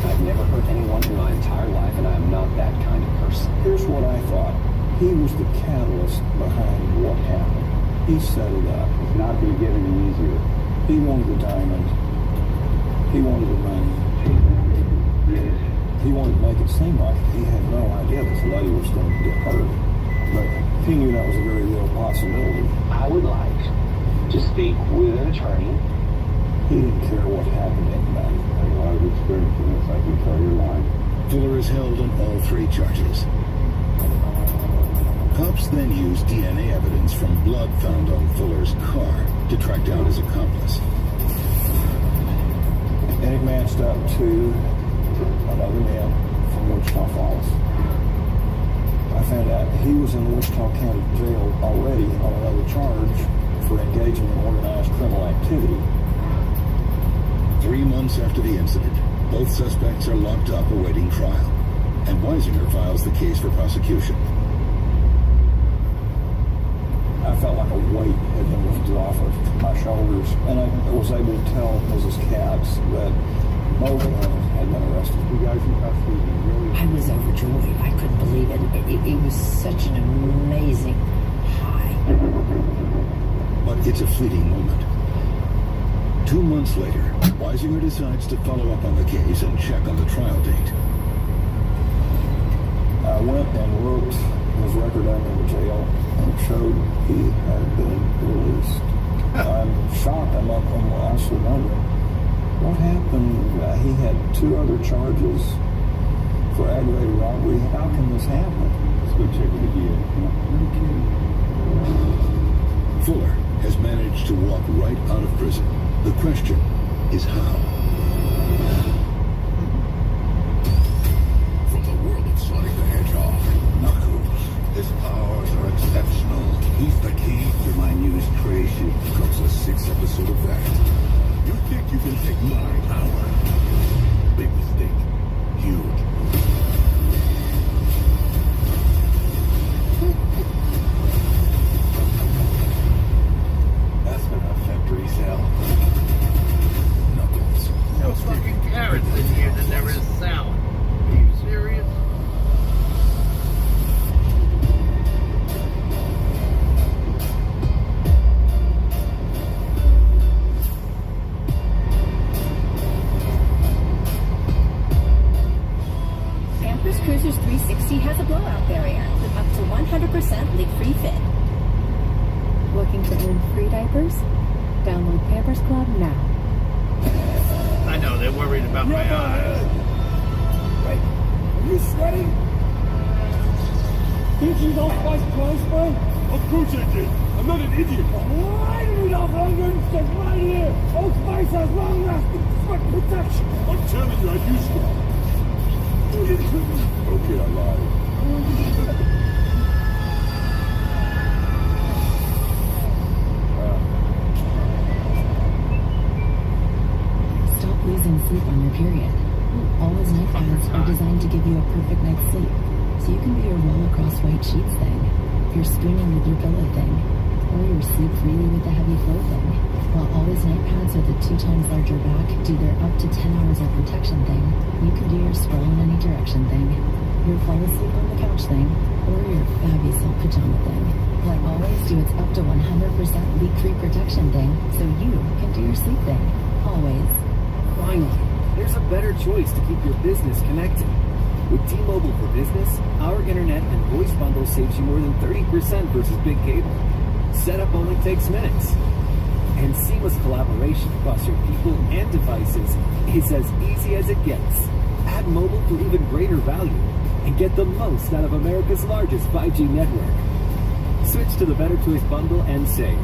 I've never hurt anyone in my entire life, and I'm not that kind of person. Here's what I thought. He was the catalyst behind what happened. He set it up. It's not going to get any easier. He wanted the diamonds. He wanted the money. He wanted to make it seem like he had no idea this lady was going to get hurt. But He knew that was a very real possibility. I would like to speak with an attorney. He didn't care what happened to anybody. I have a lot of experience in this, I can tell you're lying. Fuller is held on all 3 charges. Cops then used DNA evidence from blood found on Fuller's car to track down his accomplice. And it matched up to another man from Wichita Falls. I found out he was in Wichita County Jail already on another charge for engaging in organized criminal activity. 3 months after the incident, both suspects are locked up awaiting trial, and Weisinger files the case for prosecution. I felt like a weight had been lifted off of my shoulders, and I was able to tell Mrs. Katz that both of them had been arrested. You guys in custody, really? I was overjoyed. I couldn't believe it. It was such an amazing high. But it's a fleeting moment. 2 months later, Weisinger decides to follow up on the case and check on the trial date. I went and looked his record under the jail, and it showed he had been released. I'm shocked. I'm honestly wondering what happened. He had 2 other charges for aggravated robbery. How can this happen? Let's go check it again. Fuller has managed to walk right out of prison. The question is how. From the world of Sonic the Hedgehog, Knuckles. His powers are exceptional. He's the key to my newest creation. Comes a 6th episode of that. You think you can take my power? Big mistake. Huge. That's been a factory sale. Knuckles. No fucking carrots in here that there is salad. Are you serious? Pampers Cruisers 360 has a blowout barrier with up to 100% leak-free fit. Looking to earn free diapers? Download Pampers Club now. I know, they're worried about my eyes. Wait, are you sweating? Did you know Spice Clothes, man? Of course I did. I'm not an idiot. Why do we not understand right here? Old Spice has long-lasting sweat protection. I'm telling you, I used to. Okay, I lied. Stop losing sleep on your period. Always night pads are designed to give you a perfect night's sleep, so you can be your roll across white sheets thing, your spooning with your pillow thing, or your sleep freely with the heavy flow thing. While Always night pads with a 2 times larger back do their up to 10 hours of protection thing, you can do your scroll in any direction thing, your fall asleep on the couch thing, or your babby silk pajama thing. Let Always do its up to 100% leak-free protection thing, so you can do your sleep thing. Always. Finally, there's a better choice to keep your business connected. With T-Mobile for Business, our internet and voice bundle saves you more than 30% versus big cable. Setup only takes minutes. And seamless collaboration across your people and devices is as easy as it gets. Add mobile for even greater value and get the most out of America's largest 5G network. Switch to the Better Choice bundle and save.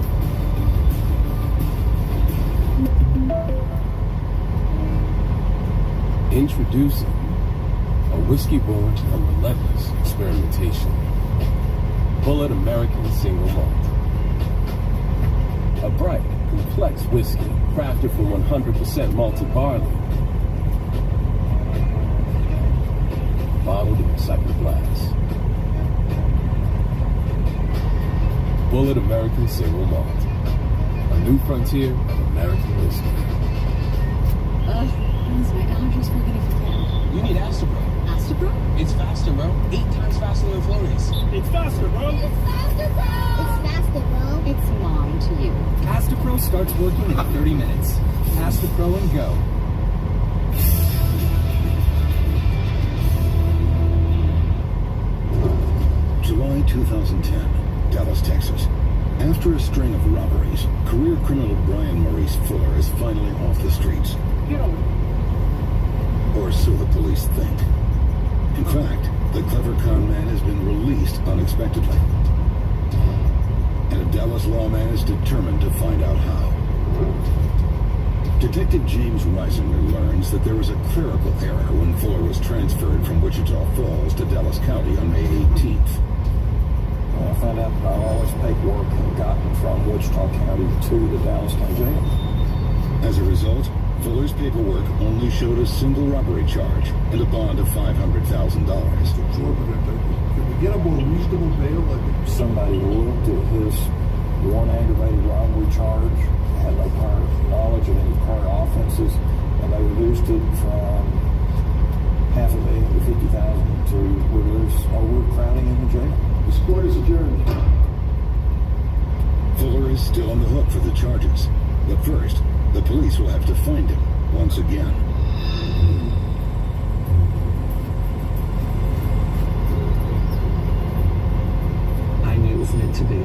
Introducing a whiskey born from relentless experimentation. Bulleit American Single Malt. A bright, complex whiskey crafted from 100% malted barley. Bottled in recycled glass. Bulleit American Single Malt. A new frontier of American whiskey. How's my allergies for getting You need Astapro. Astapro? It's faster, bro. 8 times faster than Flonase. It's faster, bro. It's faster, bro. It's mom to you. Astapro starts working in 30 minutes. Astapro and go. July 2010. Dallas, Texas. After a string of robberies, career criminal Brian Maurice Fuller is finally off the streets. Or so the police think. In fact, the clever con man has been released unexpectedly. And a Dallas lawman is determined to find out how. Detective James Reisinger learns that there was a clerical error when Fuller was transferred from Wichita Falls to Dallas County on May 18th. I found out that all his paperwork had gotten from Wichita County to the Dallas County Jail. As a result, Fuller's paperwork only showed a single robbery charge and a bond of $500,000. Can we get a more reasonable bail? Somebody looked at his one aggravated robbery charge, had no prior knowledge of any prior offenses, and they reduced it from $500,000 to $50,000 to reduce overcrowding in the jail. This court is adjourned. Fuller is still on the hook for the charges, but first, the police will have to find him once again. I knew it was meant to be.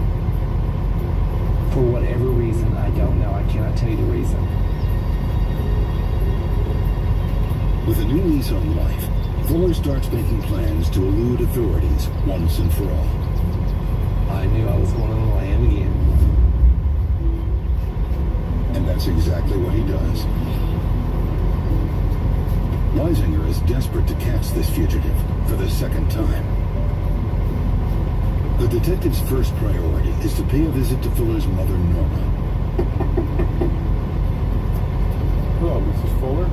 For whatever reason, I don't know. I cannot tell you the reason. With a new lease on life, Fuller starts making plans to elude authorities once and for all. I knew I was going on the land again. And that's exactly what he does. Reisinger is desperate to catch this fugitive for the second time. The detective's first priority is to pay a visit to Fuller's mother, Norma. Hello, Mrs. Fuller.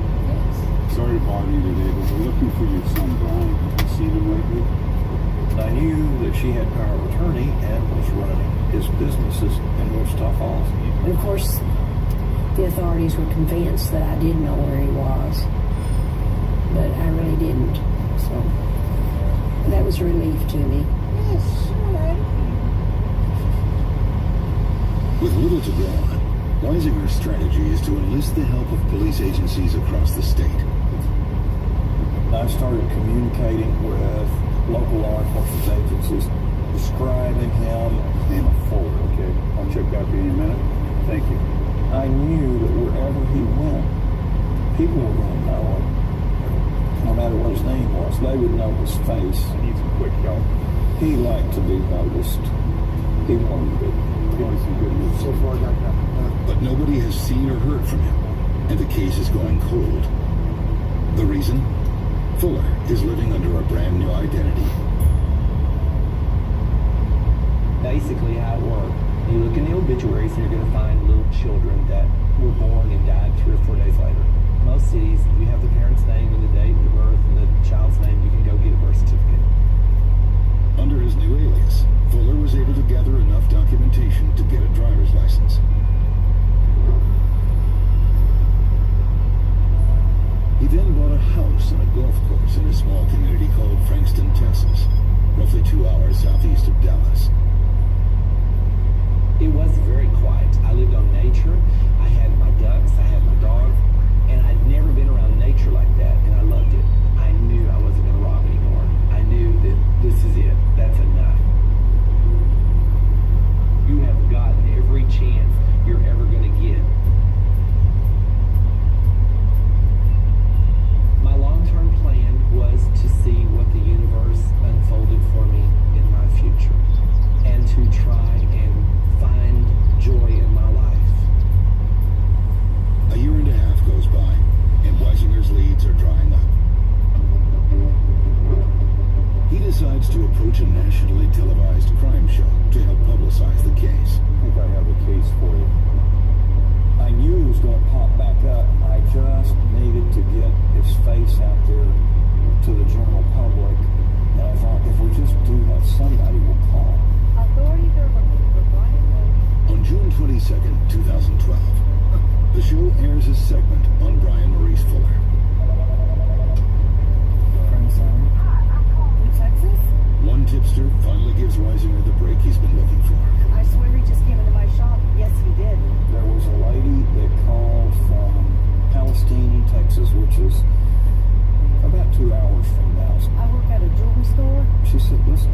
Sorry to bother you today, but we're looking for your son, Brian. Have you seen him lately? I knew that she had power of attorney and was running his businesses in Wichita Falls. And of course, the authorities were convinced that I did know where he was, but I really didn't. So that was a relief to me. With little to go on, Reisinger's strategy is to enlist the help of police agencies across the state. I started communicating with local law enforcement agencies, describing him Name of Fuller, okay? I'll check back in a minute. Thank you. I knew that wherever he went, people were going to know him. No matter what his name was, they would know his face. I need some quick help. He liked to be noticed. He wanted to be. Give me some good news. So far, I got nothing. But nobody has seen or heard from him, and the case is going cold. The reason? Fuller is living under a brand new identity. Basically how it worked. You look in the obituaries and you're going to find little children that were born and died 3 or 4 days later. Most cities, you have the parent's name and the date of birth and the child's name, you can go get a birth certificate. Under his new alias, Fuller was able to gather enough documentation to get a driver's license. He then bought a house and a golf course in a small community called Frankston, Texas, roughly 2 hours southeast of Dallas. It was very quiet. I lived on nature. I had my ducks, I had my dog, and I'd never been around nature like that, and I loved it. I knew I wasn't going to rob anymore. I knew that this is it. That's enough. You have gotten every chance you're ever going to get. My long-term plan was to see what the universe unfolded for me in my future, and to try and find joy in my life. A year and a half goes by, and Reisinger's leads are drying up. He decides to approach a nationally televised crime show to help publicize the case. I think I have a case for you. I knew he was going to pop back up. I just needed to get his face out there to the general public. And I thought, if we just do that, somebody will call. Authorities are looking for Brian. On June 22nd, 2012, the show airs a segment on Brian Maurice Fuller. Texas? One tipster finally gives Reisinger the break he's been looking for. I swear he just came into my shop. Yes, he did. There was a lady that called from Palestine, Texas, which is about 2 hours from Dallas. I work at a jewelry store. She said, listen,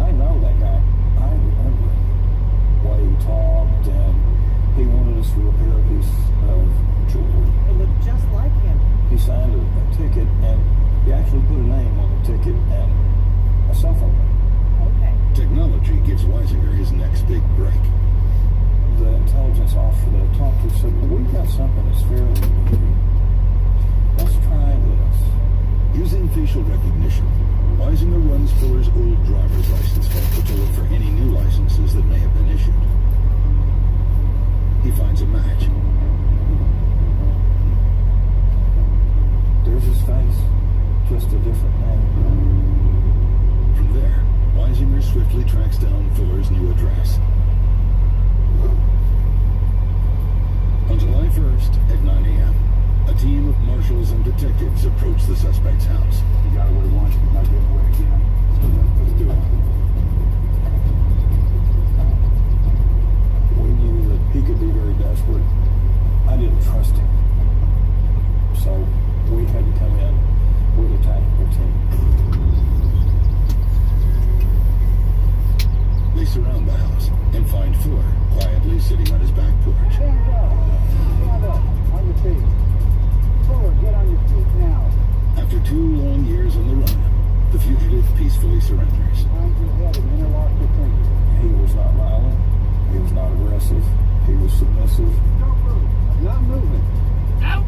I know that guy. I remember he said, well, we've got something that's fairly new. Let's try this. Using facial recognition, Weisinger runs Fuller's old driver's license folder to look for any new licenses that may have been issued. He finds a match. There's his face, just a different name. From there, Weisinger swiftly tracks down Fuller's new address. On July 1st at 9 a.m., a team of marshals and detectives approach the suspect's house. You got away once, but not getting away again. Let's do it. We knew that he could be very desperate. I didn't trust him. So we had to come in with a tactical team. They surround the house and find Fuller quietly sitting on his back porch. Stand up. Stand up. On your feet. Fuller, get on your feet now. After 2 long years on the run, the fugitive peacefully surrenders. Behind your head and interlock your fingers. He was not violent. He was not aggressive. He was submissive. Don't move. I'm not moving.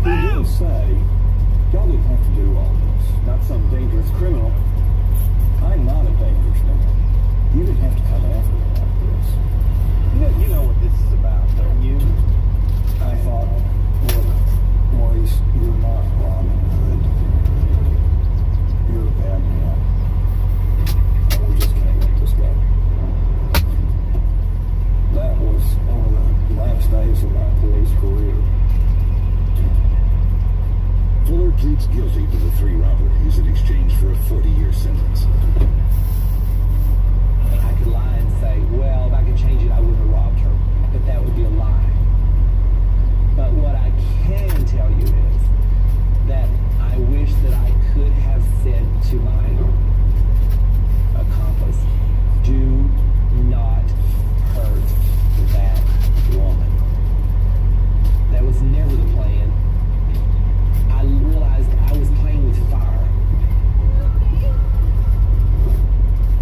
He did say, y'all didn't have to do all this. Not some dangerous criminal. I'm not a dangerous man. You didn't have to come after me like this. You know what this is about, don't you? I thought, look, Maurice, you're not Robin Hood. You're a bad man. And we just can't let this go. That was one of the last days of my police career. Fuller pleads guilty to the 3 robberies in exchange for a 40-year sentence. I could lie and say, well, if I could change it, I wouldn't have robbed her. But that would be a lie. But what I can tell you is that I wish that I could have said to my accomplice, do not hurt that woman. That was never the plan. I realized I was playing with fire.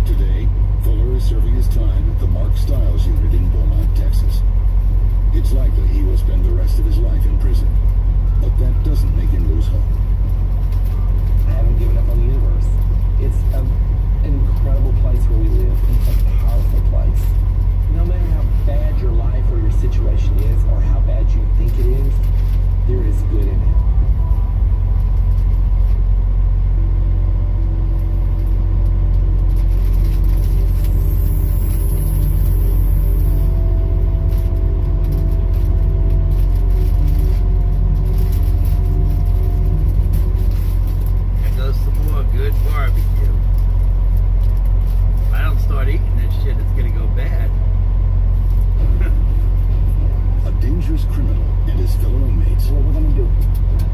Today, Fuller is serving his time at the Mark Stiles unit in Beaumont, Texas. It's likely he will spend the rest of his life in prison, but that doesn't make him lose hope. I haven't given up on the universe. It's an incredible place where we live. It's a powerful place. No matter how bad your life or your situation is, or how bad you think it is, there is good in it. Good barbecue. If I don't start eating this shit, it's gonna go bad. A dangerous criminal and his fellow inmates. What we're gonna do?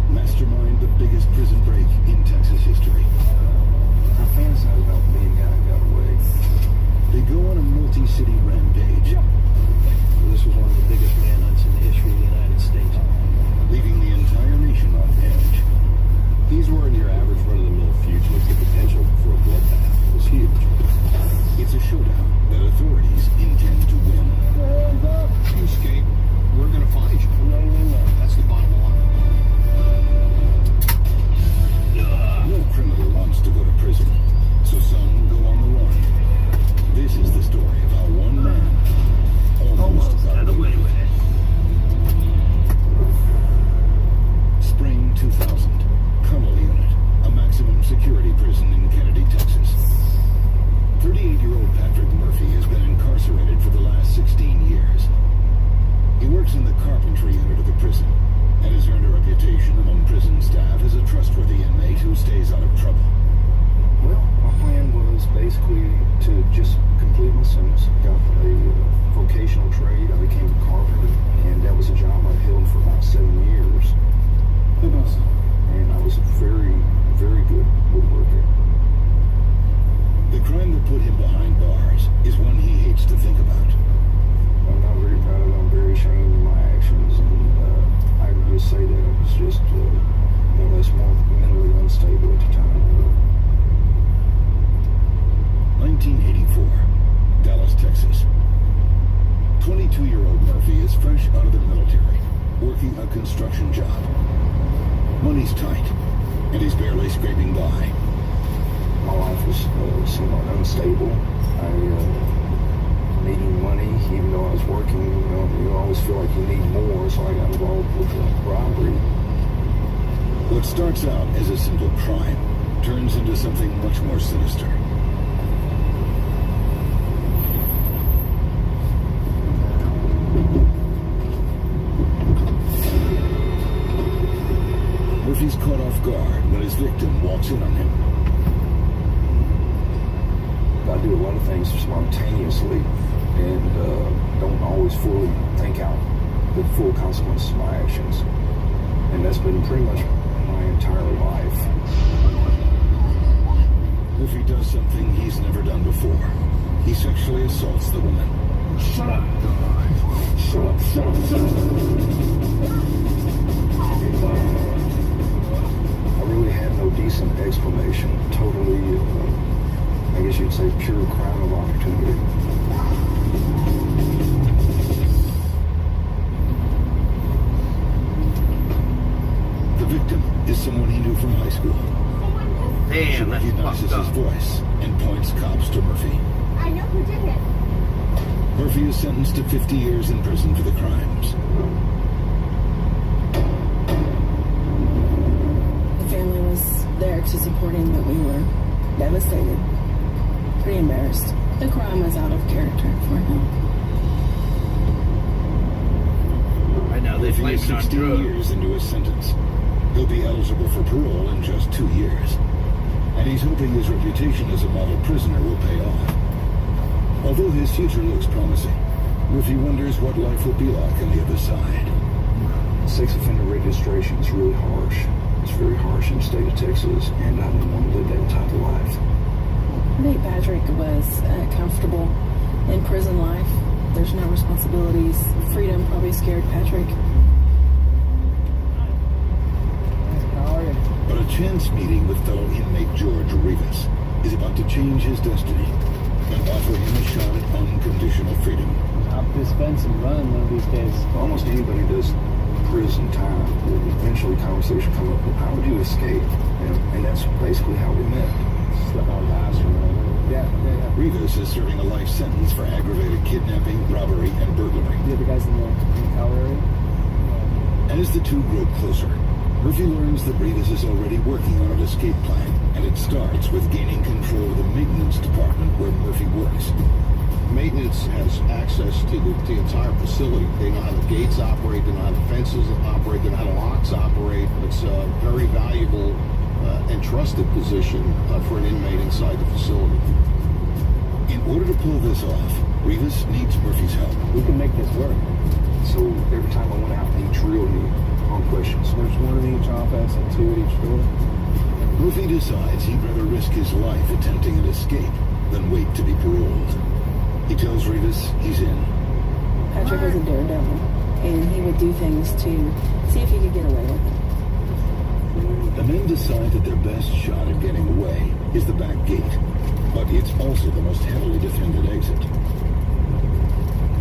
Mastermind the biggest prison break in Texas history. I fantasize about being guy who got away. They go on a multi-city rampage. This was one of the biggest manhunts in the history of the United States. Leaving the entire nation on edge. These weren't your average run-of-the-mill fugitives. The potential for a bloodbath was huge. It's a showdown that authorities intend to win. Hands up. If you escape, we're going to find you. That's the bottom line. No criminal wants to go to prison, so some go on the run. This is the story of how one man almost got away with it. Spring 2000. Connell Unit, a maximum security prison in Kennedy, Texas. 38-year-old Patrick Murphy has been incarcerated for the last 16 years. He works in the carpentry unit of the prison and has earned a reputation among prison staff as a trustworthy inmate who stays out of trouble. Well, my plan was basically to just complete my sentence. Got a vocational trade. I became a carpenter, and that was a job I held for about 7 years. And I was a very, very good woodworker. The crime that put him behind bars is one he hates to think about. I'm not very proud of it. I'm very ashamed of my actions, and I would just say that I was just more or less more mentally unstable at the time. 1984, Dallas, Texas. 22-year-old Murphy is fresh out of the military. working a construction job. Money's tight, and he's barely scraping by. My life was somewhat unstable. I needing money, even though I was working. You always feel like you need more, so I got involved with robbery. What starts out as a simple crime turns into something much more sinister. Murphy's caught off guard when his victim walks in on him. I do a lot of things spontaneously and don't always fully think out the full consequences of my actions. And that's been pretty much my entire life. Murphy does something he's never done before. He sexually assaults the woman. Shut up. Shut up, shut up, shut up. I really had no decent explanation. Totally, I guess you'd say pure crime of opportunity. The victim is someone he knew from high school. Damn, she recognizes his voice and points cops to Murphy. I know who did it. Murphy is sentenced to 50 years in prison for the crimes. The family was there to support him, but we were devastated. Pretty embarrassed. The crime was out of character for him. I know they Murphy is blamed it on 16 drugs. years into his sentence. He'll be eligible for parole in just 2 years. And he's hoping his reputation as a model prisoner will pay off. Although his future looks promising, Murphy wonders what life will be like on the other side. Sex offender registration is really harsh. It's very harsh in the state of Texas, and I didn't want to live that type of life. I think Patrick was comfortable in prison life. There's no responsibilities. Freedom probably scared Patrick. But a chance meeting with fellow inmate George Rivas is about to change his destiny and offer him a shot at unconditional freedom. I'll dispense and run one of these days. Almost anybody does prison time. Eventually conversation come up with how would you escape? And that's basically how we met. Slip out last or whatever. Yeah. Rivas is serving a life sentence for aggravated kidnapping, robbery, and burglary. The other guys in the Cal area? As the two grow closer, Murphy learns that Rivas is already working on an escape plan, and it starts with gaining control of the maintenance department where Murphy works. Maintenance has access to the entire facility. They know how the gates operate, they know how the fences operate, they know how the locks operate. It's a very valuable and trusted position for an inmate inside the facility. In order to pull this off, Rivas needs Murphy's help. We can make this work. So every time I went out, he drilled me on questions. There's one in each office and two at each door. Murphy decides he'd rather risk his life attempting an escape than wait to be paroled. He tells Rivas he's in. Patrick was a daredevil, and he would do things to see if he could get away with it. The men decide that their best shot at getting away is the back gate, but it's also the most heavily defended exit.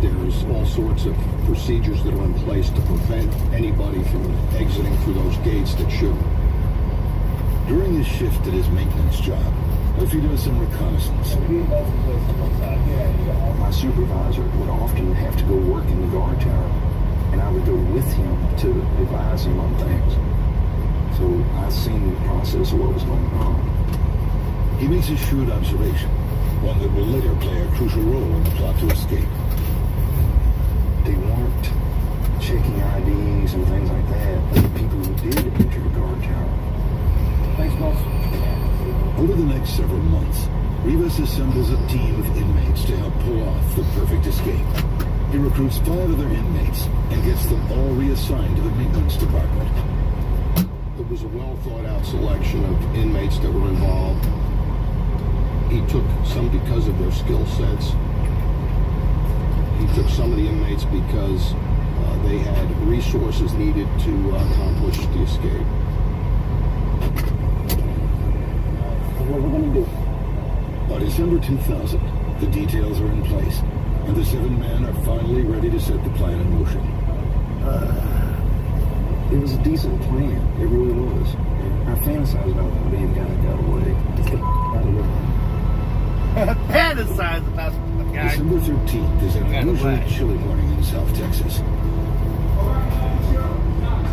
There's all sorts of procedures that are in place to prevent anybody from exiting through those gates that shouldn't. During his shift at his maintenance job, Murphy does some reconnaissance. My supervisor would often have to go work in the guard tower, and I would go with him to advise him on things. So I've seen the process of what was going on. He makes a shrewd observation, one that will later play a crucial role in the plot to escape. They weren't checking IDs and things like that, but the people who did enter the guard tower. Thanks, boss. Over the next several months, Rivas assembles a team of inmates to help pull off the perfect escape. He recruits 5 other inmates and gets them all reassigned to the maintenance department. It was a well-thought-out selection of inmates that were involved. He took some because of their skill sets. He took some of the inmates because they had resources needed to accomplish the escape. What we're going to do. By December 2000, the details are in place, and the 7 men are finally ready to set the plan in motion. It was a decent plan. It really was. I fantasized about the being guy that got away. Fantasize about the guy. December 13th is an unusually chilly morning in South Texas.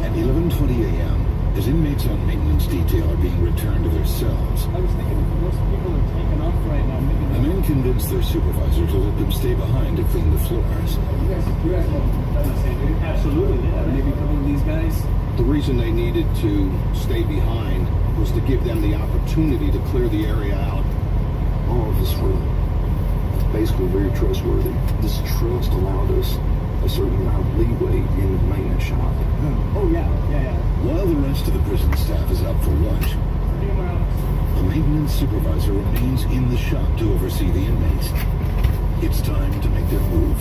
At 11:20 a.m., as inmates on maintenance detail are being returned to their cells, I was thinking most people are taking off right now. Maybe the men convinced their supervisor to let them stay behind to clean the floors. you guys absolutely, yeah. Maybe a couple of these guys. The reason they needed to stay behind was to give them the opportunity to clear the area out. All of us were basically very trustworthy. This trust allowed us a certain amount of leeway in the maintenance shop. Oh, yeah. While the rest of the prison staff is out for lunch, the maintenance supervisor remains in the shop to oversee the inmates. It's time to make their move.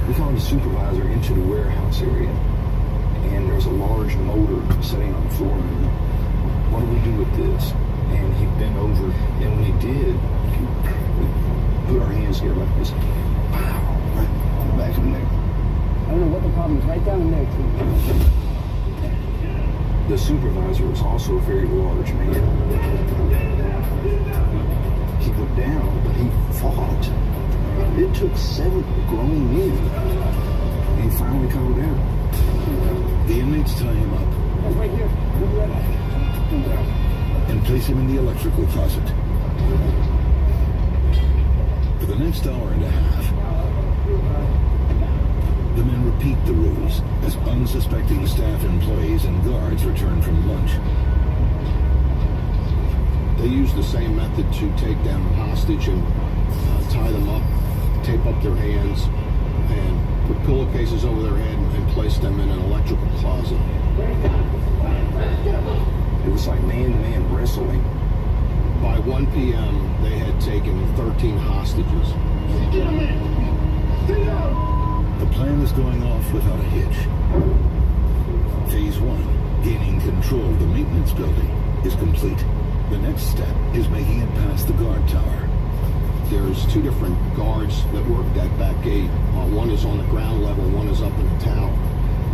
We followed the supervisor into the warehouse area, and there was a large motor sitting on the floor. And what do we do with this? And he bent over, and when he did, we put our hands together like this. Pow! Right on the back of the neck. I don't know what the problem is. Right down in there, too. The supervisor was also a very large man. He went down, but he fought. It took 7 grown men, and he finally calmed down. The inmates tie him up Right here. and place him in the electrical closet. For the next hour and a half, the men repeat the rules as unsuspecting staff employees and guards return from lunch. They use the same method to take them hostage and tie them up, tape up their hands, and put pillowcases over their head and place them in an electrical closet. It was like man-to-man wrestling. By 1 p.m., they had taken 13 hostages. The plan is going off without a hitch. Phase 1, gaining control of the maintenance building, is complete. The next step is making it past the guard tower. There's 2 different guards that work that back gate. One is on the ground level, one is up in the tower.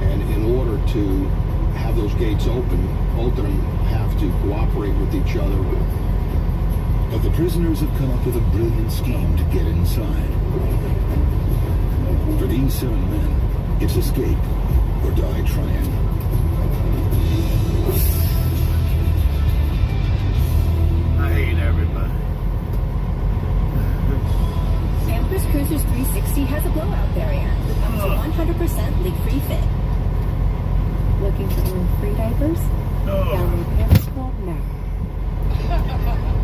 And in order to have those gates open, both of them have to cooperate with each other. But the prisoners have come up with a brilliant scheme to get inside. For these 7 men, it's escape or die trying. I hate everybody. Pampers Cruisers 360 has a blowout variant with up to 100% leak-free fit. Looking to earn free diapers? Download Pampers Club now.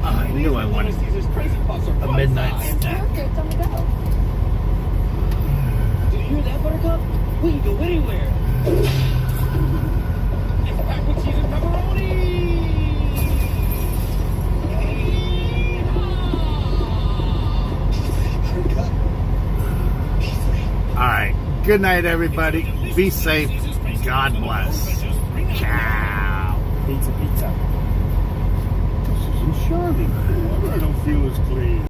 I knew I wanted a midnight snack. Perfect on the go. Did you hear that, Buttercup? We can go anywhere. It's packed with cheese and pepperoni. All right. Good night, everybody. Be safe. God bless. Ciao. Pizza. This isn't Charlie. I don't feel as clean.